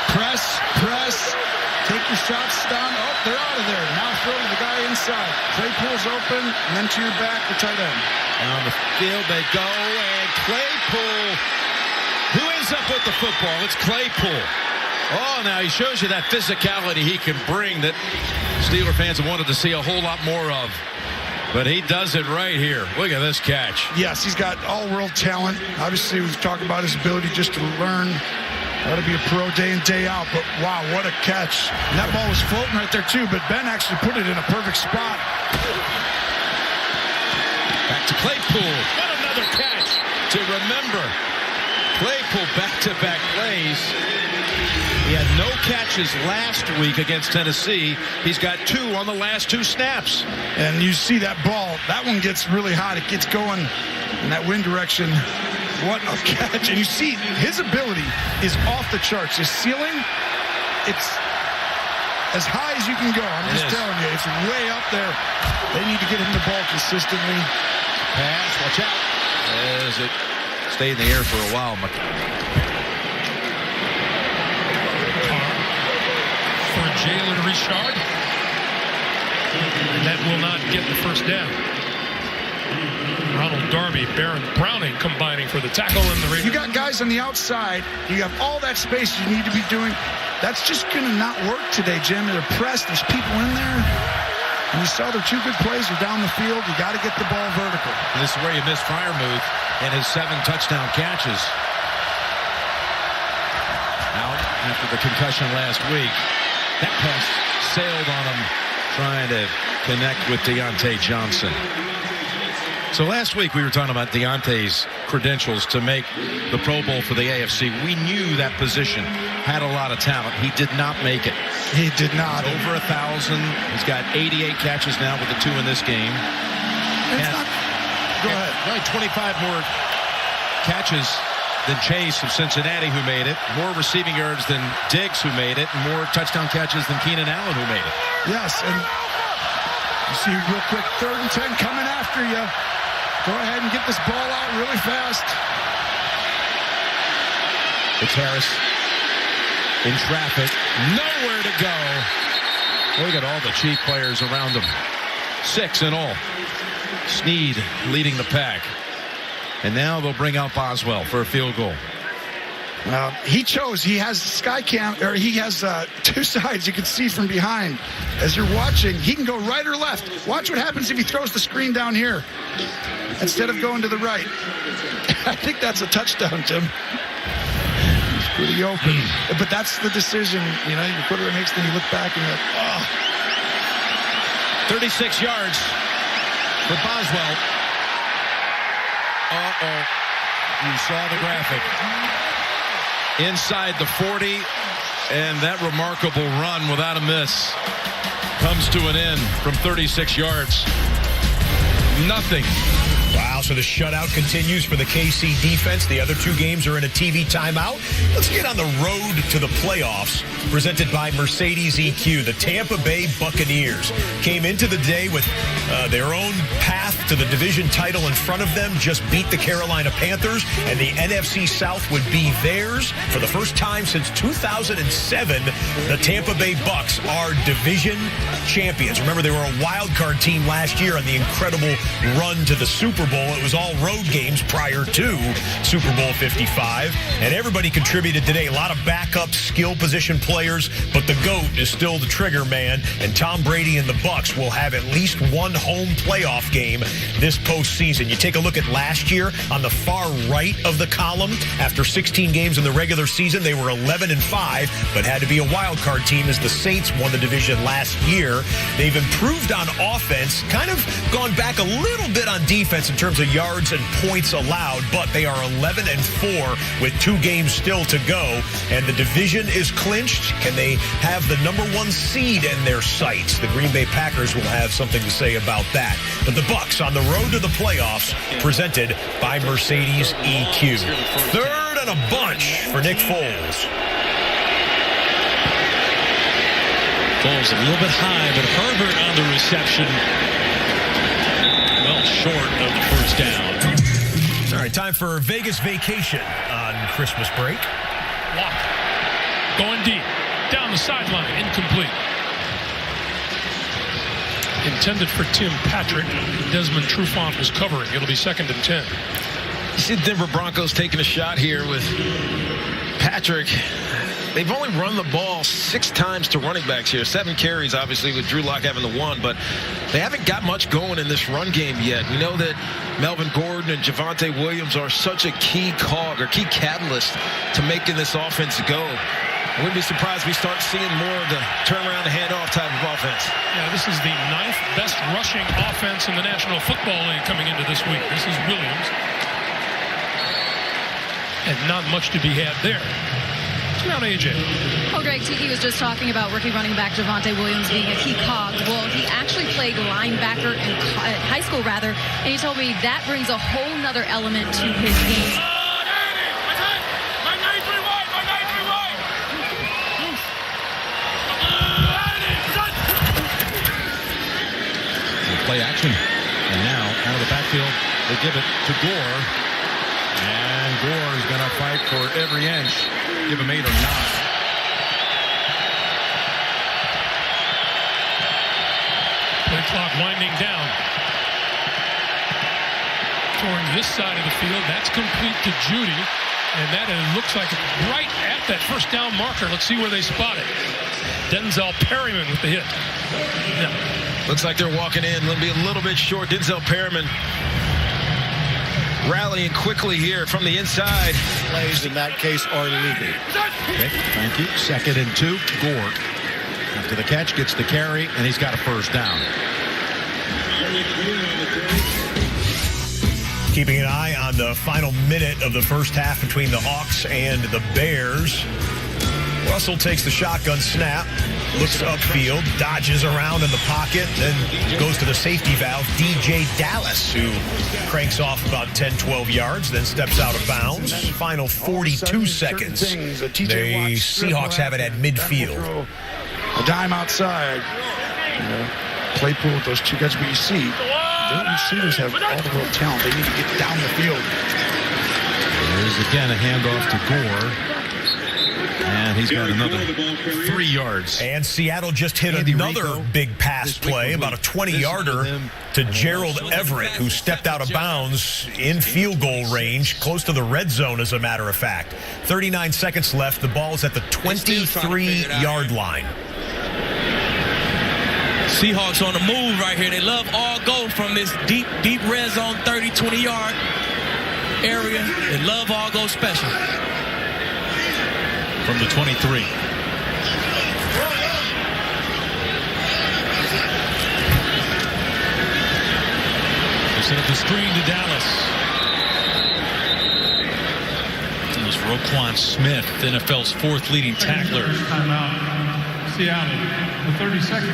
Press. Take your shots down. They're out of there. Now throw to the guy inside. Claypool's open, and then to your back, the tight end. On the field they go, and Claypool. Who ends up with the football? It's Claypool. Oh, now he shows you that physicality he can bring that Steeler fans have wanted to see a whole lot more of. But he does it right here. Look at this catch. Yes, he's got all-world talent. Obviously, we've talked about his ability just to learn That'll be a pro day in, day out, but wow, what a catch. And that ball was floating right there too, but Ben actually put it in a perfect spot. Back to Claypool. What another catch to remember. Claypool back-to-back plays. He had no catches last week against Tennessee. He's got 2 on the last 2 snaps. And you see that ball, that one gets really hot. It gets going in that wind direction. What a catch. And you see his ability is off the charts. His ceiling, it's as high as you can go. I'm just telling you, it's way up there. They need to get him the ball consistently. Pass, watch out. As it stayed in the air for a while. For Jalen Richard. And that will not get the first down. Ronald Darby, Baron Browning combining for the tackle in the Raiders. You got guys on the outside. You have all that space you need to be doing. That's just going to not work today, Jim. They're pressed. There's people in there. And you saw their 2 good plays are down the field. You got to get the ball vertical. And this is where you missed Freiermuth and his 7 touchdown catches. Out after the concussion last week. That pass sailed on him, trying to connect with Deontay Johnson. So last week we were talking about Deontay's credentials to make the Pro Bowl for the AFC. We knew that position had a lot of talent. He did not make it. He did not. He's over 1,000. He's got 88 catches now with the 2 in this game. Go ahead. Only 25 more catches than Chase of Cincinnati, who made it. More receiving yards than Diggs, who made it. And more touchdown catches than Keenan Allen, who made it. Yes, and you see real quick, 3rd and 10 coming after you. Go ahead and get this ball out really fast. It's Harris in traffic. Nowhere to go. Look at all the chief players around him. 6 in all. Snead leading the pack. And now they'll bring out Boswell for a field goal. He chose. He has sky cam, or he has 2 sides you can see from behind. As you're watching, he can go right or left. Watch what happens if he throws the screen down here instead of going to the right. I think that's a touchdown, Jim. He's pretty open. But that's the decision. You know, your quarterback makes, then you look back and you're like, 36 yards for Boswell. Uh-oh. You saw the graphic. Inside the 40, and that remarkable run without a miss comes to an end from 36 yards. Nothing. Wow, so the shutout continues for the KC defense. The other 2 games are in a TV timeout. Let's get on the road to the playoffs, presented by Mercedes EQ. The Tampa Bay Buccaneers came into the day with their own path to the division title in front of them, just beat the Carolina Panthers, and the NFC South would be theirs. For the first time since 2007, the Tampa Bay Bucs are division champions. Remember, they were a wild card team last year on the incredible run to the Super Bowl. It was all road games prior to Super Bowl 55, and everybody contributed today. A lot of backup skill position players, but the GOAT is still the trigger man, and Tom Brady and the Bucs will have at least one home playoff game this postseason. You take a look at last year on the far right of the column. After 16 games in the regular season, they were 11-5, but had to be a wild card team as the Saints won the division last year. They've improved on offense, kind of gone back a little bit on defense in terms of yards and points allowed, but they are 11-4 with 2 games still to go, and the division is clinched. Can they have the #1 seed in their sights? The Green Bay Packers will have something to say about that. But the Bucs on the road to the playoffs, presented by Mercedes EQ. 3rd and a bunch for Nick Foles. Foles a little bit high, but Herbert on the reception. Well short of the first down. All right, time for Vegas vacation on Christmas break. Watt going deep. Down the sideline. Incomplete. Intended for Tim Patrick. Desmond Trufant was covering. It'll be 2nd and 10. You see the Denver Broncos taking a shot here with Patrick They've only run the ball 6 times to running backs here. 7 carries, obviously, with Drew Lock having the 1, but they haven't got much going in this run game yet. We know that Melvin Gordon and Javonte Williams are such a key cog or key catalyst to making this offense go. I wouldn't be surprised if we start seeing more of the turnaround and handoff type of offense. Yeah, this is the 9th best rushing offense in the National Football League coming into this week. This is Williams. And not much to be had there. Now AJ. Oh, Greg, Tiki was just talking about rookie running back Javonte Williams being a key cog. Well, he actually played linebacker in high school, rather, and he told me that brings a whole nother element to his game. Play action. And now, out of the backfield, they give it to Gore. And Gore is going to fight for every inch. Give him 8 or 9. Play clock winding down. Toward this side of the field. That's complete to Judy. And that looks like right at that first down marker. Let's see where they spot it. Denzel Perryman with the hit. Yeah. Looks like they're walking in. They'll be a little bit short. Denzel Perryman rallying quickly here from the inside. Plays in that case are legal. Okay, thank you. 2nd and 2. Gore, after the catch, gets the carry, and he's got a first down. Keeping an eye on the final minute of the first half between the Hawks and the Bears. Russell takes the shotgun snap, looks upfield, dodges around in the pocket, then goes to the safety valve, DJ Dallas, who cranks off about 10, 12 yards, then steps out of bounds. Final 42 seconds. The Seahawks have it at midfield. A dime outside. Claypool with those 2 guys, but you see, their receivers have all the real talent. They need to get down the field. There's again a handoff to Gore. And he's got another 3 yards. And Seattle just hit another big pass play, about a 20-yarder to Gerald Everett, who stepped out of bounds in field goal range, close to the red zone, as a matter of fact. 39 seconds left. The ball's at the 23-yard line. Seahawks on the move right here. They love all go from this deep red zone 30, 20-yard area. They love all go special. From the 23. They set up the screen to Dallas. It was Roquan Smith, NFL's 4th leading tackler. Timeout. Seattle. The 30-second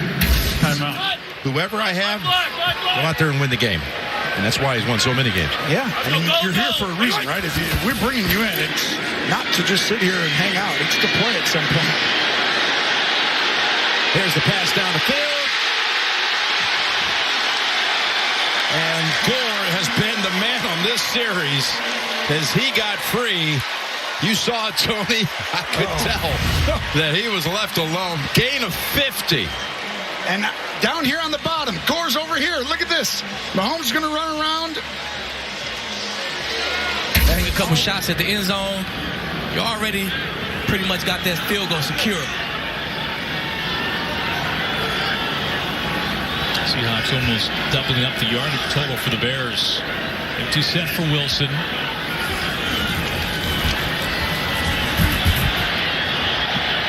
timeout. Whoever I have, go out there and win the game. And that's why he's won so many games. Yeah, I mean, you're here for a reason, right? If we're bringing you in, it's not to just sit here and hang out. It's to play at some point. Here's the pass down the field. And Gore has been the man on this series as he got free. You saw it, Tony. I could tell that he was left alone. Gain of 50. And down here on the bottom, Gore's over here. Look at this. Mahomes is going to run around. Take a couple shots at the end zone. You already pretty much got that field goal secure. Seahawks almost doubling up the yardage total for the Bears. Empty set for Wilson.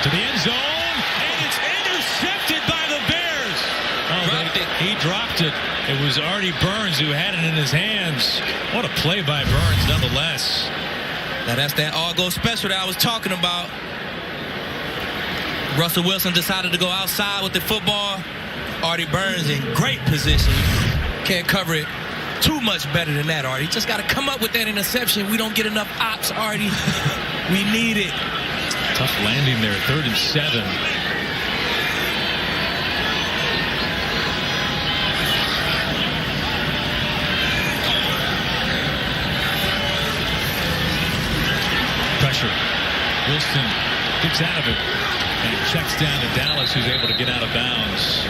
To the end zone, and it's intercepted by the Bears. He dropped it. It was Artie Burns who had it in his hands. What a play by Burns, nonetheless. Now that's that all-go special that I was talking about. Russell Wilson decided to go outside with the football. Artie Burns in great position. Can't cover it too much better than that, Artie. Just got to come up with that interception. We don't get enough ops, Artie. We need it. Tough landing there, 3rd and 7. Pressure. Wilson gets out of it and checks down to Dallas, who's able to get out of bounds.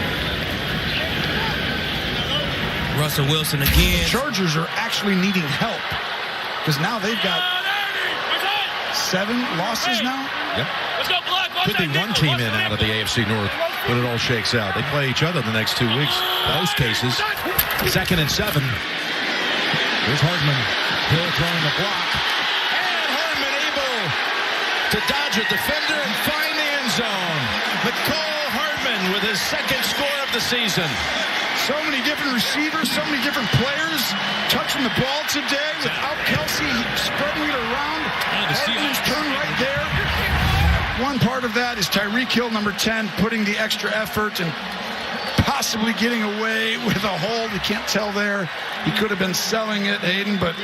Russell Wilson again. The Chargers are actually needing help because now they've got 7 losses now. Yep. Let's go, Black. Could be one team in out of the AFC North when it all shakes out. They play each other the next 2 weeks. Most cases. 2nd and 7. Here's Hardman. Hill throwing the block. And Hardman able to dodge a defender and find the end zone. Mecole Hardman with his 2nd score of the season. So many different receivers, so many different players touching the ball today without Kelsey spreading it around. Hardman's turn right there. One part of that is Tyreek Hill, number 10, putting the extra effort and possibly getting away with a hold. You can't tell there. He could have been selling it, Hayden, but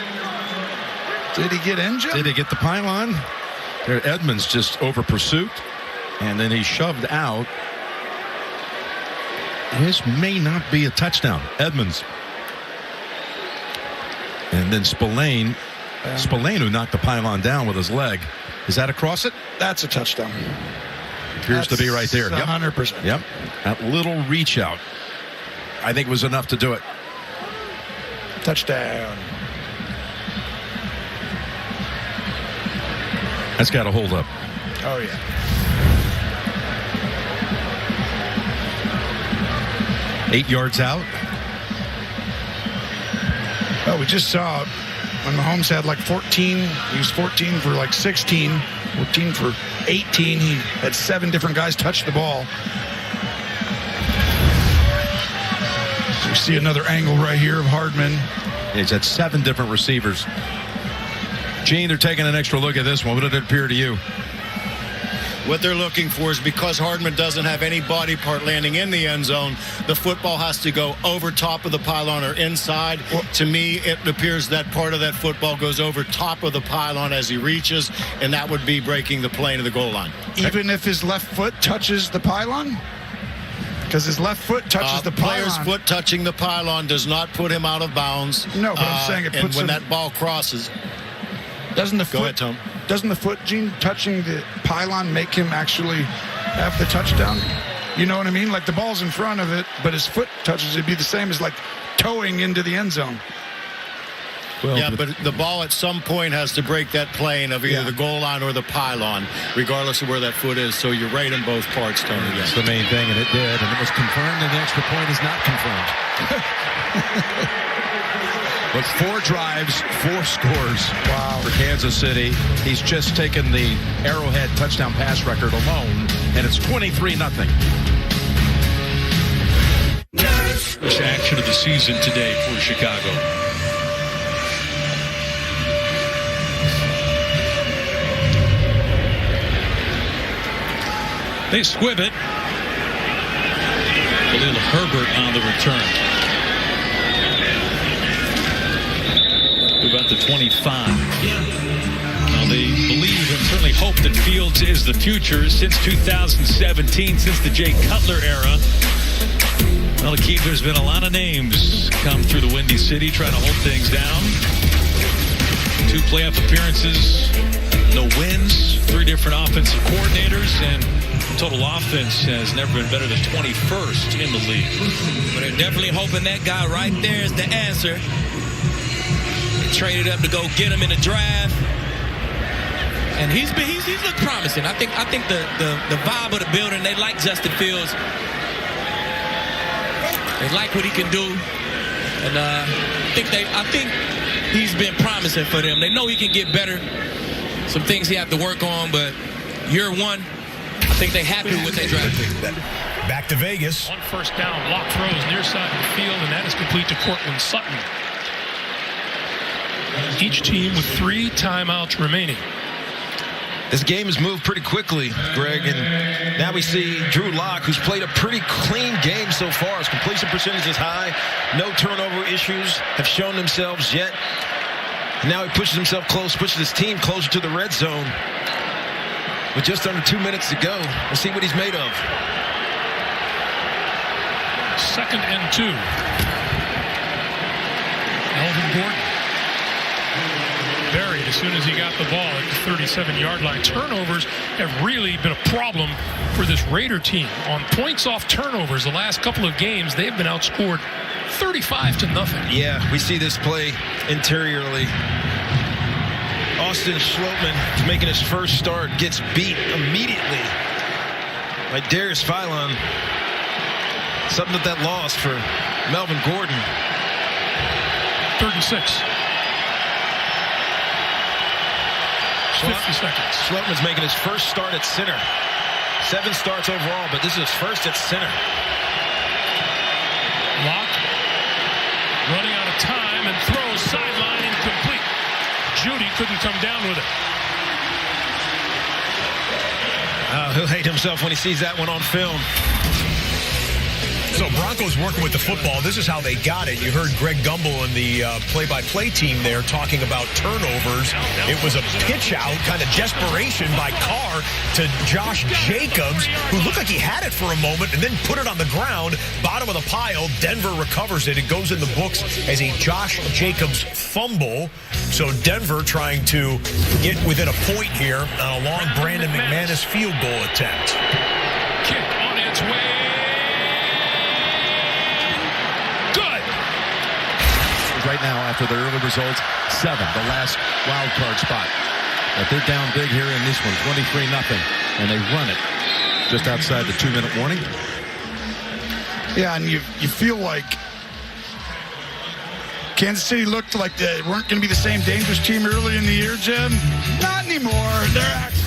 did he get injured? Did he get the pylon? There, Edmonds just over pursuit, and then he shoved out. This may not be a touchdown. Edmonds. And then Spillane. Spillane, who knocked the pylon down with his leg. Is that across it? That's a touchdown. Appears to be right there. 100%. Yep. That little reach out, I think, was enough to do it. Touchdown. That's got to hold up. Oh, yeah. Eight yards out. Well, we just saw when Mahomes had like 14. He was 14 for like 16. 14 for 18. He had 7 different guys touch the ball. We see another angle right here of Hardman. He's had 7 different receivers. Gene, they're taking an extra look at this one. What did it appear to you? What they're looking for is because Hardman doesn't have any body part landing in the end zone, the football has to go over top of the pylon or inside. Well, to me, it appears that part of that football goes over top of the pylon as he reaches, and that would be breaking the plane of the goal line. Even if his left foot touches the pylon? Because his left foot touches the pylon. Player's foot touching the pylon does not put him out of bounds. No, but I'm saying it puts him. And when him, that ball crosses. Doesn't the Go ahead, Tom. Doesn't the foot, Gene, touching the pylon make him actually have the touchdown? You know what I mean? Like the ball's in front of it, but his foot touches it. It'd be the same as like towing into the end zone. Well, yeah, but the ball at some point has to break that plane of either the goal line or the pylon, regardless of where that foot is. So you're right in both parts, Tony. That's the main thing, and it did. And it was confirmed, and the extra point is not confirmed. But 4 drives, 4 scores for Kansas City. He's just taken the Arrowhead touchdown pass record alone, and it's 23-0. First action of the season today for Chicago. They squib it. Khalil Herbert on the return. About the 25. Now they believe and certainly hope that Fields is the future. Since 2017, since the Jay Cutler era, well, Keith, there's been a lot of names come through the Windy City trying to hold things down. 2 playoff appearances, no wins, 3 different offensive coordinators, and total offense has never been better than 21st in the league. But they're definitely hoping that guy right there is the answer. Traded up to go get him in the draft, and he's looked promising. I think the vibe of the building, they like Justin Fields. They like what he can do, and I think he's been promising for them. They know he can get better. Some things he have to work on, but year 1, I think they're happy with their draft pick. Back to Vegas. 1 first down, block throws near side of the field, and that is complete to Cortland Sutton. Each team with 3 timeouts remaining. This game has moved pretty quickly, Greg, and now we see Drew Lock, who's played a pretty clean game so far. His completion percentage is high. No turnover issues have shown themselves yet. Now he pushes himself close, pushes his team closer to the red zone. With just under 2 minutes to go, we'll see what he's made of. 2nd and 2. Melvin Gordon. Buried as soon as he got the ball at the 37-yard line. Turnovers have really been a problem for this Raider team. On points off turnovers, the last couple of games, they've been outscored 35-0. Yeah, we see this play interiorly Austin Schlottmann is making his first start, gets beat immediately by Darius Philon. Something at that loss for Melvin Gordon. 3rd and 6. 50 seconds. Schlottmann's making his first start at center. 7 starts overall, but this is his first at center. Locke running out of time and throws sideline incomplete. Judy couldn't come down with it. He'll hate himself when he sees that one on film. So Broncos working with the football. This is how they got it. You heard Greg Gumbel and the play-by-play team there talking about turnovers. It was a pitch out, kind of desperation by Carr to Josh Jacobs, who looked like he had it for a moment and then put it on the ground. Bottom of the pile, Denver recovers it. It goes in the books as a Josh Jacobs fumble. So Denver trying to get within a point here on a long Brandon McManus field goal attempt. Kick on its way. Right now, after their early results, 7, the last wild card spot. But they're down big here in this one, 23-0, and they run it just outside the 2-minute warning. Yeah, and you feel like Kansas City looked like they weren't going to be the same dangerous team early in the year, Jim. Not anymore. They're actually...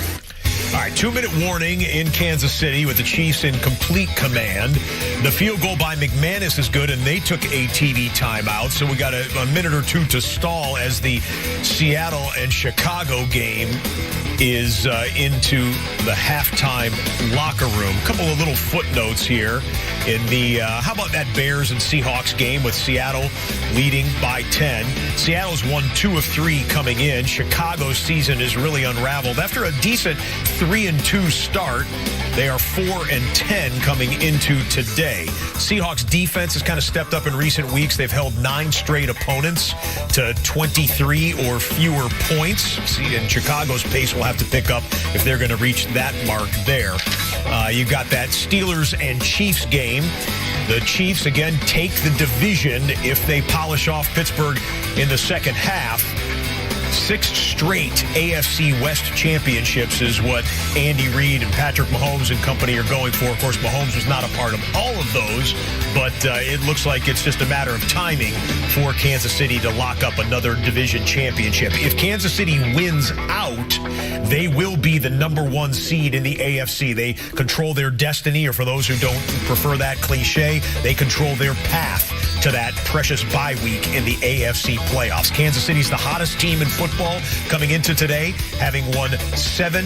All right, 2-minute warning in Kansas City with the Chiefs in complete command. The field goal by McManus is good, and they took a TV timeout. So we got a minute or two to stall as the Seattle and Chicago game is into the halftime locker room. A couple of little footnotes here in the, how about that Bears and Seahawks game with Seattle leading by 10. Seattle's won 2 of 3 coming in. Chicago's season is really unraveled. After a decent 3-2 start, they are 4-10 coming into today. Seahawks defense has kind of stepped up in recent weeks. They've held 9 straight opponents to 23 or fewer points. See, and Chicago's pace will have to pick up if they're going to reach that mark there. You've got that Steelers and Chiefs game. The Chiefs, again, take the division if they polish off Pittsburgh in the second half. 6 straight AFC West championships is what Andy Reid and Patrick Mahomes and company are going for. Of course, Mahomes was not a part of all of those, but it looks like it's just a matter of timing for Kansas City to lock up another division championship. If Kansas City wins out, they will be the #1 seed in the AFC. They control their destiny, or for those who don't prefer that cliche, they control their path to that precious bye week in the AFC playoffs. Kansas City's the hottest team in football coming into today, having won 7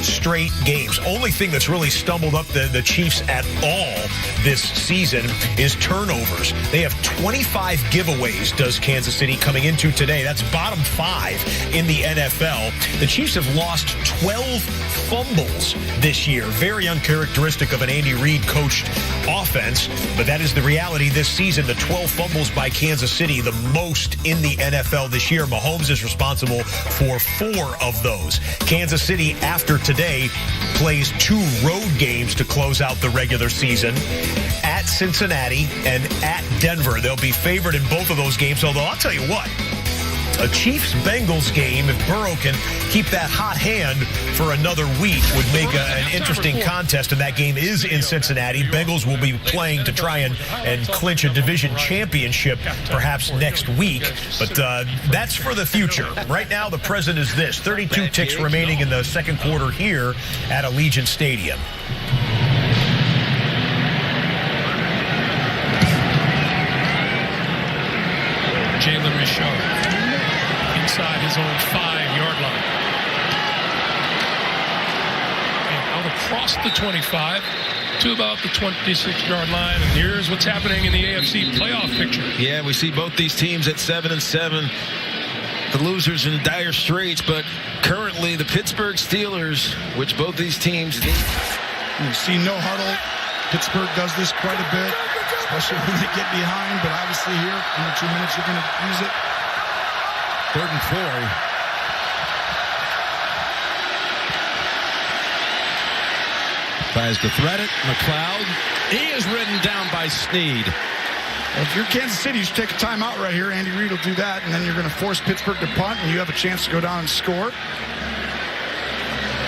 straight games. Only thing that's really stumbled up the Chiefs at all this season is turnovers. They have 25 giveaways, does Kansas City, coming into today. That's bottom 5 in the NFL. The Chiefs have lost 12 fumbles this year. Very uncharacteristic of an Andy Reid coached offense, but that is the reality this season. The 12 fumbles by Kansas City, the most in the NFL this year. Mahomes is responsible for 4 of those. Kansas City, after today, plays 2 road games to close out the regular season, at Cincinnati and at Denver. They'll be favored in both of those games, although I'll tell you what, a Chiefs-Bengals game, if Burrow can keep that hot hand for another week, would make an interesting contest, and that game is in Cincinnati. Bengals will be playing to try and clinch a division championship perhaps next week, but that's for the future. Right now, the present is this: 32 ticks remaining in the second quarter here at Allegiant Stadium. Jalen Richard inside his own 5-yard line. And out across the 25 to about the 26-yard line. And here's what's happening in the AFC playoff picture. Yeah, we see both these teams at 7-7. The losers in dire straits, but currently the Pittsburgh Steelers, which both these teams need. You see no huddle. Pittsburgh does this quite a bit, especially when they get behind, but obviously here, in the 2 minutes, you're going to use it. 3rd and 4. Tries to thread it. McLeod. He is ridden down by Snead. If you're Kansas City, you should take a timeout right here. Andy Reid will do that, and then you're going to force Pittsburgh to punt, and you have a chance to go down and score.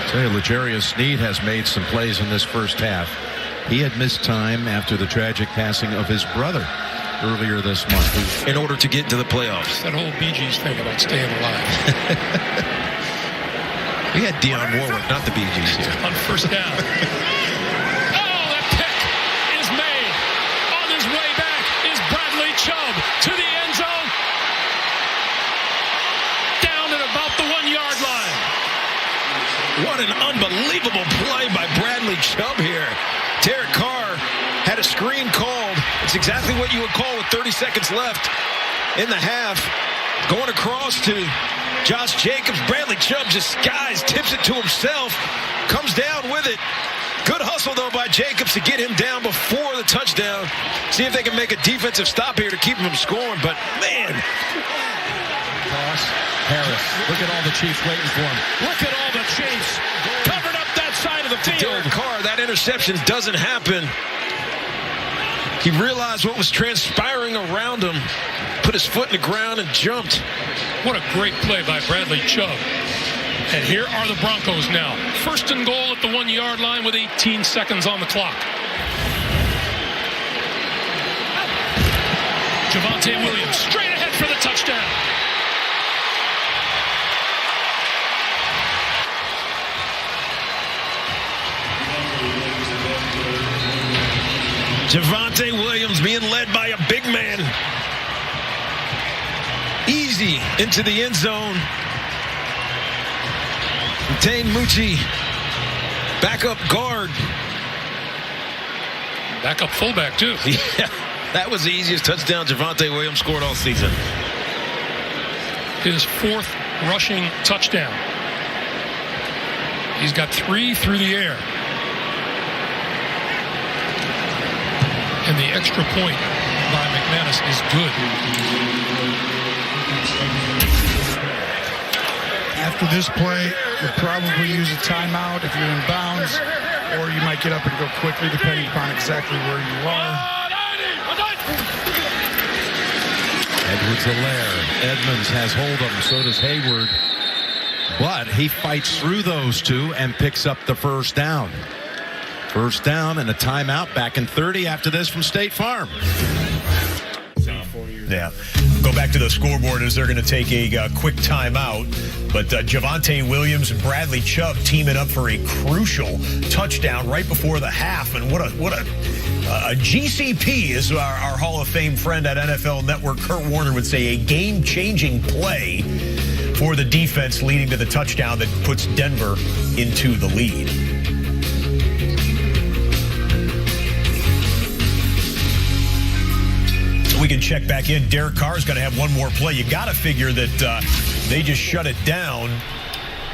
I'll tell you, L'Jarius Sneed has made some plays in this first half. He had missed time after the tragic passing of his brother earlier this month in order to get to the playoffs. That whole Bee Gees thing about staying alive. We had Dionne Warwick, not the Bee Gees here. On first down. That pick is made. On his way back is Bradley Chubb to the end zone. Down at about the 1-yard line. What an unbelievable play by Bradley Chubb here. Derek Carr had a screen called. It's exactly what you would call with 30 seconds left in the half. Going across to Josh Jacobs. Bradley Chubb just skies, tips it to himself, comes down with it. Good hustle, though, by Jacobs to get him down before the touchdown. See if they can make a defensive stop here to keep him from scoring. But, man. Cross. Harris. Look at all the Chiefs waiting for him. Look at all the Chiefs covered up that side of the field. Derek Carr, that interception doesn't happen. He realized what was transpiring around him, put his foot in the ground and jumped. What a great play by Bradley Chubb. And here are the Broncos now. 1st and goal at the 1-yard line with 18 seconds on the clock. Javonte Williams straight ahead for the touchdown. Javonte Williams being led by a big man. Easy into the end zone. Dane Mucci, backup guard. Backup fullback, too. Yeah, that was the easiest touchdown Javonte Williams scored all season. His 4th rushing touchdown. He's got 3 through the air. And the extra point by McManus is good. After this play, you'll probably use a timeout if you're in bounds, or you might get up and go quickly, depending upon exactly where you are. Edwards-Helaire. Edmonds has hold of him, so does Hayward. But he fights through those two and picks up the first down. First down and a timeout back in 30 after this from State Farm. Yeah. Go back to the scoreboard as they're going to take a quick timeout. But Javonte Williams and Bradley Chubb teaming up for a crucial touchdown right before the half. And what a GCP, as our Hall of Fame friend at NFL Network, Kurt Warner, would say, a game-changing play for the defense leading to the touchdown that puts Denver into the lead. We can check back in. Derek Carr's going to have one more play. You got to figure that they just shut it down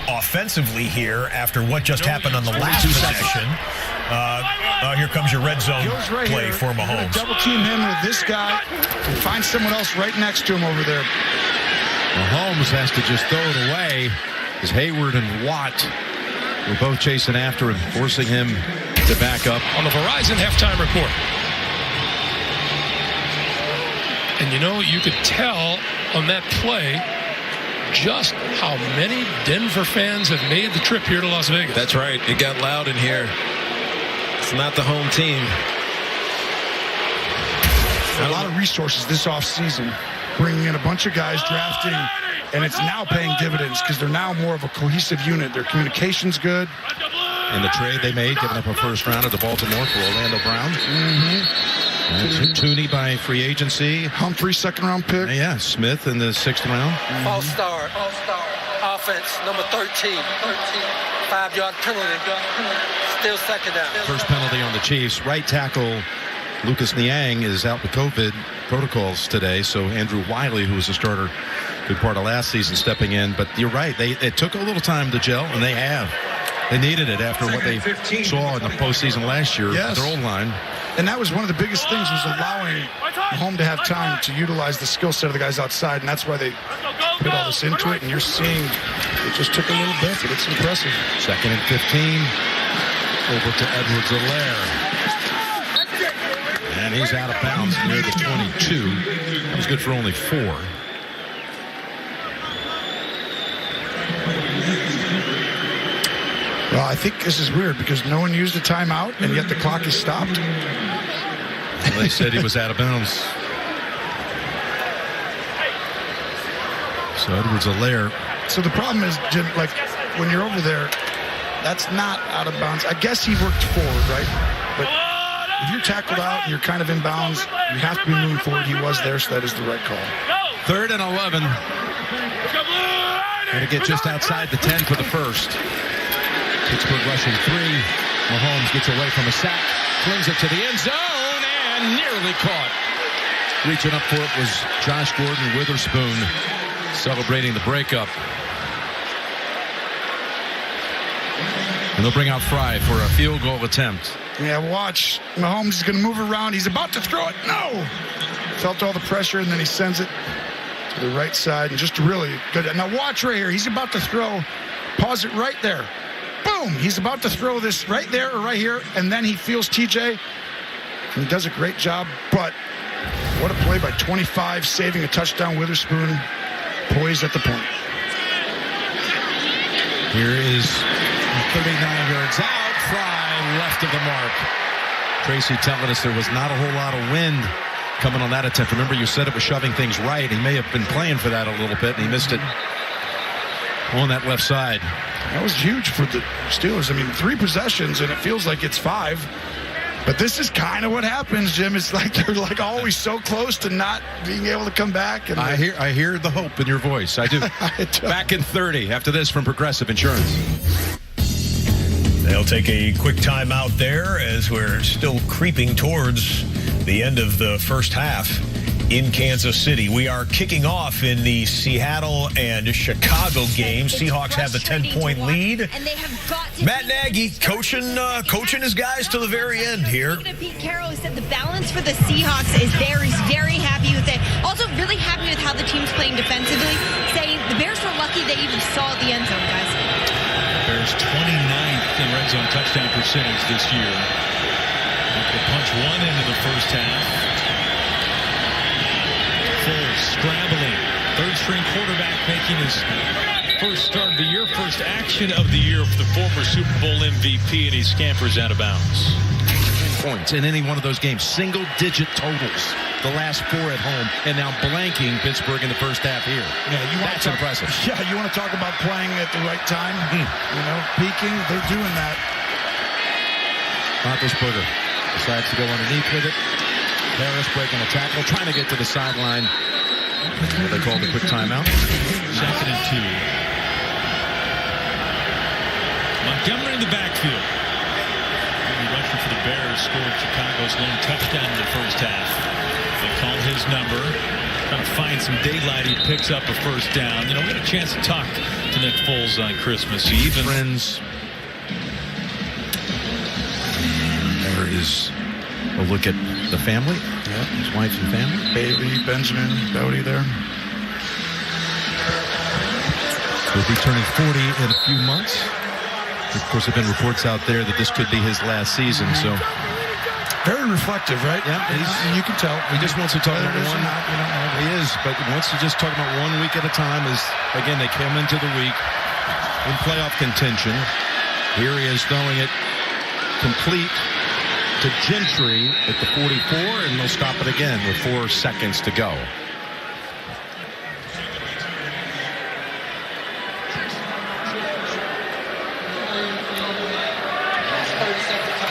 offensively here after what just happened on the last possession. Here comes your red zone play for Mahomes. Double team him with this guy and find someone else right next to him over there. Mahomes has to just throw it away as Hayward and Watt were both chasing after him, forcing him to back up. On the Verizon halftime report. And you could tell on that play just how many Denver fans have made the trip here to Las Vegas. That's right. It got loud in here. It's not the home team. A lot of resources this offseason, bringing in a bunch of guys, drafting, and it's now paying dividends because they're now more of a cohesive unit. Their communication's good. In the trade they made, giving up a first round to Baltimore for Orlando Brown. Tooney by free agency. Humphrey, 2nd-round pick. Yeah, Smith in the 6th round. All-star offense, number 13. 5-yard penalty. Still 2nd down. First penalty on the Chiefs. Right tackle Lucas Niang is out with COVID protocols today, so Andrew Wiley, who was a starter good part of last season, stepping in. But you're right, it took a little time to gel, and they have. They needed it after what they saw in the postseason last year. Yes. Their old line. And that was one of the biggest things, was allowing home to have time to utilize the skill set of the guys outside, and that's why they put all this into it. And you're seeing it just took a little bit, but it's impressive. 2nd and 15. Over to Edwards-Helaire. And he's out of bounds near the 22. That was good for only 4. Well, I think this is weird because no one used a timeout, and yet the clock is stopped. Well, they said he was out of bounds. So Edwards-Helaire. So the problem is, Jim, like when you're over there, that's not out of bounds. I guess he worked forward, right? But if you're tackled out and you're kind of in bounds, you have to be moving forward. He was there, so that is the right call. 3rd and 11. Going to get just outside the 10 for the first. Pittsburgh rushing 3. Mahomes gets away from a sack, flings it to the end zone, and nearly caught. Reaching up for it was Josh Gordon Witherspoon, celebrating the breakup. And they'll bring out Fry for a field goal attempt. Yeah, watch. Mahomes is going to move around. He's about to throw it. No! Felt all the pressure, and then he sends it to the right side. And just really good. Now watch right here. He's about to throw. Pause it right there. Boom! He's about to throw this right there or right here, and then he feels TJ. And he does a great job, but what a play by 25, saving a touchdown. Witherspoon poised at the point. Here is 39 yards out. Fry left of the mark. Tracy telling us there was not a whole lot of wind coming on that attempt. Remember, you said it was shoving things right. He may have been playing for that a little bit, and he missed it on that left side. That was huge for the Steelers. I mean, 3 possessions, and it feels like it's 5. But this is kind of what happens, Jim. It's like they're like always so close to not being able to come back. And I hear the hope in your voice. I do. Back in 30 after this from Progressive Insurance. They'll take a quick timeout there as we're still creeping towards the end of the first half in Kansas City. We are kicking off in the Seattle and Chicago game. Seahawks have the 10-point lead. And they have got to Matt Nagy coaching his guys to the very end here. Pete Carroll said the balance for the Seahawks is there. He's very happy with it. Also really happy with how the team's playing defensively, saying the Bears were lucky they even saw the end zone, guys. Bears 29th in red zone touchdown percentage this year. They punch one into the first half. Foles scrambling. Third string quarterback making his first start of the year, first action of the year for the former Super Bowl MVP, and he scampers out of bounds. Points in any one of those games. Single-digit totals. The last 4 at home, and now blanking Pittsburgh in the first half here. Yeah, that's impressive. Yeah, you want to talk about playing at the right time? You know, peaking. They're doing that. Roethlisberger decides to go underneath with it. Harris breaking a tackle, trying to get to the sideline. They called a quick timeout. 2nd and 2. Montgomery in the backfield. The rusher for the Bears scored Chicago's lone touchdown in the first half. They call his number. Trying to find some daylight. He picks up a first down. You know, we had a chance to talk to Nick Foles on Christmas Eve. Friends. There is a look at the family. Yeah, his wife and family. Bailey, Benjamin, Bodie there. He'll be turning 40 in a few months. Of course, there have been reports out there that this could be his last season, so. Very reflective, right? Yeah, you can tell. He just wants to talk about one. He is, but he wants to just talk about 1 week at a time. As again, they come into the week in playoff contention. Here he is throwing it complete to Gentry at the 44, and they'll stop it again with 4 seconds to go.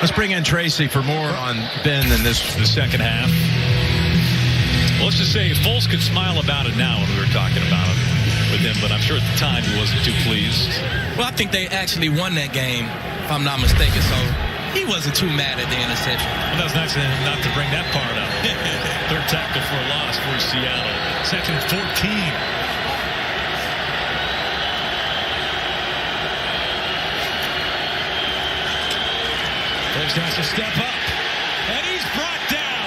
Let's bring in Tracy for more on Ben in the second half. Well, let's just say Foles could smile about it now when we were talking about it with him, but I'm sure at the time he wasn't too pleased. Well, I think they actually won that game, if I'm not mistaken, so he wasn't too mad at the interception. Well, that's nice not to bring that part up. Third tackle for a loss for Seattle. 2nd and 14. Foles has to step up, and he's brought down.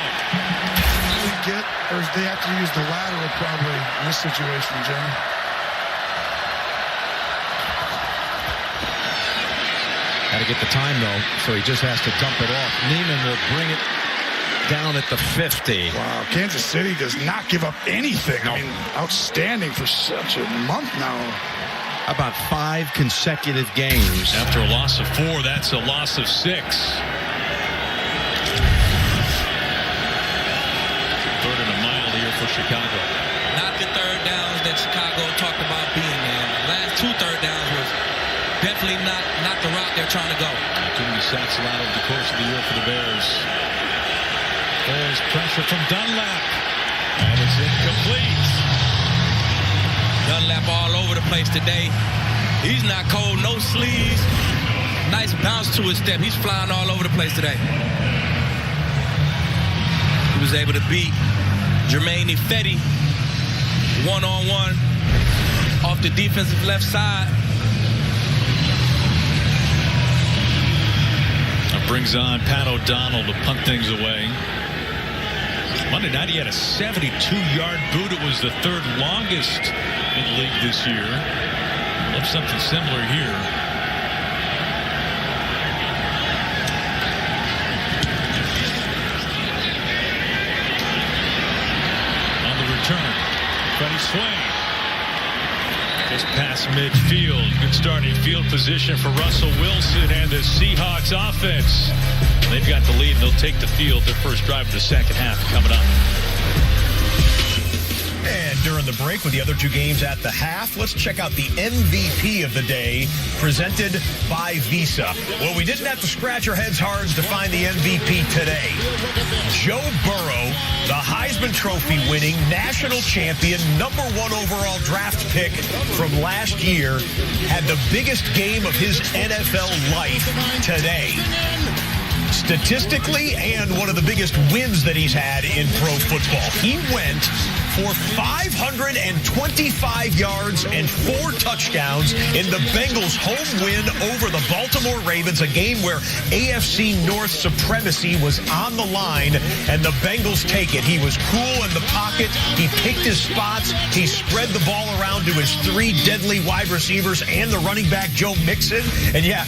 Or they have to use the lateral probably in this situation, Jim. Got to get the time, though, so he just has to dump it off. Neiman will bring it down at the 50. Wow, Kansas City does not give up anything. I mean, outstanding for such a month now. About 5 consecutive games. After a loss of 4, that's a loss of 6. Third and a mile here for Chicago. Not the third downs that Chicago talked about being, man. Last 2 third downs was definitely not the route they're trying to go. Too many sacks allowed over the course of the year for the Bears. There's pressure from Dunlap. And it's incomplete. Dunlap all over the place today. He's not cold, no sleeves. Nice bounce to his step. He's flying all over the place today. He was able to beat Jermaine Ifedi one-on-one off the defensive left side. That brings on Pat O'Donnell to punt things away. Monday night he had a 72-yard boot. It was the 3rd longest in the league this year. Love something similar here. On the return, Freddie Swain. Just past midfield. Good starting field position for Russell Wilson and the Seahawks offense. They've got the lead and they'll take the field. Their first drive of the second half coming up. And during the break with the other 2 games at the half, let's check out the MVP of the day presented by Visa. Well, we didn't have to scratch our heads hard to find the MVP today. Joe Burrow, the Heisman Trophy winning national champion, #1 overall draft pick from last year, had the biggest game of his NFL life today. Statistically, and one of the biggest wins that he's had in pro football. He went for 525 yards and 4 touchdowns in the Bengals' home win over the Baltimore Ravens, a game where AFC North supremacy was on the line, and the Bengals take it. He was cool in the pocket. He picked his spots. He spread the ball around to his 3 deadly wide receivers and the running back, Joe Mixon. And yeah,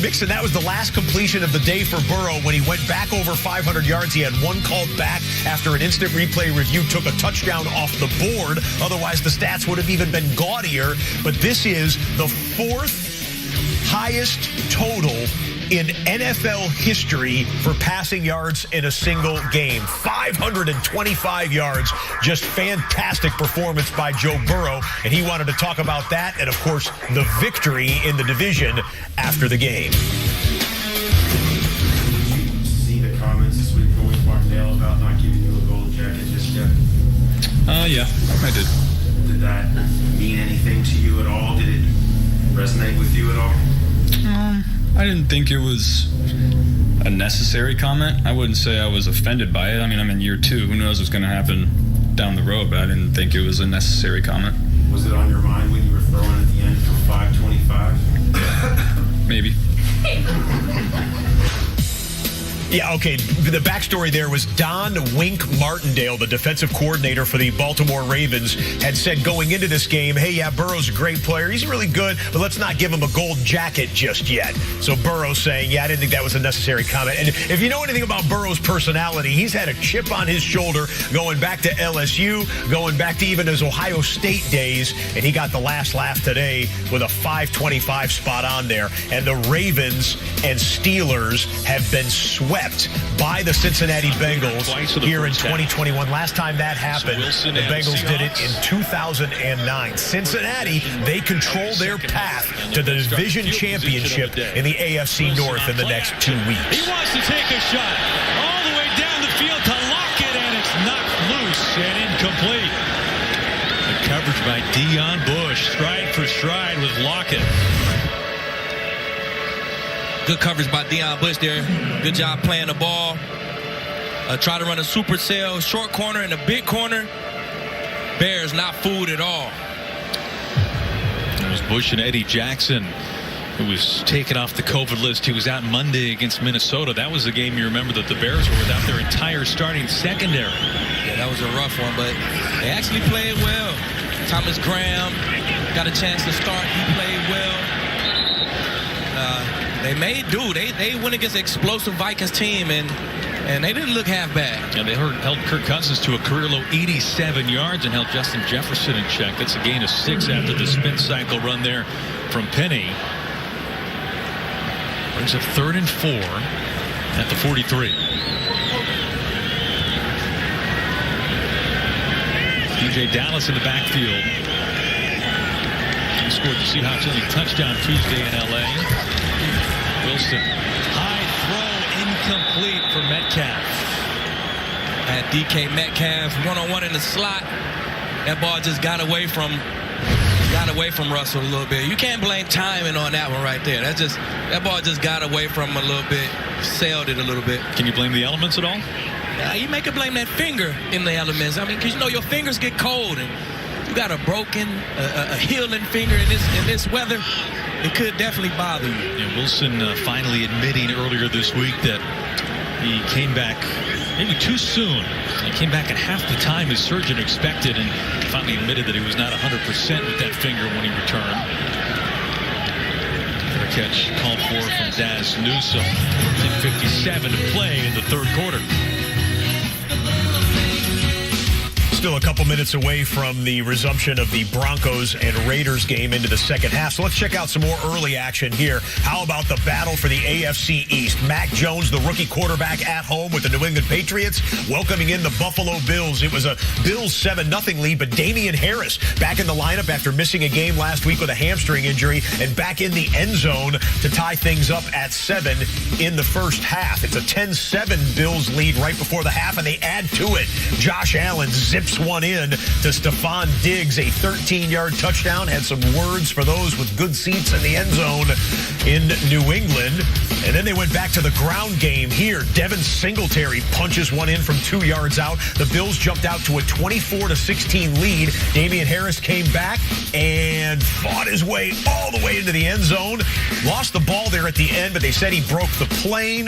Mixon, that was the last completion of the day for Burrow when he went back over 500 yards. He had 1 called back after an instant replay review took a touchdown off the board. Otherwise, the stats would have even been gaudier. But this is the 4th highest total in NFL history for passing yards in a single game. 525 yards. Just fantastic performance by Joe Burrow. And he wanted to talk about that and, of course, the victory in the division after the game. See the comments this week from Wink Martindale about not giving you a gold jacket just yet? Yeah, I did. Did that mean anything to you at all? Did it resonate with you at all? I didn't think it was a necessary comment. I wouldn't say I was offended by it. I mean, I'm in year 2. Who knows what's going to happen down the road, but I didn't think it was a necessary comment. Was it on your mind when you were throwing at the end for 525? Maybe. Yeah, okay. The backstory there was Don Wink Martindale, the defensive coordinator for the Baltimore Ravens, had said going into this game, hey, yeah, Burrow's a great player. He's really good, but let's not give him a gold jacket just yet. So Burrow saying, yeah, I didn't think that was a necessary comment. And if you know anything about Burrow's personality, he's had a chip on his shoulder going back to LSU, going back to even his Ohio State days, and he got the last laugh today with a 525 spot on there. And the Ravens and Steelers have been swept by the Cincinnati Bengals here in 2021. Last time that happened, the Bengals did it in 2009. Cincinnati, they control their path to the division championship in the AFC North in the next 2 weeks. He wants to take a shot all the way down the field to Lockett, and it's knocked loose and incomplete. The coverage by Deion Bush, stride for stride with Lockett. Good coverage by Deion Bush there. Good job playing the ball. Try to run a supercell, short corner and a big corner. Bears not fooled at all. It was Bush and Eddie Jackson who was taken off the COVID list. He was out Monday against Minnesota. That was the game you remember that the Bears were without their entire starting secondary. Yeah, that was a rough one, but they actually played well. Thomas Graham got a chance to start. He played well. They made do. They went against an explosive Vikings team, and and they didn't look half bad. And they held Kirk Cousins to a career-low 87 yards and held Justin Jefferson in check. That's a gain of 6 after the spin cycle run there from Penny. Brings up 3rd and 4 at the 43. DJ Dallas in the backfield. He scored the Seahawks only touchdown Tuesday in L.A. Wilson. High throw incomplete for Metcalf. Had DK Metcalf one-on-one in the slot. That ball just got away from Russell a little bit. You can't blame timing on that one right there. That ball just got away from him a little bit, sailed it a little bit. Can you blame the elements at all? You make it blame that finger in the elements. I mean, because your fingers get cold, and you got a broken, a healing finger in this weather. It could definitely bother you. Yeah, Wilson finally admitting earlier this week that he came back maybe too soon. He came back at half the time his surgeon expected, and finally admitted that he was not 100% with that finger when he returned. Fair catch called for from Daz Newsome. 10:57 to play in the 3rd quarter. Still a couple minutes away from the resumption of the Broncos and Raiders game into the second half. So let's check out some more early action here. How about the battle for the AFC East? Mac Jones, the rookie quarterback at home with the New England Patriots, welcoming in the Buffalo Bills. It was a Bills 7-0 lead, but Damian Harris back in the lineup after missing a game last week with a hamstring injury and back in the end zone to tie things up at 7 in the first half. It's a 10-7 Bills lead right before the half, and they add to it. Josh Allen zips one in to Stephon Diggs, a 13-yard touchdown. Had some words for those with good seats in the end zone in New England. And then they went back to the ground game here. Devin Singletary punches one in from 2 yards out. The Bills jumped out to a 24-16 lead. Damian Harris came back and fought his way all the way into the end zone. Lost the ball there at the end, but they said he broke the plane.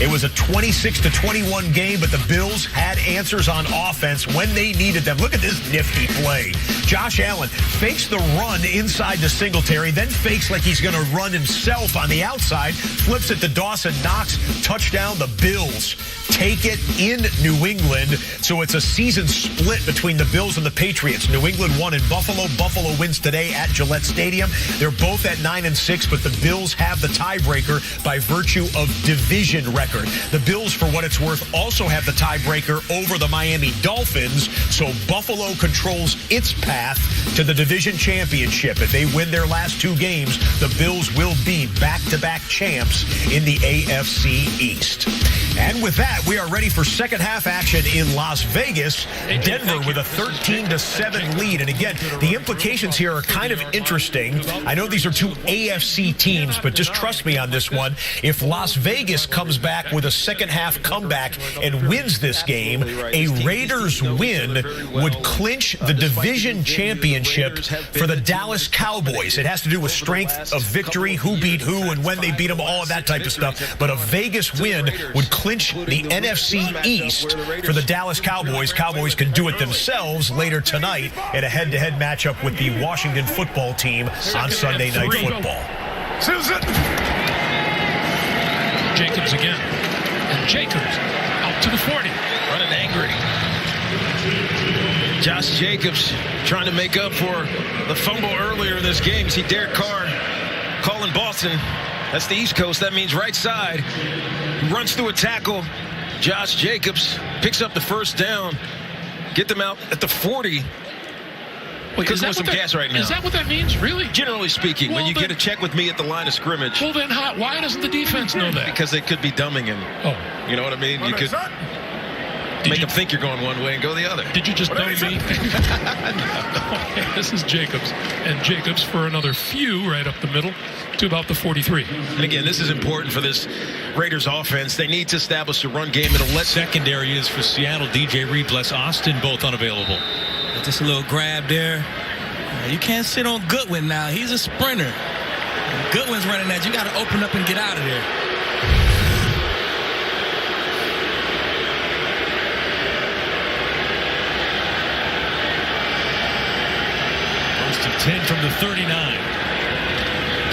It was a 26-21 game, but the Bills had answers on offense when they needed them. Look at this nifty play. Josh Allen fakes the run inside to Singletary, then fakes like he's going to run himself on the outside, flips it to Dawson Knox, touchdown. The Bills take it in New England. So it's a season split between the Bills and the Patriots. New England won in Buffalo. Buffalo wins today at Gillette Stadium. They're both at 9-6, but the Bills have the tiebreaker by virtue of division record. The Bills, for what it's worth, also have the tiebreaker over the Miami Dolphins. So Buffalo controls its path to the division championship. If they win their last 2 games, the Bills will be back-to-back champs in the AFC East. And with that, we are ready for second half action in Las Vegas. Denver with a 13-7 lead. And again, the implications here are kind of interesting. I know these are 2 AFC teams, but just trust me on this one. If Las Vegas comes back with a second half comeback and wins this game, a Raiders win would clinch the division championship for the Dallas Cowboys. It has to do with strength of victory, who beat who and when they beat them, all of that type of stuff. But a Vegas win would clinch the NFC East for the Dallas Cowboys. Cowboys can do it themselves later tonight in a head-to-head matchup with the Washington football team on Sunday Night Football. Susan. Jacobs again. And Jacobs out to the 40. Running angry. Josh Jacobs trying to make up for the fumble earlier in this game. See Derek Carr calling Boston. That's the East Coast. That means right side. Runs through a tackle. Josh Jacobs picks up the first down. Get them out at the 40. Wait, is that some gas right now. Is that what that means? Really? Generally speaking, when you get a check with me at the line of scrimmage. Well, then why doesn't the defense know that? Because they could be dumbing him. Oh. You know what I mean? You could make them think you're going one way and go the other. Did you just know me? Okay, this is Jacobs. And Jacobs for another few right up the middle to about the 43. And again, this is important for this Raiders offense. They need to establish a run game. Secondary is for Seattle. DJ Reed, Bless Austin, both unavailable. Just a little grab there. You can't sit on Goodwin now. He's a sprinter. Goodwin's running that. You got to open up and get out of there. First and 10 from the 39.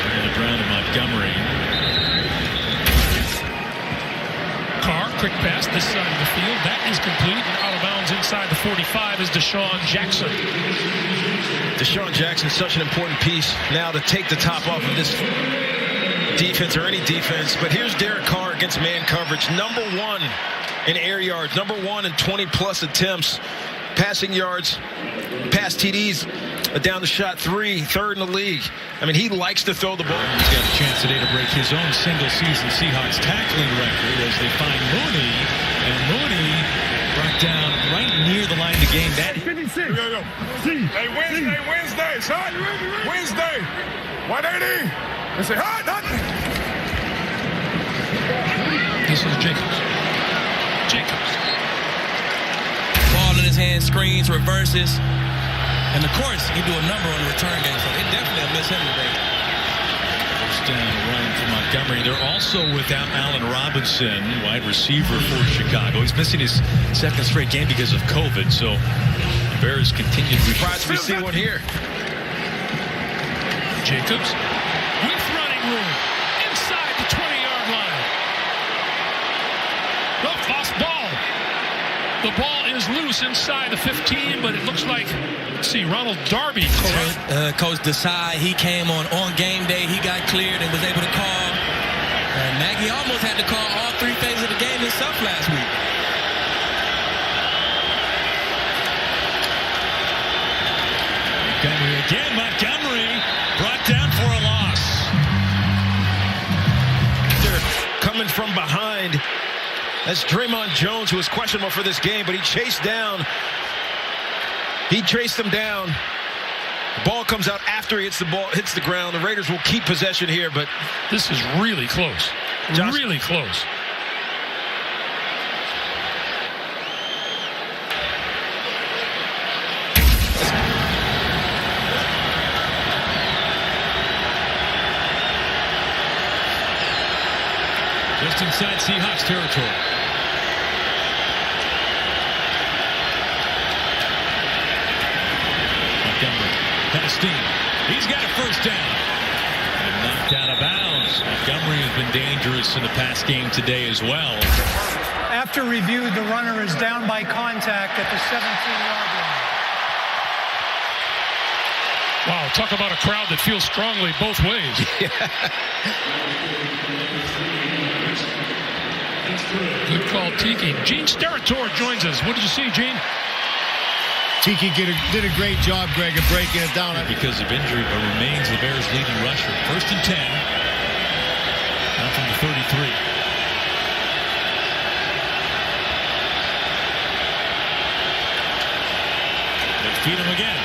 On the ground of Montgomery. Carr quick pass this side of the field. That is complete and out of bounds inside the 45 is Deshaun Jackson. Deshaun Jackson, such an important piece now to take the top off of this defense or any defense. But here's Derek Carr against man coverage. Number 1 in air yards. Number 1 in 20-plus attempts. Passing yards, pass TDs, down the shot 3rd in the league. I mean, he likes to throw the ball. He's got a chance today to break his own single-season Seahawks tackling record as they find Mooney. And Mooney brought down right near the line to gain that. 56. Hey, Wednesday, son. Wednesday. 180. They say, nothing. This is Jacobs. Ball in his hand, screens, reverses. And of course, he do a number on the return game, so they definitely miss him today. First down run for Montgomery. They're also without Allen Robinson, wide receiver for Chicago. He's missing his 2nd straight game because of COVID, so the Bears continue to be surprised we see one here. Jacobs with running room inside the 20-yard line. Lost ball. The ball is loose inside the 15, but it looks like, let's see, Ronald Darby. Coach Desai, he came on game day. He got cleared and was able to call. Nagy almost had to call all 3 phases of the game himself last week. Montgomery brought down for a loss. They're coming from behind. That's Draymond Jones, who was questionable for this game, but he chased him down. The ball comes out after he hits the ground. The Raiders will keep possession here, but this is really close. Really close. Just inside Seahawks territory. He's got a first down. And knocked out of bounds. Montgomery has been dangerous in the pass game today as well. After review, the runner is down by contact at the 17-yard line. Wow, talk about a crowd that feels strongly both ways. Good call, Tiki. Gene Steratore joins us. What did you see, Gene? Tiki did a great job, Greg, of breaking it down. Because of injury, but remains the Bears' leading rusher. 1st and 10. Now from the 33. They feed him again.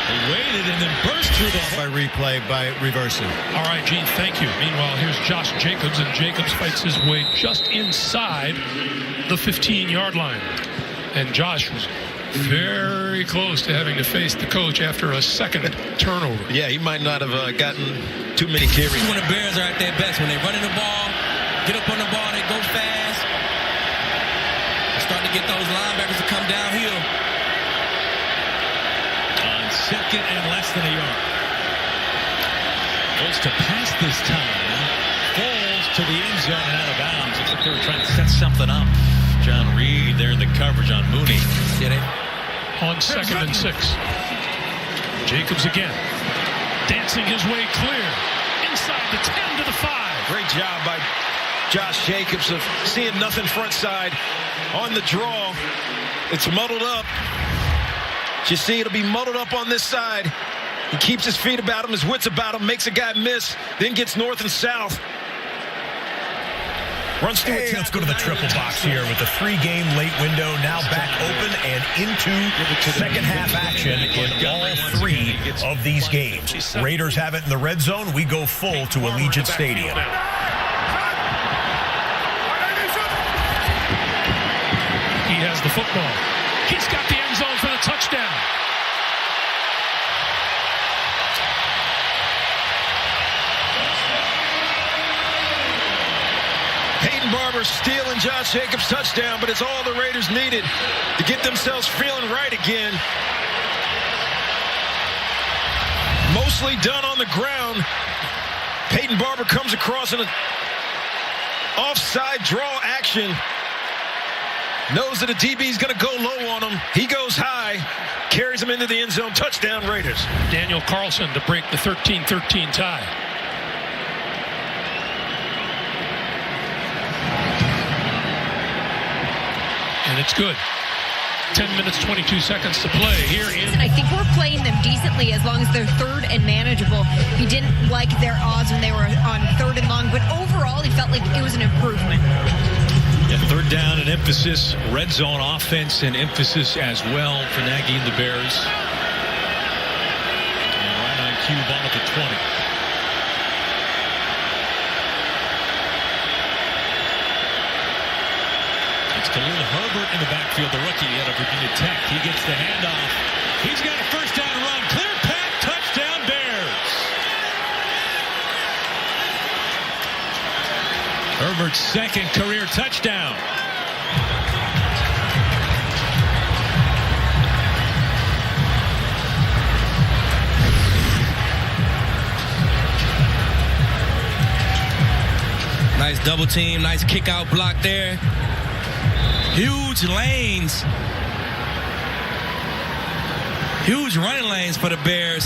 They waited and then burst through the by replay, by reversing. All right, Gene, thank you. Meanwhile, here's Josh Jacobs, and Jacobs fights his way just inside the 15-yard line. And Josh was very close to having to face the coach after a 2nd turnover. Yeah, he might not have gotten too many carries. When the Bears are at their best, when they're running the ball, get up on the ball, they go fast. They start to get those linebackers to come downhill. On 2nd and less than a yard. Goes to pass this time. Falls to the end zone and out of bounds. Looks like they were trying to set something up. John Reed there in the coverage on Mooney. On 2nd and 6. Jacobs again. Dancing his way clear. Inside the 10 to the 5. Great job by Josh Jacobs of seeing nothing front side on the draw. It's muddled up. You see it'll be muddled up on this side. He keeps his feet about him, his wits about him, makes a guy miss, then gets north and south. Hey, let's go to the triple box here with the 3-game late window now back open and into second half action in all 3 of these games. Raiders have it in the red zone. We go full to Allegiant Stadium. He has the football. He's got the end zone for the touchdown. Peyton Barber stealing Josh Jacobs' touchdown, but it's all the Raiders needed to get themselves feeling right again. Mostly done on the ground. Peyton Barber comes across in an offside draw action. Knows that a DB is going to go low on him. He goes high, carries him into the end zone. Touchdown, Raiders. Daniel Carlson to break the 13-13 tie. And it's good. 10 minutes, 22 seconds to play here in. I think we're playing them decently as long as they're third and manageable. He didn't like their odds when they were on third and long, but overall he felt like it was an improvement. Yeah, third down and emphasis, red zone offense and emphasis as well for Nagy and the Bears. And right on cue, ball at the 20. It's Khalil Herbert in the backfield, the rookie out of Virginia Tech. He gets the handoff. He's got a first down run. Clear path, touchdown Bears. Herbert's second career touchdown. Nice double team, nice kick out block there. Huge lanes. Huge running lanes for the Bears.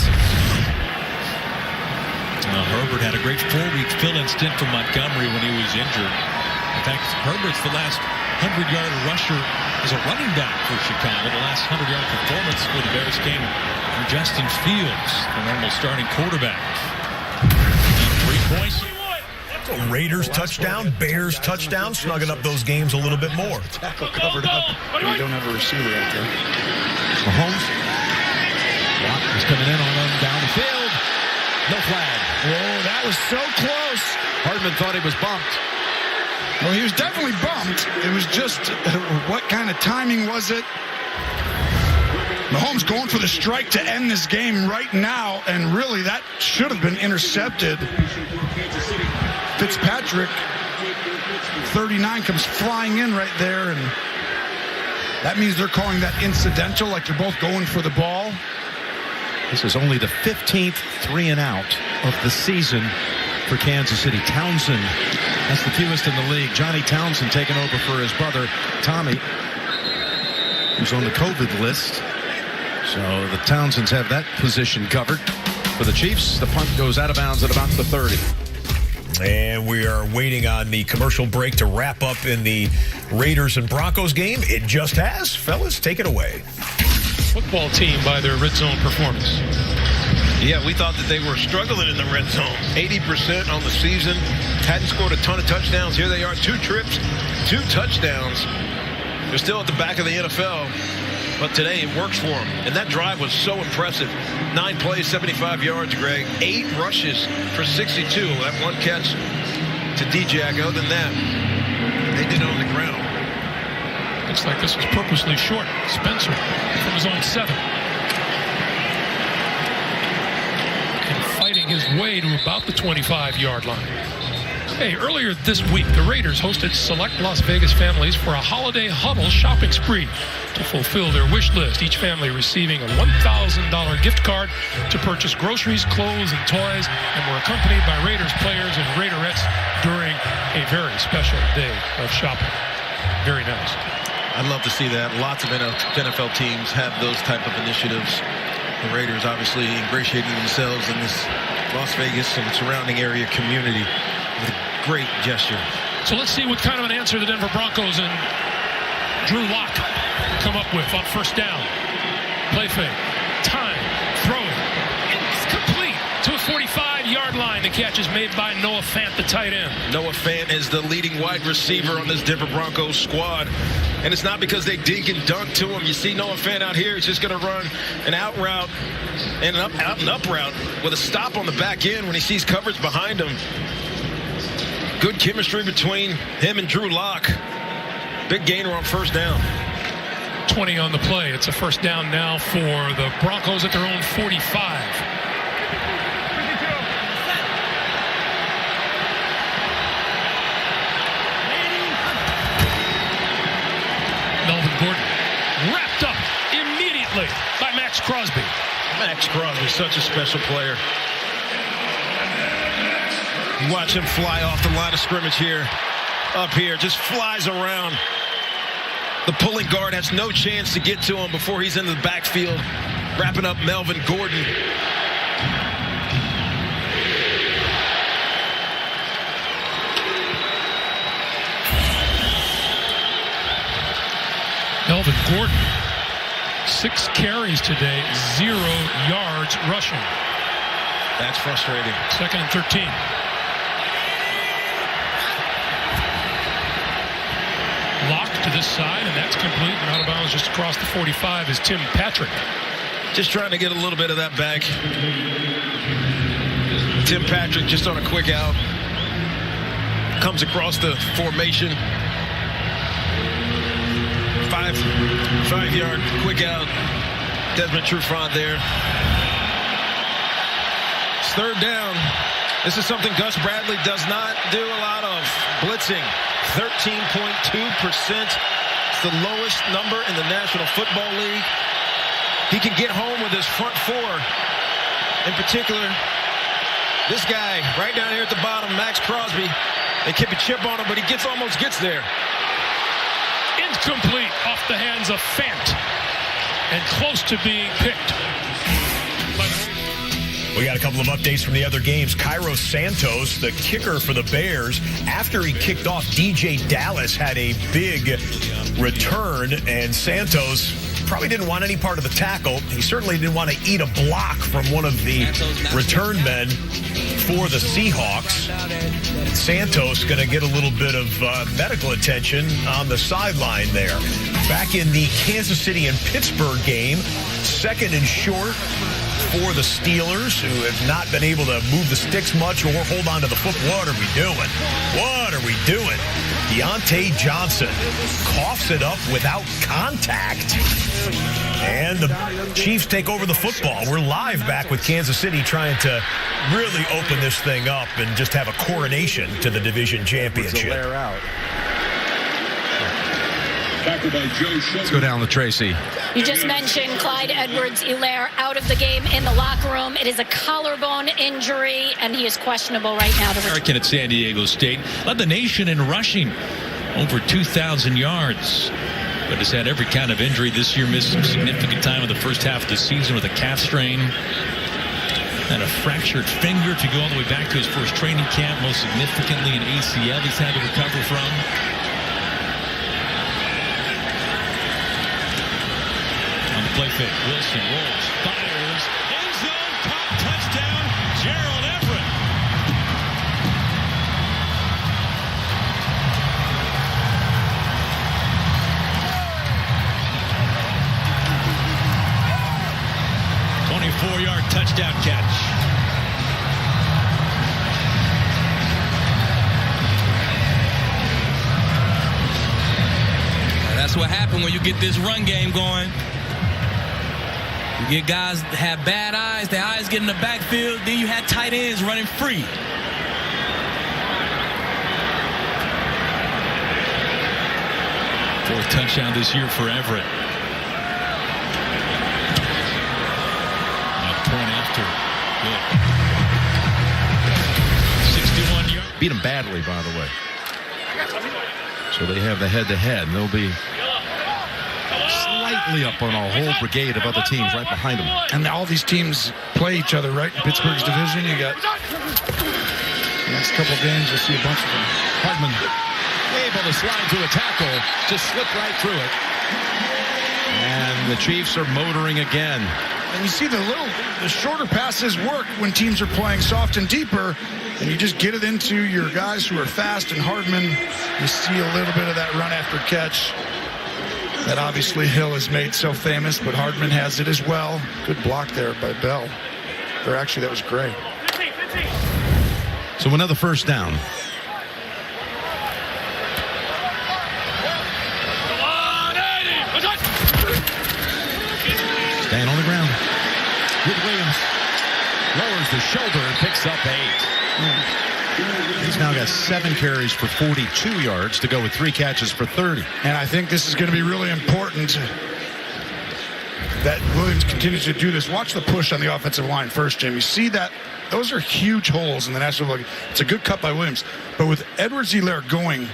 Herbert had a great 4-week fill-in stint from Montgomery when he was injured. In fact, Herbert's the last 100-yard rusher as a running back for Chicago. The last 100-yard performance for the Bears came from Justin Fields, the normal starting quarterback. 3 points. Raiders touchdown, Bears touchdown, snugging up those games a little bit more. Tackle covered up. You don't have a receiver out there. Mahomes. Watt is coming in on them down the field. No flag. Whoa, that was so close. Hardman thought he was bumped. Well, he was definitely bumped. It was just, what kind of timing was it? Mahomes going for the strike to end this game right now, and really that should have been intercepted. Fitzpatrick, 39, comes flying in right there, and that means they're calling that incidental, like they're both going for the ball. This is only the 15th 3-and-out of the season for Kansas City. Townsend, that's the fewest in the league. Johnny Townsend taking over for his brother, Tommy, who's on the COVID list. So the Townsends have that position covered. For the Chiefs, the punt goes out of bounds at about the 30. And we are waiting on the commercial break to wrap up in the Raiders and Broncos game. It just has. Fellas, take it away. Football team by their red zone performance. Yeah, we thought that they were struggling in the red zone. 80% on the season. Hadn't scored a ton of touchdowns. Here they are, 2 trips, 2 touchdowns. They're still at the back of the NFL. But today it works for them. And that drive was so impressive. 9 plays, 75 yards, Greg. 8 rushes for 62. That one catch to D-Jack. Other than that, they did it on the ground. Looks like this was purposely short. Spencer from his own 7. And fighting his way to about the 25-yard line. Hey, earlier this week, the Raiders hosted select Las Vegas families for a holiday huddle shopping spree to fulfill their wish list. Each family receiving a $1,000 gift card to purchase groceries, clothes, and toys, and were accompanied by Raiders players and Raiderettes during a very special day of shopping. Very nice. I'd love to see that. Lots of NFL teams have those type of initiatives. The Raiders obviously ingratiating themselves in this Las Vegas and surrounding area community with a great gesture. So let's see what kind of an answer the Denver Broncos and Drew Lock come up with on first down. Play fake. Time. Throw it. It's complete to a 45-yard line. The catch is made by Noah Fant, the tight end. Noah Fant is the leading wide receiver on this Denver Broncos squad. And it's not because they dink and dunk to him. You see Noah Fant out here. He's just going to run an out route and an out and up route with a stop on the back end when he sees coverage behind him. Good chemistry between him and Drew Lock. Big gainer on first down. 20 on the play. It's a first down now for the Broncos at their own 45. Melvin Gordon wrapped up immediately by Max Crosby. Max Crosby, such a special player. You watch him fly off the line of scrimmage here, up here, just flies around. The pulling guard has no chance to get to him before he's into the backfield, wrapping up Melvin Gordon. Melvin Gordon, 6 carries today, 0 yards rushing. That's frustrating. 2nd and 13. Lock to this side, and that's complete. And out of bounds just across the 45 is Tim Patrick. Just trying to get a little bit of that back. Tim Patrick just on a quick out. Comes across the formation. 5-yard quick out. Desmond Trufant there. It's 3rd down. This is something Gus Bradley does not do a lot of. Blitzing. 13.2%. It's the lowest number in the National Football League. He can get home with his front 4. In particular, this guy right down here at the bottom, Max Crosby. They keep a chip on him, but he almost gets there. Incomplete off the hands of Fant. And close to being picked. We got a couple of updates from the other games. Cairo Santos, the kicker for the Bears, after he kicked off, DJ Dallas had a big return, and Santos probably didn't want any part of the tackle. He certainly didn't want to eat a block from one of the return men for the Seahawks. Santos going to get a little bit of medical attention on the sideline there. Back in the Kansas City and Pittsburgh game, 2nd and short for the Steelers, who have not been able to move the sticks much or hold on to the football. What are we doing? What are we doing? Deontay Johnson coughs it up without contact. And the Chiefs take over the football. We're live back with Kansas City trying to really open this thing up and just have a coronation to the division championship. Let's go down to Tracy. You just mentioned Clyde Edwards-Helaire out of the game in the locker room. It is a collarbone injury, and he is questionable right now. American at San Diego State led the nation in rushing, over 2,000 yards. But has had every kind of injury this year, missed some significant time in the first half of the season with a calf strain and a fractured finger to go all the way back to his first training camp, most significantly an ACL he's had to recover from. Play fake. Wilson rolls, fires, end zone, caught, touchdown, Gerald Everett. .24-yard touchdown catch. That's what happened when you get this run game going. You get guys that have bad eyes, their eyes get in the backfield, then you had tight ends running free. Fourth touchdown this year for Everett. Now point after. Good. 61 yards. Beat them badly, by the way. So they have the head-to-head, and they'll be slightly up on a whole brigade of other teams right behind them. And all these teams play each other, right? In Pittsburgh's division, you got the next couple of games, you'll see a bunch of them. Hardman able to slide through a tackle, just slipped right through it. And the Chiefs are motoring again. And you see the shorter passes work when teams are playing soft and deeper, and you just get it into your guys who are fast. And Hardman, you see a little bit of that run after catch that obviously Hill has made so famous, but Hardman has it as well. Good block there by Bell. Or actually, that was great. So another first down. Staying on the ground. With Williams. Lowers the shoulder and picks up 8. He's now got 7 carries for 42 yards to go with 3 catches for 30. And I think this is going to be really important that Williams continues to do this. Watch the push on the offensive line first, Jim. You see that? Those are huge holes in the National League. It's a good cut by Williams. But with Edwards-Helaire going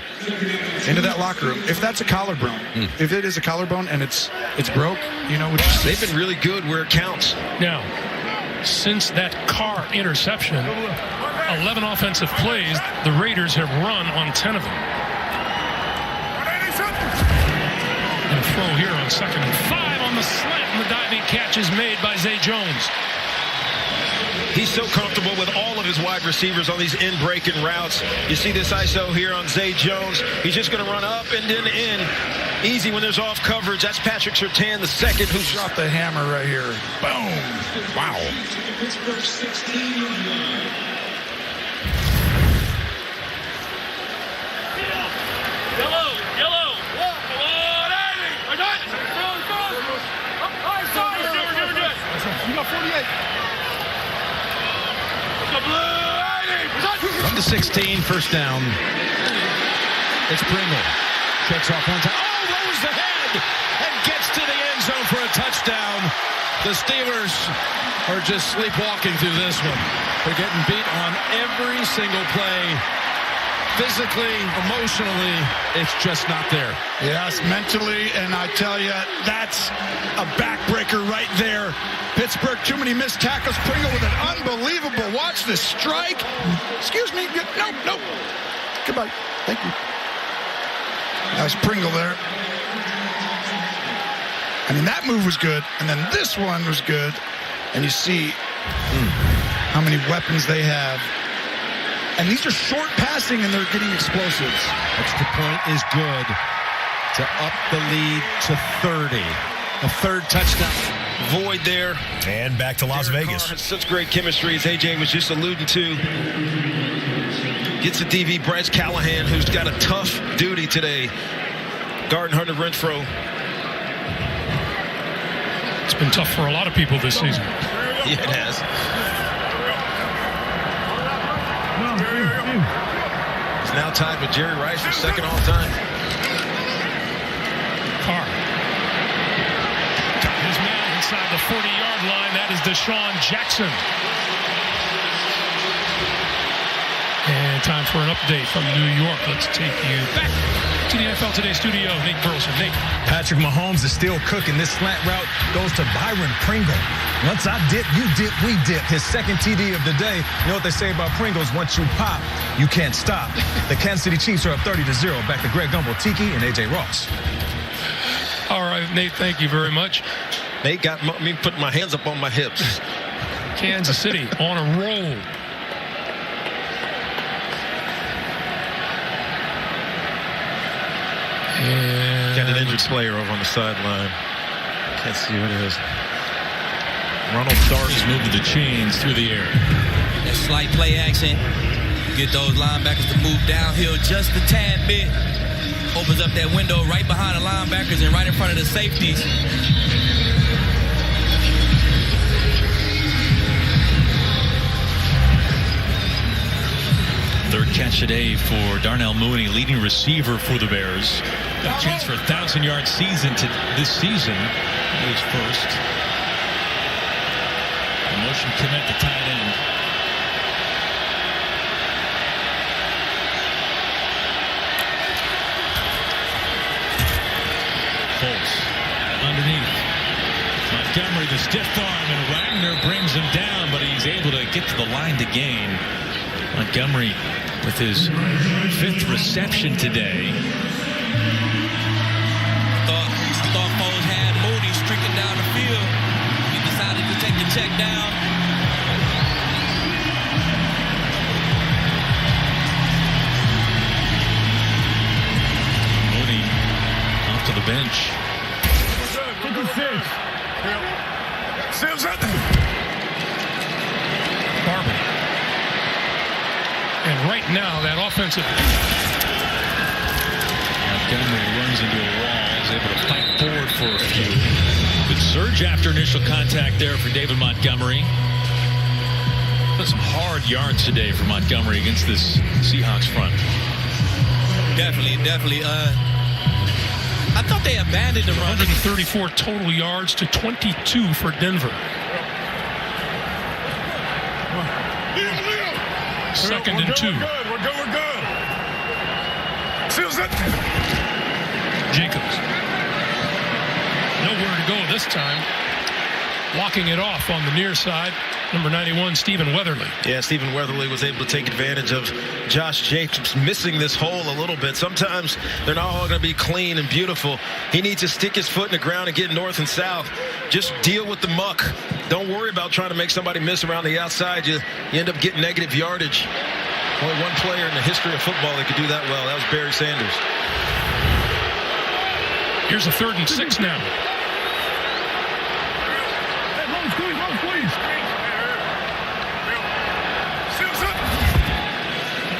into that locker room, if that's a collarbone, if it is a collarbone and it's broke, you know, they've been really good where it counts. Now, since that Carr interception, 11 offensive plays, the Raiders have run on 10 of them. And a throw here on 2nd and 5 on the slant, and the diving catch is made by Zay Jones. He's so comfortable with all of his wide receivers on these in-breaking routes. You see this ISO here on Zay Jones. He's just going to run up and then in. Easy when there's off coverage. That's Patrick Surtain, the second, who dropped the hammer right here. Boom. Wow. Yellow. You got 48. From the 16, first down. It's Pringle. Checks off one time. Oh, lowers the head and gets to the end zone for a touchdown. The Steelers are just sleepwalking through this one. They're getting beat on every single play. Physically, emotionally, it's just not there. Yes, mentally, and I tell you, that's a backbreaker right there. Pittsburgh, too many missed tackles. Pringle with an unbelievable, watch this strike. Excuse me, no. Goodbye, thank you. Nice Pringle there. I mean, that move was good, and then this one was good. And you see how many weapons they have. And these are short passing, and they're getting explosives. Extra point is good to up the lead to 30. A third touchdown. Void there. And back to Las Derek Vegas. Carr has such great chemistry, as AJ was just alluding to. Gets the DV, Bryce Callahan, who's got a tough duty today. Guarding Hunter Renfrow. It's been tough for a lot of people this season. Yeah, it has. He's now tied with Jerry Rice for second all-time. Carr. His man inside the 40-yard line. That is Deshaun Jackson. And time for an update from New York. Let's take you back to the NFL Today studio. Nate Burleson. Nate. Patrick Mahomes is still cooking. This slant route goes to Byron Pringle. Once I dip, you dip, we dip. His second TD of the day. You know what they say about Pringles? Once you pop, you can't stop. The Kansas City Chiefs are up 30-0. Back to Greg Gumbel, Tiki, and AJ Ross. All right, Nate, thank you very much. Nate got me putting my hands up on my hips. Kansas City on a roll. And got an injured player over on the sideline. Can't see what it is. Ronald Darby's moving the chains through the air. That slight play action. Get those linebackers to move downhill just a tad bit. Opens up that window right behind the linebackers and right in front of the safeties. Third catch today for Darnell Mooney, leading receiver for the Bears. Got a chance for a 1,000-yard season this season. His first. A motion commit to tight end. Colts underneath. Montgomery, the stiff arm, and Wagner brings him down, but he's able to get to the line to gain. Montgomery with his 5th reception today. Thought Foles had Mooney streaking down the field. He decided to take the check down. Mooney off to the bench. 56. Sims out there. Barber. And right now, that offensive. Montgomery runs into a wall. He's able to fight forward for a few. Good surge after initial contact there for David Montgomery. Put some hard yards today for Montgomery against this Seahawks front. Definitely. I thought they had demanded the run. 134 total yards to 22 for Denver. Second and 2. We're good. Seals it. Jacobs. Nowhere to go this time. Walking it off on the near side. Number 91, Stephen Weatherly. Yeah, Stephen Weatherly was able to take advantage of Josh Jacobs missing this hole a little bit. Sometimes they're not all going to be clean and beautiful. He needs to stick his foot in the ground and get north and south. Just deal with the muck. Don't worry about trying to make somebody miss around the outside. You end up getting negative yardage. Only one player in the history of football that could do that well. That was Barry Sanders. Here's a 3rd and 6 now.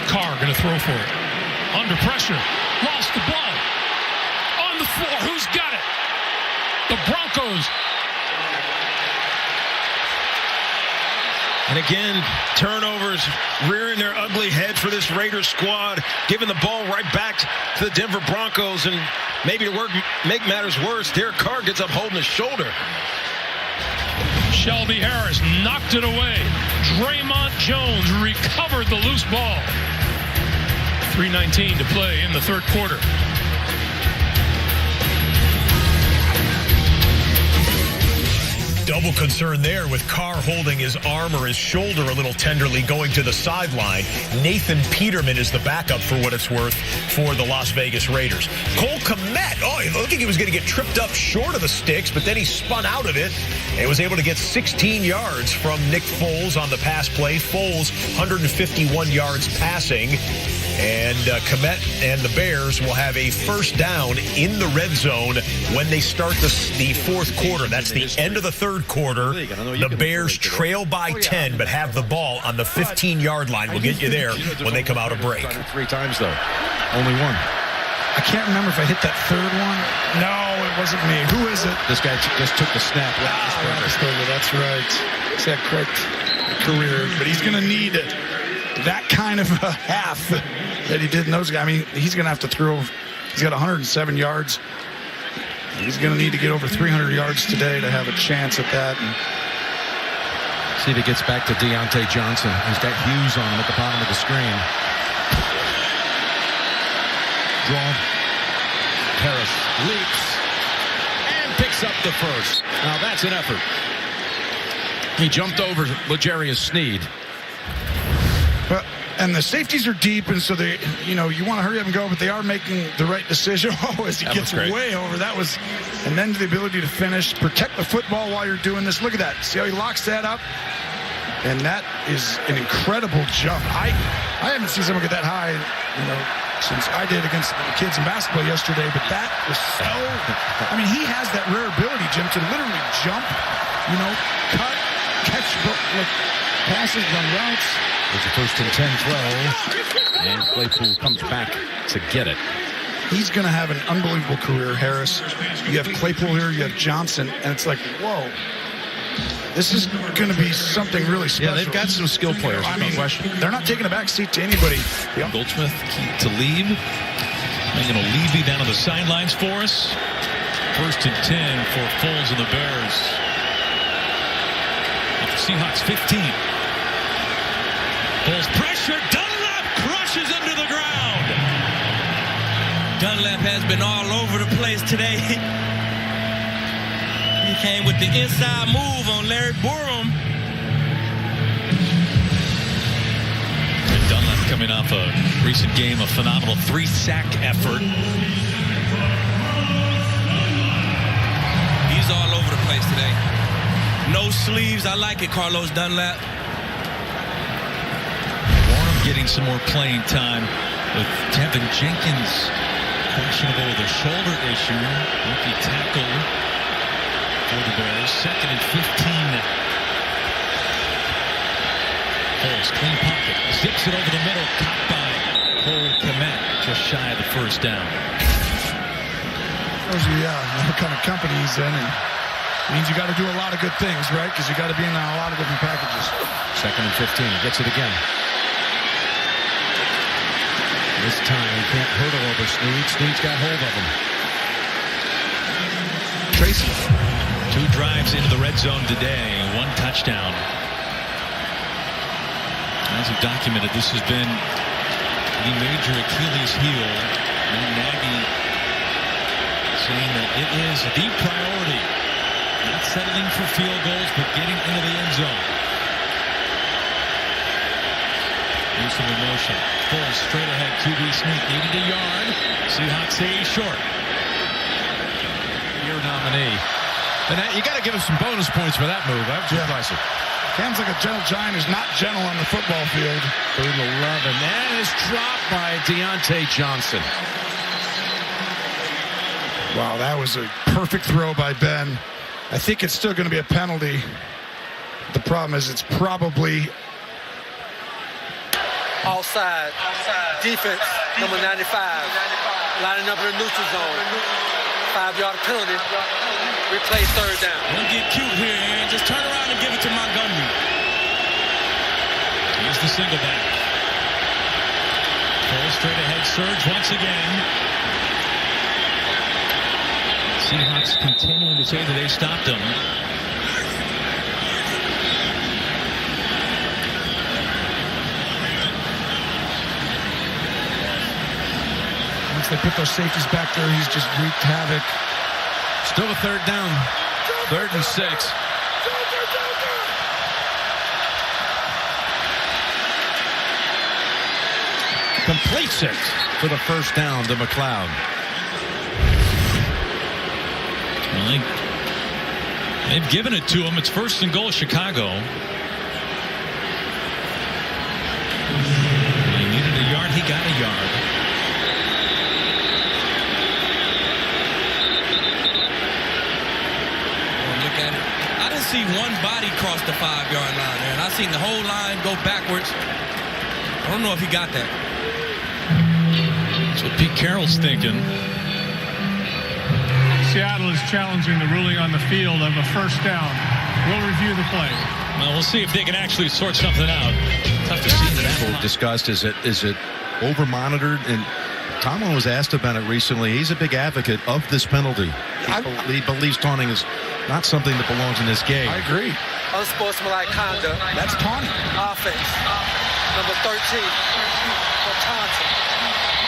Carr going to throw for it. Under pressure. Lost the ball. On the floor. Who's got it? The Broncos. And again, turnovers rearing their ugly head for this Raiders squad, giving the ball right back to the Denver Broncos. And maybe to make matters worse, Derek Carr gets up holding his shoulder. Shelby Harris knocked it away. Draymond Jones recovered the loose ball. 3:19 to play in the 3rd quarter. Double concern there with Carr holding his arm or his shoulder a little tenderly going to the sideline. Nathan Peterman is the backup for what it's worth for the Las Vegas Raiders. Cole Kmet, it looked like he was going to get tripped up short of the sticks, but then he spun out of it and was able to get 16 yards from Nick Foles on the pass play. Foles, 151 yards passing. And Kmet and the Bears will have a first down in the red zone when they start the 4th quarter. That's the end of the 3rd quarter. The Bears trail by 10, but have the ball on the 15-yard line. We'll get you there when they come out of break. 3 times, though. Only one. I can't remember if I hit that 3rd one. No, it wasn't me. Who is it? This guy just took the snap. That's right. He's had quite a career, but he's going to need it. That kind of a half that he did in those guys. I mean, he's going to have to throw. He's got 107 yards. He's going to need to get over 300 yards today to have a chance at that. And see if he gets back to Deontay Johnson. He's got Hughes on him at the bottom of the screen. Draw. Harris leaps and picks up the first. Now that's an effort. He jumped over L'Jarius Sneed. And the safeties are deep, and so they, you want to hurry up and go, but they are making the right decision. As he gets way over, and then the ability to finish, protect the football while you're doing this. Look at that. See how he locks that up? And that is an incredible jump. I haven't seen someone get that high, since I did against the kids in basketball yesterday, but that was so, he has that rare ability, Jim, to literally jump, cut, catch, passes, run routes. There's a 1st and 10 throw, and Claypool comes back to get it. He's going to have an unbelievable career, Harris. You have Claypool here, you have Johnson, and it's like, whoa. This is going to be something really special. Yeah, they've got some skill players, no question. They're not taking a back seat to anybody. Goldsmith, Talib. Making a Levy down on the sidelines for us. 1st and 10 for Foles and the Bears. At the Seahawks 15. Foles pressure. Dunlap crushes him to the ground. Dunlap has been all over the place today. He came with the inside move on Larry Borom. And Dunlap coming off a recent game, a phenomenal 3-sack effort. He's all over the place today. No sleeves. I like it, Carlos Dunlap. Borom getting some more playing time with Tevin Jenkins questionable with a shoulder issue. Rookie tackle for the Bears. 2nd and 15 now. Foles, clean pocket. Zips it over the middle. Caught by Cole Kmet. Just shy of the first down. Shows you, what kind of company he's in. And means you got to do a lot of good things, right? Because you got to be in a lot of different packages. 2nd and 15. Gets it again. This time he can't hurdle over Sneed. Sneed's got hold of him. Tracy. 2 drives into the red zone today, 1 touchdown. As he documented, this has been the major Achilles heel. And Nagy saying that it is the priority. Not settling for field goals, but getting into the end zone. Use of emotion. Full straight ahead QB sneak. Needed a yard. Seahawks say he's short. Year nominee. And you got to give him some bonus points for that move. That was impressive. Cam's like a gentle giant who's not gentle on the football field. 3rd and 11. That is dropped by Deontay Johnson. Wow, that was a perfect throw by Ben. I think it's still going to be a penalty. The problem is it's probably Offside. Defense, number 95. Lining up in the neutral zone. 5-yard penalty. Replay 3rd down. Don't get cute here, Aaron. Just turn around and give it to Montgomery. Here's the single back. Full straight ahead surge once again. Seahawks continuing to say that they stopped him. once they put those safeties back there, he's just wreaked havoc. Still a 3rd down. 3rd and 6. Completes it for the 1st down to McLeod. Well, they've given it to him. It's 1st and goal, Chicago. He needed a yard. He got a yard. Look at it. I didn't see one body cross the 5-yard line there, and I seen the whole line go backwards. I don't know if he got that. That's what Pete Carroll's thinking. Seattle is challenging the ruling on the field of a 1st down. We'll review the play. Well, we'll see if they can actually sort something out. Tough to see that. People discussed, is it over monitored? And Tomlin was asked about it recently. He's a big advocate of this penalty. He believes taunting is not something that belongs in this game. I agree. Unsportsmanlike conduct. That's taunting. Offense. Number 13 for Thompson.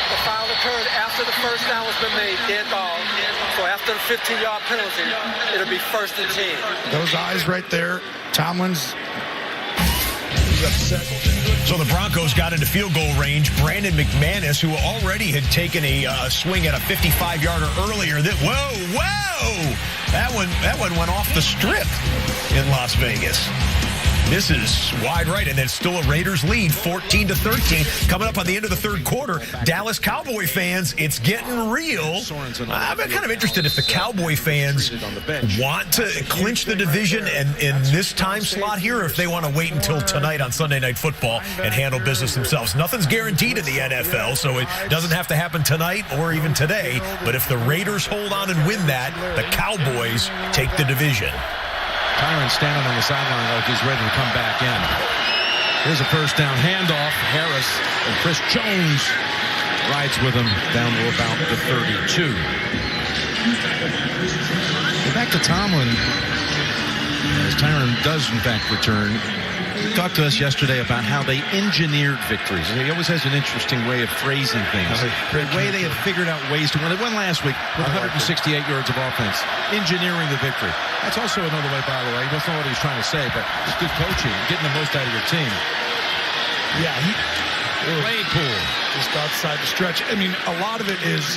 The foul occurred after the 1st down was been made. Dead ball. So after the 15-yard penalty, it'll be 1st and 10. Those eyes right there. Tomlin's upset. So the Broncos got into field goal range. Brandon McManus, who already had taken a swing at a 55-yarder earlier. Whoa! That one went off the strip in Las Vegas. Misses wide right, and then still a Raiders lead, 14-13. Coming up on the end of the 3rd quarter, Dallas Cowboy fans, it's getting real. I'm kind of interested if the Cowboy fans want to clinch the division and in this time slot here, or if they want to wait until tonight on Sunday Night Football and handle business themselves. Nothing's guaranteed in the NFL, so it doesn't have to happen tonight or even today. But if the Raiders hold on and win that, the Cowboys take the division. Tyron standing on the sideline like he's ready to come back in. Here's a 1st down handoff. Harris and Chris Jones rides with him down to about the 32. Back to Tomlin. As Tyron does, in fact, return. He talked to us yesterday about how they engineered victories. He always has an interesting way of phrasing things. The way they have figured out ways to win. They won last week with 168 yards of offense. Engineering the victory. That's also another way, by the way. That's not what he's trying to say, but it's good coaching, getting the most out of your team. Yeah, way cool. Just outside the stretch. I mean, a lot of it is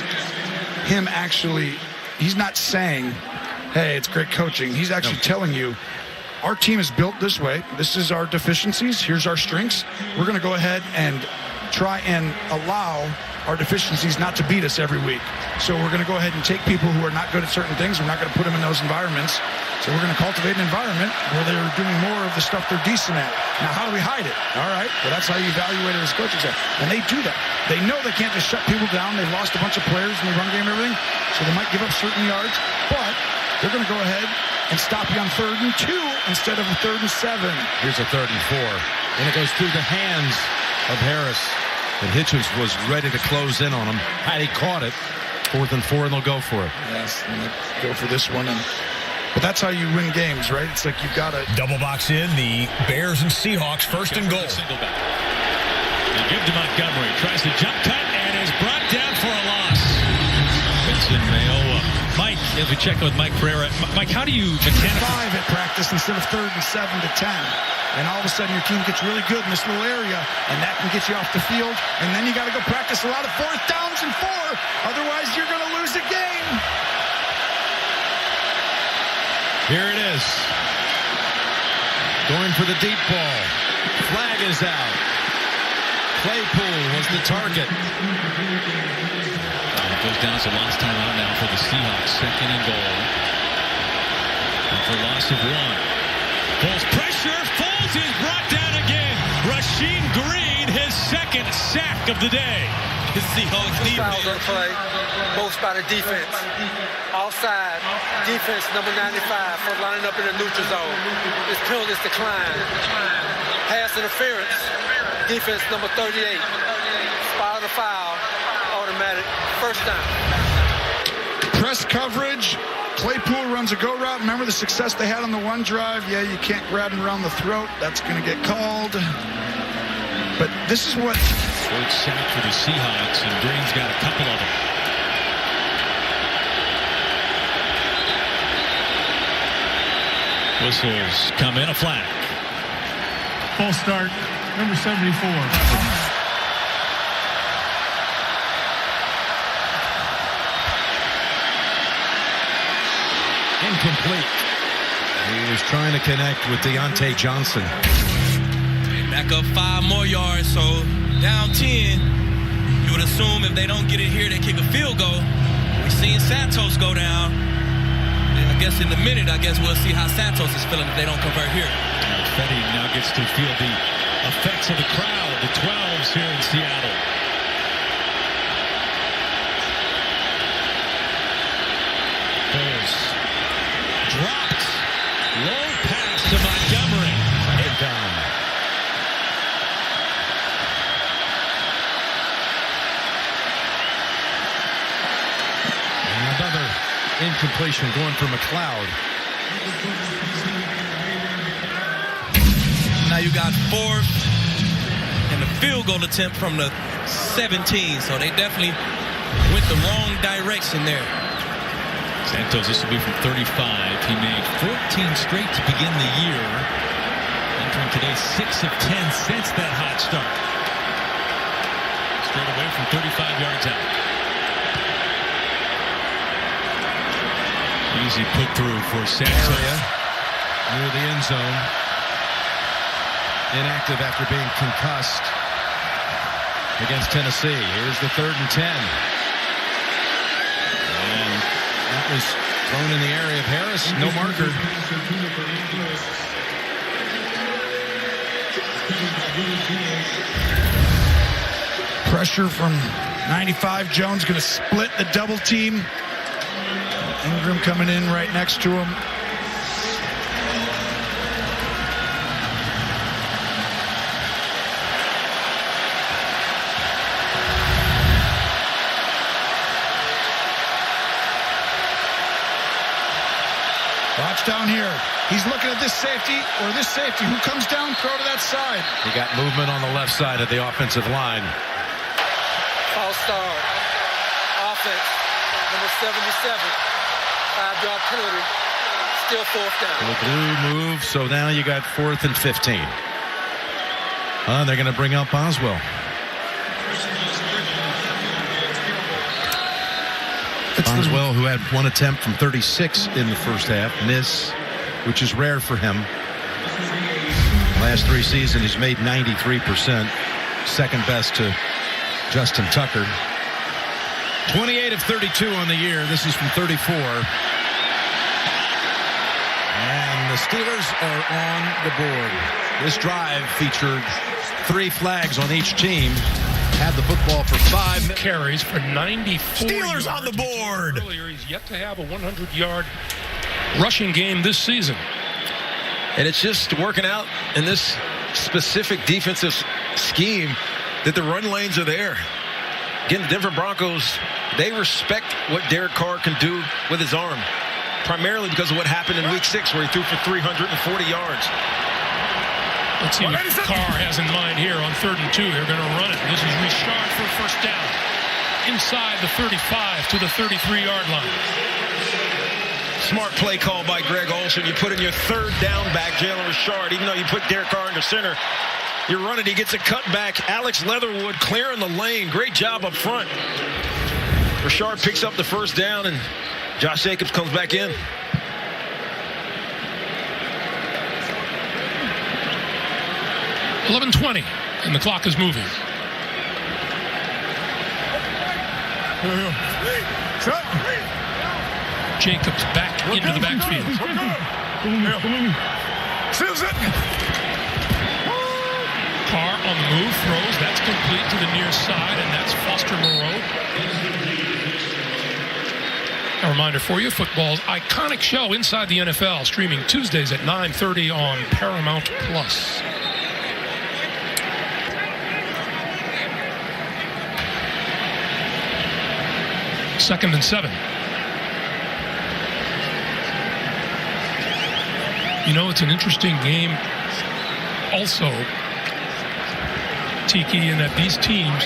him actually, he's not saying, hey, it's great coaching. He's actually telling you, our team is built this way. This is our deficiencies. Here's our strengths. We're going to go ahead and try and allow our deficiencies not to beat us every week. So we're going to go ahead and take people who are not good at certain things. We're not going to put them in those environments. So we're going to cultivate an environment where they're doing more of the stuff they're decent at. Now, how do we hide it? All right. Well, that's how you evaluate it as coaches. And they do that. They know they can't just shut people down. They've lost a bunch of players in the run game and everything. So they might give up certain yards. But they're going to go ahead and stop you on 3rd and 2 instead of a 3rd and 7. Here's a 3rd and 4. And it goes through the hands of Harris. And Hitchens was ready to close in on him. Had he caught it, 4th and 4, and they'll go for it. Yes, and they go for this one. But that's how you win games, right? It's like you've got to double box in the Bears and Seahawks, 1st and goal. Single back. They give to Montgomery. Tries to jump cut and is brought down for a loss. Vincent Mayowa. Mike, as we check with Mike Pereira. Mike, how do you mechanically 5 at practice instead of 3rd and 7 to 10? And all of a sudden your team gets really good in this little area, and that can get you off the field. And then you got to go practice a lot of 4th downs and 4. Otherwise, you're going to lose the game. Here it is. Going for the deep ball. Flag is out. Claypool was the target. It goes down as a lost timeout now for the Seahawks. 2nd and goal. And for loss of 1. Foles pressure. Foles is brought down again. Rasheem Green, his 2nd sack of the day. The Seahawks fouls on the play, both by the defense. Offside, defense number 95 for lining up in the neutral zone. This penalty is declined. Pass interference, defense number 38. Spot on the foul, automatic, 1st down. Press coverage. Claypool runs a go route. Remember the success they had on the one drive? Yeah, you can't grab him around the throat. That's going to get called. But this is what... 3rd sack for the Seahawks, and Green's got a couple of them. Whistles come in, a flag. False start, number 74. Incomplete. He was trying to connect with Deontay Johnson. Back up 5 more yards, so down 10. You would assume if they don't get it here, they kick a field goal. We're seeing Santos go down. And I guess in a minute, we'll see how Santos is feeling if they don't convert here. Fetty now gets to feel the effects of the crowd, the 12s here in Seattle. Foles dropped. Low pass to Montgomery. Hit down. Another incompletion going for McLeod. Now you got 4th and a field goal attempt from the 17, so they definitely went the wrong direction there. Santos, this will be from 35. He made 14 straight to begin the year. Entering today 6 of 10 since that hot start. Straight away from 35 yards out. Easy put through for Santos. Near the end zone. Inactive after being concussed against Tennessee. Here's the 3rd and 10. And that was thrown in the area of Harris. No marker. Pressure from 95. Jones going to split the double team. Ingram coming in right next to him. Watch down here. He's looking at this safety or this safety. Who comes down, throw to that side. He got movement on the left side of the offensive line. False start. Offense, number 77. 5-yard penalty. Still 4th down. The blue move, so now you got 4th and 15. They're going to bring up Boswell. Boswell, who had 1 attempt from 36 in the first half, miss, which is rare for him. Last 3 seasons, he's made 93%, second best to Justin Tucker. 28 of 32 on the year. This is from 34. And the Steelers are on the board. This drive featured 3 flags on each team. Had the football for 5 carries for 94 Steelers yards. on the board. Earlier, he's yet to have a 100-yard rushing game this season. And it's just working out in this specific defensive scheme that the run lanes are there. Again, the Denver Broncos, they respect what Derek Carr can do with his arm, primarily because of what happened in Week 6 where he threw for 340 yards. Let's see what Carr has in mind here on 3rd and 2. They're going to run it. This is Richard for first down. Inside the 35 to the 33-yard line. Smart play call by Greg Olsen. You put in your 3rd down back, Jalen Richard. Even though you put Derek Carr into center, you run it, he gets a cut back. Alex Leatherwood clearing the lane. Great job up front. Richard picks up the first down, and Josh Jacobs comes back in. $11:20, and the clock is moving. Jacobs back into the backfield. Carr on the move, throws. That's complete to the near side, and that's Foster Moreau. A reminder for you, football's iconic show Inside the NFL, streaming Tuesdays at 9:30 on Paramount+. Second and 7. You know, it's an interesting game also, Tiki, in that these teams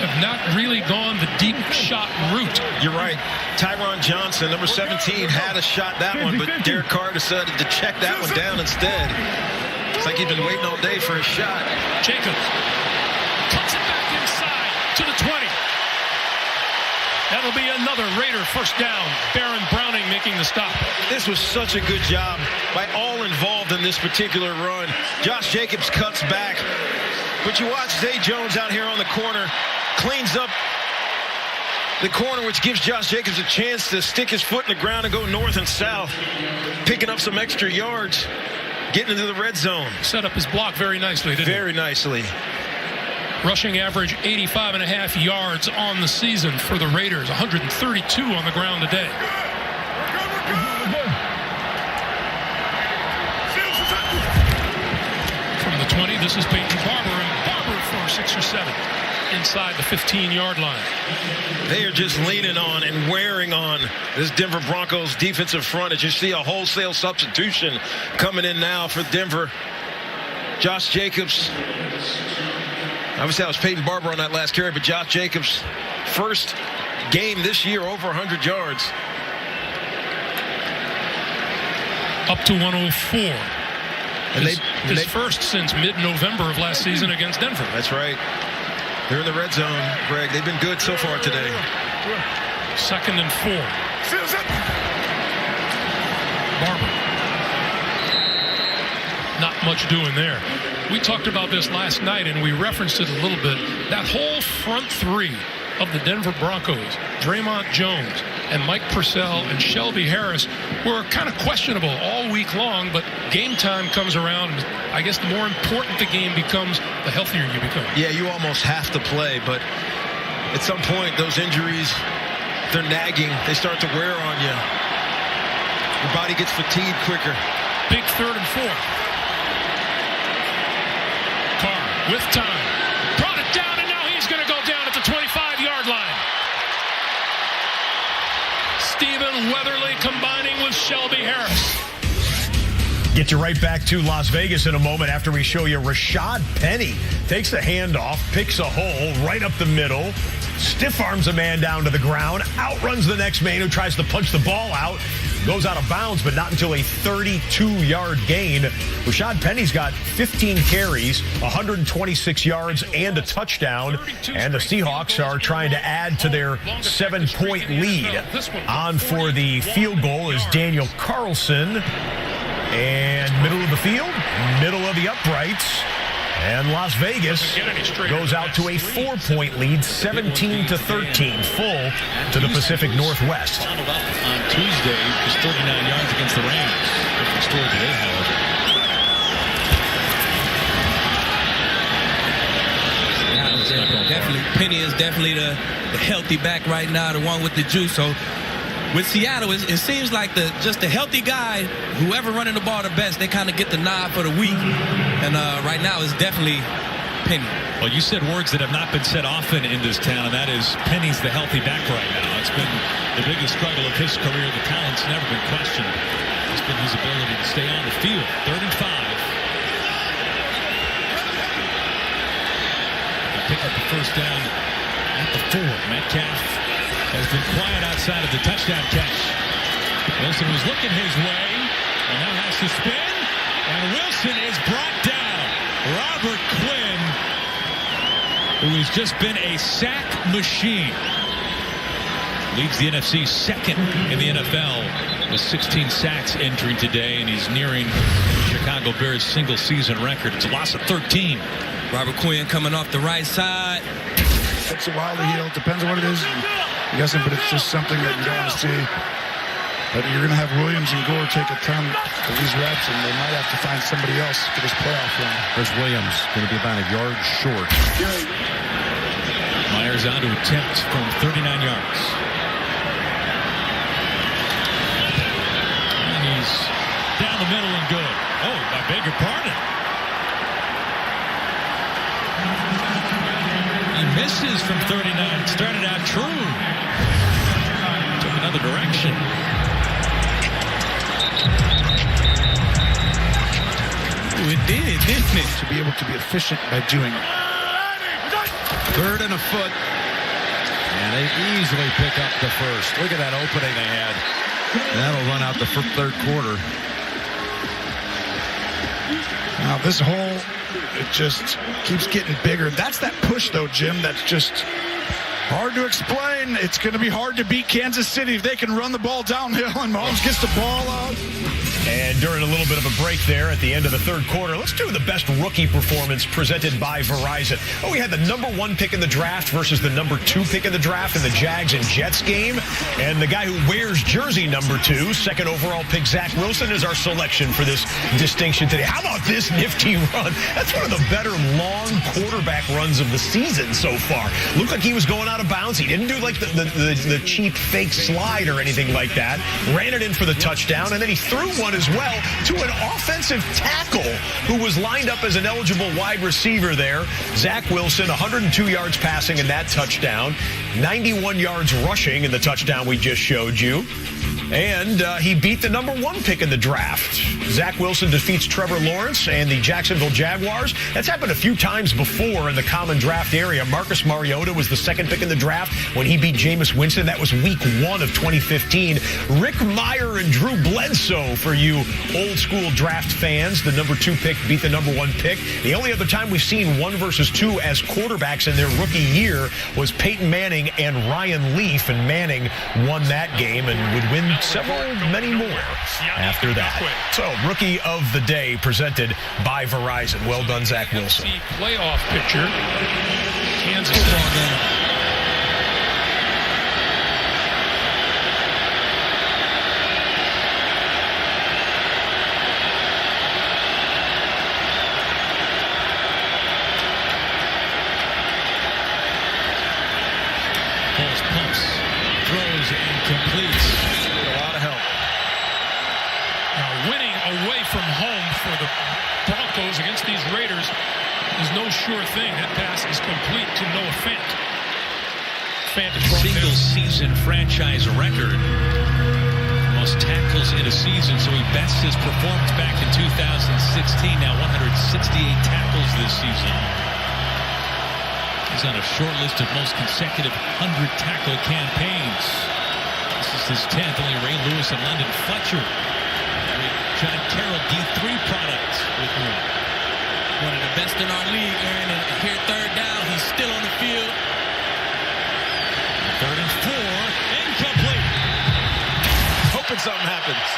have not really gone the deep shot route. You're right. Tyron Johnson, number 17, had a shot that one, but Derek Carr decided to check that one down instead. It's like he'd been waiting all day for a shot. Jacobs cuts it back inside to the 20. That'll be another Raider first down. Baron Browning making the stop. This was such a good job by all involved in this particular run. Josh Jacobs cuts back, but you watch Zay Jones out here on the corner, cleans up the corner, which gives Josh Jacobs a chance to stick his foot in the ground and go north and south, picking up some extra yards, getting into the red zone. Set up his block very nicely, didn't he? Very nicely. Rushing average 85.5 yards on the season for the Raiders. 132 on the ground today. From the 20, this is Peyton Barber, and Barber for 6 or 7 inside the 15-yard line. They are just leaning on and wearing on this Denver Broncos defensive front as you see a wholesale substitution coming in now for Denver. Josh Jacobs. Obviously, that was Peyton Barber on that last carry, but Josh Jacobs, first game this year, over 100 yards. Up to 104. And his first since mid-November of last season against Denver. That's right. They're in the red zone, Greg. They've been good so far today. 2nd and 4. Barber. Not much doing there. We talked about this last night, and we referenced it a little bit. That whole front three of the Denver Broncos, Draymond Jones and Mike Purcell and Shelby Harris, were kind of questionable all week long, but game time comes around. I guess the more important the game becomes, the healthier you become. Yeah, you almost have to play, but at some point, those injuries, they're nagging. They start to wear on you. Your body gets fatigued quicker. Big 3rd and 4. Carr with time. Brought it down, and now he's going to go down at the 25-yard line. Stephen Weatherly combining with Shelby Harris. Get you right back to Las Vegas in a moment after we show you Rashad Penny takes the handoff, picks a hole right up the middle, stiff arms a man down to the ground, outruns the next man who tries to punch the ball out, goes out of bounds, but not until a 32-yard gain. Rashad Penny's got 15 carries, 126 yards, and a touchdown. And the Seahawks are trying to add to their 7-point lead. On for the field goal is Daniel Carlson. And middle of the field, middle of the uprights. And Las Vegas goes out to a 4-point lead, 17-13, full to the Pacific Northwest. On Tuesday, just 39 yards against the Rams. Different story today, however. Definitely, Penny is definitely the healthy back right now, the one with the juice. So with Seattle, it seems like just the healthy guy, whoever running the ball the best, they kind of get the nod for the week. And right now, it's definitely Penny. Well, you said words that have not been said often in this town, and that is Penny's the healthy back right now. It's been the biggest struggle of his career. The talent's never been questioned. It's been his ability to stay on the field. 3rd and 5. They pick up the first down at the 4. Metcalf has been quiet outside of the touchdown catch. Wilson was looking his way and now has to spin. And Wilson is brought down. Robert Quinn, who has just been a sack machine, leads the NFC second in the NFL with 16 sacks entering today, and he's nearing Chicago Bears' single-season record. It's a loss of 13. Robert Quinn coming off the right side. Takes a while to heal. Depends on what it is. I'm guessing, but it's just something that you don't want to see. But you're going to have Williams and Gore take a ton of these reps, and they might have to find somebody else for this playoff run. There's Williams, going to be about a yard short. Myers on to attempt from 39 yards. And he's down the middle and good. Oh, I beg your pardon. He misses from 39. It started out true. Took another direction. It did, didn't it? To be able to be efficient by doing it. 3rd and a foot. And they easily pick up the first. Look at that opening they had. And that'll run out the 3rd quarter. Now this hole, it just keeps getting bigger. That's that push, though, Jim. That's just hard to explain. It's going to be hard to beat Kansas City if they can run the ball downhill and Mahomes gets the ball out. And during a little bit of a break there at the end of the 3rd quarter, let's do the best rookie performance presented by Verizon. Oh, we had the number 1 pick in the draft versus the number 2 pick in the draft in the Jags and Jets game. And the guy who wears jersey number 2, 2nd overall pick, Zach Wilson, is our selection for this distinction today. How about this nifty run? That's one of the better long quarterback runs of the season so far. Looked like he was going out of bounds. He didn't do like the cheap fake slide or anything like that. Ran it in for the touchdown, and then he threw one as well to an offensive tackle who was lined up as an eligible wide receiver there. Zach Wilson, 102 yards passing in that touchdown, 91 yards rushing in the touchdown we just showed you. And he beat the number 1 pick in the draft. Zach Wilson defeats Trevor Lawrence and the Jacksonville Jaguars. That's happened a few times before in the common draft area. Marcus Mariota was the 2nd pick in the draft when he beat Jameis Winston. That was week 1 of 2015. Rick Meyer and Drew Bledsoe, for you old school draft fans. The number 2 pick beat the number 1 pick. The only other time we've seen 1 versus 2 as quarterbacks in their rookie year was Peyton Manning and Ryan Leaf, and Manning won that game and would win many more after that. So, Rookie of the Day presented by Verizon. Well done, Zach Wilson. Playoff picture. Kansas City. Pumps, throws, and completes. A lot of help. Now, winning away from home for the Broncos against these Raiders is no sure thing. That pass is complete to Noah Fant. Fant is single-season franchise record. Most tackles in a season, so he best his performance back in 2016. Now 168 tackles this season. He's on a short list of most consecutive 100-tackle campaigns. This is his 10th. Only Ray Lewis and London Fletcher. John Carroll, D3 product with him. One of the best in our league, Aaron. And here, 3rd down, he's still on the field. 3rd and 4, incomplete. Hoping something happens.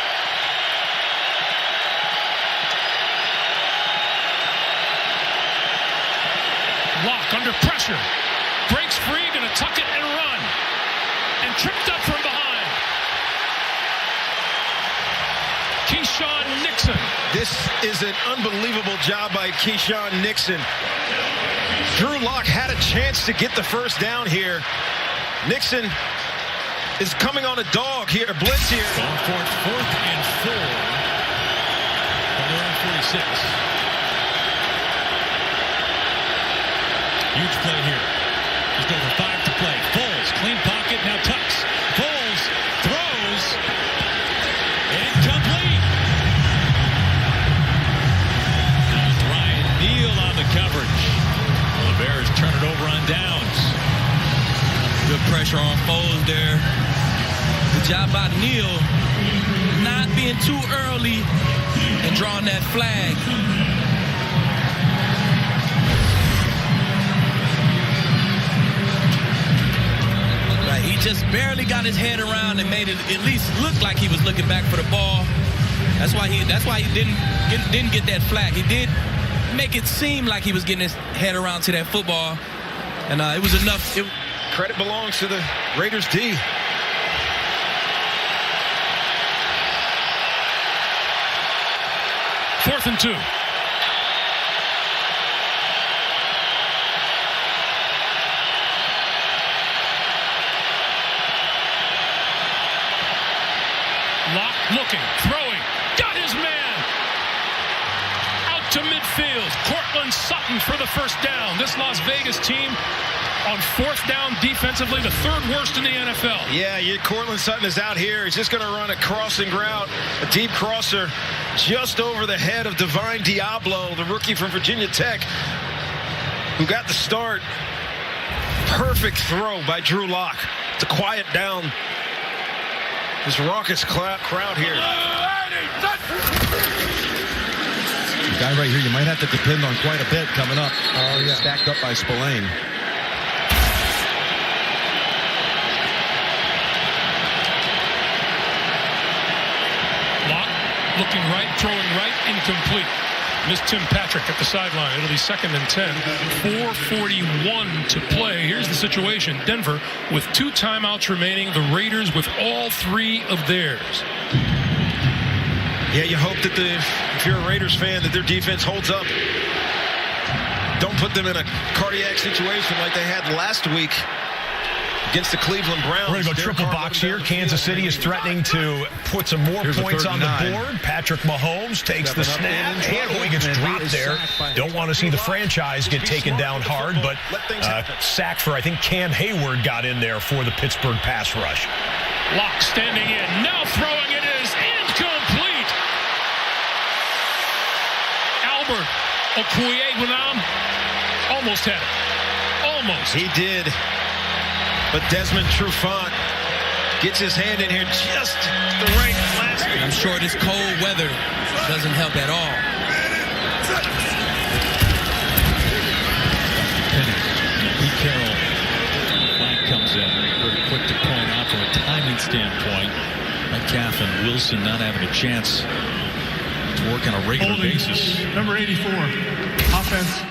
Lock under pressure. Breaks free, gonna tuck it and run. And tripped up from behind. Keyshawn Nixon. This is an unbelievable job by Keyshawn Nixon. Drew Lock had a chance to get the first down here. Nixon is coming on a dog here, a blitz here. Going for it, 4th and 4. From their own 46. Huge play here. Just over 5 to play. Foles, clean pocket, now tucks. Foles throws. Incomplete. There's Ryan Neal on the coverage. The Bears turn it over on downs. Good pressure on Foles there. Good job by Neal. Not being too early and drawing that flag. Right, he just barely got his head around and made it at least look like he was looking back for the ball. That's why he didn't get that flag. He did make it seem like he was getting his head around to that football, and it was enough. Credit belongs to the Raiders D. Fourth and 2. Locke looking, throwing, got his man. Out to midfield. Cortland Sutton for the first down. This Las Vegas team on fourth down defensively, the third worst in the NFL. Yeah, Cortland Sutton is out here. He's just going to run a crossing route, a deep crosser just over the head of Divine Diablo, the rookie from Virginia Tech, who got the start. Perfect throw by Drew Lock to quiet down this raucous crowd here. The guy right here, you might have to depend on quite a bit coming up. Oh, yeah. Stacked up by Spillane. Looking right, throwing right, incomplete. Missed Tim Patrick at the sideline. It'll be 2nd and 10. 4:41 to play. Here's the situation. Denver with 2 timeouts remaining. The Raiders with all 3 of theirs. Yeah, you hope that if you're a Raiders fan, that their defense holds up. Don't put them in a cardiac situation like they had last week against the Cleveland Browns. We're going to go triple box here. Kansas City is threatening to put some more points on the board. Patrick Mahomes takes the snap, and he gets dropped there. Don't want to see the franchise get taken down hard, but sack for, I think, Cam Hayward got in there for the Pittsburgh pass rush. Locke standing in, now throwing, it is incomplete. Albert Okwuegbunam almost had it. Almost. He did. But Desmond Trufant gets his hand in here just the right last. I'm sure this cold weather doesn't help at all. Pete Carroll, flag comes in. Very quick to point out from a timing standpoint. Metcalf and Wilson not having a chance to work on a regular basis. Number 84, offense.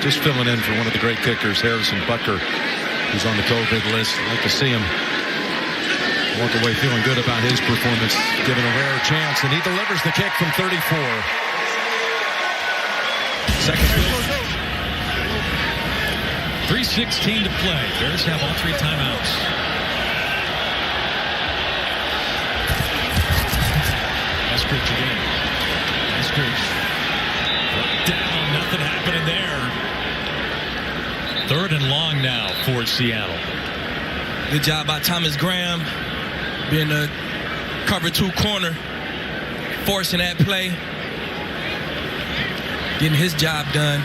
Just filling in for one of the great kickers, Harrison Butker, who's on the COVID list. I'd like to see him walk away feeling good about his performance, given a rare chance, and he delivers the kick from 34. Second field. 3:16 to play. Bears have all 3 timeouts. Eskridge again. Eskridge. Right down. Nothing happening there. 3rd and long now for Seattle. Good job by Thomas Graham being a cover 2 corner, forcing that play, getting his job done.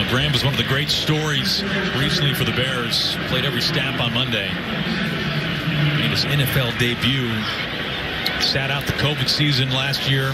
Graham was one of the great stories recently for the Bears. Played every snap on Monday. Made his NFL debut. Sat out the COVID season last year.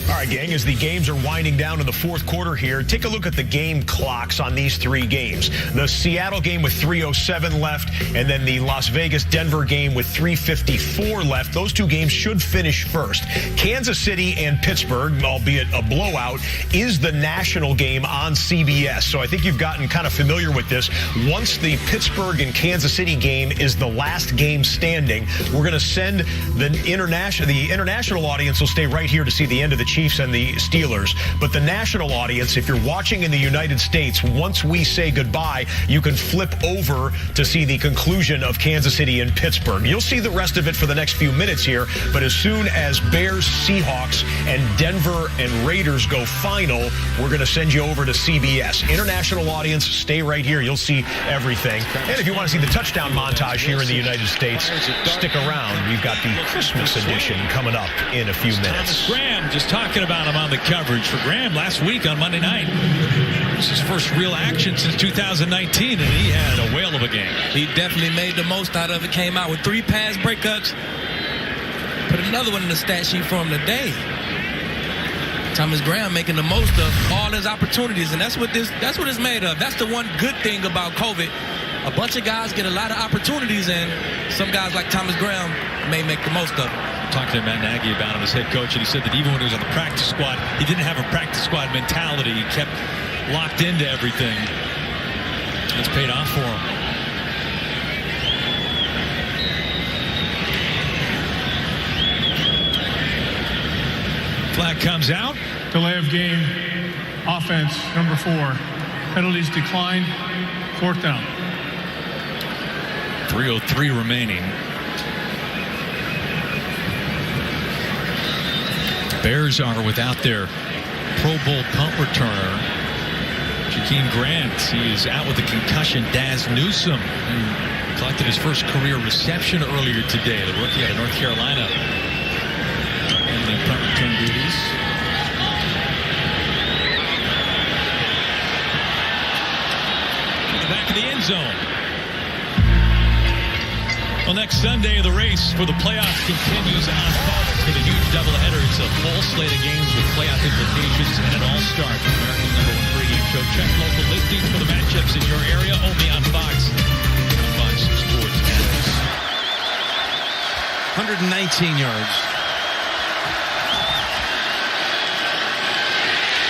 All right, gang, as the games are winding down in the fourth quarter here, take a look at the game clocks on these three games. The Seattle game with 3:07 left, and then the Las Vegas-Denver game with 3:54 left. Those two games should finish first. Kansas City and Pittsburgh, albeit a blowout, is the national game on CBS. So I think you've gotten kind of familiar with this. Once the Pittsburgh and Kansas City game is the last game standing, we're going to send the international audience will stay right here to see the end of the Chiefs and the Steelers. But the national audience, if you're watching in the United States, once we say goodbye, you can flip over to see the conclusion of Kansas City and Pittsburgh. You'll see the rest of it for the next few minutes here, but as soon as Bears, Seahawks, and Denver and Raiders go final, we're going to send you over to CBS. International audience, stay right here. You'll see everything. And if you want to see the touchdown montage here in the United States, stick around. We've got the Christmas edition coming up in a few minutes. Graham, just talking about him on the coverage for Graham last week on Monday night. This is his first real action since 2019, and he had a whale of a game. He definitely made the most out of it. Came out with 3 pass breakups. Put another one in the stat sheet for him today. Thomas Graham making the most of all his opportunities, and that's what it's made of. That's the one good thing about COVID. A bunch of guys get a lot of opportunities, and some guys like Thomas Graham may make the most of it. Talking to Matt Nagy about him as head coach, and he said that even when he was on the practice squad, he didn't have a practice squad mentality. He kept locked into everything. It's paid off for him. Flag comes out. Delay of game, offense, number 4. Penalties declined, 4th down. 3:03 remaining. Bears are without their Pro Bowl punt returner, Jakeem Grant. He is out with a concussion. Daz Newsome, who collected his first career reception earlier today, the rookie out of North Carolina, and the punt return duties. In the back of the end zone. Well, next Sunday, the race for the playoffs continues on Fox with a huge doubleheader. It's a full slate of games with playoff implications and an all-star. America's #1 pregame show. Check local listings for the matchups in your area. Only on Fox. On Fox Sports Network. 119 yards.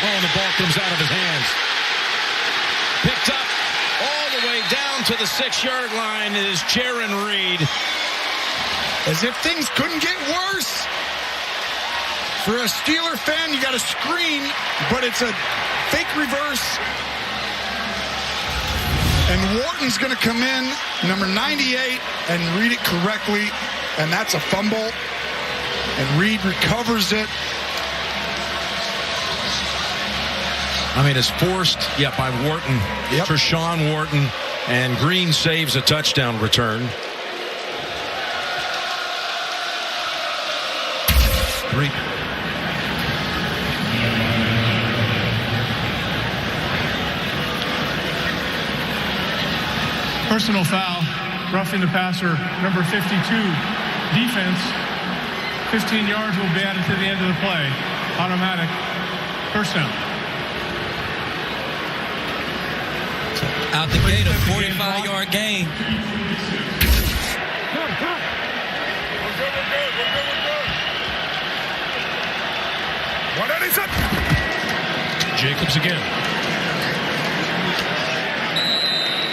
Oh, and the ball comes out of his hands. Picked up all the way down to the 6-yard line is Jaron Reed. As if things couldn't get worse. For a Steeler fan, you got to scream, but it's a fake reverse. And Wharton's going to come in, number 98, and read it correctly. And that's a fumble. And Reed recovers it. I mean, it's forced, by Wharton. Yep. Treshaun Wharton, and Green saves a touchdown return. 3. Personal foul, roughing the passer, number 52. Defense, 15 yards will be added to the end of the play. Automatic, first down. Out the gate, a 45-yard gain. Jacobs again.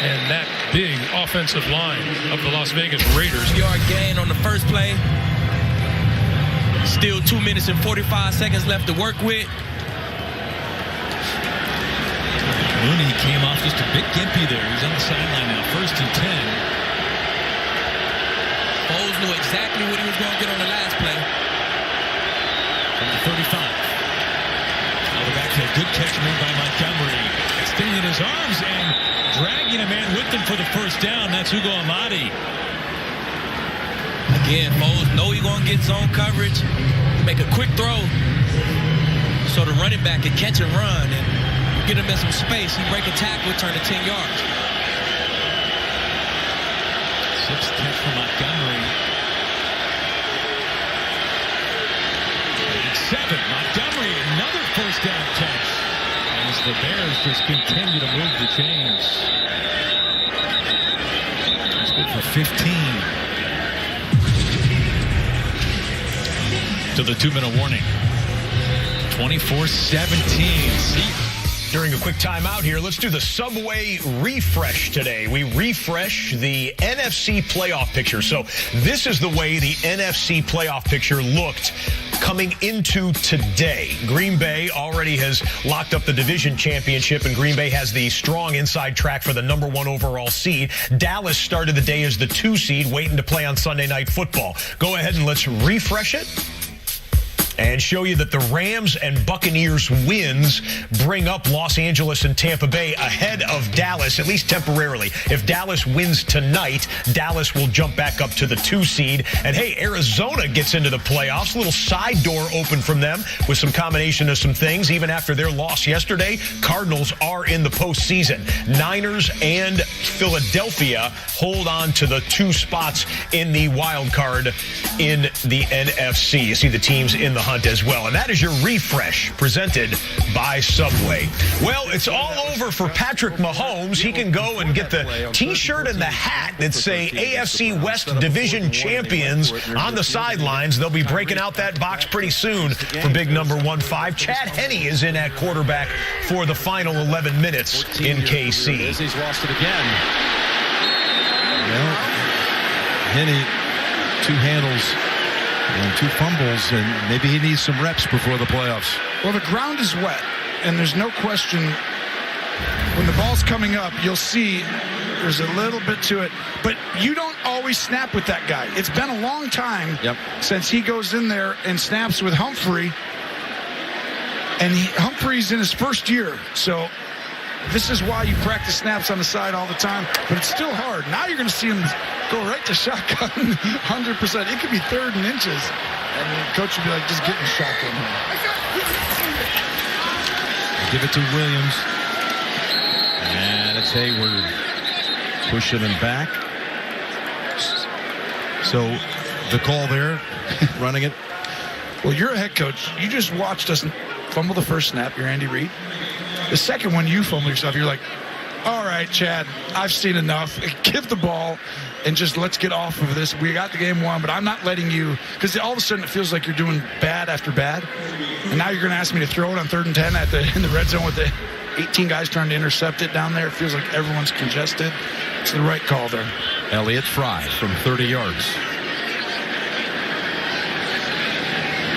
And that big offensive line of the Las Vegas Raiders. Yard gain on the first play. Still 2 minutes and 45 seconds left to work with. Mooney came off just a bit gimpy there. He's on the sideline now. 1st and 10. Foles knew exactly what he was going to get on the last play. From the 35. Now the backfield. Good catch made by Montgomery. Extending his arms and dragging a man with him for the first down. That's Hugo Amadi. Again, Foles know he's going to get zone coverage. Make a quick throw so the running back can catch and run. And get him in some space. He break a tackle, turn to 10 yards. 6th catch for Montgomery. 7. Montgomery, another first down catch. As the Bears just continue to move the chains. That's good for 15. To the 2-minute warning. 24-17. During a quick timeout here, let's do the Subway refresh today. We refresh the NFC playoff picture. So this is the way the NFC playoff picture looked coming into today. Green Bay already has locked up the division championship, and Green Bay has the strong inside track for the number 1 overall seed. Dallas started the day as the 2 seed, waiting to play on Sunday Night Football. Go ahead and let's refresh it and show you that the Rams and Buccaneers wins bring up Los Angeles and Tampa Bay ahead of Dallas, at least temporarily. If Dallas wins tonight, Dallas will jump back up to the 2 seed. And hey, Arizona gets into the playoffs. A little side door open from them with some combination of some things. Even after their loss yesterday, Cardinals are in the postseason. Niners and Philadelphia hold on to the 2 spots in the wild card in the NFC. You see the teams in the hunt as well. And that is your refresh presented by Subway. Well, it's all over for Patrick Mahomes. He can go and get the T-shirt and the hat that say AFC West Division Champions on the sidelines. They'll be breaking out that box pretty soon for big number 15. Chad Henne is in at quarterback for the final 11 minutes in KC. He's lost it again. Well, Henne, 2 handles and 2 fumbles, and maybe he needs some reps before the playoffs. Well, the ground is wet, and there's no question when the ball's coming up, you'll see there's a little bit to it. But you don't always snap with that guy. It's been a long time since he goes in there and snaps with Humphrey. And Humphrey's in his first year, so this is why you practice snaps on the side all the time, but it's still hard. Now you're going to see him go right to shotgun 100%. It could be 3rd and inches, and the coach would be like, just get in shotgun here. Give it to Williams. And it's Hayward pushing him back. So the call there, running it. Well, you're a head coach. You just watched us fumble the first snap. You're Andy Reid. The second one, you fumble yourself. You're like, all right, Chad, I've seen enough. Give the ball and just let's get off of this. We got the game won, but I'm not letting you, because all of a sudden it feels like you're doing bad after bad. And now you're going to ask me to throw it on 3rd and 10 in the red zone with the 18 guys trying to intercept it down there. It feels like everyone's congested. It's the right call there. Elliott Fry from 30 yards.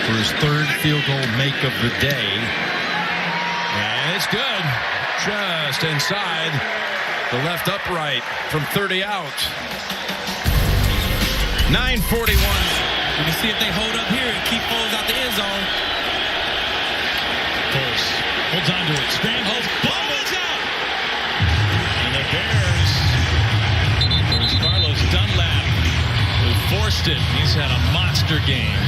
For his 3rd field goal make of the day. And it's good. Just inside the left upright from 30 out. 9:41. We can see if they hold up here and keep Foles out the end zone. Foles holds on to it. Scrambles. Ball is out. And the Bears. It was Carlos Dunlap who forced it. He's had a monster game.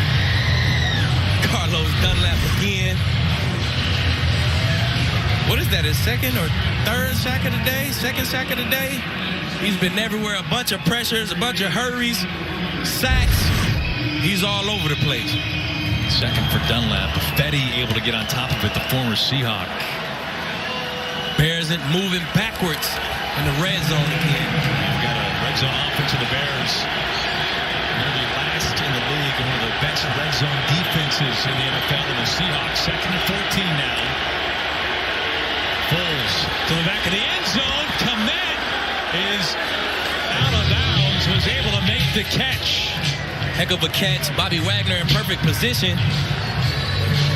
Carlos Dunlap again. What is that, his 2nd or 3rd sack of the day? 2nd sack of the day? He's been everywhere. A bunch of pressures, a bunch of hurries, sacks. He's all over the place. 2nd for Dunlap. Fetty able to get on top of it, the former Seahawk. Bears moving backwards in the red zone again. We've got a red zone offense of the Bears. One of the last in the league and one of the best red zone defenses in the NFL in the Seahawks. 2nd and 14 now. Foles to the back of the end zone. Kmet is out of bounds. Was able to make the catch. Heck of a catch. Bobby Wagner in perfect position.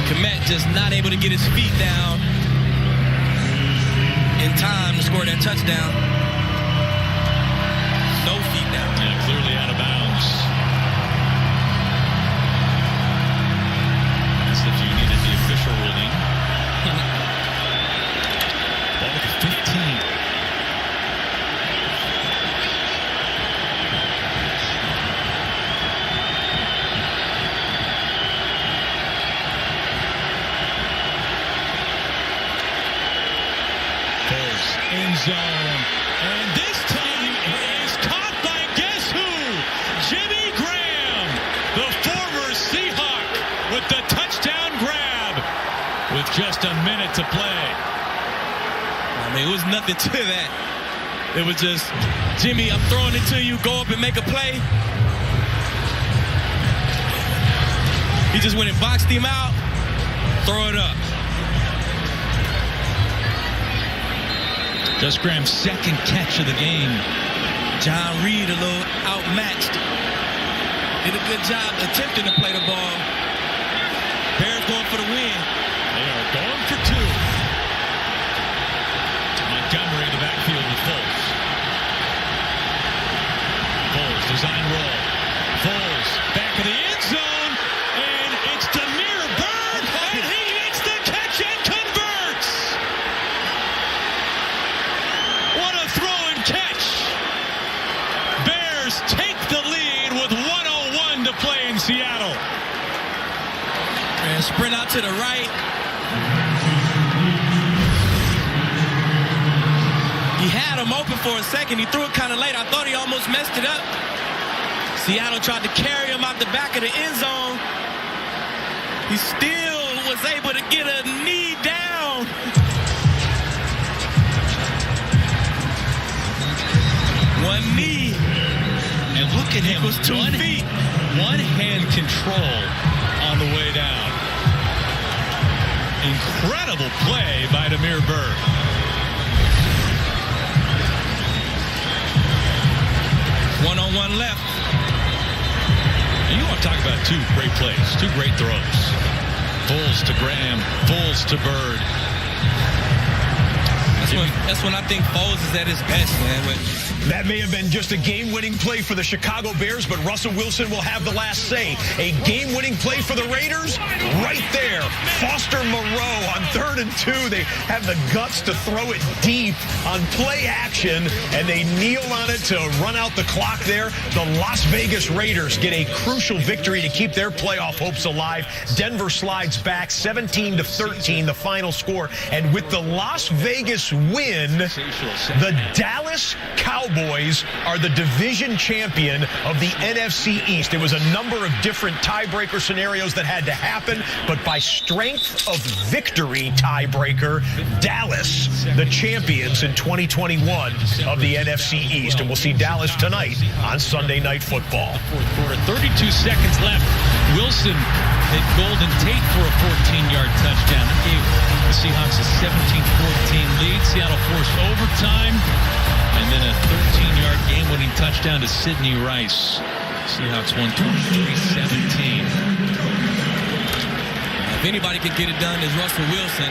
Kmet just not able to get his feet down in time to score that touchdown. No feet down. Yeah, clearly out of bounds. As if you needed the official ruling. Ball at the 15. End zone, and this time is caught by guess who? Jimmy Graham, the former Seahawk, with the touchdown just a minute to play. I mean, it was nothing to that. It was just, Jimmy, I'm throwing it to you. Go up and make a play. He just went and boxed him out. Throw it up. Just Graham's second catch of the game. John Reed a little outmatched. Did a good job attempting to play the ball. Bears going for the win. They are going for two. Montgomery in the backfield with Foles. Foles, design roll. Foles, back of the end zone. And it's Damiere Byrd. And he makes the catch and converts. What a throw and catch. Bears take the lead with 1:01 to play in Seattle. And sprint out to the right. He had him open for a second. He threw it kind of late. I thought he almost messed it up. Seattle tried to carry him out the back of the end zone. He still was able to get a knee down. One knee. And look at him. Was 2 feet. One hand control on the way down. Incredible play by Damiere Byrd. One-on-one left. And you want to talk about two great plays, two great throws. Foles to Graham, Foles to Byrd. That's when I think Foles is at his best, man. That may have been just a game-winning play for the Chicago Bears, but Russell Wilson will have the last say. A game-winning play for the Raiders? Right there. Foster Moreau on 3rd and 2. They have the guts to throw it deep on play action, and they kneel on it to run out the clock there. The Las Vegas Raiders get a crucial victory to keep their playoff hopes alive. Denver slides back 17-13, the final score. And with the Las Vegas win, the Dallas Cowboys are the division champion of the NFC East. There was a number of different tiebreaker scenarios that had to happen, but by strength of victory tiebreaker, Dallas, the champions in 2021 of the NFC East. And we'll see Dallas tonight on Sunday Night Football. Fourth quarter, 32 seconds left. Wilson hit Golden Tate for a 14-yard touchdown. That gave the Seahawks a 17-14 lead. Seattle forced overtime. And then a 13-yard game-winning touchdown to Sidney Rice. Seahawks won 23-17. If anybody could get it done, it's Russell Wilson.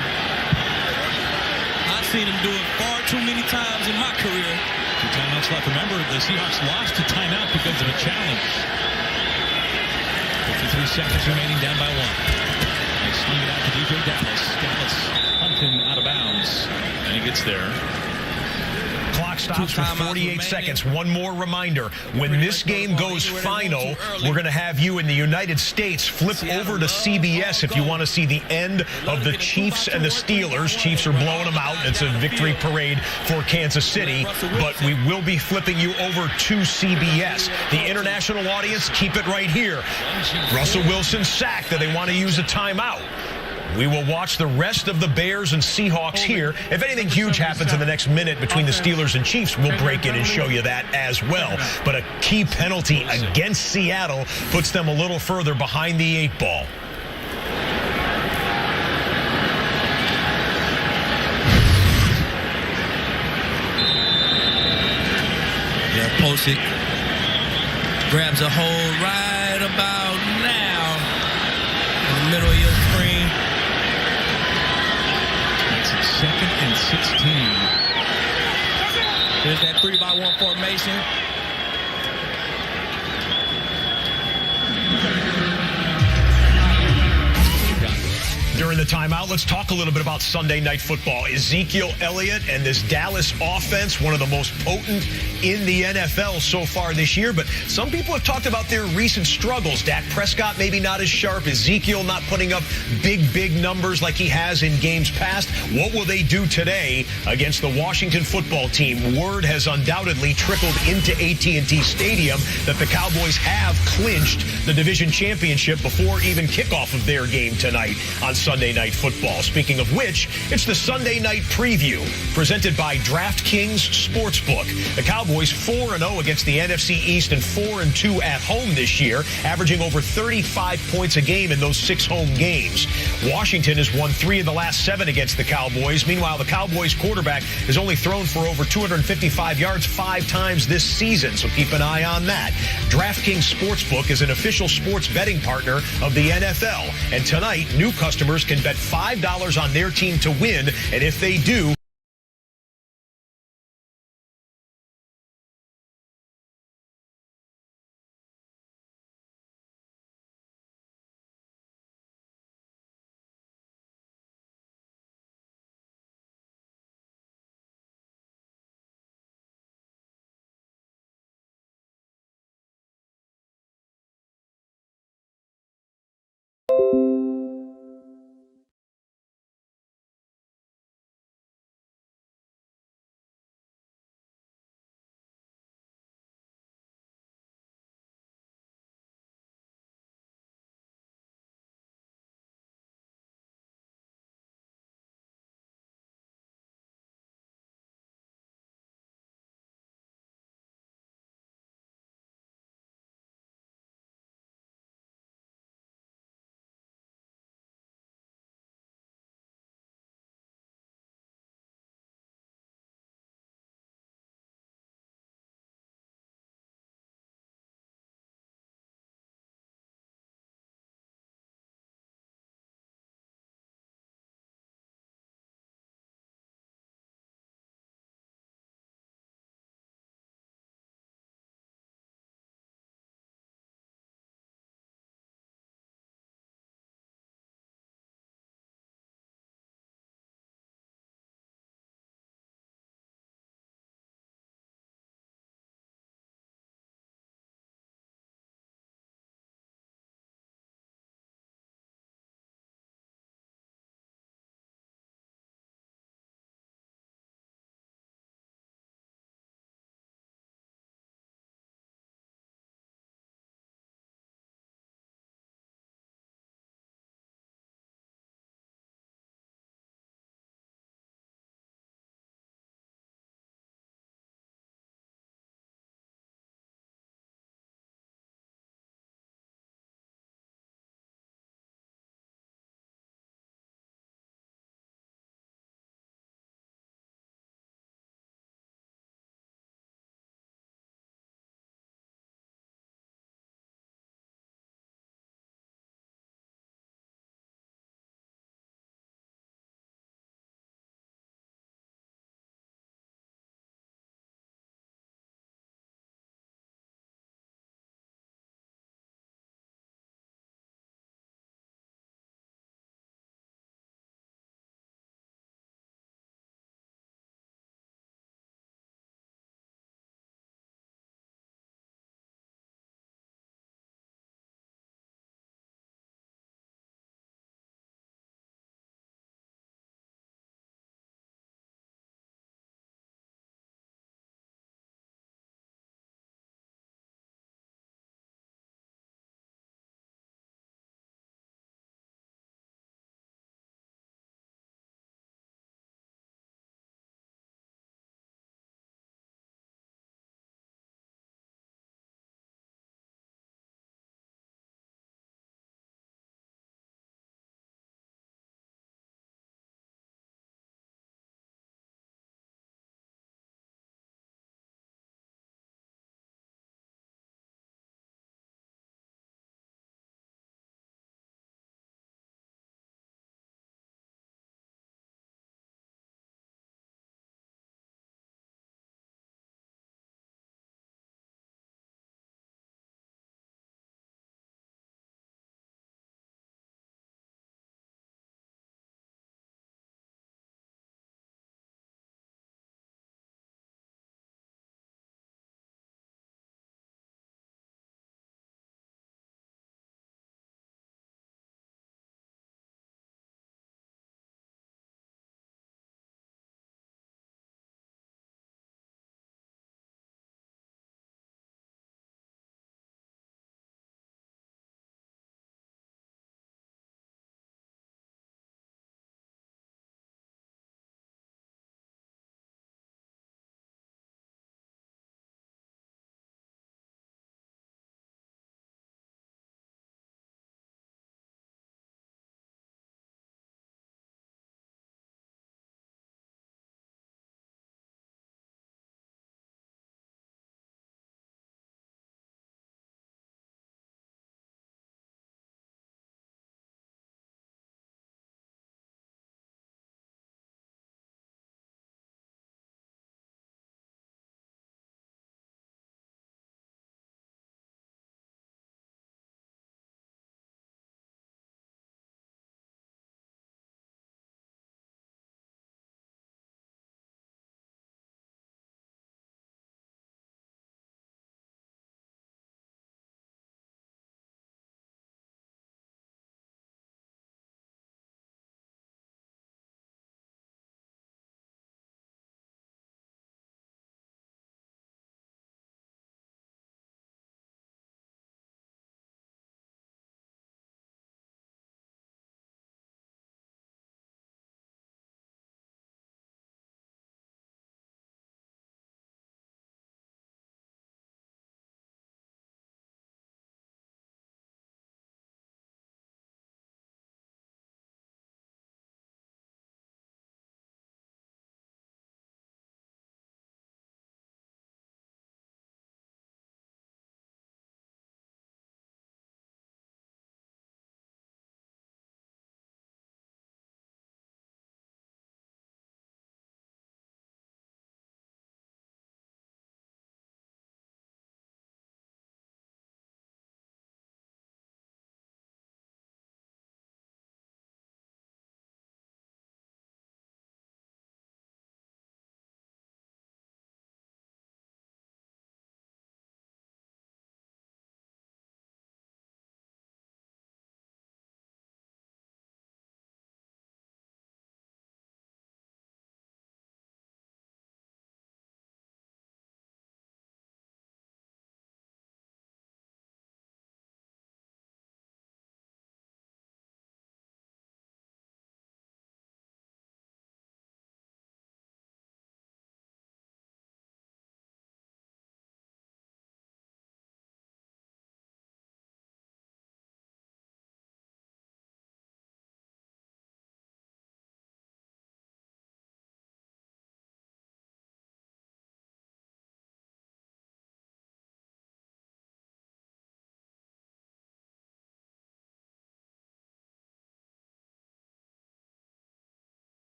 I've seen him do it far too many times in my career. 2 timeouts left. Remember, the Seahawks lost a timeout because of a challenge. 53 seconds remaining, down by 1. They swing it out to DJ Dallas. Dallas hunting out of bounds. And he gets there. Clock stops for 48 seconds. One more reminder. When this game goes final, we're going to have you in the United States flip over to CBS if you want to see the end of the Chiefs and the Steelers. Chiefs are blowing them out. It's a victory parade for Kansas City, but we will be flipping you over to CBS. The international audience, keep it right here. Russell Wilson sacked that they want to use a timeout. We will watch the rest of the Bears and Seahawks here. If anything huge happens in the next minute between the Steelers and Chiefs, we'll break in and show you that as well. But a key penalty against Seattle puts them a little further behind the 8 ball. Yeah, Posick grabs a hold right about now in the middle of your screen. Second and 16. There's that 3-by-1 formation. During the timeout, let's talk a little bit about Sunday Night Football. Ezekiel Elliott and this Dallas offense, one of the most potent in the NFL so far this year. But some people have talked about their recent struggles. Dak Prescott maybe not as sharp. Ezekiel not putting up big numbers like he has in games past. What will they do today against the Washington football team? Word has undoubtedly trickled into AT&T Stadium that the Cowboys have clinched the division championship before even kickoff of their game tonight. On Sunday Night Football. Speaking of which, it's the Sunday Night Preview presented by DraftKings Sportsbook. The Cowboys 4-0 against the NFC East and 4-2 at home this year, averaging over 35 points a game in those 6 home games. Washington has won 3 of the last 7 against the Cowboys. Meanwhile, the Cowboys quarterback has only thrown for over 255 yards 5 times this season, so keep an eye on that. DraftKings Sportsbook is an official sports betting partner of the NFL. And tonight, new customers can bet $5 on their team to win, and if they do,